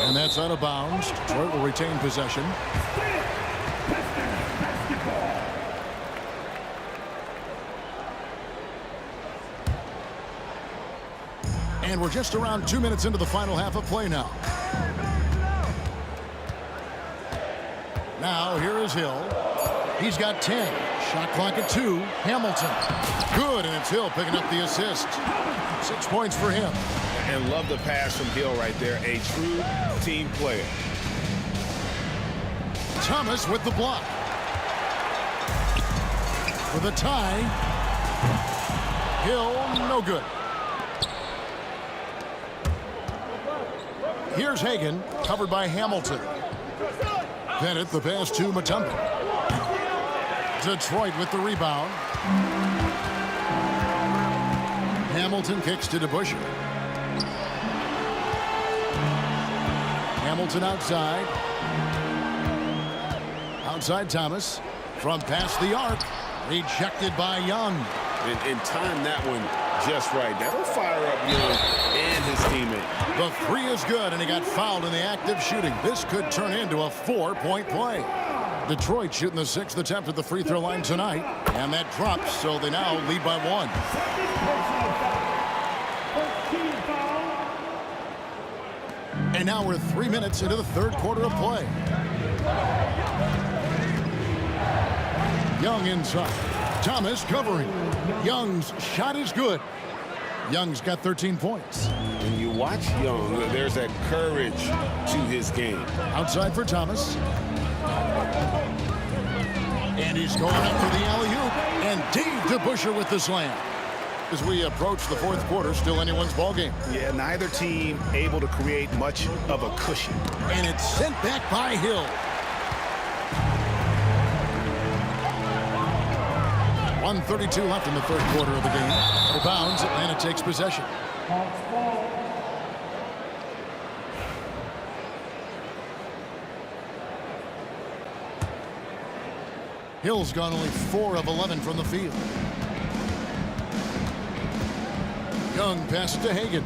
And that's out of bounds. Detroit will retain possession. And we're just around 2 minutes into the final half of play now. Now here is Hill. He's got 10. Shot clock at 2. Hamilton. Good, and it's Hill picking up the assist. 6 points for him. And love the pass from Hill right there. A true team player. Thomas with the block. For the tie. Hill, no good. Here's Hagan, covered by Hamilton. Bennett, the pass to Mutombo. Detroit with the rebound. Hamilton kicks to DeBusschere. Hamilton outside. Outside Thomas. From past the arc. Rejected by Young. And time that one just right. That'll fire up Young and his teammate. The 3 is good, and he got fouled in the act of shooting. This could turn into a 4-point play. Detroit shooting the 6th attempt at the free throw line tonight. And that drops, so they now lead by 1. And now we're 3 minutes into the third quarter of play. Young inside. Thomas covering. Young's shot is good. Young's got 13 points. When you watch Young, there's that courage to his game. Outside for Thomas. And he's going up for the alley-oop. And Dave DeBuscher with the slam. As we approach the fourth quarter, still anyone's ball game. Yeah, neither team able to create much of a cushion. And it's sent back by Hill. 1:32 left in the third quarter of the game. Out of bounds, Atlanta takes possession. Hill's gone only 4 of 11 from the field. Young passes to Hagan.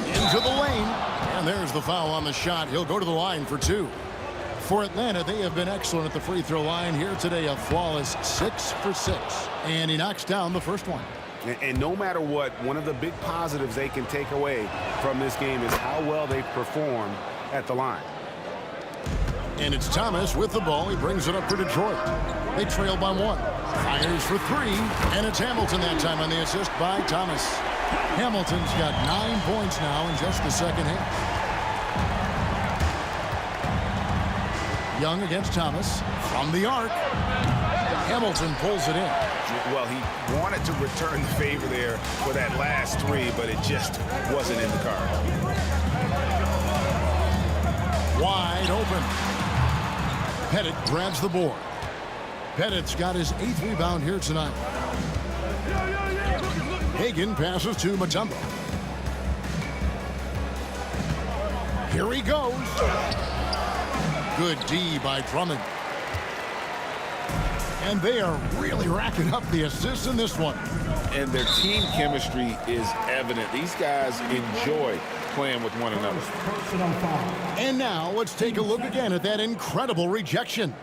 Into the lane. And there's the foul on the shot. He'll go to the line for 2. For Atlanta, they have been excellent at the free throw line here today. A flawless 6 for 6. And he knocks down the first one. And no matter what, one of the big positives they can take away from this game is how well they perform at the line. And it's Thomas with the ball. He brings it up for Detroit. They trail by 1. Fires for 3. And it's Hamilton that time on the assist by Thomas. Hamilton's got 9 points now in just the second half. Young against Thomas from the arc. Hamilton pulls it in. Well, he wanted to return the favor there for that last 3, but it just wasn't in the cards. Wide open. Pettit grabs the board. Pettit's got his 8th rebound here tonight. Hagan passes to Mutombo. Here he goes. Good D by Drummond. And they are really racking up the assists in this one. And their team chemistry is evident. These guys enjoy playing with one another. And now let's take a look again at that incredible rejection.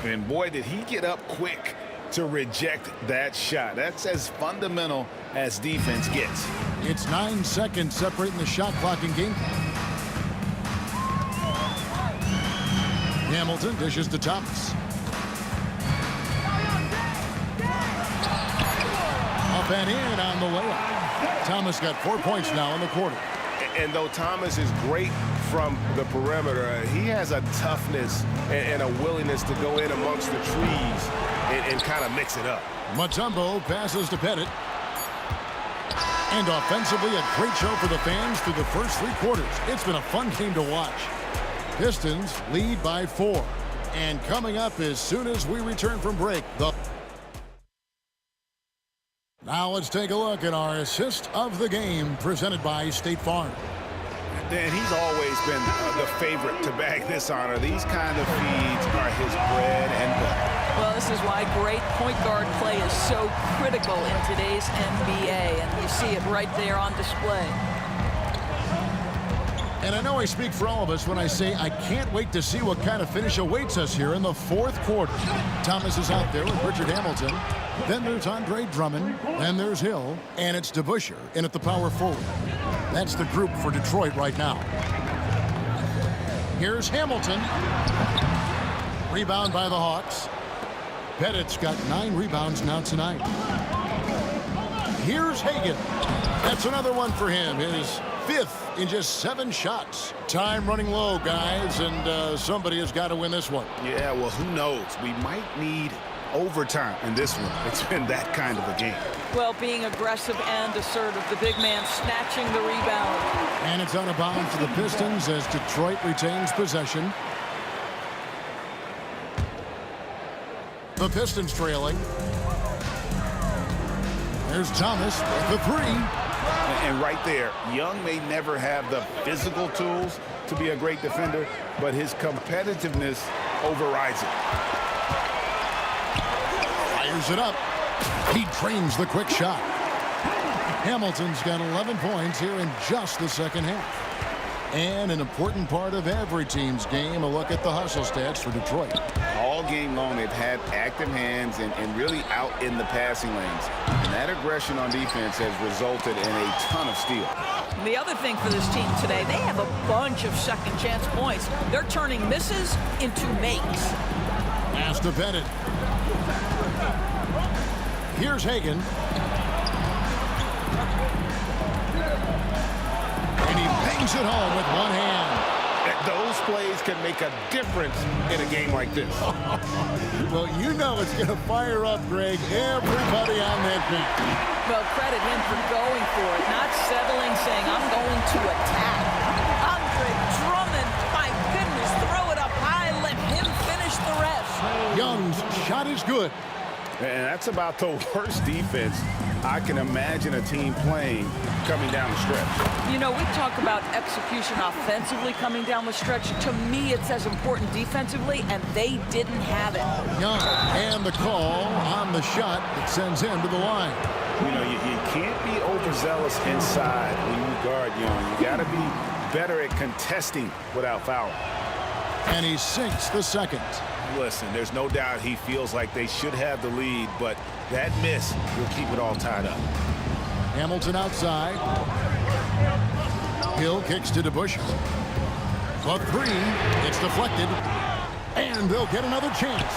And boy, did he get up quick to reject that shot. That's as fundamental as defense gets. It's 9 seconds separating the shot clock and game. Hamilton dishes to Thomas. Up and in on the layup. Thomas got 4 points now in the quarter. And though Thomas is great from the perimeter, he has a toughness and a willingness to go in amongst the trees and kind of mix it up. Mutombo passes to Pettit. And offensively, a great show for the fans through the first 3 quarters. It's been a fun game to watch. Pistons lead by 4. And coming up as soon as we return from break, Now let's take a look at our assist of the game presented by State Farm. And he's always been the favorite to bag this honor. These kind of feeds are his bread and butter. Well, this is why great point guard play is so critical in today's NBA, and you see it right there on display. And I know I speak for all of us when I say I can't wait to see what kind of finish awaits us here in the fourth quarter. Thomas is out there with Richard Hamilton. Then there's Andre Drummond. Then there's Hill. And it's DeBuscher in at the power forward. That's the group for Detroit right now. Here's Hamilton. Rebound by the Hawks. Pettit's got 9 rebounds now tonight. Here's Hagan. That's another one for him. His 5th in just 7 shots. Time running low, guys, and somebody has got to win this one. Yeah, well, who knows? We might need overtime in this one. It's been that kind of a game. Well, being aggressive and assertive. The big man snatching the rebound. And it's out of bounds for the Pistons as Detroit retains possession. The Pistons trailing. There's Thomas with the 3. And right there, Young may never have the physical tools to be a great defender, but his competitiveness overrides it. Fires it up. He drains the quick shot. Hamilton's got 11 points here in just the second half. And an important part of every team's game, a look at the hustle stats for Detroit. All game long, they've had active hands and really out in the passing lanes. And that aggression on defense has resulted in a ton of steals. The other thing for this team today, they have a bunch of second chance points. They're turning misses into makes. Pass to Bennett. Here's Hagan. And he bangs it home with one hand. Those plays can make a difference in a game like this. Well, you know it's going to fire up, Greg, everybody on that bench. Well, credit him for going for it, not settling, saying, I'm going to attack. Andre Drummond, my goodness, throw it up high, let him finish the rest. Young's shot is good. And that's about the worst defense I can imagine a team playing coming down the stretch. You know, we talk about execution offensively coming down the stretch. To me, it's as important defensively, and they didn't have it. Young, and the call on the shot that sends him to the line. You know, you can't be overzealous inside when you guard Young. You got to be better at contesting without fouling. And he sinks the second. Listen, there's no doubt he feels like they should have the lead, but that miss will keep it all tied up. Hamilton outside. Hill kicks to DeBusschere. For three, it's deflected. And they'll get another chance.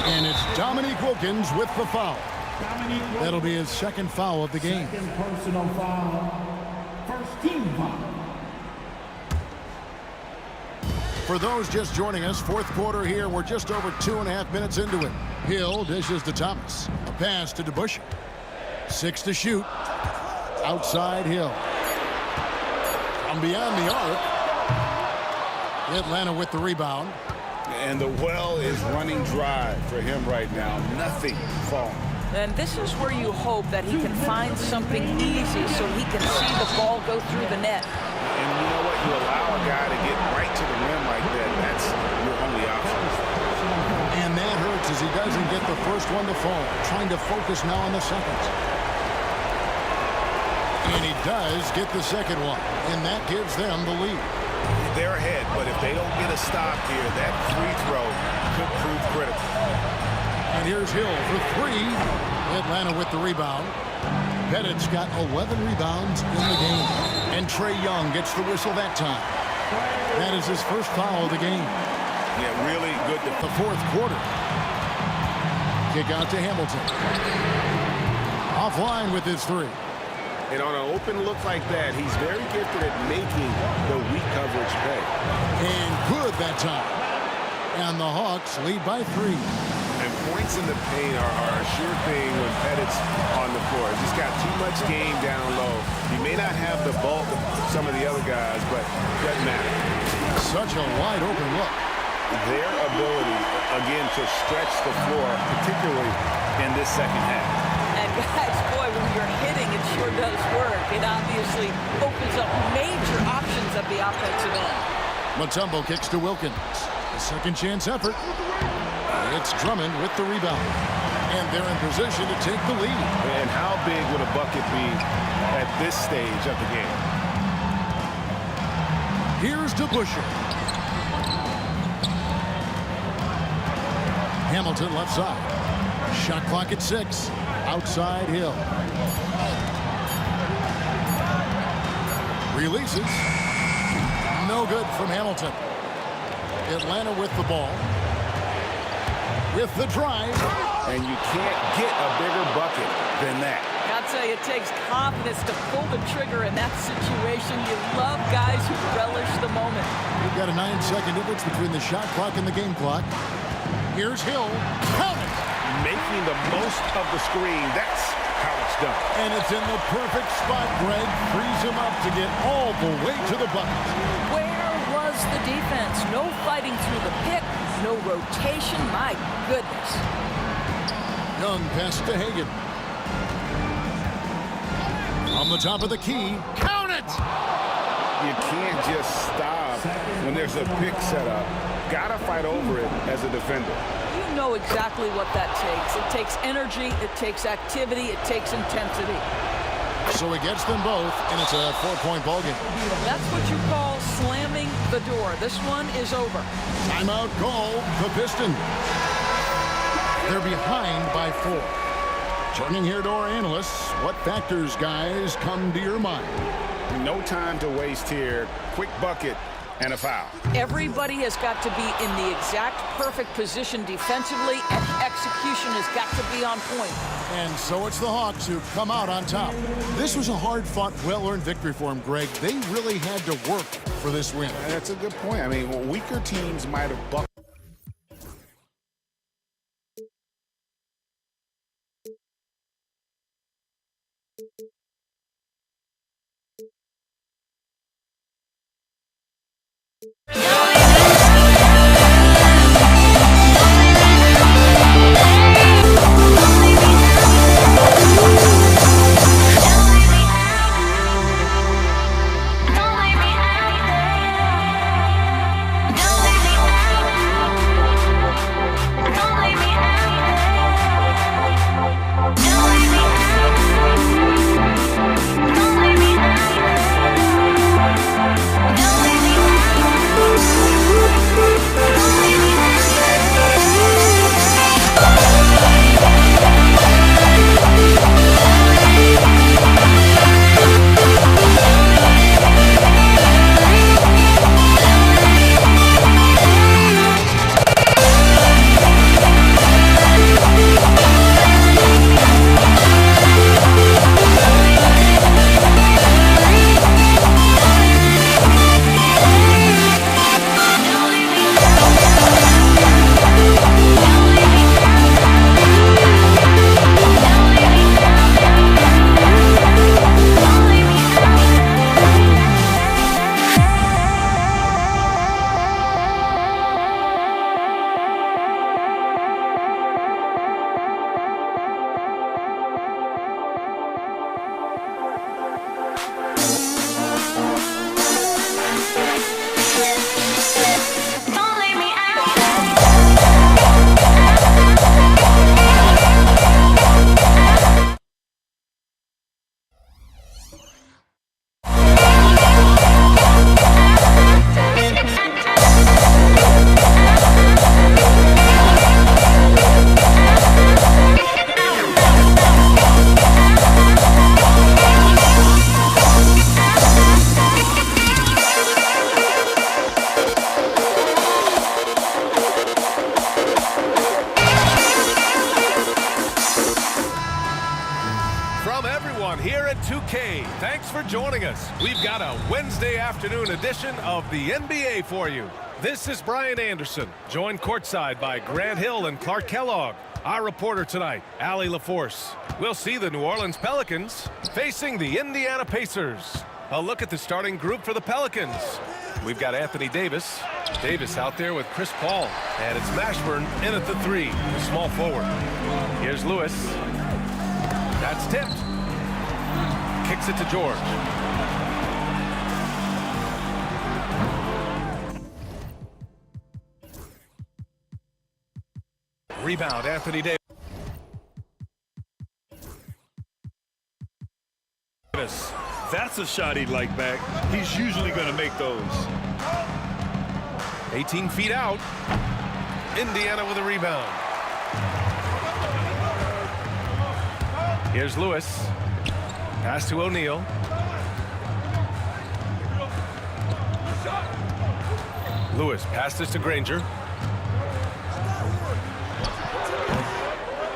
And it's Dominique Wilkins with the foul. That'll be his second foul of the game. Second personal foul. First team foul. For those just joining us, fourth quarter here. We're just over 2.5 minutes into it. Hill dishes to Thomas. A pass to DeBusschere. 6 to shoot. Outside Hill. From beyond the arc. Atlanta with the rebound. And the well is running dry for him right now. Nothing falling. And this is where you hope that he can find something easy so he can see the ball go through the net. And you know what? You allow a guy to get right to the rim like that, that's your only option. And that hurts as he doesn't get the first one to fall. Trying to focus now on the second. And he does get the second one. And that gives them the lead. They're ahead, but if they don't get a stop here, that free throw could prove critical. And here's Hill for three. Atlanta with the rebound. Bennett's got 11 rebounds in the game. And Trae Young gets the whistle that time. That is his first foul of the game. Yeah, really good. The fourth quarter. Kick out to Hamilton. Offline with his three. And on an open look like that, he's very gifted at making the weak coverage pay. And good that time. And the Hawks lead by 3. And points in the paint are a sure thing when Pettit's on the floor. He's got too much game down low. He may not have the bulk of some of the other guys, but it doesn't matter. Such a wide open look. Their ability, again, to stretch the floor, particularly in this second half. And guys, boy, when you're hitting, it sure does work. It obviously opens up major options at the offensive end. Mutombo kicks to Wilkins. A second chance effort. It's Drummond with the rebound. And they're in position to take the lead. And how big would a bucket be at this stage of the game? Here's DeBusschere. Hamilton left side. Shot clock at 6. Outside Hill. Releases. No good from Hamilton. Atlanta with the ball. With the drive. And you can't get a bigger bucket than that. I'll tell you, it takes confidence to pull the trigger in that situation. You love guys who relish the moment. We've got a 9-second difference between the shot clock and the game clock. Here's Hill. Count it! Making the most of the screen. That's how it's done. And it's in the perfect spot, Greg. Frees him up to get all the way to the bucket. Where was the defense? No fighting through the pick. No rotation. My goodness. Young pass to Hagan. On the top of the key. Count it! You can't just stop when there's a pick set up. Gotta fight over it as a defender. You know exactly what that takes. It takes energy, it takes activity, it takes intensity. So he gets them both, and it's a 4-point ball game. That's what you call slamming the door. This one is over. Timeout call, the Pistons. They're behind by 4. Turning here to our analysts, what factors, guys, come to your mind? No time to waste here. Quick bucket and a foul. Everybody has got to be in the exact perfect position defensively, and execution has got to be on point. And so it's the Hawks who come out on top. This was a hard-fought, well-earned victory for them, Greg. They really had to work for this win. That's a good point. I mean, weaker teams might have bucked. Thanks for joining us. We've got a Wednesday afternoon edition of the NBA for you. This is Brian Anderson, joined courtside by Grant Hill and Clark Kellogg. Our reporter tonight, Allie LaForce. We'll see the New Orleans Pelicans facing the Indiana Pacers. A look at the starting group for the Pelicans. We've got Anthony Davis. Davis out there with Chris Paul. And it's Mashburn in at the three, the small forward. Here's Lewis. That's tipped. Kicks it to George. Rebound, Anthony Davis. That's a shot he'd like back. He's usually going to make those. 18 feet out. Indiana with a rebound. Here's Lewis. Pass to O'Neal. Lewis passed this to Granger.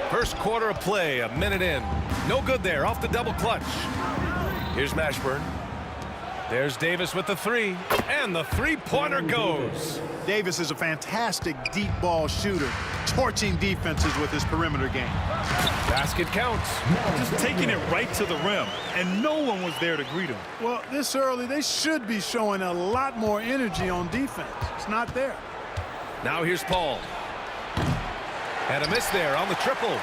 First quarter of play, a minute in. No good there, off the double clutch. Here's Mashburn. There's Davis with the three, and the three-pointer goes. Davis is a fantastic deep ball shooter, torching defenses with his perimeter game. Basket counts. Just taking it right to the rim, and no one was there to greet him. Well, this early, they should be showing a lot more energy on defense. It's not there. Now here's Paul. And a miss there on the triple.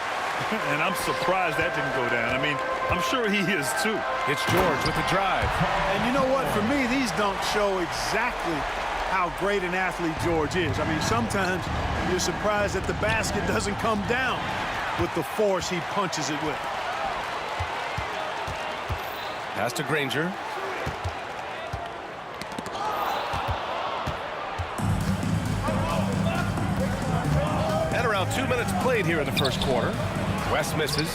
And I'm surprised that didn't go down. I mean, I'm sure he is too. It's George with the drive. And you know what? For me, these dunks show exactly how great an athlete George is. I mean, sometimes you're surprised that the basket doesn't come down with the force he punches it with. Pass to Granger. And around 2 minutes played here in the first quarter. West misses.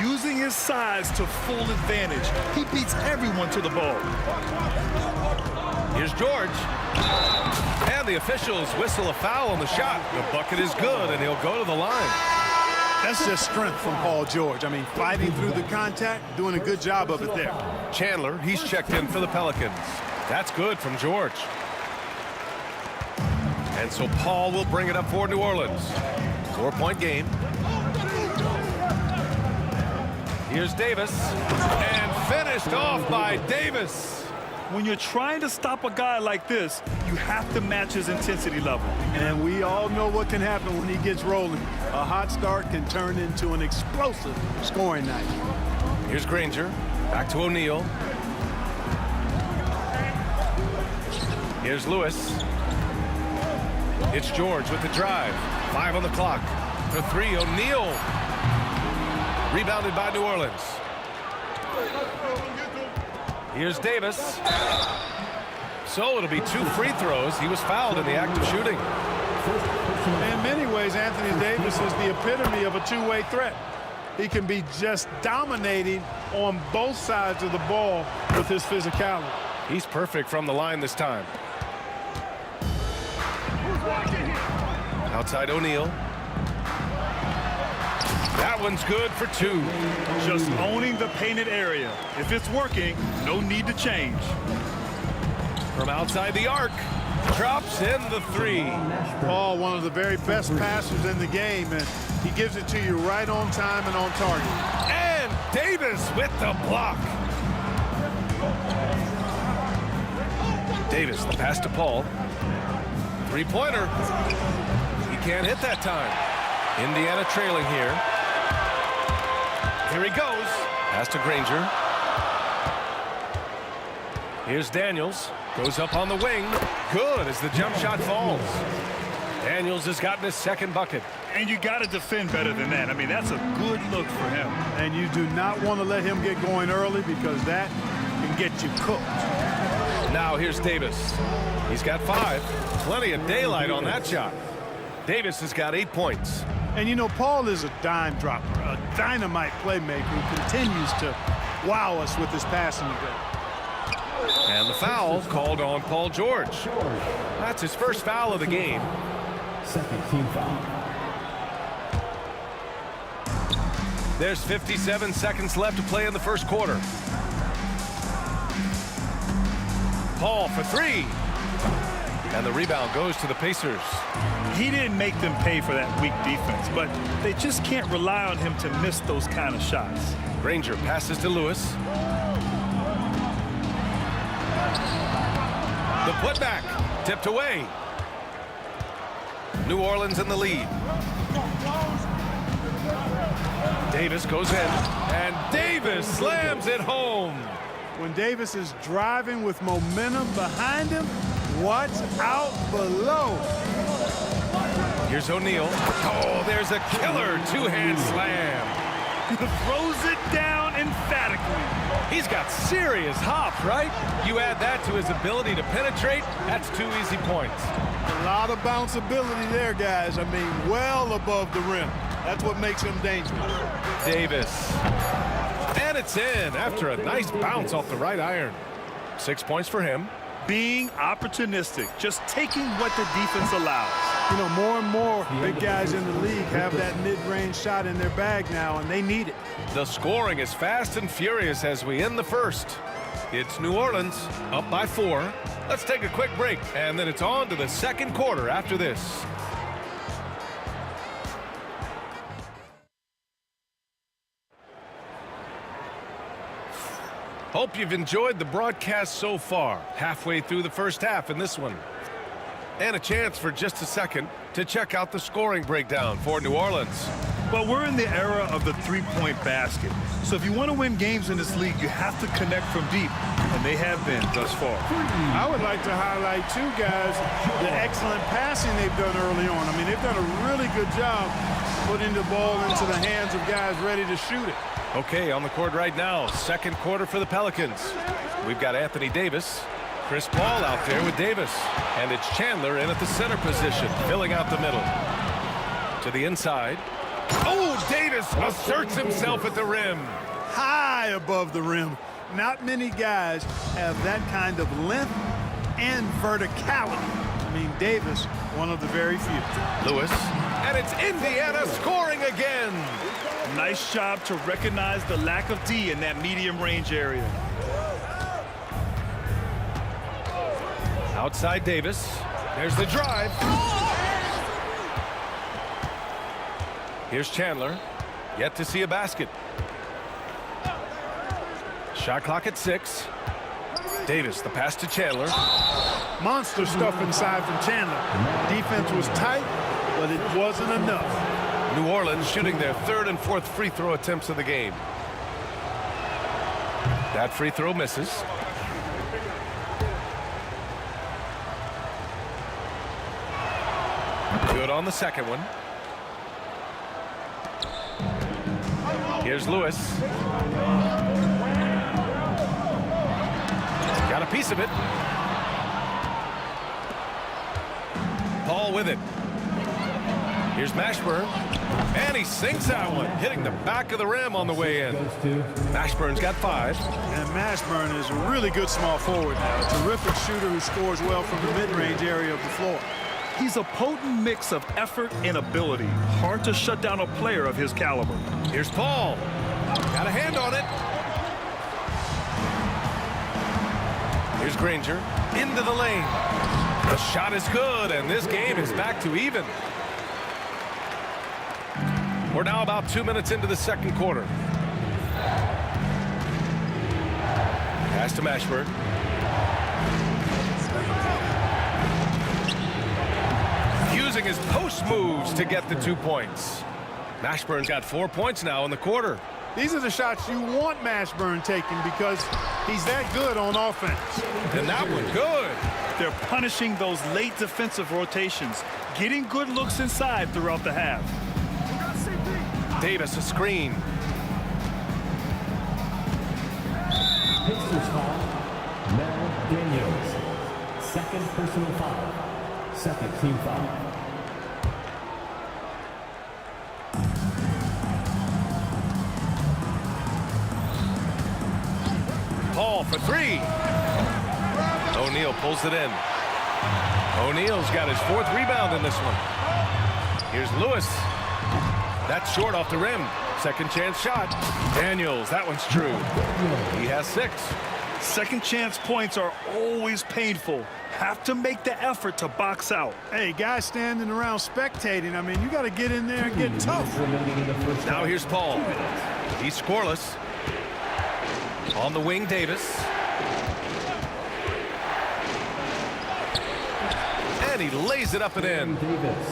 using his size to full advantage. He beats everyone to the ball. Here's George. And the officials whistle a foul on the shot. The bucket is good, and he'll go to the line. That's just strength from Paul George. I mean, fighting through the contact, doing a good job of it there. Chandler, he's checked in for the Pelicans. That's good from George. And so Paul will bring it up for New Orleans. 4-point game. Here's Davis. And finished off by Davis. When you're trying to stop a guy like this, you have to match his intensity level. And we all know what can happen when he gets rolling. A hot start can turn into an explosive scoring night. Here's Granger. Back to O'Neal. Here's Lewis. It's George with the drive. 5 on the clock. For 3, O'Neal. Rebounded by New Orleans. Here's Davis. So it'll be 2 free throws. He was fouled in the act of shooting. In many ways, Anthony Davis is the epitome of a two-way threat. He can be just dominating on both sides of the ball with his physicality. He's perfect from the line this time. Outside O'Neal. That one's good for 2. Just owning the painted area. If it's working, no need to change. From outside the arc. Drops in the 3. Paul, one of the very best passers in the game, and he gives it to you right on time and on target. And Davis with the block. Davis, the pass to Paul. 3-pointer. He can't hit that time. Indiana trailing here. Here he goes. Pass to Granger. Here's Daniels. Goes up on the wing. Good as the jump shot falls. Daniels has gotten his second bucket. And you got to defend better than that. I mean, that's a good look for him. And you do not want to let him get going early because that can get you cooked. Now here's Davis. He's got 5. Plenty of daylight on that shot. Davis has got 8 points. And you know, Paul is a dime dropper, a dynamite playmaker who continues to wow us with his passing ability. And the foul called on Paul George. That's his first foul of the game. Second team foul. There's 57 seconds left to play in the first quarter. Paul for 3. And the rebound goes to the Pacers. He didn't make them pay for that weak defense, but they just can't rely on him to miss those kind of shots. Granger passes to Lewis. The putback tipped away. New Orleans in the lead. Davis goes in, and Davis slams it home. When Davis is driving with momentum behind him, watch out below. Here's O'Neal. Oh, there's a killer 2-hand slam. Throws it down emphatically. He's got serious hops, right? You add that to his ability to penetrate, that's 2 easy points. A lot of bounce ability there, guys. I mean, well above the rim. That's what makes him dangerous. Davis. And it's in after a nice bounce off the right iron. 6 points for him. Being opportunistic, just taking what the defense allows. You know, more and more big guys in the league have that mid-range shot in their bag now, and they need it. The scoring is fast and furious as we end the first. It's New Orleans up by 4. Let's take a quick break, and then it's on to the second quarter after this. Hope you've enjoyed the broadcast so far. Halfway through the first half in this one. And a chance for just a second to check out the scoring breakdown for New Orleans. Well, we're in the era of the three-point basket. So if you want to win games in this league, you have to connect from deep. And they have been thus far. I would like to highlight, too, guys, the excellent passing they've done early on. I mean, they've done a really good job putting the ball into the hands of guys ready to shoot it. Okay, on the court right now, second quarter for the Pelicans. We've got Anthony Davis, Chris Paul out there with Davis, and it's Chandler in at the center position, filling out the middle. To the inside, Oh, Davis asserts himself at the rim. High above the rim. Not many guys have that kind of length and verticality. I mean, Davis, one of the very few. Lewis, and it's Indiana scoring again. Nice job to recognize the lack of D in that medium range area. Outside Davis. There's the drive. Here's Chandler. Yet to see a basket. Shot clock at 6. Davis, the pass to Chandler. Monster stuff inside from Chandler. Defense was tight, but it wasn't enough. New Orleans shooting their 3rd and 4th free throw attempts of the game. That free throw misses. Good on the second one. Here's Lewis. Got a piece of it. Paul with it. Here's Mashburn. And he sinks that one, hitting the back of the rim on the way in. Mashburn's got 5. And Mashburn is a really good small forward now. A terrific shooter who scores well from the mid-range area of the floor. He's a potent mix of effort and ability. Hard to shut down a player of his caliber. Here's Paul. Got a hand on it. Here's Granger. Into the lane. The shot is good, and this game is back to even. We're now about 2 minutes into the second quarter. Pass to Mashburn. Using his post moves to get the 2 points. Mashburn's got 4 points now in the quarter. These are the shots you want Mashburn taking because he's that good on offense. And that one good. They're punishing those late defensive rotations, getting good looks inside throughout the half. Davis a screen. Pacers foul. Mel Daniels. Second personal foul. Second team foul. Paul for 3. O'Neal pulls it in. O'Neal's got his 4th rebound in this one. Here's Lewis. That's short off the rim. Second chance shot. Daniels, that one's true. He has 6. Second chance points are always painful. Have to make the effort to box out. Hey, guys standing around spectating, I mean, you got to get in there and get tough. Now here's Paul. He's scoreless. On the wing, Davis. And he lays it up and in.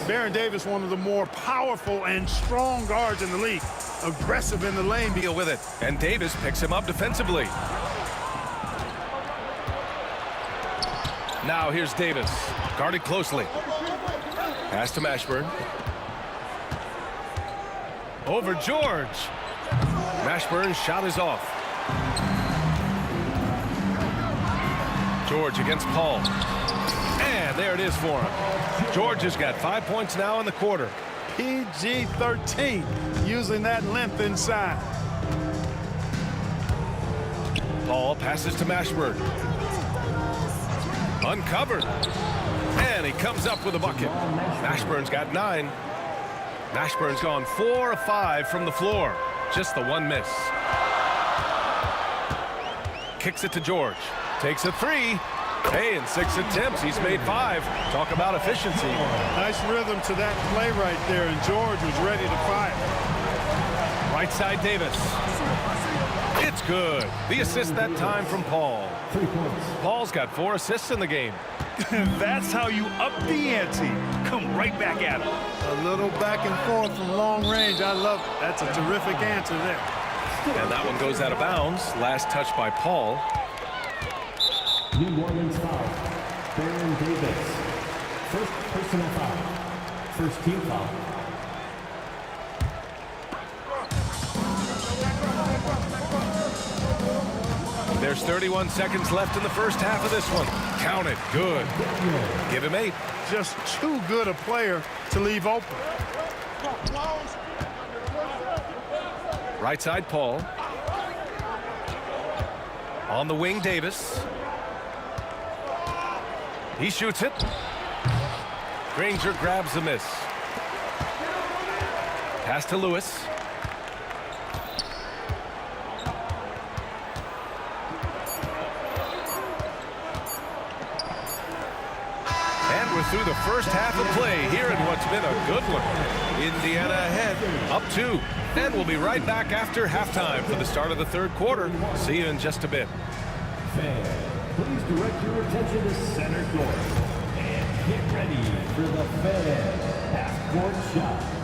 Baron Davis, one of the more powerful and strong guards in the league. Aggressive in the lane. Deal with it. And Davis picks him up defensively. Now here's Davis. Guarded closely. Pass to Mashburn. Over George. Mashburn's shot is off. George against Paul. And there it is for him. George has got 5 points now in the quarter. PG-13, using that length inside. Paul passes to Mashburn. Uncovered. And he comes up with a bucket. Mashburn's got 9. Mashburn's gone 4 of 5 from the floor. Just the 1 miss. Kicks it to George. Takes a 3. Hey, in 6 attempts, he's made 5. Talk about efficiency. Nice rhythm to that play right there, and George was ready to fire. Right side, Davis. It's good. The assist that time from Paul. 3 points. Paul's got 4 assists in the game. That's how you up the ante. Come right back at him. A little back and forth from long range. I love it. That's a terrific answer there. And that one goes out of bounds. Last touch by Paul. New Orleans foul. Baron Davis. First personal foul. First team foul. There's 31 seconds left in the first half of this one. Count it. Good. Give him 8. Just too good a player to leave open. Right side, Paul. On the wing, Davis. He shoots it. Granger grabs the miss. Pass to Lewis. And we're through the first half of play here in what's been a good one. Indiana ahead, up 2. And we'll be right back after halftime for the start of the third quarter. See you in just a bit. Fans, please direct your attention to center court and get ready for the Fan half-court shot.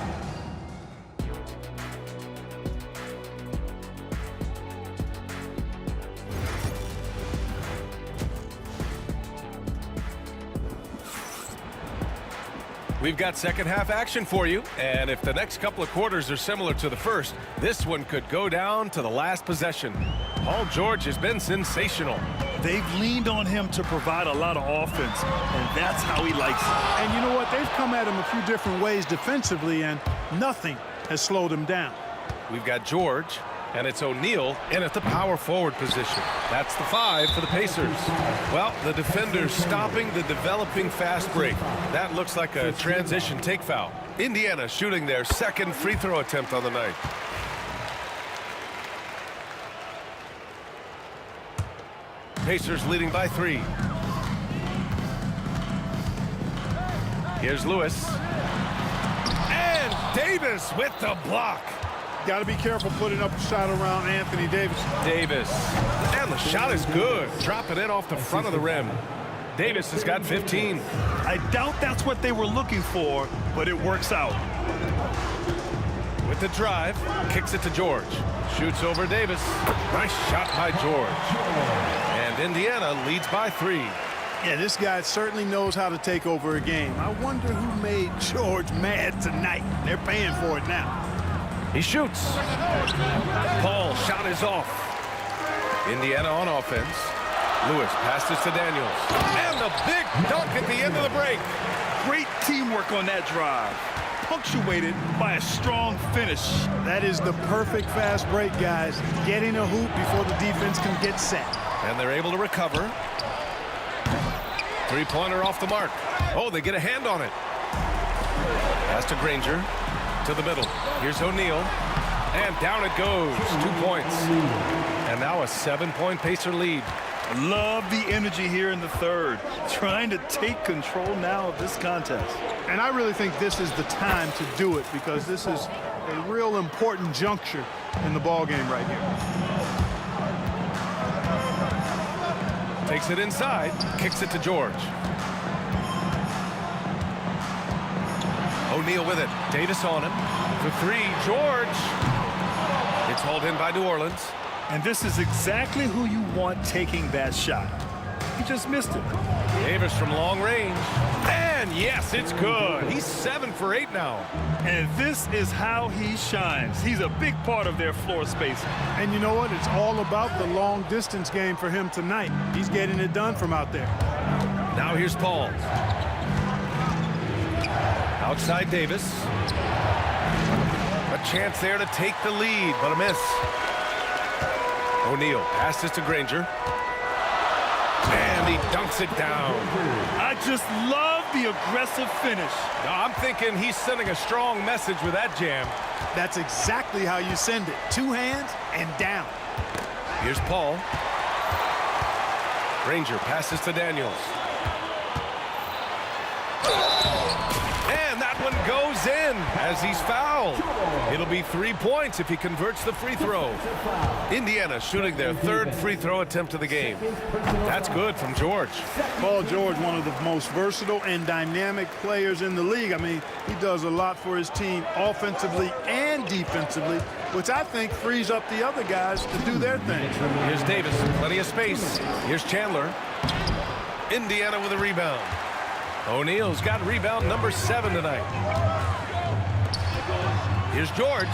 We've got second half action for you, and if the next couple of quarters are similar to the first, this one could go down to the last possession. Paul George has been sensational. They've leaned on him to provide a lot of offense, and that's how he likes it. And you know what? They've come at him a few different ways defensively, and nothing has slowed him down. We've got George, and it's O'Neal in at the power forward position. That's the 5 for the Pacers. Well, the defender's stopping the developing fast break. That looks like a transition take foul. Indiana shooting their second free throw attempt on the night. Pacers leading by 3. Here's Lewis. And Davis with the block. Got to be careful putting up a shot around Anthony Davis. Davis. And the shot is good. Dropping it off the front of the rim. Davis has got 15. I doubt that's what they were looking for, but it works out. With the drive, kicks it to George. Shoots over Davis. Nice shot by George. And Indiana leads by 3. Yeah, this guy certainly knows how to take over a game. I wonder who made George mad tonight. They're paying for it now. He shoots. Paul shot is off. Indiana on offense. Lewis passes to Daniels. And the big dunk at the end of the break. Great teamwork on that drive, punctuated by a strong finish. That is the perfect fast break, guys. Getting a hoop before the defense can get set. And they're able to recover. Three-pointer off the mark. Oh, they get a hand on it. Pass to Granger. To the middle. Here's O'Neal. And down it goes. 2 points. And now a 7-point Pacer lead. Love the energy here in the third. Trying to take control now of this contest. And I really think this is the time to do it because this is a real important juncture in the ball game right here. Takes it inside. Kicks it to George. O'Neal with it. Davis on him. For 3. George. It's hauled in by New Orleans. And this is exactly who you want taking that shot. He just missed it. Davis from long range. And yes, it's good. He's 7 for 8 now. And this is how he shines. He's a big part of their floor space. And you know what? It's all about the long distance game for him tonight. He's getting it done from out there. Now here's Paul. Outside Davis. A chance there to take the lead, but a miss. O'Neal passes to Granger. And he dunks it down. I just love the aggressive finish. Now, I'm thinking he's sending a strong message with that jam. That's exactly how you send it. 2 hands and down. Here's Paul. Granger passes to Daniels. And that one goes in as he's fouled. It'll be 3 points if he converts the free throw. Indiana shooting their 3rd free throw attempt of the game. That's good from George. Paul George, one of the most versatile and dynamic players in the league. I mean, he does a lot for his team offensively and defensively, which I think frees up the other guys to do their thing. Here's Davis, plenty of space. Here's Chandler. Indiana with a rebound. O'Neal's got rebound number 7 tonight. Here's George.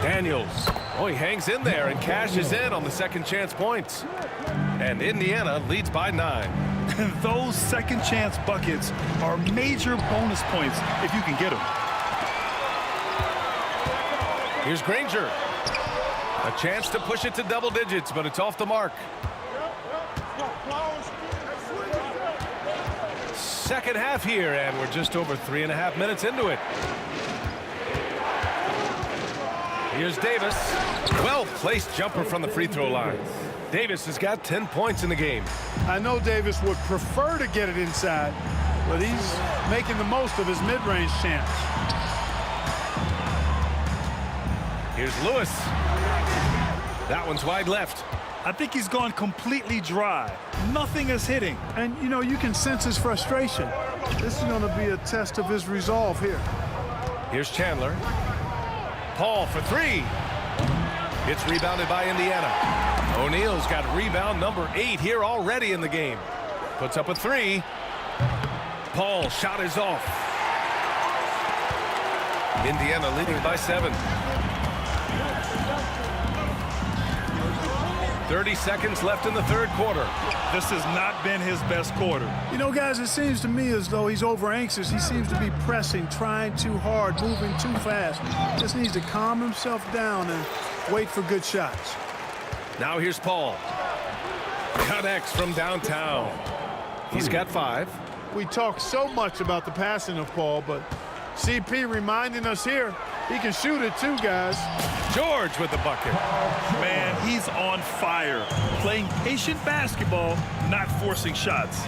Daniels. Oh, he hangs in there and cashes in on the second chance points. And Indiana leads by 9. And those second chance buckets are major bonus points if you can get them. Here's Granger. A chance to push it to double digits, but it's off the mark. Second half here, and we're just over 3.5 minutes into it. Here's Davis. Well-placed jumper from the free throw line. Davis has got 10 points in the game. I know Davis would prefer to get it inside, but he's making the most of his mid-range chance. Here's Lewis. That one's wide left. I think he's gone completely dry. Nothing is hitting. And, you know, you can sense his frustration. This is going to be a test of his resolve here. Here's Chandler. Paul for three. It's rebounded by Indiana. O'Neal's got rebound number 8 here already in the game. Puts up a three. Paul shot is off. Indiana leading by 7. 30 seconds left in the third quarter. This has not been his best quarter. You know, guys, it seems to me as though he's over anxious. He seems to be pressing, trying too hard, moving too fast. Just needs to calm himself down and wait for good shots. Now here's Paul. Connects from downtown. He's got 5. We talk so much about the passing of Paul, but CP reminding us here, he can shoot it too, guys. George with the bucket. Man, he's on fire. Playing patient basketball, not forcing shots.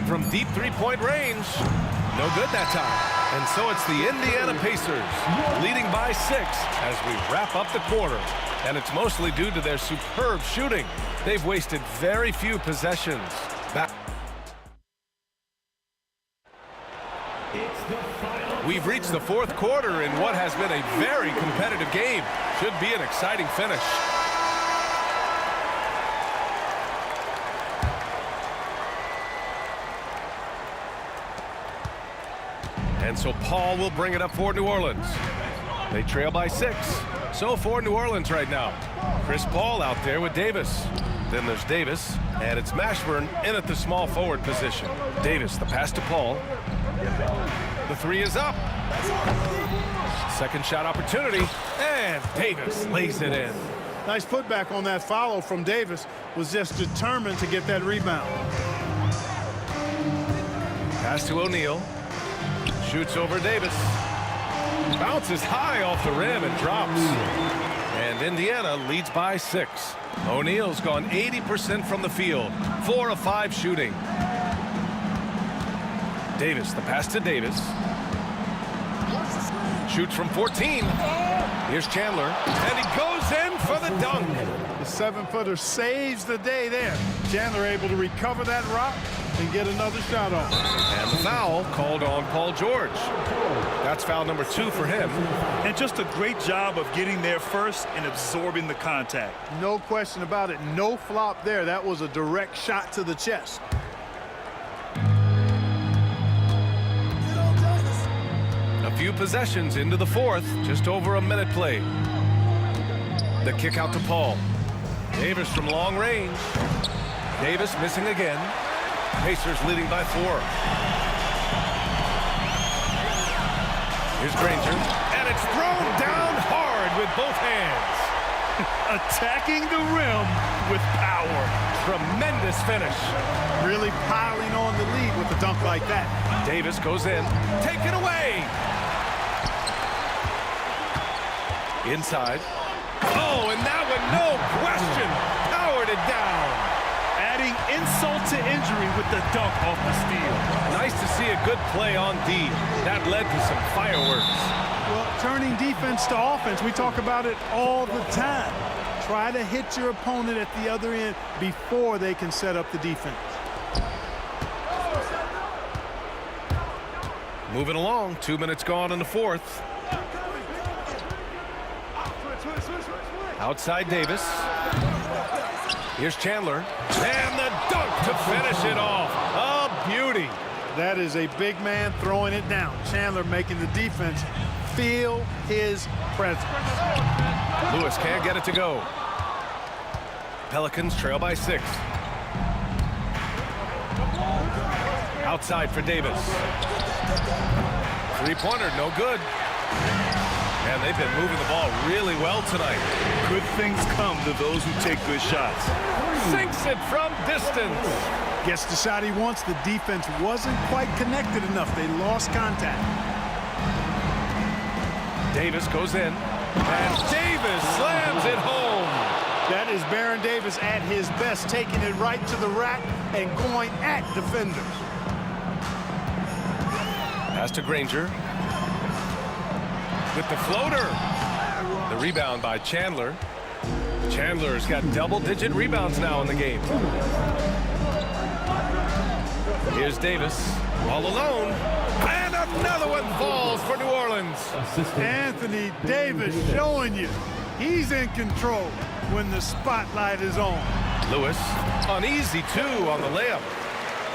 From deep three-point range. No good that time. And so it's the Indiana Pacers leading by 6 as we wrap up the quarter. And it's mostly due to their superb shooting. They've wasted very few possessions. We've reached the fourth quarter in what has been a very competitive game. Should be an exciting finish. And so Paul will bring it up for New Orleans. They trail by 6. So for New Orleans right now. Chris Paul out there with Davis. Then there's Davis, and it's Mashburn in at the small forward position. Davis, the pass to Paul. The three is up. Second shot opportunity, and Davis lays it in. Nice putback on that follow from Davis. Was just determined to get that rebound. Pass to O'Neal. Shoots over Davis. Bounces high off the rim and drops. And Indiana leads by 6. O'Neal's gone 80% from the field. 4 of 5 shooting. Davis, the pass to Davis. Shoots from 14. Here's Chandler, and he goes in for the dunk. The 7-footer saves the day there. Chandler able to recover that rock and get another shot off. And the foul called on Paul George. That's foul number 2 for him. And just a great job of getting there first and absorbing the contact. No question about it. No flop there. That was a direct shot to the chest. A few possessions into the fourth, just over a minute played. The kick out to Paul. Davis from long range. Davis missing again. Pacers leading by 4. Here's Granger, and it's thrown down hard with both hands. Attacking the rim with power. Tremendous finish. Really piling on the lead with a dunk like that. Davis goes in. Take it away. Inside. Oh, and that one, no question, powered it down. Adding insult to injury with the dunk off the steal. Nice to see a good play on D. That led to some fireworks. Well, turning defense to offense, we talk about it all the time. Try to hit your opponent at the other end before they can set up the defense. Moving along, 2 minutes gone in the fourth. Outside Davis. Here's Chandler. And the dunk to finish it off. A beauty. That is a big man throwing it down. Chandler making the defense feel his presence. Lewis can't get it to go. Pelicans trail by 6. Outside for Davis. Three-pointer, no good. And they've been moving the ball really well tonight. Good things come to those who take good shots. Sinks it from distance. Gets the shot he wants. The defense wasn't quite connected enough. They lost contact. Davis goes in. And Davis slams it home. That is Baron Davis at his best, taking it right to the rack and going at defenders. Pass to Granger. With the floater. The rebound by Chandler. Chandler's got double-digit rebounds now in the game. Here's Davis, all alone. And another one falls for New Orleans. Anthony Davis showing you he's in control when the spotlight is on. Lewis, an easy 2 on the layup.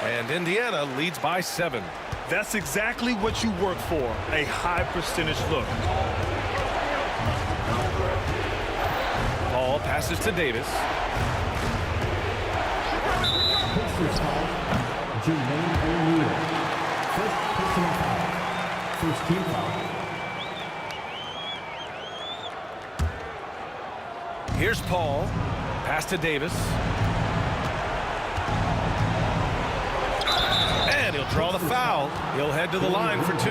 And Indiana leads by 7. That's exactly what you work for, a high percentage look. Ball passes to Davis. Jermaine O'Neal. First personal foul. First team foul. Here's Paul. Pass to Davis. And he'll draw the foul. He'll head to the line for 2.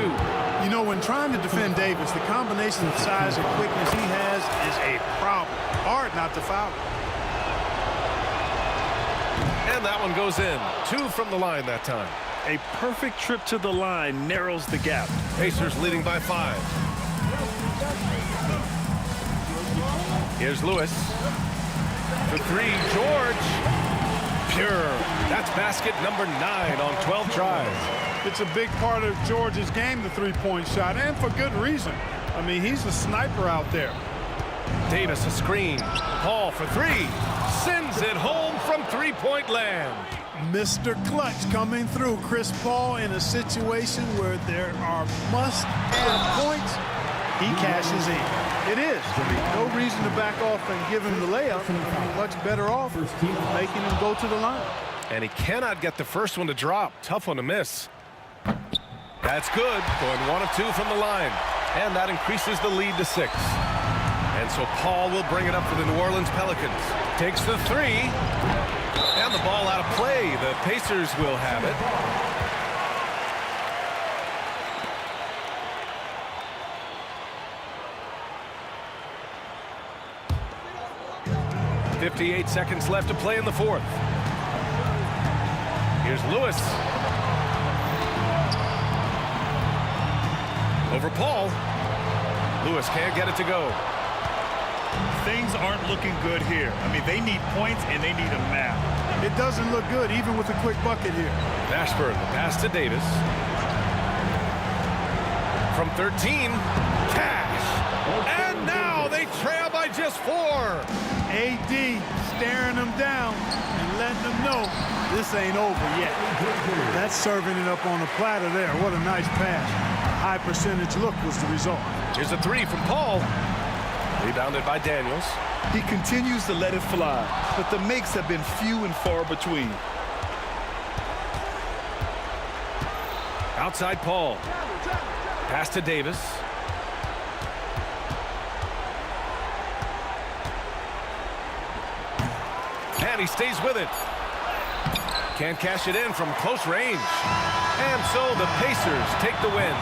You know, when trying to defend Davis, the combination of size and quickness he has is a problem. Hard not to foul him. And that one goes in. 2 from the line that time. A perfect trip to the line narrows the gap. Pacers leading by 5. Here's Lewis. For 3, George. Pure. That's basket number 9 on 12 tries. It's a big part of George's game, the three-point shot, and for good reason. I mean, he's a sniper out there. Davis a screen. Paul for 3. Sends it home from three-point land. Mr. Clutch coming through. Chris Paul in a situation where there are must-have points. He cashes in. It is. No reason to back off and give him the layup. I mean, much better off making him go to the line. And he cannot get the first one to drop. Tough one to miss. That's good. Going 1 of 2 from the line. And that increases the lead to 6. And so Paul will bring it up for the New Orleans Pelicans. Takes the 3. And the ball out of play. The Pacers will have it. .58 seconds left to play in the 4th. Here's Lewis. Over Paul. Lewis can't get it to go. Things aren't looking good here. I mean, they need points and they need a map. It doesn't look good, even with a quick bucket here. Ashburn, the pass to Davis. From 13, Cash. And now they trail by just 4. AD staring them down and letting them know this ain't over yet. That's serving it up on a platter there. What a nice pass. High percentage look was the result. Here's a 3 from Paul. Rebounded by Daniels. He continues to let it fly, but the makes have been few and far between. Outside Paul. Pass to Davis. And he stays with it. Can't cash it in from close range. And so the Pacers take the win.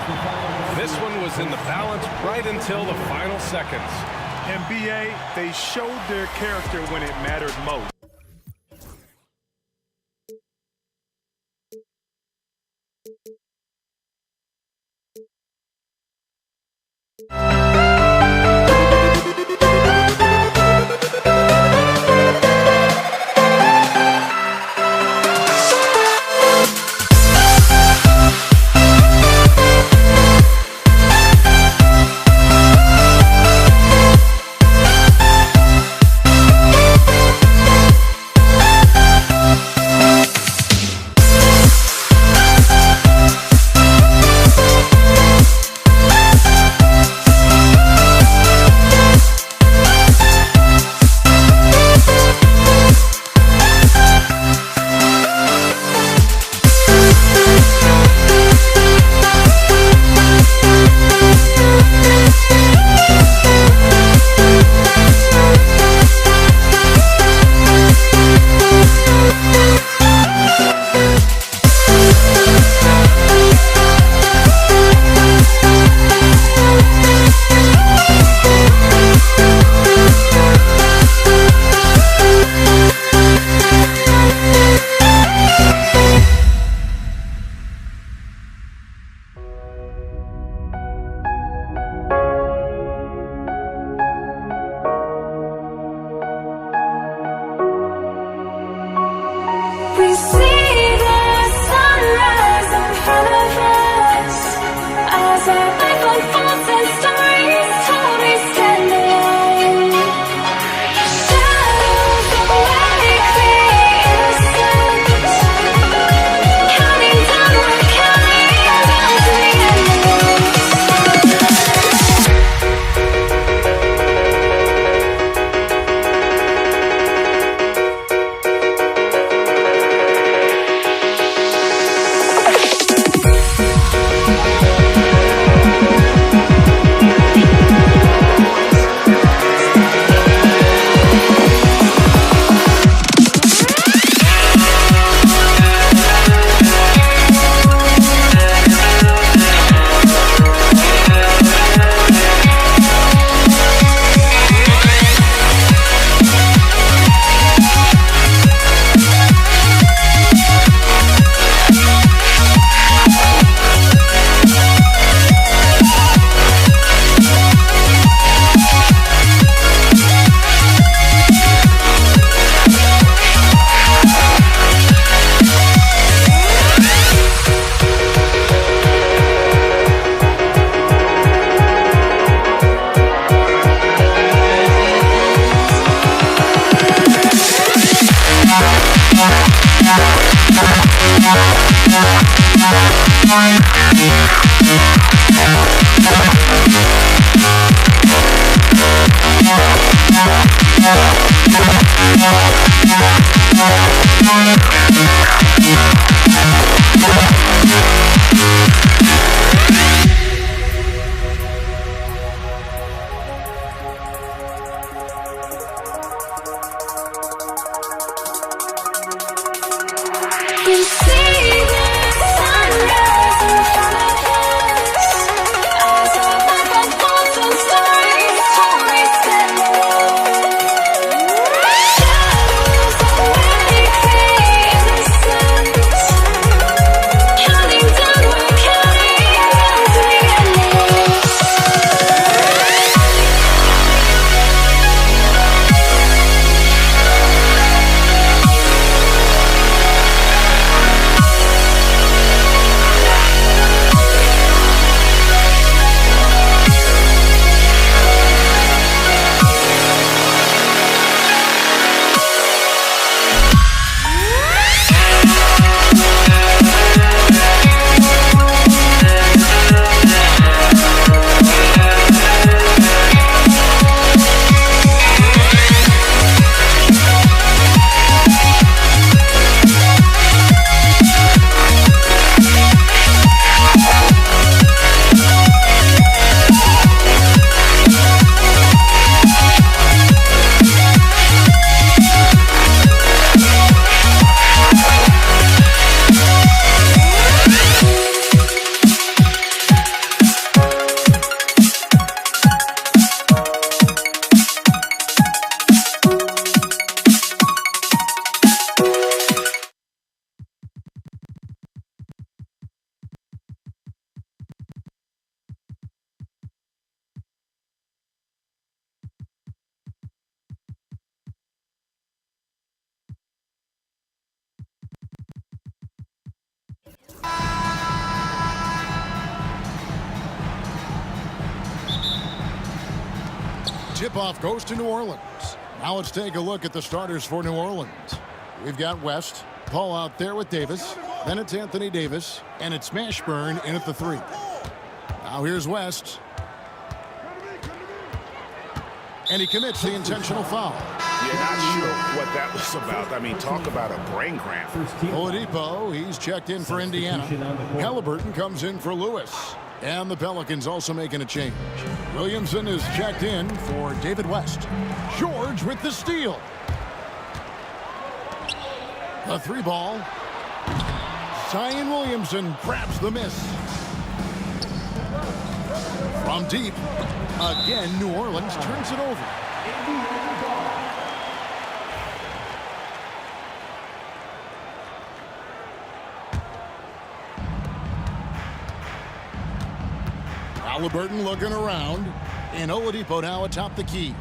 This one was in the balance right until the final seconds. NBA, they showed their character when it mattered most. see the sunrise in front of us as our life unfolds and stories told we stand alone. Shadows awake the innocence, counting down, we're counting down to the Tip-off goes to New Orleans. Now let's take a look at the starters for New Orleans. We've got West, Paul out there with Davis. Then it's Anthony Davis, and it's Mashburn in at the 3. Now here's West. And he commits the intentional foul. You're not sure what that was about. I mean, talk about a brain cramp. Oladipo, he's checked in for Indiana. Halliburton comes in for Lewis. And the Pelicans also making a change. Williamson is checked in for David West. George with the steal. The 3 ball. Zion Williamson grabs the miss. From deep. Again, New Orleans turns it over. Halliburton looking around, and Oladipo now atop the key.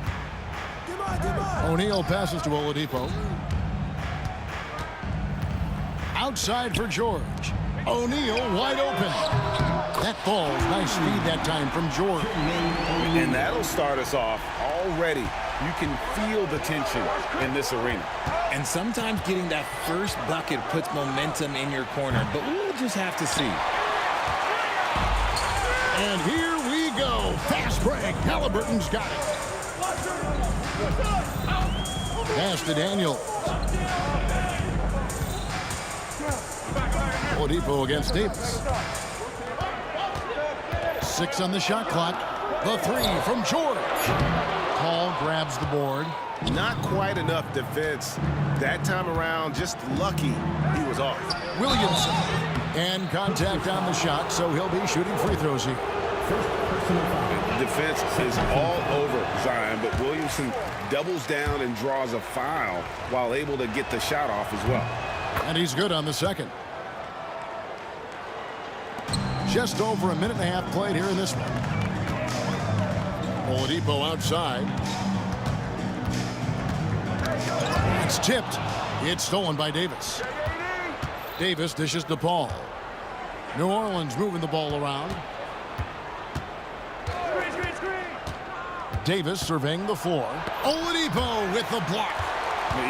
O'Neal passes to Oladipo. Outside for George. O'Neal wide open. That ball, nice speed that time from George. And that'll start us off already. You can feel the tension in this arena. And sometimes getting that first bucket puts momentum in your corner, but we'll just have to see. And here we go. Fast break. Halliburton's got it. Pass to Daniel. Oladipo against Davis. 6 on the shot clock. The 3 from George. Paul grabs the board. Not quite enough defense. That time around, just lucky he was off. Williamson. And contact on the shot, so he'll be shooting free throws here. Defense is all over Zion, but Williamson doubles down and draws a foul while able to get the shot off as well. And he's good on the second. Just over a minute and a half played here in this one. Oladipo outside. It's tipped. It's stolen by Davis. Davis dishes to Paul. New Orleans moving the ball around. Davis surveying the floor. Oladipo with the block.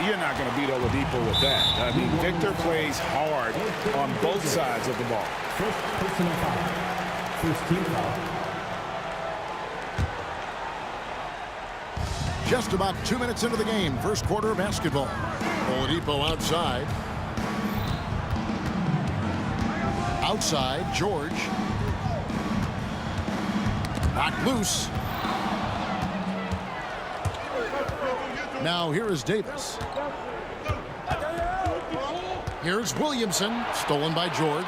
You're not going to beat Oladipo with that. I mean, Victor plays hard on both sides of the ball. First personal foul. First team foul. Just about 2 minutes into the game. First quarter of basketball. Oladipo outside. Outside, George. Knocked loose. Now here is Davis. Here's Williamson. Stolen by George.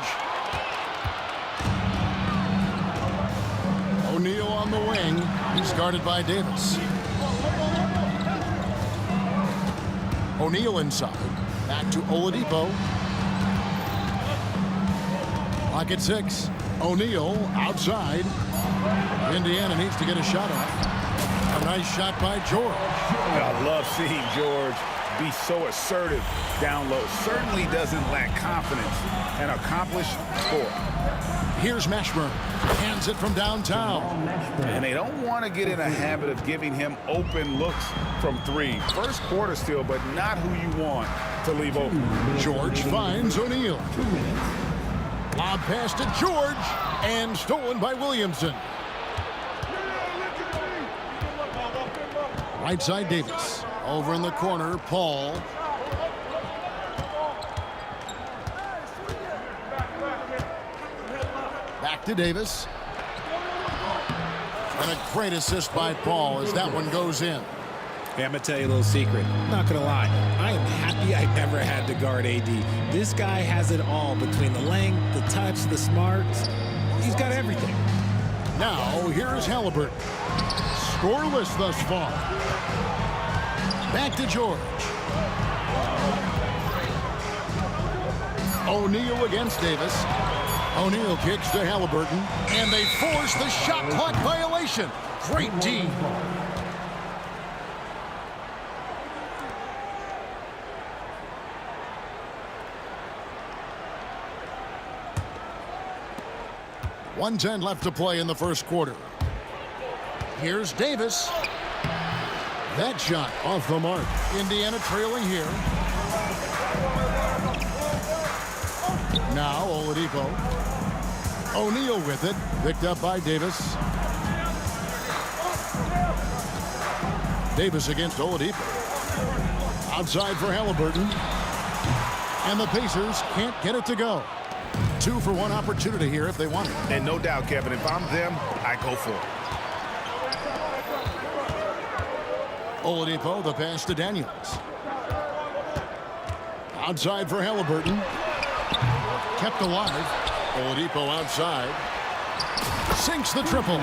O'Neal on the wing. He's guarded by Davis. O'Neal inside. Back to Oladipo. Clock at 6. O'Neal outside. Indiana needs to get a shot off. A nice shot by George. I love seeing George be so assertive down low. Certainly doesn't lack confidence. An accomplished scorer. Here's Mashburn. Hands it from downtown. And they don't want to get in a habit of giving him open looks from 3. First quarter still, but not who you want to leave open. George finds O'Neal. Lob pass to George. And stolen by Williamson. Right side Davis. Over in the corner, Paul. Back to Davis. And a great assist by Paul as that one goes in. Hey, I'm going to tell you a little secret. Not going to lie. I am happy I never had to guard AD. This guy has it all between the length, the touch, the smarts. He's got everything. Now, here's Halliburton. Scoreless thus far. Back to George. O'Neal against Davis. O'Neal kicks to Halliburton. And they force the shot clock violation. Great D. .110 left to play in the first quarter. Here's Davis. That shot off the mark. Indiana trailing here. Now Oladipo. O'Neal with it. Picked up by Davis. Davis against Oladipo. Outside for Halliburton. And the Pacers can't get it to go. 2-for-1 opportunity here if they want it. And no doubt, Kevin, if I'm them, I go for it. Oladipo, the pass to Daniels. Outside for Halliburton. Kept alive. Oladipo outside. Sinks the triple.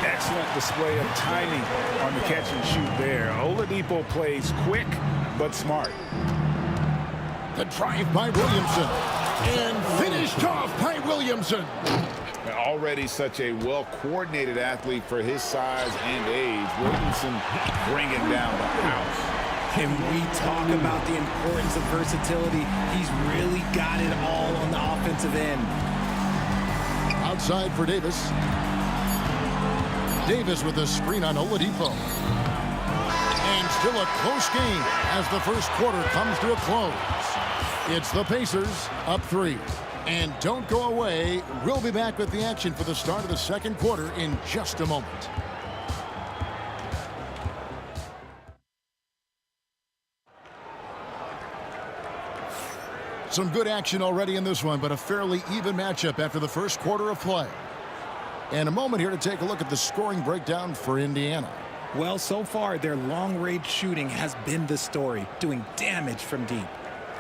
Excellent display of timing on the catch and shoot there. Oladipo plays quick but smart. The drive by Williamson. And finished off by Williamson. Already such a well-coordinated athlete for his size and age. Williamson bringing down the house. Can we talk about the importance of versatility? He's really got it all on the offensive end. Outside for Davis. Davis with a screen on Oladipo. And still a close game as the first quarter comes to a close. It's the Pacers up 3. And don't go away. We'll be back with the action for the start of the second quarter in just a moment. Some good action already in this one, but a fairly even matchup after the first quarter of play. And a moment here to take a look at the scoring breakdown for Indiana. Well, so far, their long-range shooting has been the story, doing damage from deep.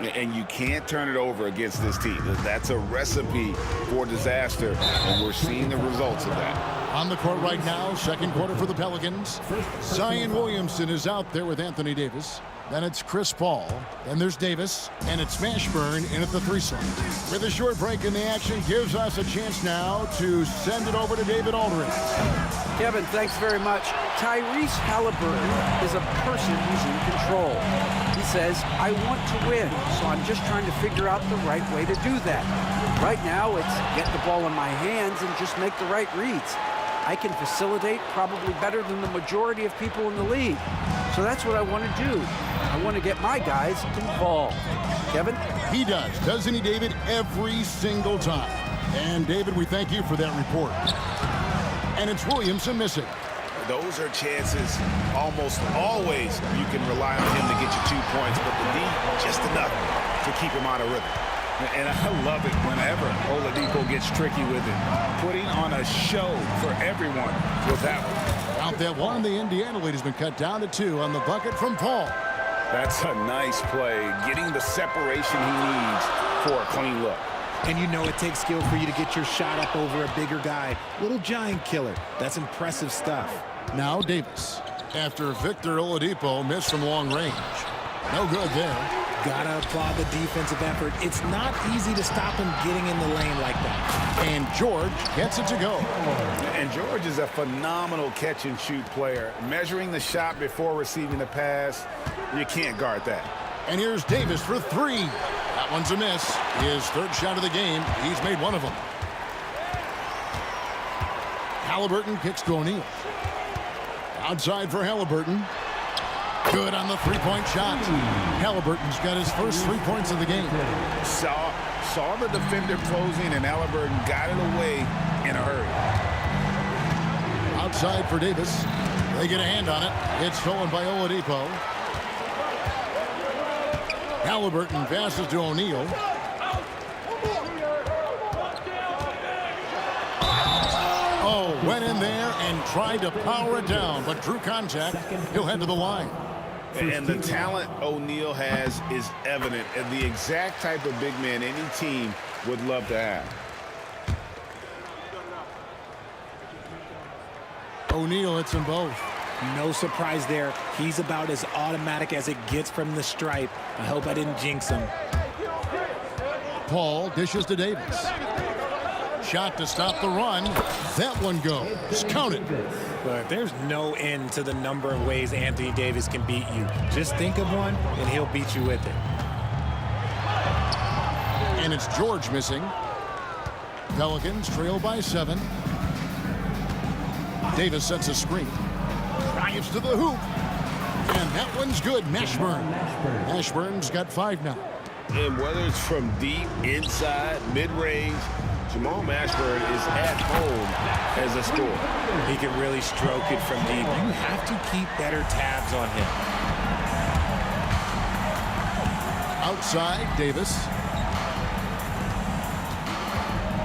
And you can't turn it over against this team. That's a recipe for disaster, and we're seeing the results of that. On the court right now, second quarter for the Pelicans. Zion Williamson is out there with Anthony Davis. Then it's Chris Paul. Then there's Davis. And it's Mashburn in at the 3 slot. With a short break in the action, gives us a chance now to send it over to David Aldridge. Kevin, thanks very much. Tyrese Halliburton is a person who's in control. He says, I want to win, so I'm just trying to figure out the right way to do that. Right now, it's get the ball in my hands and just make the right reads. I can facilitate probably better than the majority of people in the league. So that's what I want to do. I want to get my guys involved. Kevin? He does, doesn't he, David? Every single time. And, David, we thank you for that report. And it's Williamson missing. Those are chances almost always you can rely on him to get you 2 points, but the D, just enough to keep him out of rhythm. And I love it whenever Oladipo gets tricky with it, putting on a show for everyone with that one. Out that one, the Indiana lead has been cut down to 2 on the bucket from Paul. That's a nice play, getting the separation he needs for a clean look. And you know it takes skill for you to get your shot up over a bigger guy. Little giant killer. That's impressive stuff. Now Davis. After Victor Oladipo missed from long range. No good there. Gotta applaud the defensive effort. It's not easy to stop him getting in the lane like that. And George gets it to go. And George is a phenomenal catch-and-shoot player. Measuring the shot before receiving the pass, you can't guard that. And here's Davis for 3. That one's a miss. His third shot of the game. He's made one of them. Halliburton kicks to O'Neal. Outside for Halliburton. Good on the 3-point shot. Halliburton's got his first 3 points of the game. Saw the defender closing, and Halliburton got it away in a hurry. Outside for Davis. They get a hand on it. It's stolen by Oladipo. Halliburton passes to O'Neal. Oh, went in there and tried to power it down, but drew contact. He'll head to the line. And the talent O'Neal has is evident, and the exact type of big man any team would love to have. O'Neal hits them both. No surprise there. He's about as automatic as it gets from the stripe. I hope I didn't jinx him. Paul dishes to Davis. Shot to stop the run. That one goes. Count it. But there's no end to the number of ways Anthony Davis can beat you. Just think of one, and he'll beat you with it. And it's George missing. Pelicans trail by 7. Davis sets a screen. Drives to the hoop. And that one's good. Mashburn. Mashburn's got 5 now. And whether it's from deep, inside, mid-range, Jamal Mashburn is at home as a scorer. He can really stroke it from deep. You have to keep better tabs on him. Outside, Davis.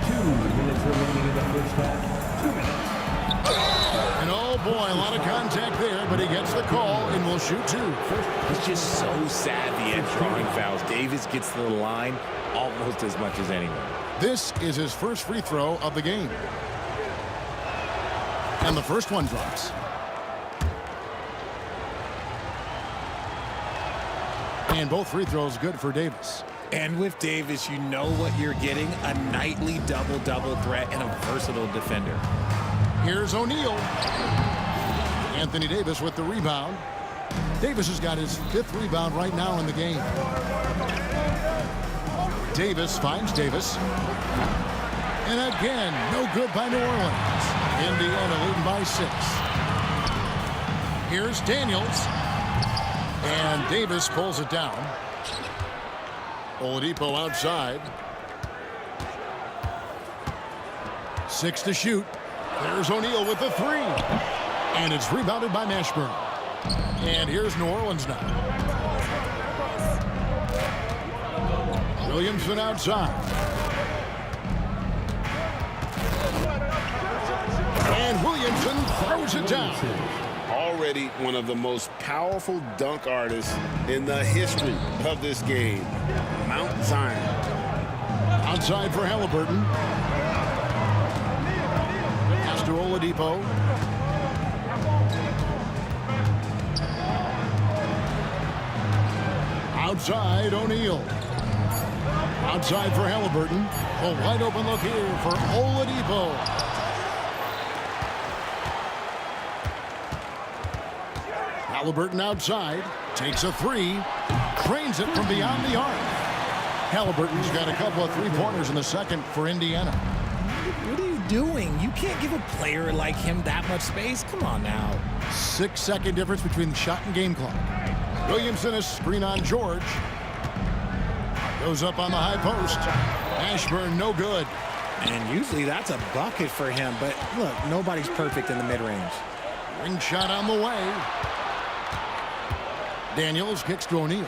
2 minutes remaining in the first half. 2 minutes. And oh boy, a lot of contact there, but he gets the call and will shoot 2. He's just so savvy at drawing fouls. Davis gets to the line almost as much as anyone. This is his first free throw of the game. And the first one drops. And both free throws good for Davis. And with Davis, you know what you're getting, a nightly double-double threat and a versatile defender. Here's O'Neal. Anthony Davis with the rebound. Davis has got his 5th rebound right now in the game. Davis finds Davis. And again, no good by New Orleans. Indiana leading by 6. Here's Daniels. And Davis pulls it down. Oladipo outside. 6 to shoot. There's O'Neal with the 3. And it's rebounded by Mashburn. And here's New Orleans now. Williamson outside. And Williamson throws it down. Already one of the most powerful dunk artists in the history of this game. Mount Zion. Outside for Halliburton. Pass to Oladipo. Outside, O'Neal. Outside for Halliburton. A wide open look here for Oladipo. Halliburton outside. Takes a 3. Drains it from beyond the arc. Halliburton's got a couple of 3-pointers in the second for Indiana. What are you doing? You can't give a player like him that much space. Come on now. 6-second difference between the shot and game clock. Williamson a screen on George. Goes up on the high post. Ashburn no good. And usually that's a bucket for him. But look, nobody's perfect in the mid-range. Ring shot on the way. Daniels kicks to O'Neal.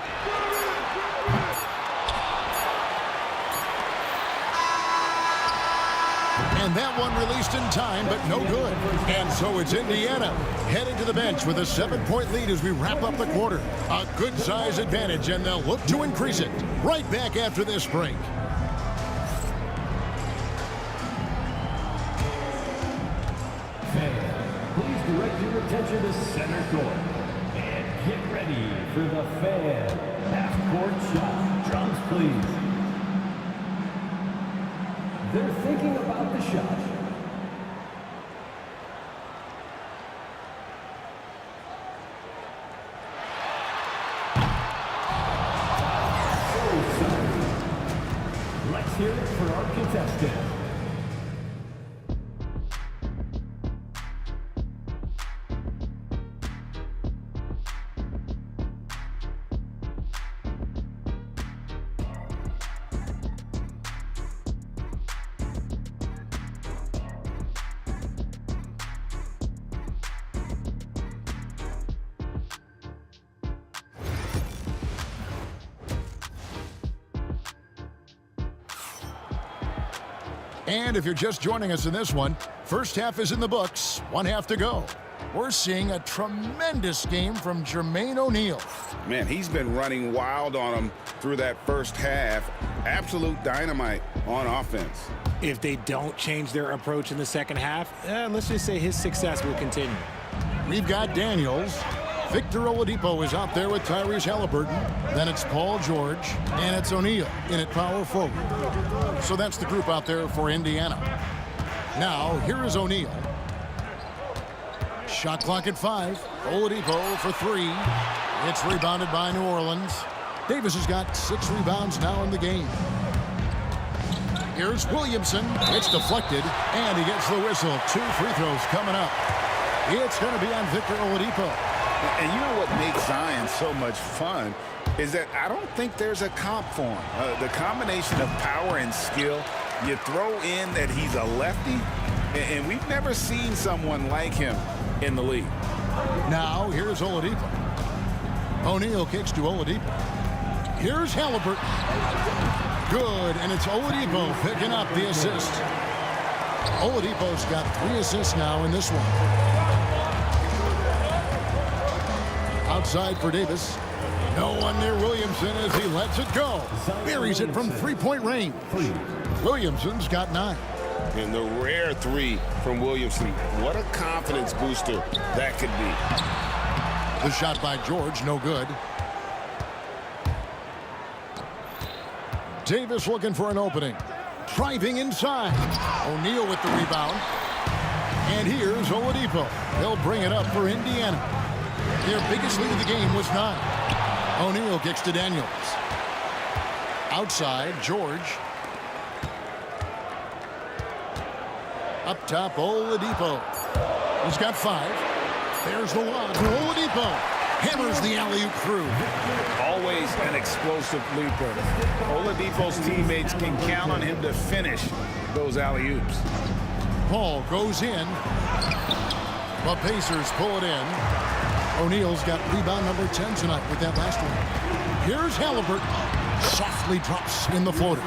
And that one released in time, but no good. And so it's Indiana heading to the bench with a 7-point lead as we wrap up the quarter. A good size advantage, and they'll look to increase it. Right back after this break. Fans, please direct your attention to center court. And get ready for the fan half-court shot. Drums, please. They're thinking about the shot. Let's hear it for our contestant. And if you're just joining us in this one, first half is in the books, 1 half to go. We're seeing a tremendous game from Jermaine O'Neal. Man, he's been running wild on him through that first half. Absolute dynamite on offense. If they don't change their approach in the second half, let's just say his success will continue. We've got Daniels. Victor Oladipo is out there with Tyrese Halliburton. Then it's Paul George, and it's O'Neal in at power forward. So that's the group out there for Indiana. Now, here is O'Neal. Shot clock at 5. Oladipo for 3. It's rebounded by New Orleans. Davis has got 6 rebounds now in the game. Here's Williamson. It's deflected, and he gets the whistle. 2 free throws coming up. It's going to be on Victor Oladipo. And you know what makes Zion so much fun is that I don't think there's a comp for him. The combination of power and skill, you throw in that he's a lefty, and we've never seen someone like him in the league. Now, here's Oladipo. O'Neal kicks to Oladipo. Here's Halliburton. Good, and it's Oladipo picking up the assist. Oladipo's got 3 assists now in this one. Outside for Davis. No one near Williamson as he lets it go. Buries it from 3-point range. Williamson's got 9. And the rare 3 from Williamson. What a confidence booster that could be. The shot by George, no good. Davis looking for an opening. Driving inside. O'Neal with the rebound. And here's Oladipo. He'll bring it up for Indiana. Their biggest lead of the game was 9. O'Neal kicks to Daniels. Outside, George. Up top, Oladipo. He's got 5. There's the one. Oladipo hammers the alley-oop through. Always an explosive leaper. Oladipo's teammates can count on him to finish those alley-oops. Paul goes in. The Pacers pull it in. O'Neal's got rebound number 10 tonight with that last one. Here's Halliburton. Softly drops in the floater.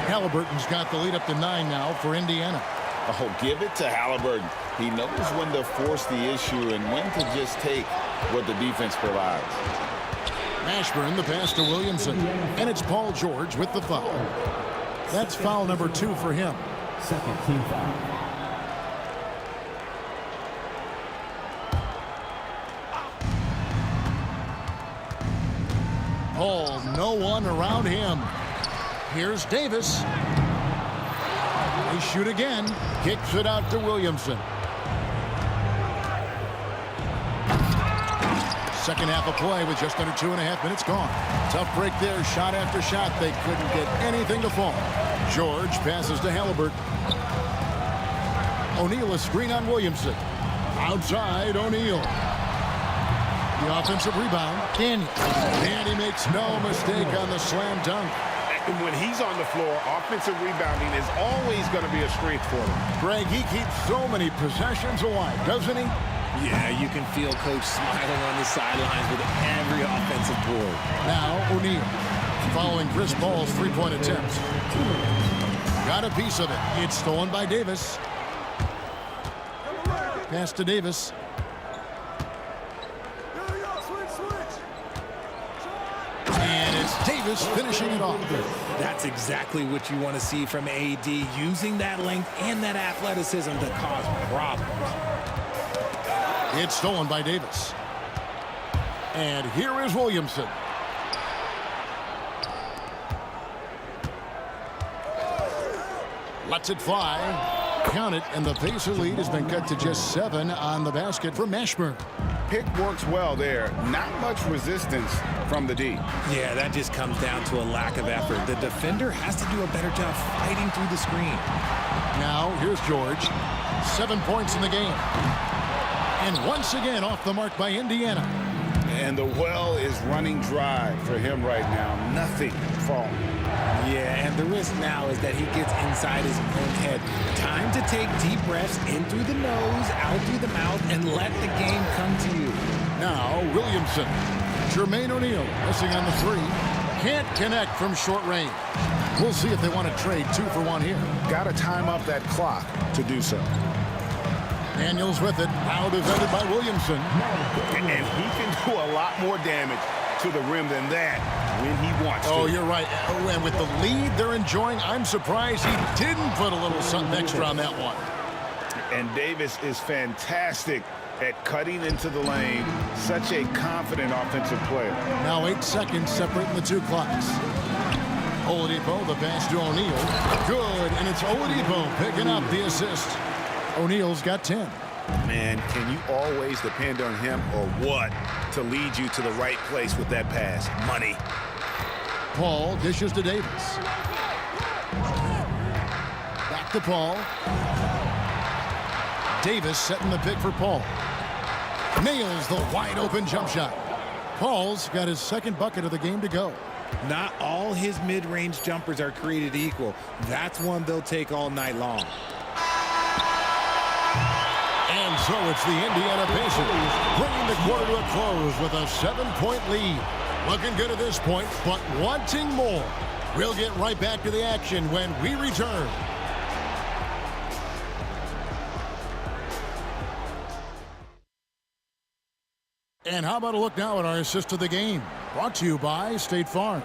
Halliburton's got the lead up to 9 now for Indiana. Oh, give it to Halliburton. He knows when to force the issue and when to just take what the defense provides. Mashburn, the pass to Williamson. And it's Paul George with the foul. That's foul number 2 for him. Second team foul. Paul, no one around him. Here's Davis. They shoot again. Kicks it out to Williamson. Second half of play with just under 2.5 minutes gone. Tough break there, shot after shot. They couldn't get anything to fall. George passes to Halliburton. O'Neal a screen on Williamson. Outside, O'Neal. The offensive rebound, Daniels. And he makes no mistake on the slam dunk. And when he's on the floor, offensive rebounding is always going to be a strength for him. Greg, he keeps so many possessions alive, doesn't he? Yeah, you can feel Coach smiling on the sidelines with every offensive board. Now, O'Neal, following Chris Paul's three-point attempt. Got a piece of it. It's stolen by Davis. Pass to Davis. And it's Davis finishing it off. That's exactly what you want to see from AD, using that length and that athleticism to cause problems. It's stolen by Davis. And here is Williamson. Lets it fly. Count it, and the Pacer lead has been cut to just 7 on the basket for Mashburn. Pick works well there. Not much resistance from the D. Yeah, that just comes down to a lack of effort. The defender has to do a better job fighting through the screen. Now, here's George. 7 points in the game. And once again off the mark by Indiana. And the well is running dry for him right now. Nothing falling. Yeah, and the risk now is that he gets inside his own head. Time to take deep breaths in through the nose, out through the mouth, and let the game come to you. Now, Williamson. Jermaine O'Neal missing on the 3. Can't connect from short range. We'll see if they want to trade 2 for 1 here. Got to time up that clock to do so. Daniels with it. Now defended by Williamson. And he can do a lot more damage to the rim than that when he wants to. Oh, you're right. Oh, and with the lead they're enjoying, I'm surprised he didn't put a little something extra on that one. And Davis is fantastic at cutting into the lane. Such a confident offensive player. Now 8 seconds separating the 2 clocks. Oladipo, the pass to O'Neal. Good, and it's Oladipo picking up the assist. O'Neal's got 10. Man, can you always depend on him or what to lead you to the right place with that pass? Money. Paul dishes to Davis. Back to Paul. Davis setting the pick for Paul. Nails the wide open jump shot. Paul's got his second bucket of the game to go. Not all his mid-range jumpers are created equal. That's one they'll take all night long. And so it's the Indiana Pacers bringing the quarter to a close with a 7-point lead. Looking good at this point, but wanting more. We'll get right back to the action when we return. And how about a look now at our assist of the game? Brought to you by State Farm.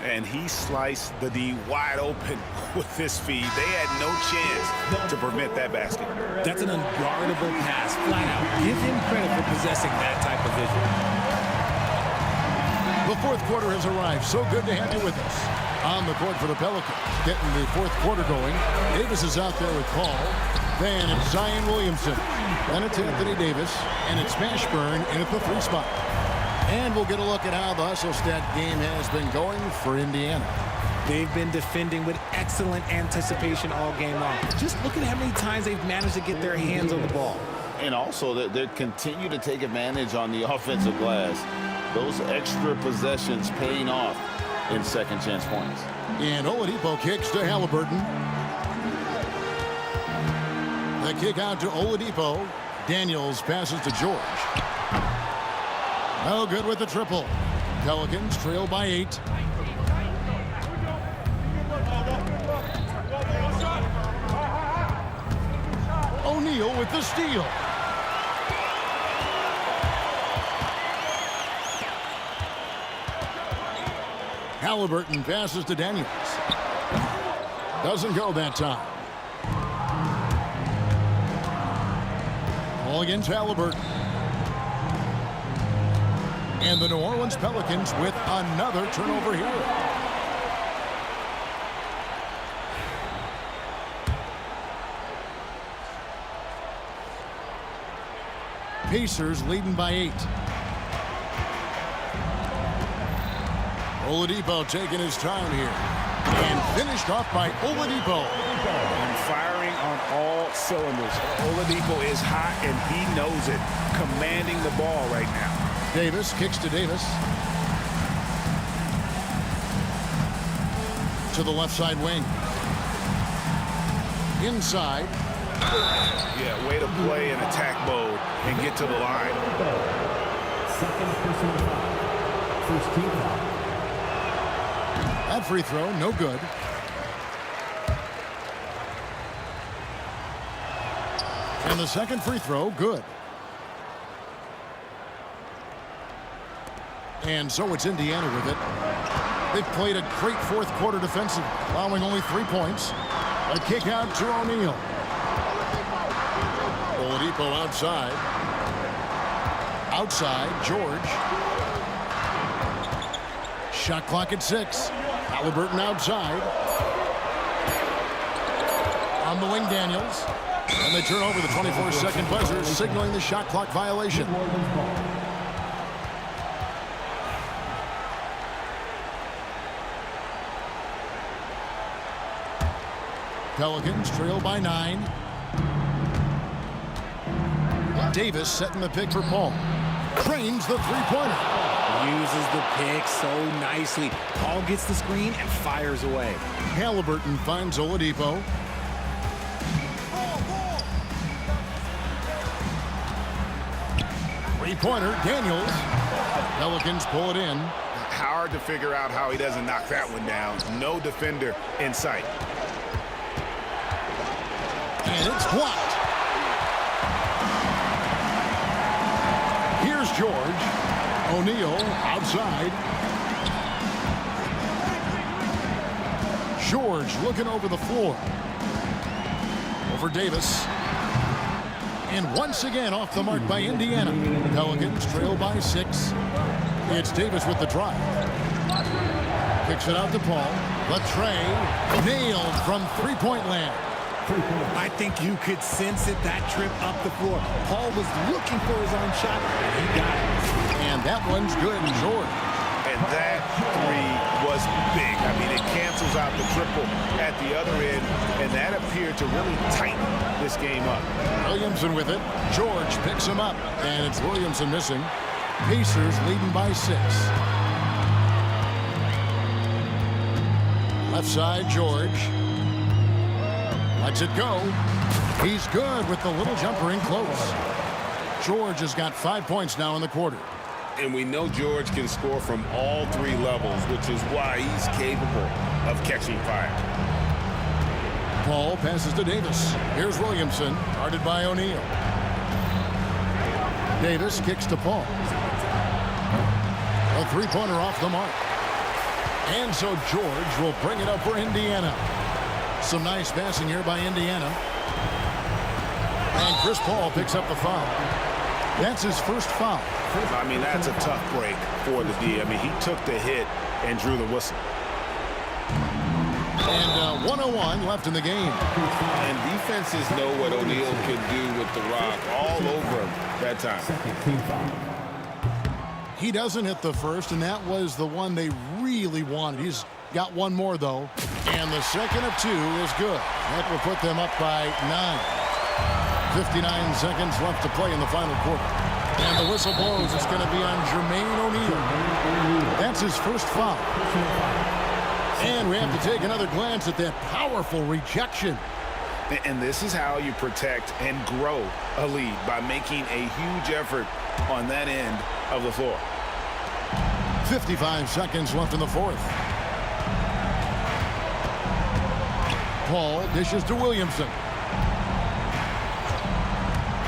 And he sliced the D wide open with his feed. They had no chance to prevent that basket. That's an unguardable pass, flat out. Give him credit for possessing that type of vision. The fourth quarter has arrived. So good to have you with us. On the court for the Pelicans, getting the fourth quarter going. Davis is out there with Paul. Then it's Zion Williamson. Then it's Anthony Davis. And it's Mashburn in at the 3 spot. And we'll get a look at how the hustle stat game has been going for Indiana. They've been defending with excellent anticipation all game long. Just look at how many times they've managed to get their hands on the ball. And also, they continue to take advantage on the offensive glass. Those extra possessions paying off in second chance points. And Oladipo kicks to Halliburton. The kick out to Oladipo. Daniels passes to George. No good with the triple. Pelicans trail by 8. O'Neal with the steal. Halliburton passes to Daniels. Doesn't go that time. Ball against Halliburton. And the New Orleans Pelicans with another turnover here. Pacers leading by 8. Oladipo taking his time here. And finished off by Oladipo. And firing on all cylinders. Oladipo is hot and he knows it. Commanding the ball right now. Davis kicks to Davis. To the left side wing. Inside. Yeah, way to play in attack mode and get to the line. Second personal foul. First team foul. That free throw, no good. And the second free throw, good. And so it's Indiana with it. They've played a great fourth quarter defensive, allowing only 3 points. A kick out to O'Neal. Oladipo outside. Outside, George. Shot clock at 6. Halliburton outside. On the wing, Daniels. And they turn over the 24-second buzzer, signaling the shot clock violation. Pelicans trail by 9. Davis setting the pick for Paul. Trains the three-pointer. Uses the pick so nicely. Paul gets the screen and fires away. Halliburton finds Oladipo. Three-pointer, Daniels. Pelicans pull it in. Hard to figure out how he doesn't knock that one down. No defender in sight. And it's blocked. Here's George. O'Neal outside. George looking over the floor. Over Davis. And once again off the mark by Indiana. Pelicans trail by 6. It's Davis with the drive. Kicks it out to Paul. The tray nailed from three-point land. I think you could sense it, that trip up the floor. Paul was looking for his own shot, and he got it. And that one's good, George. And that three was big. I mean, it cancels out the triple at the other end, and that appeared to really tighten this game up. Williamson with it. George picks him up, and it's Williamson missing. Pacers leading by 6. Left side, George. Lets it go. He's good with the little jumper in close. George has got 5 points now in the quarter. And we know George can score from all 3 levels, which is why he's capable of catching fire. Paul passes to Davis. Here's Williamson, guarded by O'Neal. Davis kicks to Paul. A three-pointer off the mark. And so George will bring it up for Indiana. Some nice passing here by Indiana. And Chris Paul picks up the foul. That's his first foul. I mean, that's a tough break for the D. I mean, he took the hit and drew the whistle. And 101 left in the game. And defenses know what O'Neal can do with the rock all over him that time. He doesn't hit the first, and that was the one they really wanted. He's got one more, though. And the second of 2 is good. That will put them up by 9. 59 seconds left to play in the final quarter. And the whistle blows. It's going to be on Jermaine O'Neal. That's his first foul. And we have to take another glance at that powerful rejection. And this is how you protect and grow a lead, by making a huge effort on that end of the floor. 55 seconds left in the fourth. Paul dishes to Williamson.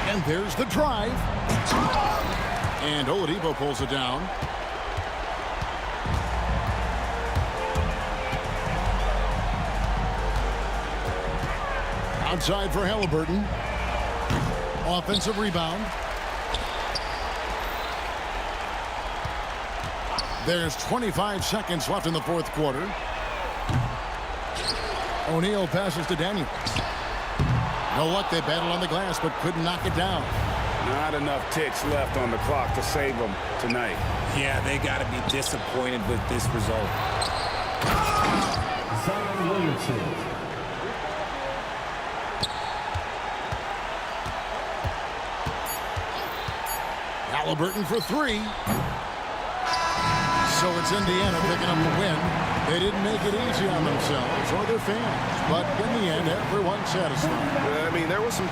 And there's the drive. And Oladipo pulls it down. Outside for Halliburton. Offensive rebound. There's 25 seconds left in the fourth quarter. O'Neal passes to Daniels. No luck, they battled on the glass, but couldn't knock it down. Not enough ticks left on the clock to save them tonight. Yeah, they got to be disappointed with this result. Zion Williamson. Halliburton for 3. So it's Indiana picking up the win. They didn't make it easy on themselves or their fans, but in the end, everyone's satisfied. I mean, there was some...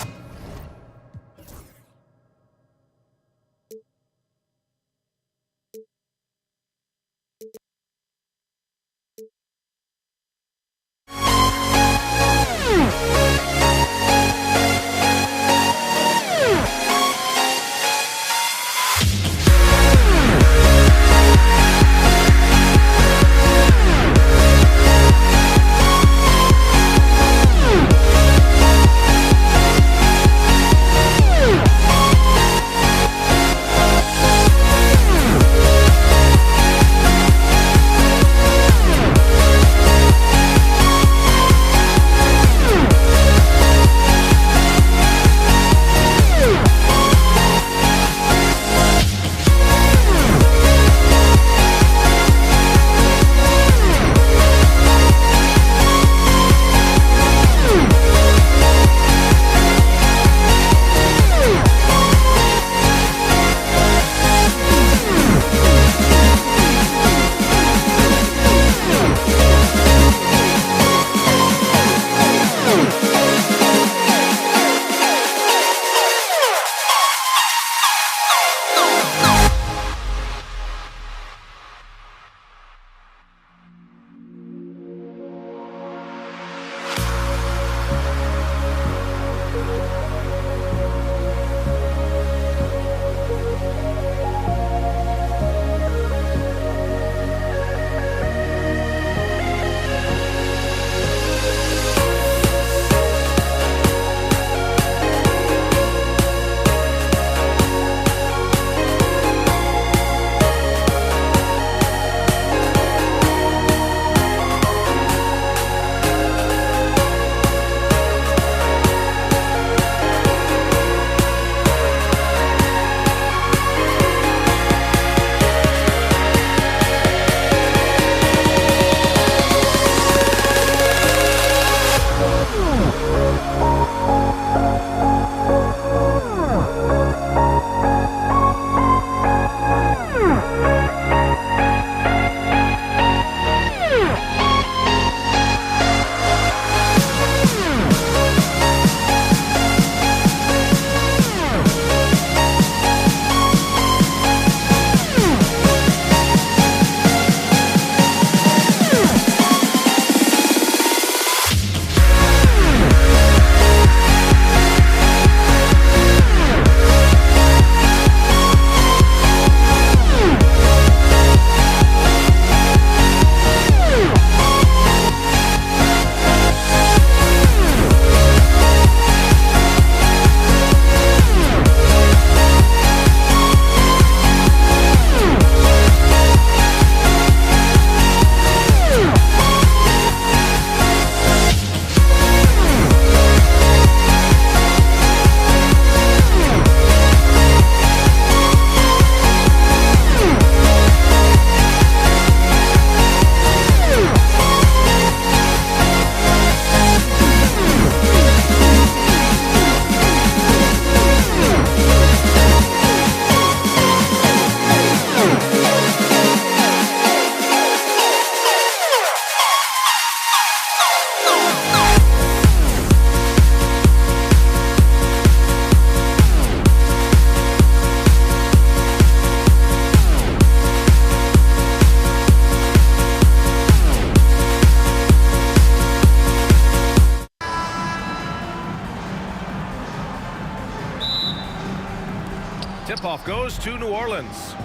Tip-off goes to New Orleans.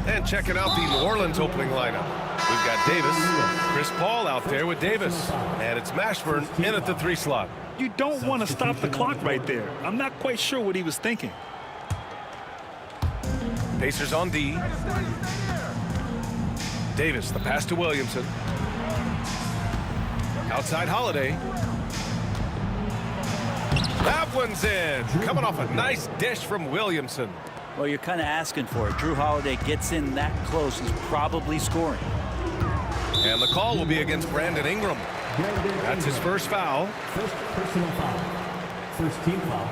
And checking out the New Orleans opening lineup. We've got Davis, Chris Paul out there with Davis, and it's Mashburn in at the 3 slot. You don't want to stop the clock right there. I'm not quite sure what he was thinking. Pacers on D. Davis, the pass to Williamson. Outside Holiday. That one's in. Coming off a nice dish from Williamson. Well, you're kind of asking for it. Drew Holiday gets in that close. He's probably scoring. And the call will be against Brandon Ingram. That's his first foul. First personal foul. First team foul.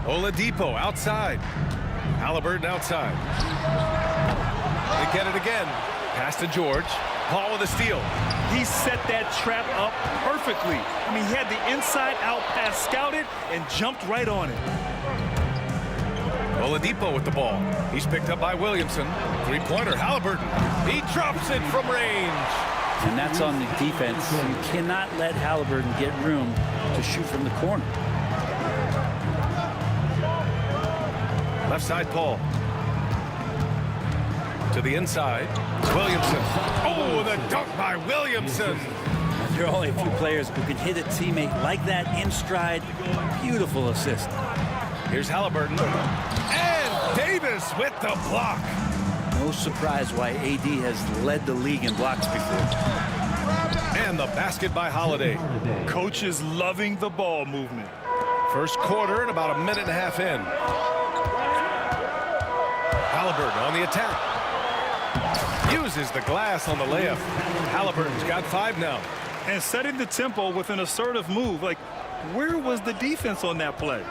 Oladipo outside. Halliburton outside. They get it again. Pass to George. Paul with a steal. He set that trap up perfectly. I mean, he had the inside-out pass scouted and jumped right on it. Oladipo with the ball. He's picked up by Williamson. Three-pointer, Halliburton. He drops it from range. And that's on the defense. You cannot let Halliburton get room to shoot from the corner. Left side, Paul. To the inside, Williamson. Oh, the dunk by Williamson. There are only a few players who can hit a teammate like that in stride. Beautiful assist. Here's Halliburton. And Davis with the block. No surprise why AD has led the league in blocks before. And the basket by Holiday. Coach is loving the ball movement. First quarter and about a minute and a half in. Halliburton on the attack. Uses the glass on the layup. Halliburton's got 5 now. And setting the tempo with an assertive move. Like, where was the defense on that play?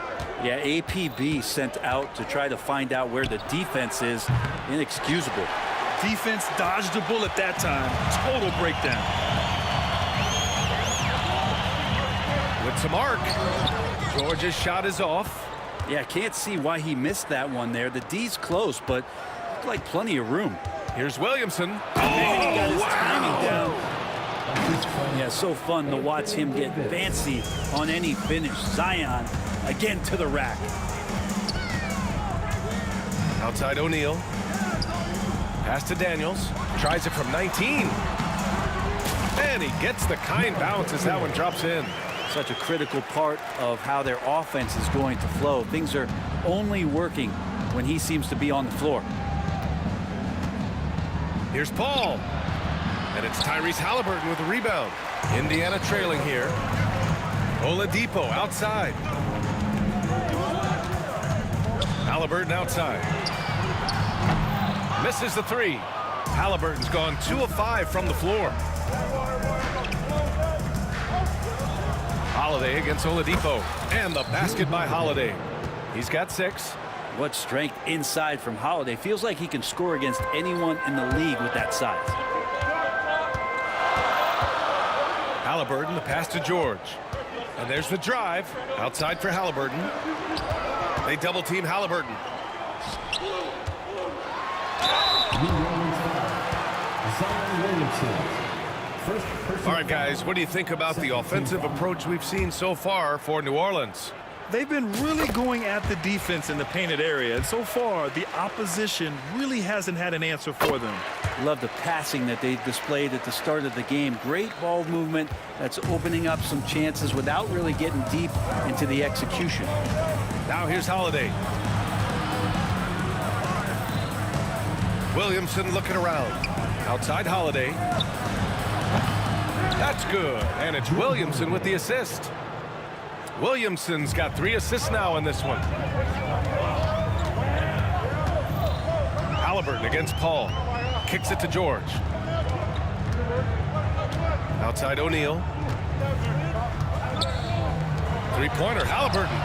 Yeah, APB sent out to try to find out where the defense is. Inexcusable. Defense dodged a bullet that time. Total breakdown. With some arc. George's shot is off. Yeah, can't see why he missed that one there. The D's close, but looked like plenty of room. Here's Williamson. Oh, he got his timing down. Yeah, so fun to watch him get fancy on any finish. Zion again to the rack. Outside O'Neal. Pass to Daniels. Tries it from 19. And he gets the kind bounce as that one drops in. Such a critical part of how their offense is going to flow. Things are only working when he seems to be on the floor. Here's Paul. And it's Tyrese Halliburton with the rebound. Indiana trailing here. Oladipo outside. Halliburton outside. Misses the 3. Halliburton's gone 2 of 5 from the floor. Holiday against Oladipo. And the basket by Holiday. He's got 6. What strength inside from Holiday. Feels like he can score against anyone in the league with that size. Halliburton, the pass to George. And there's the drive. Outside for Halliburton. They double team Halliburton. All right, guys, what do you think about the offensive approach we've seen so far for New Orleans? They've been really going at the defense in the painted area, and so far the opposition really hasn't had an answer for them. Love the passing that they displayed at the start of the game. Great ball movement that's opening up some chances without really getting deep into the execution. Now here's Holiday. Williamson looking around. Outside Holiday. That's good, and it's Williamson with the assist. Williamson's got 3 assists now in this one. Halliburton against Paul. Kicks it to George. Outside O'Neal. Three-pointer, Halliburton.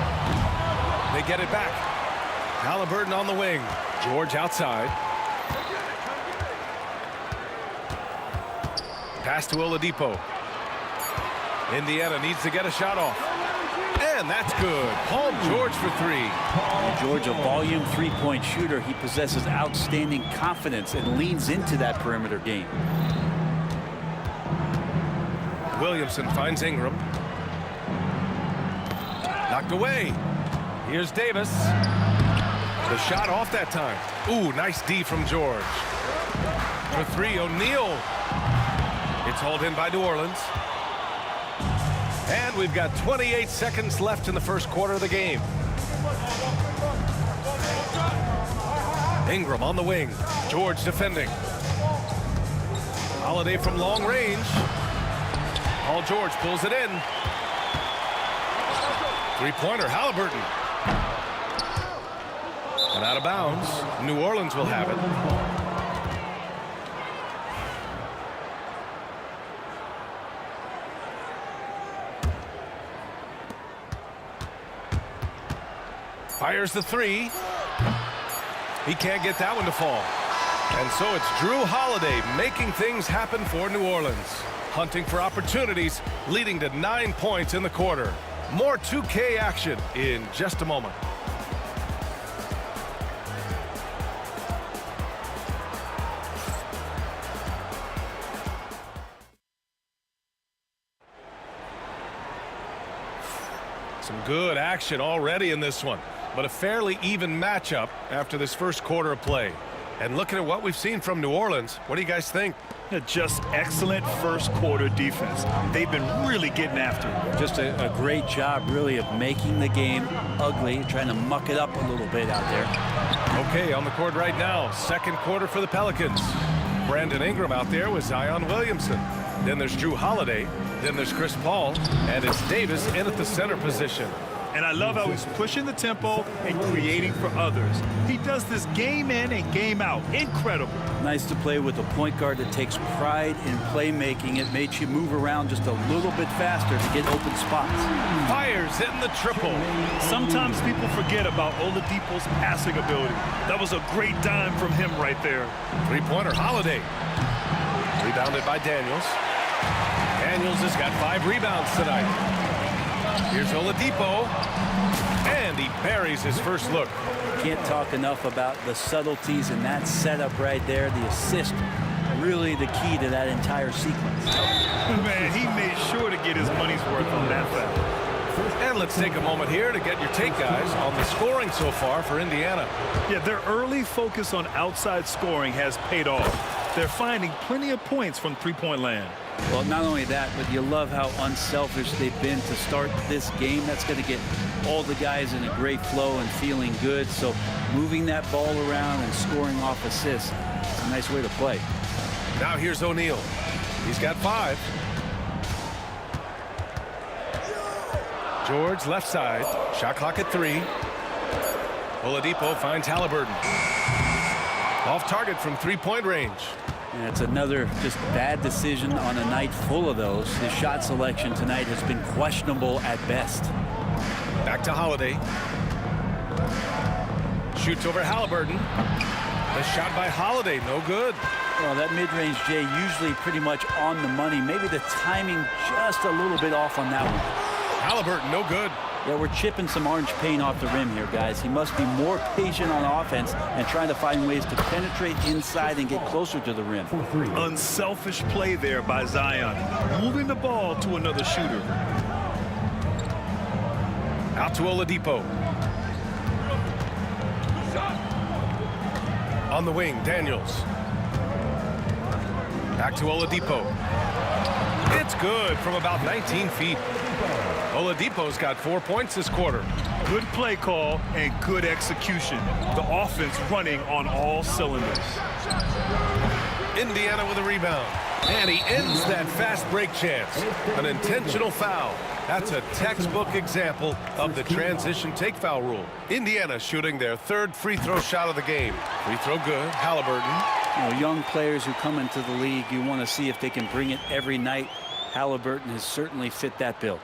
They get it back. Halliburton on the wing. George outside. Pass to Oladipo. Indiana needs to get a shot off. And that's good. Paul George for three. George, a volume three-point shooter. He possesses outstanding confidence and leans into that perimeter game. Williamson finds Ingram. Knocked away. Here's Davis. The shot off that time. Ooh, nice D from George. For three, O'Neal. It's hauled in by New Orleans. And we've got 28 seconds left in the first quarter of the game. Ingram on the wing. George defending. Holiday from long range. Paul George pulls it in. Three-pointer, Halliburton. And out of bounds. New Orleans will have it. Fires the three. He can't get that one to fall. And so it's Drew Holiday making things happen for New Orleans. Hunting for opportunities, leading to 9 points in the quarter. More 2K action in just a moment. Some good action already in this one, but a fairly even matchup after this first quarter of play. And looking at what we've seen from New Orleans, what do you guys think? Just excellent first quarter defense. They've been really getting after it. Just a great job, really, of making the game ugly, trying to muck it up a little bit out there. Okay, on the court right now, second quarter for the Pelicans. Brandon Ingram out there with Zion Williamson. Then there's Drew Holiday. Then there's Chris Paul. And it's Davis in at the center position. And I love how he's pushing the tempo and creating for others. He does this game in and game out. Incredible. Nice to play with a point guard that takes pride in playmaking. It makes you move around just a little bit faster to get open spots. Fires hitting the triple. Sometimes people forget about Oladipo's passing ability. That was a great dime from him right there. Three-pointer, Holiday. Rebounded by Daniels. Daniels has got 5 rebounds tonight. Here's Oladipo, and he buries his first look. Can't talk enough about the subtleties in that setup right there. The assist, really the key to that entire sequence. Man, he made sure to get his money's worth on that foul. And let's take a moment here to get your take, guys, on the scoring so far for Indiana. Yeah, their early focus on outside scoring has paid off. They're finding plenty of points from three-point land. Well, not only that, but you love how unselfish they've been to start this game. That's going to get all the guys in a great flow and feeling good. So moving that ball around and scoring off assists, it's a nice way to play. Now here's O'Neal. He's got 5. George left side. Shot clock at 3. Oladipo finds Halliburton. Off target from three-point range. And it's another just bad decision on a night full of those. His shot selection tonight has been questionable at best. Back to Holiday. Shoots over Halliburton. The shot by Holiday, no good. Well, that mid-range, Jay, usually pretty much on the money. Maybe the timing just a little bit off on that one. Halliburton, no good. Yeah, we're chipping some orange paint off the rim here, guys. He must be more patient on offense and trying to find ways to penetrate inside and get closer to the rim. Unselfish play there by Zion, moving the ball to another shooter. Out to Oladipo. On the wing, Daniels. Back to Oladipo. It's good from about 19 feet. Oladipo's got 4 points this quarter. Good play call and good execution. The offense running on all cylinders. Indiana with a rebound. And he ends that fast break chance. An intentional foul. That's a textbook example of the transition take foul rule. Indiana shooting their 3rd free throw shot of the game. Free throw good. Halliburton. You know, young players who come into the league, you want to see if they can bring it every night. Halliburton has certainly fit that bill.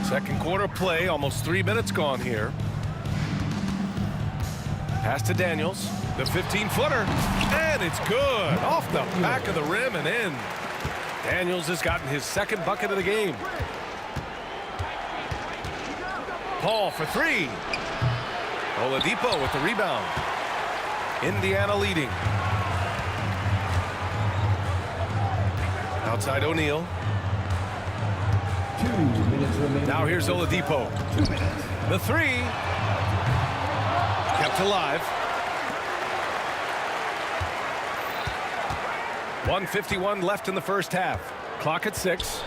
Second quarter play, almost 3 minutes gone here. Pass to Daniels, the 15-footer, and it's good. Off the back of the rim and in. Daniels has gotten his second bucket of the game. Paul for three. Oladipo with the rebound. Indiana leading. Outside O'Neal. 2 minutes remaining. Now here's Oladipo. 2 minutes. The three. Kept alive. 1:51 left in the first half. Clock at 6.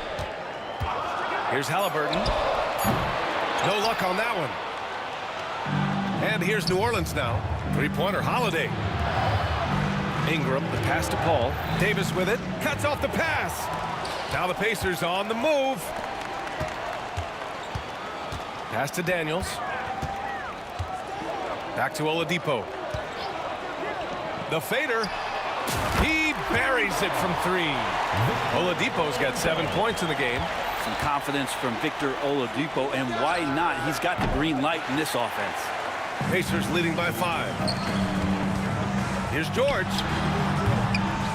Here's Halliburton. No luck on that one. And here's New Orleans now. Three-pointer Holiday. Ingram, the pass to Paul. Davis with it. Cuts off the pass. Now the Pacers on the move. Pass to Daniels. Back to Oladipo. The fader. He buries it from three. Oladipo's got 7 points in the game. Some confidence from Victor Oladipo, and why not? He's got the green light in this offense. Pacers leading by 5. Here's George.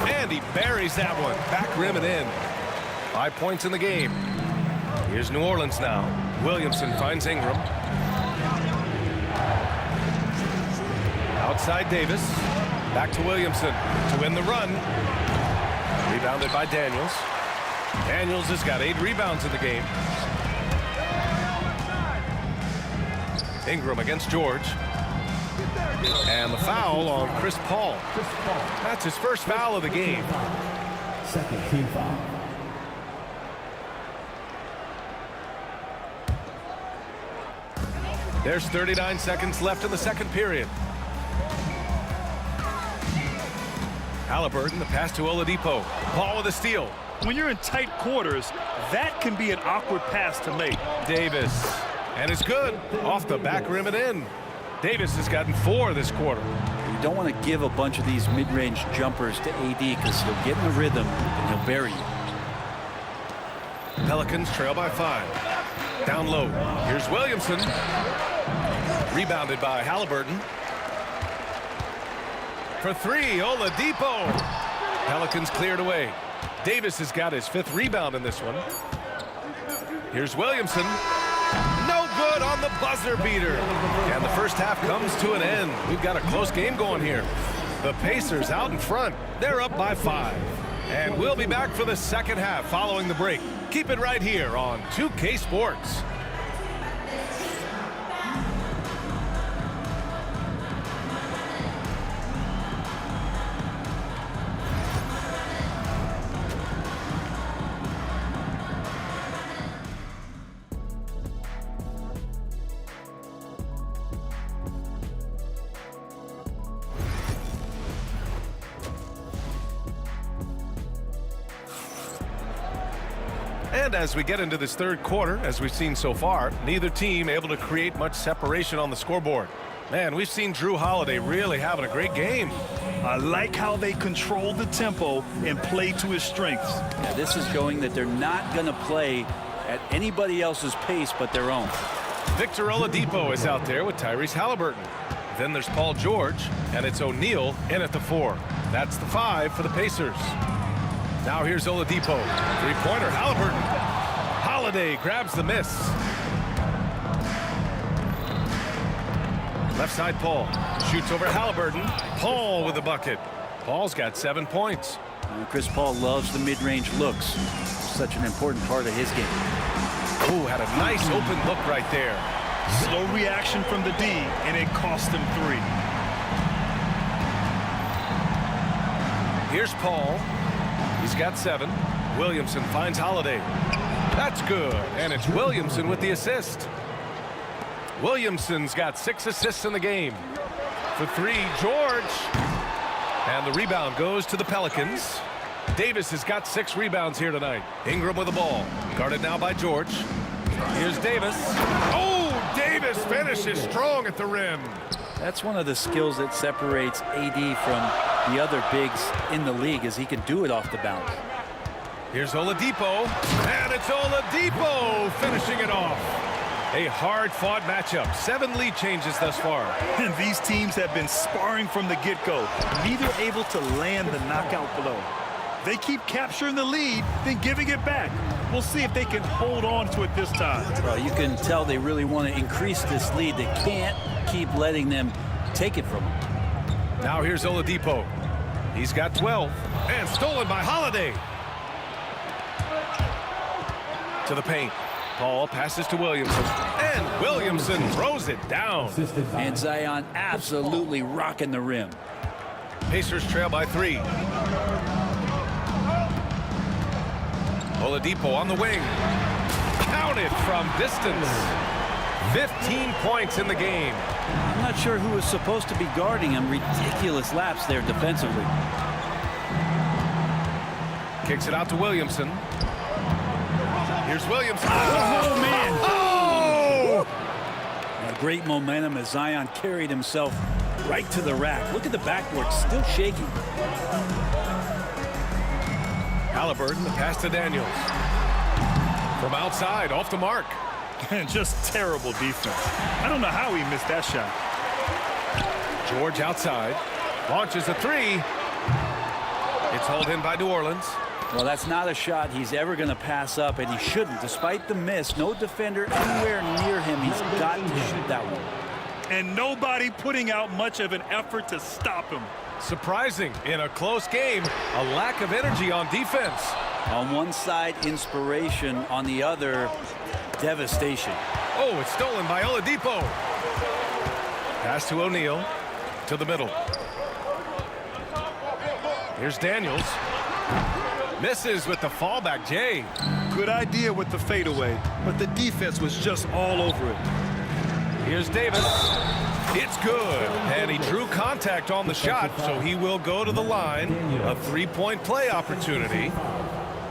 And he buries that one. Back rim and in. 5 points in the game. Here's New Orleans now. Williamson finds Ingram. Outside Davis. Back to Williamson to win the run. Rebounded by Daniels. Daniels has got 8 rebounds in the game. Ingram against George. And the foul on Chris Paul. That's his first foul of the game. Second team foul. There's 39 seconds left in the second period. Halliburton, the pass to Oladipo. Paul with a steal. When you're in tight quarters, that can be an awkward pass to make. Davis. And it's good. Off the back rim and in. Davis has gotten 4 this quarter. You don't want to give a bunch of these mid-range jumpers to AD because he'll get in the rhythm and he'll bury you. Pelicans trail by 5. Down low. Here's Williamson. Rebounded by Halliburton. For 3, Oladipo. Pelicans cleared away. Davis has got his 5th rebound in this one. Here's Williamson. No good on the buzzer beater. And the first half comes to an end. We've got a close game going here. The Pacers out in front. They're up by 5. And we'll be back for the second half following the break. Keep it right here on 2K Sports. And as we get into this third quarter, as we've seen so far, neither team able to create much separation on the scoreboard. Man, we've seen Drew Holiday really having a great game. I like how they control the tempo and play to his strengths. Yeah, this is showing that they're not going to play at anybody else's pace but their own. Victor Oladipo is out there with Tyrese Halliburton. Then there's Paul George, and it's O'Neal in at the 4. That's the 5 for the Pacers. Now here's Oladipo. Three-pointer, Halliburton. Holiday grabs the miss. Left side, Paul. Shoots over Halliburton. Paul with the bucket. Paul's got 7 points. Chris Paul loves the mid-range looks. Such an important part of his game. Ooh, had a nice open look right there. Slow reaction from the D, and it cost him 3. Here's Paul. He's got 7. Williamson finds Holiday. That's good. And it's Williamson with the assist. Williamson's got 6 assists in the game. For 3, George. And the rebound goes to the Pelicans. Davis has got 6 rebounds here tonight. Ingram with the ball. Guarded now by George. Here's Davis. Oh, Davis finishes strong at the rim. That's one of the skills that separates AD from the other bigs in the league, is he can do it off the bounce. Here's Oladipo, and it's Oladipo finishing it off. A hard-fought matchup. 7 lead changes thus far. And these teams have been sparring from the get-go, neither able to land the knockout blow. They keep capturing the lead, then giving it back. We'll see if they can hold on to it this time. Well, you can tell they really want to increase this lead. They can't keep letting them take it from them. Now here's Oladipo. He's got 12 and stolen by Holiday. To the paint. Paul passes to Williamson, and Williamson throws it down. And Zion absolutely rocking the rim. Pacers trail by 3. Oladipo on the wing. Counted from distance. 15 points in the game. I'm not sure who was supposed to be guarding him. Ridiculous lapse there defensively. Kicks it out to Williamson. Here's Williamson. Oh, man. Oh! Great momentum as Zion carried himself right to the rack. Look at the backboard, still shaking. Halliburton, the pass to Daniels. From outside, off the mark. Just terrible defense. I don't know how he missed that shot. George outside. Launches a 3. It's hauled in by New Orleans. Well, that's not a shot he's ever going to pass up, and he shouldn't. Despite the miss, no defender anywhere near him. He's got to shoot that one. And nobody putting out much of an effort to stop him. Surprising in a close game, a lack of energy on defense. On one side, inspiration. On the other, devastation. Oh, it's stolen by Oladipo. Pass to O'Neal. To the middle. Here's Daniels. Misses with the fallback, Jay. Good idea with the fadeaway, but the defense was just all over it. Here's Davis. It's good. And he drew contact on the shot, so he will go to the line. A 3-point play opportunity.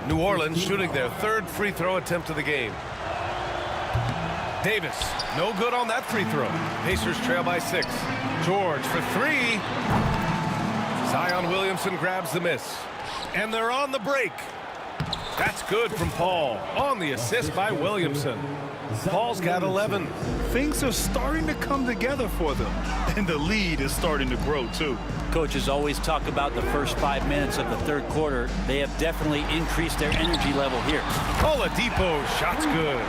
New Orleans shooting their 3rd free throw attempt of the game. Davis, no good on that free throw. Pacers trail by 6. George for 3. Zion Williamson grabs the miss. And they're on the break. That's good from Paul on the assist by Williamson. Paul's got 11. Things are starting to come together for them, and the lead is starting to grow too. Coaches always talk about the first 5 minutes of the 3rd quarter. They have definitely increased their energy level here. Oladipo, shot's good.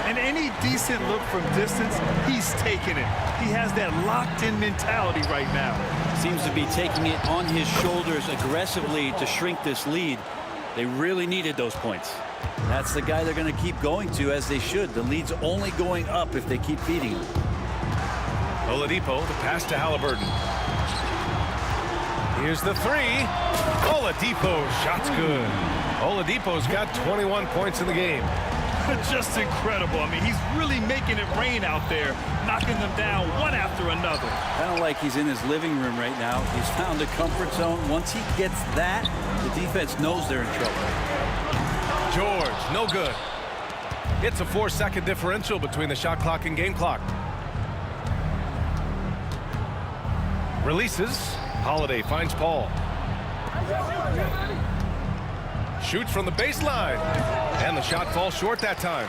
And any decent look from distance, he's taking it. He has that locked-in mentality right now. Seems to be taking it on his shoulders aggressively to shrink this lead. They really needed those points. That's the guy they're going to keep going to, as they should. The lead's only going up if they keep feeding him. Oladipo, the pass to Halliburton. Here's the 3. Oladipo, shot's good. Oladipo's got 21 points in the game. Just incredible. I mean, he's really making it rain out there, knocking them down one after another. Kind of like he's in his living room right now. He's found a comfort zone. Once he gets that, the defense knows they're in trouble. George, no good. It's a 4-second differential between the shot clock and game clock. Releases. Holiday finds Paul. Shoots from the baseline. And the shot falls short that time.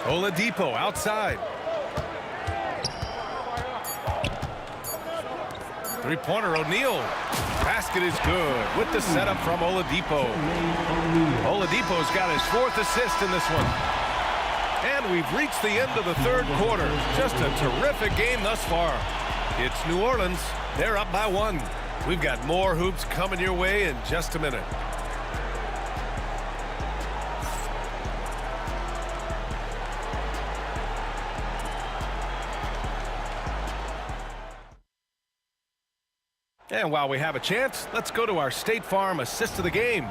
Oladipo outside. Three-pointer, O'Neal. Basket is good with the setup from Oladipo. Oladipo's got his 4th assist in this one. And we've reached the end of the 3rd quarter. Just a terrific game thus far. It's New Orleans. They're up by 1. We've got more hoops coming your way in just a minute. And while we have a chance, let's go to our State Farm assist of the game.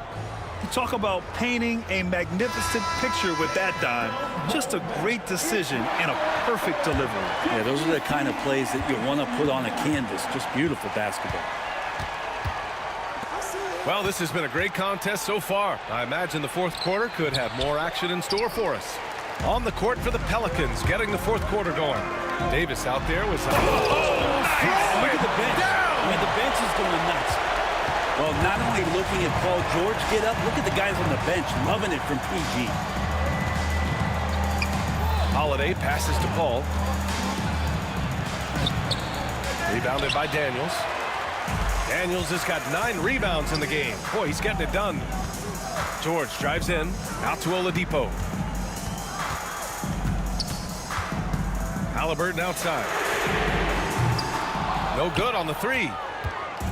You talk about painting a magnificent picture with that dime. Just a great decision and a perfect delivery. Yeah, those are the kind of plays that you want to put on a canvas. Just beautiful basketball. Well, this has been a great contest so far. I imagine the 4th quarter could have more action in store for us. On the court for the Pelicans, getting the 4th quarter going. Davis out there with some... Look at the bench. I mean, the bench is going nuts. Well, not only looking at Paul George get up, look at the guys on the bench loving it from PG. Holiday passes to Paul. Rebounded by Daniels. Daniels has got 9 rebounds in the game. Boy, he's getting it done. George drives in, out to Oladipo. Halliburton outside. No good on the 3.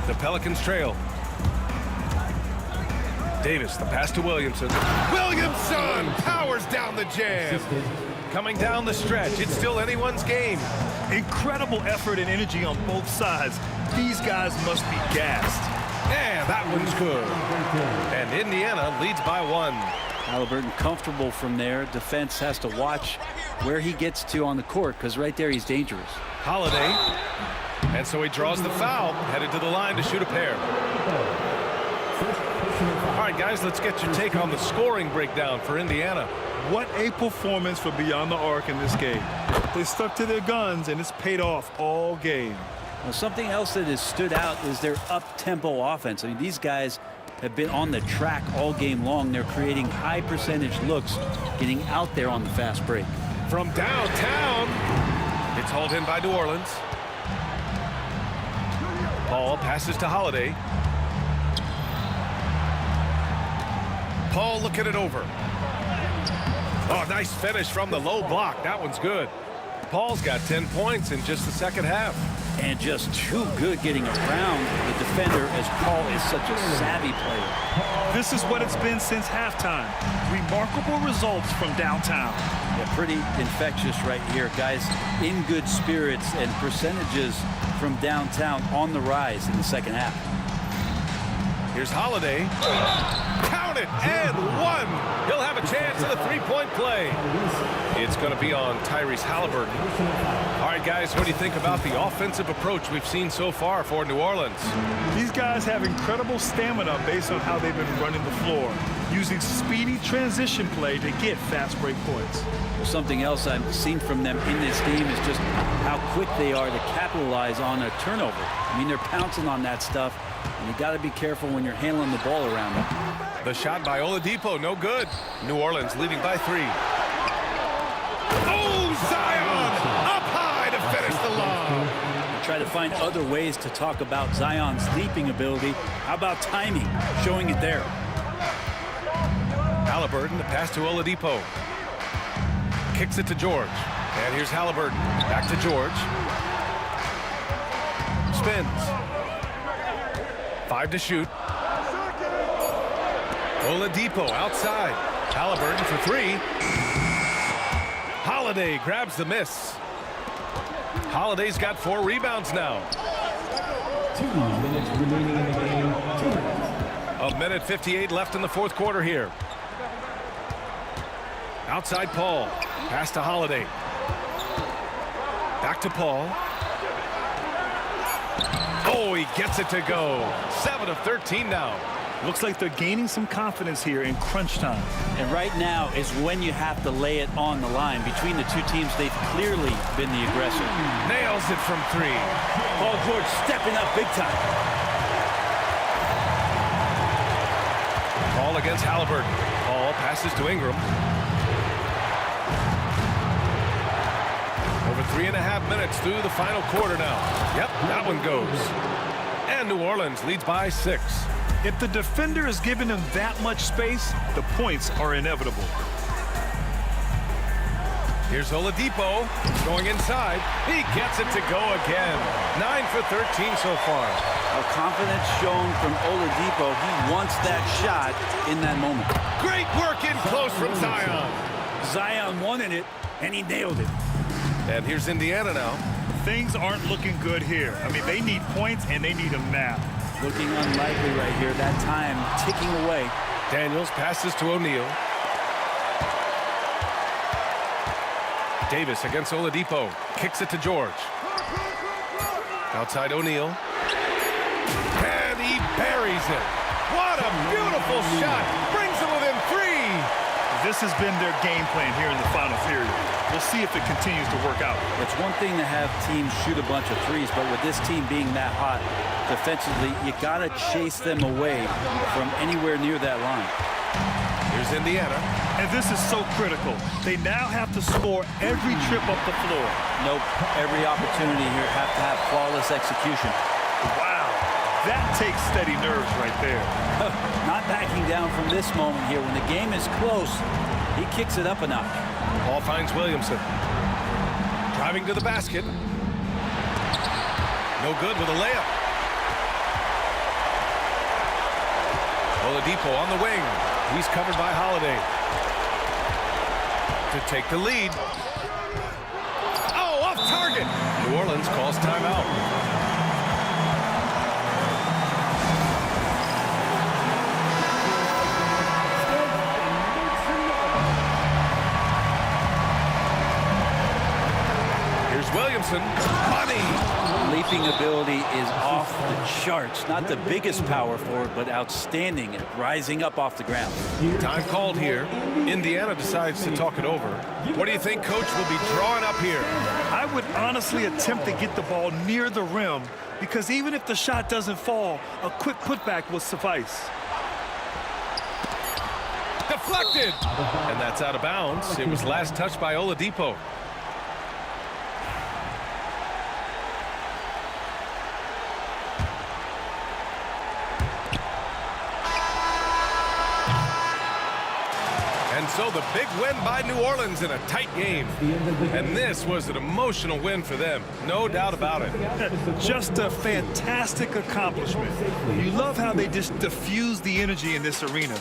The Pelicans trail. Davis, the pass to Williamson. Williamson powers down the jam. Coming down the stretch, it's still anyone's game. Incredible effort and energy on both sides. These guys must be gassed. And that one's good. And Indiana leads by 1. Halliburton comfortable from there. Defense has to watch where he gets to on the court, because right there he's dangerous. Holiday. And so he draws the foul, headed to the line to shoot a pair. All right, guys, let's get your take on the scoring breakdown for Indiana. What a performance for Beyond the Arc in this game. They stuck to their guns, and it's paid off all game. Well, something else that has stood out is their up-tempo offense. I mean, these guys have been on the track all game long. They're creating high percentage looks, getting out there on the fast break. From downtown, it's hauled in by New Orleans. Ball passes to Holiday. Paul looking it over. Oh, nice finish from the low block. That one's good. Paul's got 10 points in just the second half. And just too good getting around the defender, as Paul is such a savvy player. This is what it's been since halftime. Remarkable results from downtown. Yeah, pretty infectious right here. Guys in good spirits, and percentages from downtown on the rise in the second half. Here's Holiday. Count it, and 1. He'll have a chance at a 3-point play. It's going to be on Tyrese Halliburton. All right, guys, what do you think about the offensive approach we've seen so far for New Orleans? These guys have incredible stamina based on how they've been running the floor, using speedy transition play to get fast break points. Something else I've seen from them in this game is just how quick they are to capitalize on a turnover. I mean, they're pouncing on that stuff, and you got to be careful when you're handling the ball around them. The shot by Oladipo, no good. New Orleans leading by 3. Oh, Zion up high to finish the lob. Try to find other ways to talk about Zion's leaping ability. How about timing? Showing it there. Halliburton, the pass to Oladipo. Kicks it to George. And here's Halliburton. Back to George. Spins. 5 to shoot. Oladipo outside. Halliburton for 3. Holiday grabs the miss. Holiday's got 4 rebounds now. 2 minutes remaining in the game. 2 minutes. 1:58 left in the fourth quarter here. Outside Paul. Pass to Holiday. Back to Paul. Oh, he gets it to go. 7 of 13 now. Looks like they're gaining some confidence here in crunch time. And right now is when you have to lay it on the line. Between the two teams, they've clearly been the aggressor. Nails it from 3. Paul George stepping up big time. Ball against Halliburton. Paul passes to Ingram. Over 3.5 minutes through the final quarter now. Yep, that one goes. And New Orleans leads by 6. If the defender is giving them that much space, the points are inevitable. Here's Oladipo going inside. He gets it to go again. 9 for 13 so far. A confidence shown from Oladipo. He wants that shot in that moment. Great work in close from Zion. Zion wanted it, and he nailed it. And here's Indiana now. Things aren't looking good here. I mean, they need points, and they need them now. Looking unlikely right here. That time ticking away. Daniels passes to O'Neal. Davis against Oladipo. Kicks it to George. Outside O'Neal. And he buries it. What a beautiful shot. Brings it within 3. This has been their game plan here in the final period. We'll see if it continues to work out. It's one thing to have teams shoot a bunch of threes, but with this team being that hot defensively, you got to chase them away from anywhere near that line. Here's Indiana. And this is so critical. They now have to score every trip up the floor. Nope. Every opportunity here have to have flawless execution. Wow. That takes steady nerves right there. Not backing down from this moment here. When the game is close, he kicks it up a notch. Ball finds Williamson. Driving to the basket. No good with a layup. Oladipo on the wing. He's covered by Holiday. To take the lead. Oh, off target. New Orleans calls timeout. Here's Williamson. Money. Leaping ability is off the charts. Not the biggest power forward, but outstanding at rising up off the ground. Time called here. Indiana decides to talk it over. What do you think Coach will be drawing up here? I would honestly attempt to get the ball near the rim because even if the shot doesn't fall, a quick putback will suffice. Deflected! And that's out of bounds. It was last touched by Oladipo. And so the big win by New Orleans in a tight game. And this was an emotional win for them. No doubt about it. Just a fantastic accomplishment. You love how they just diffuse the energy in this arena.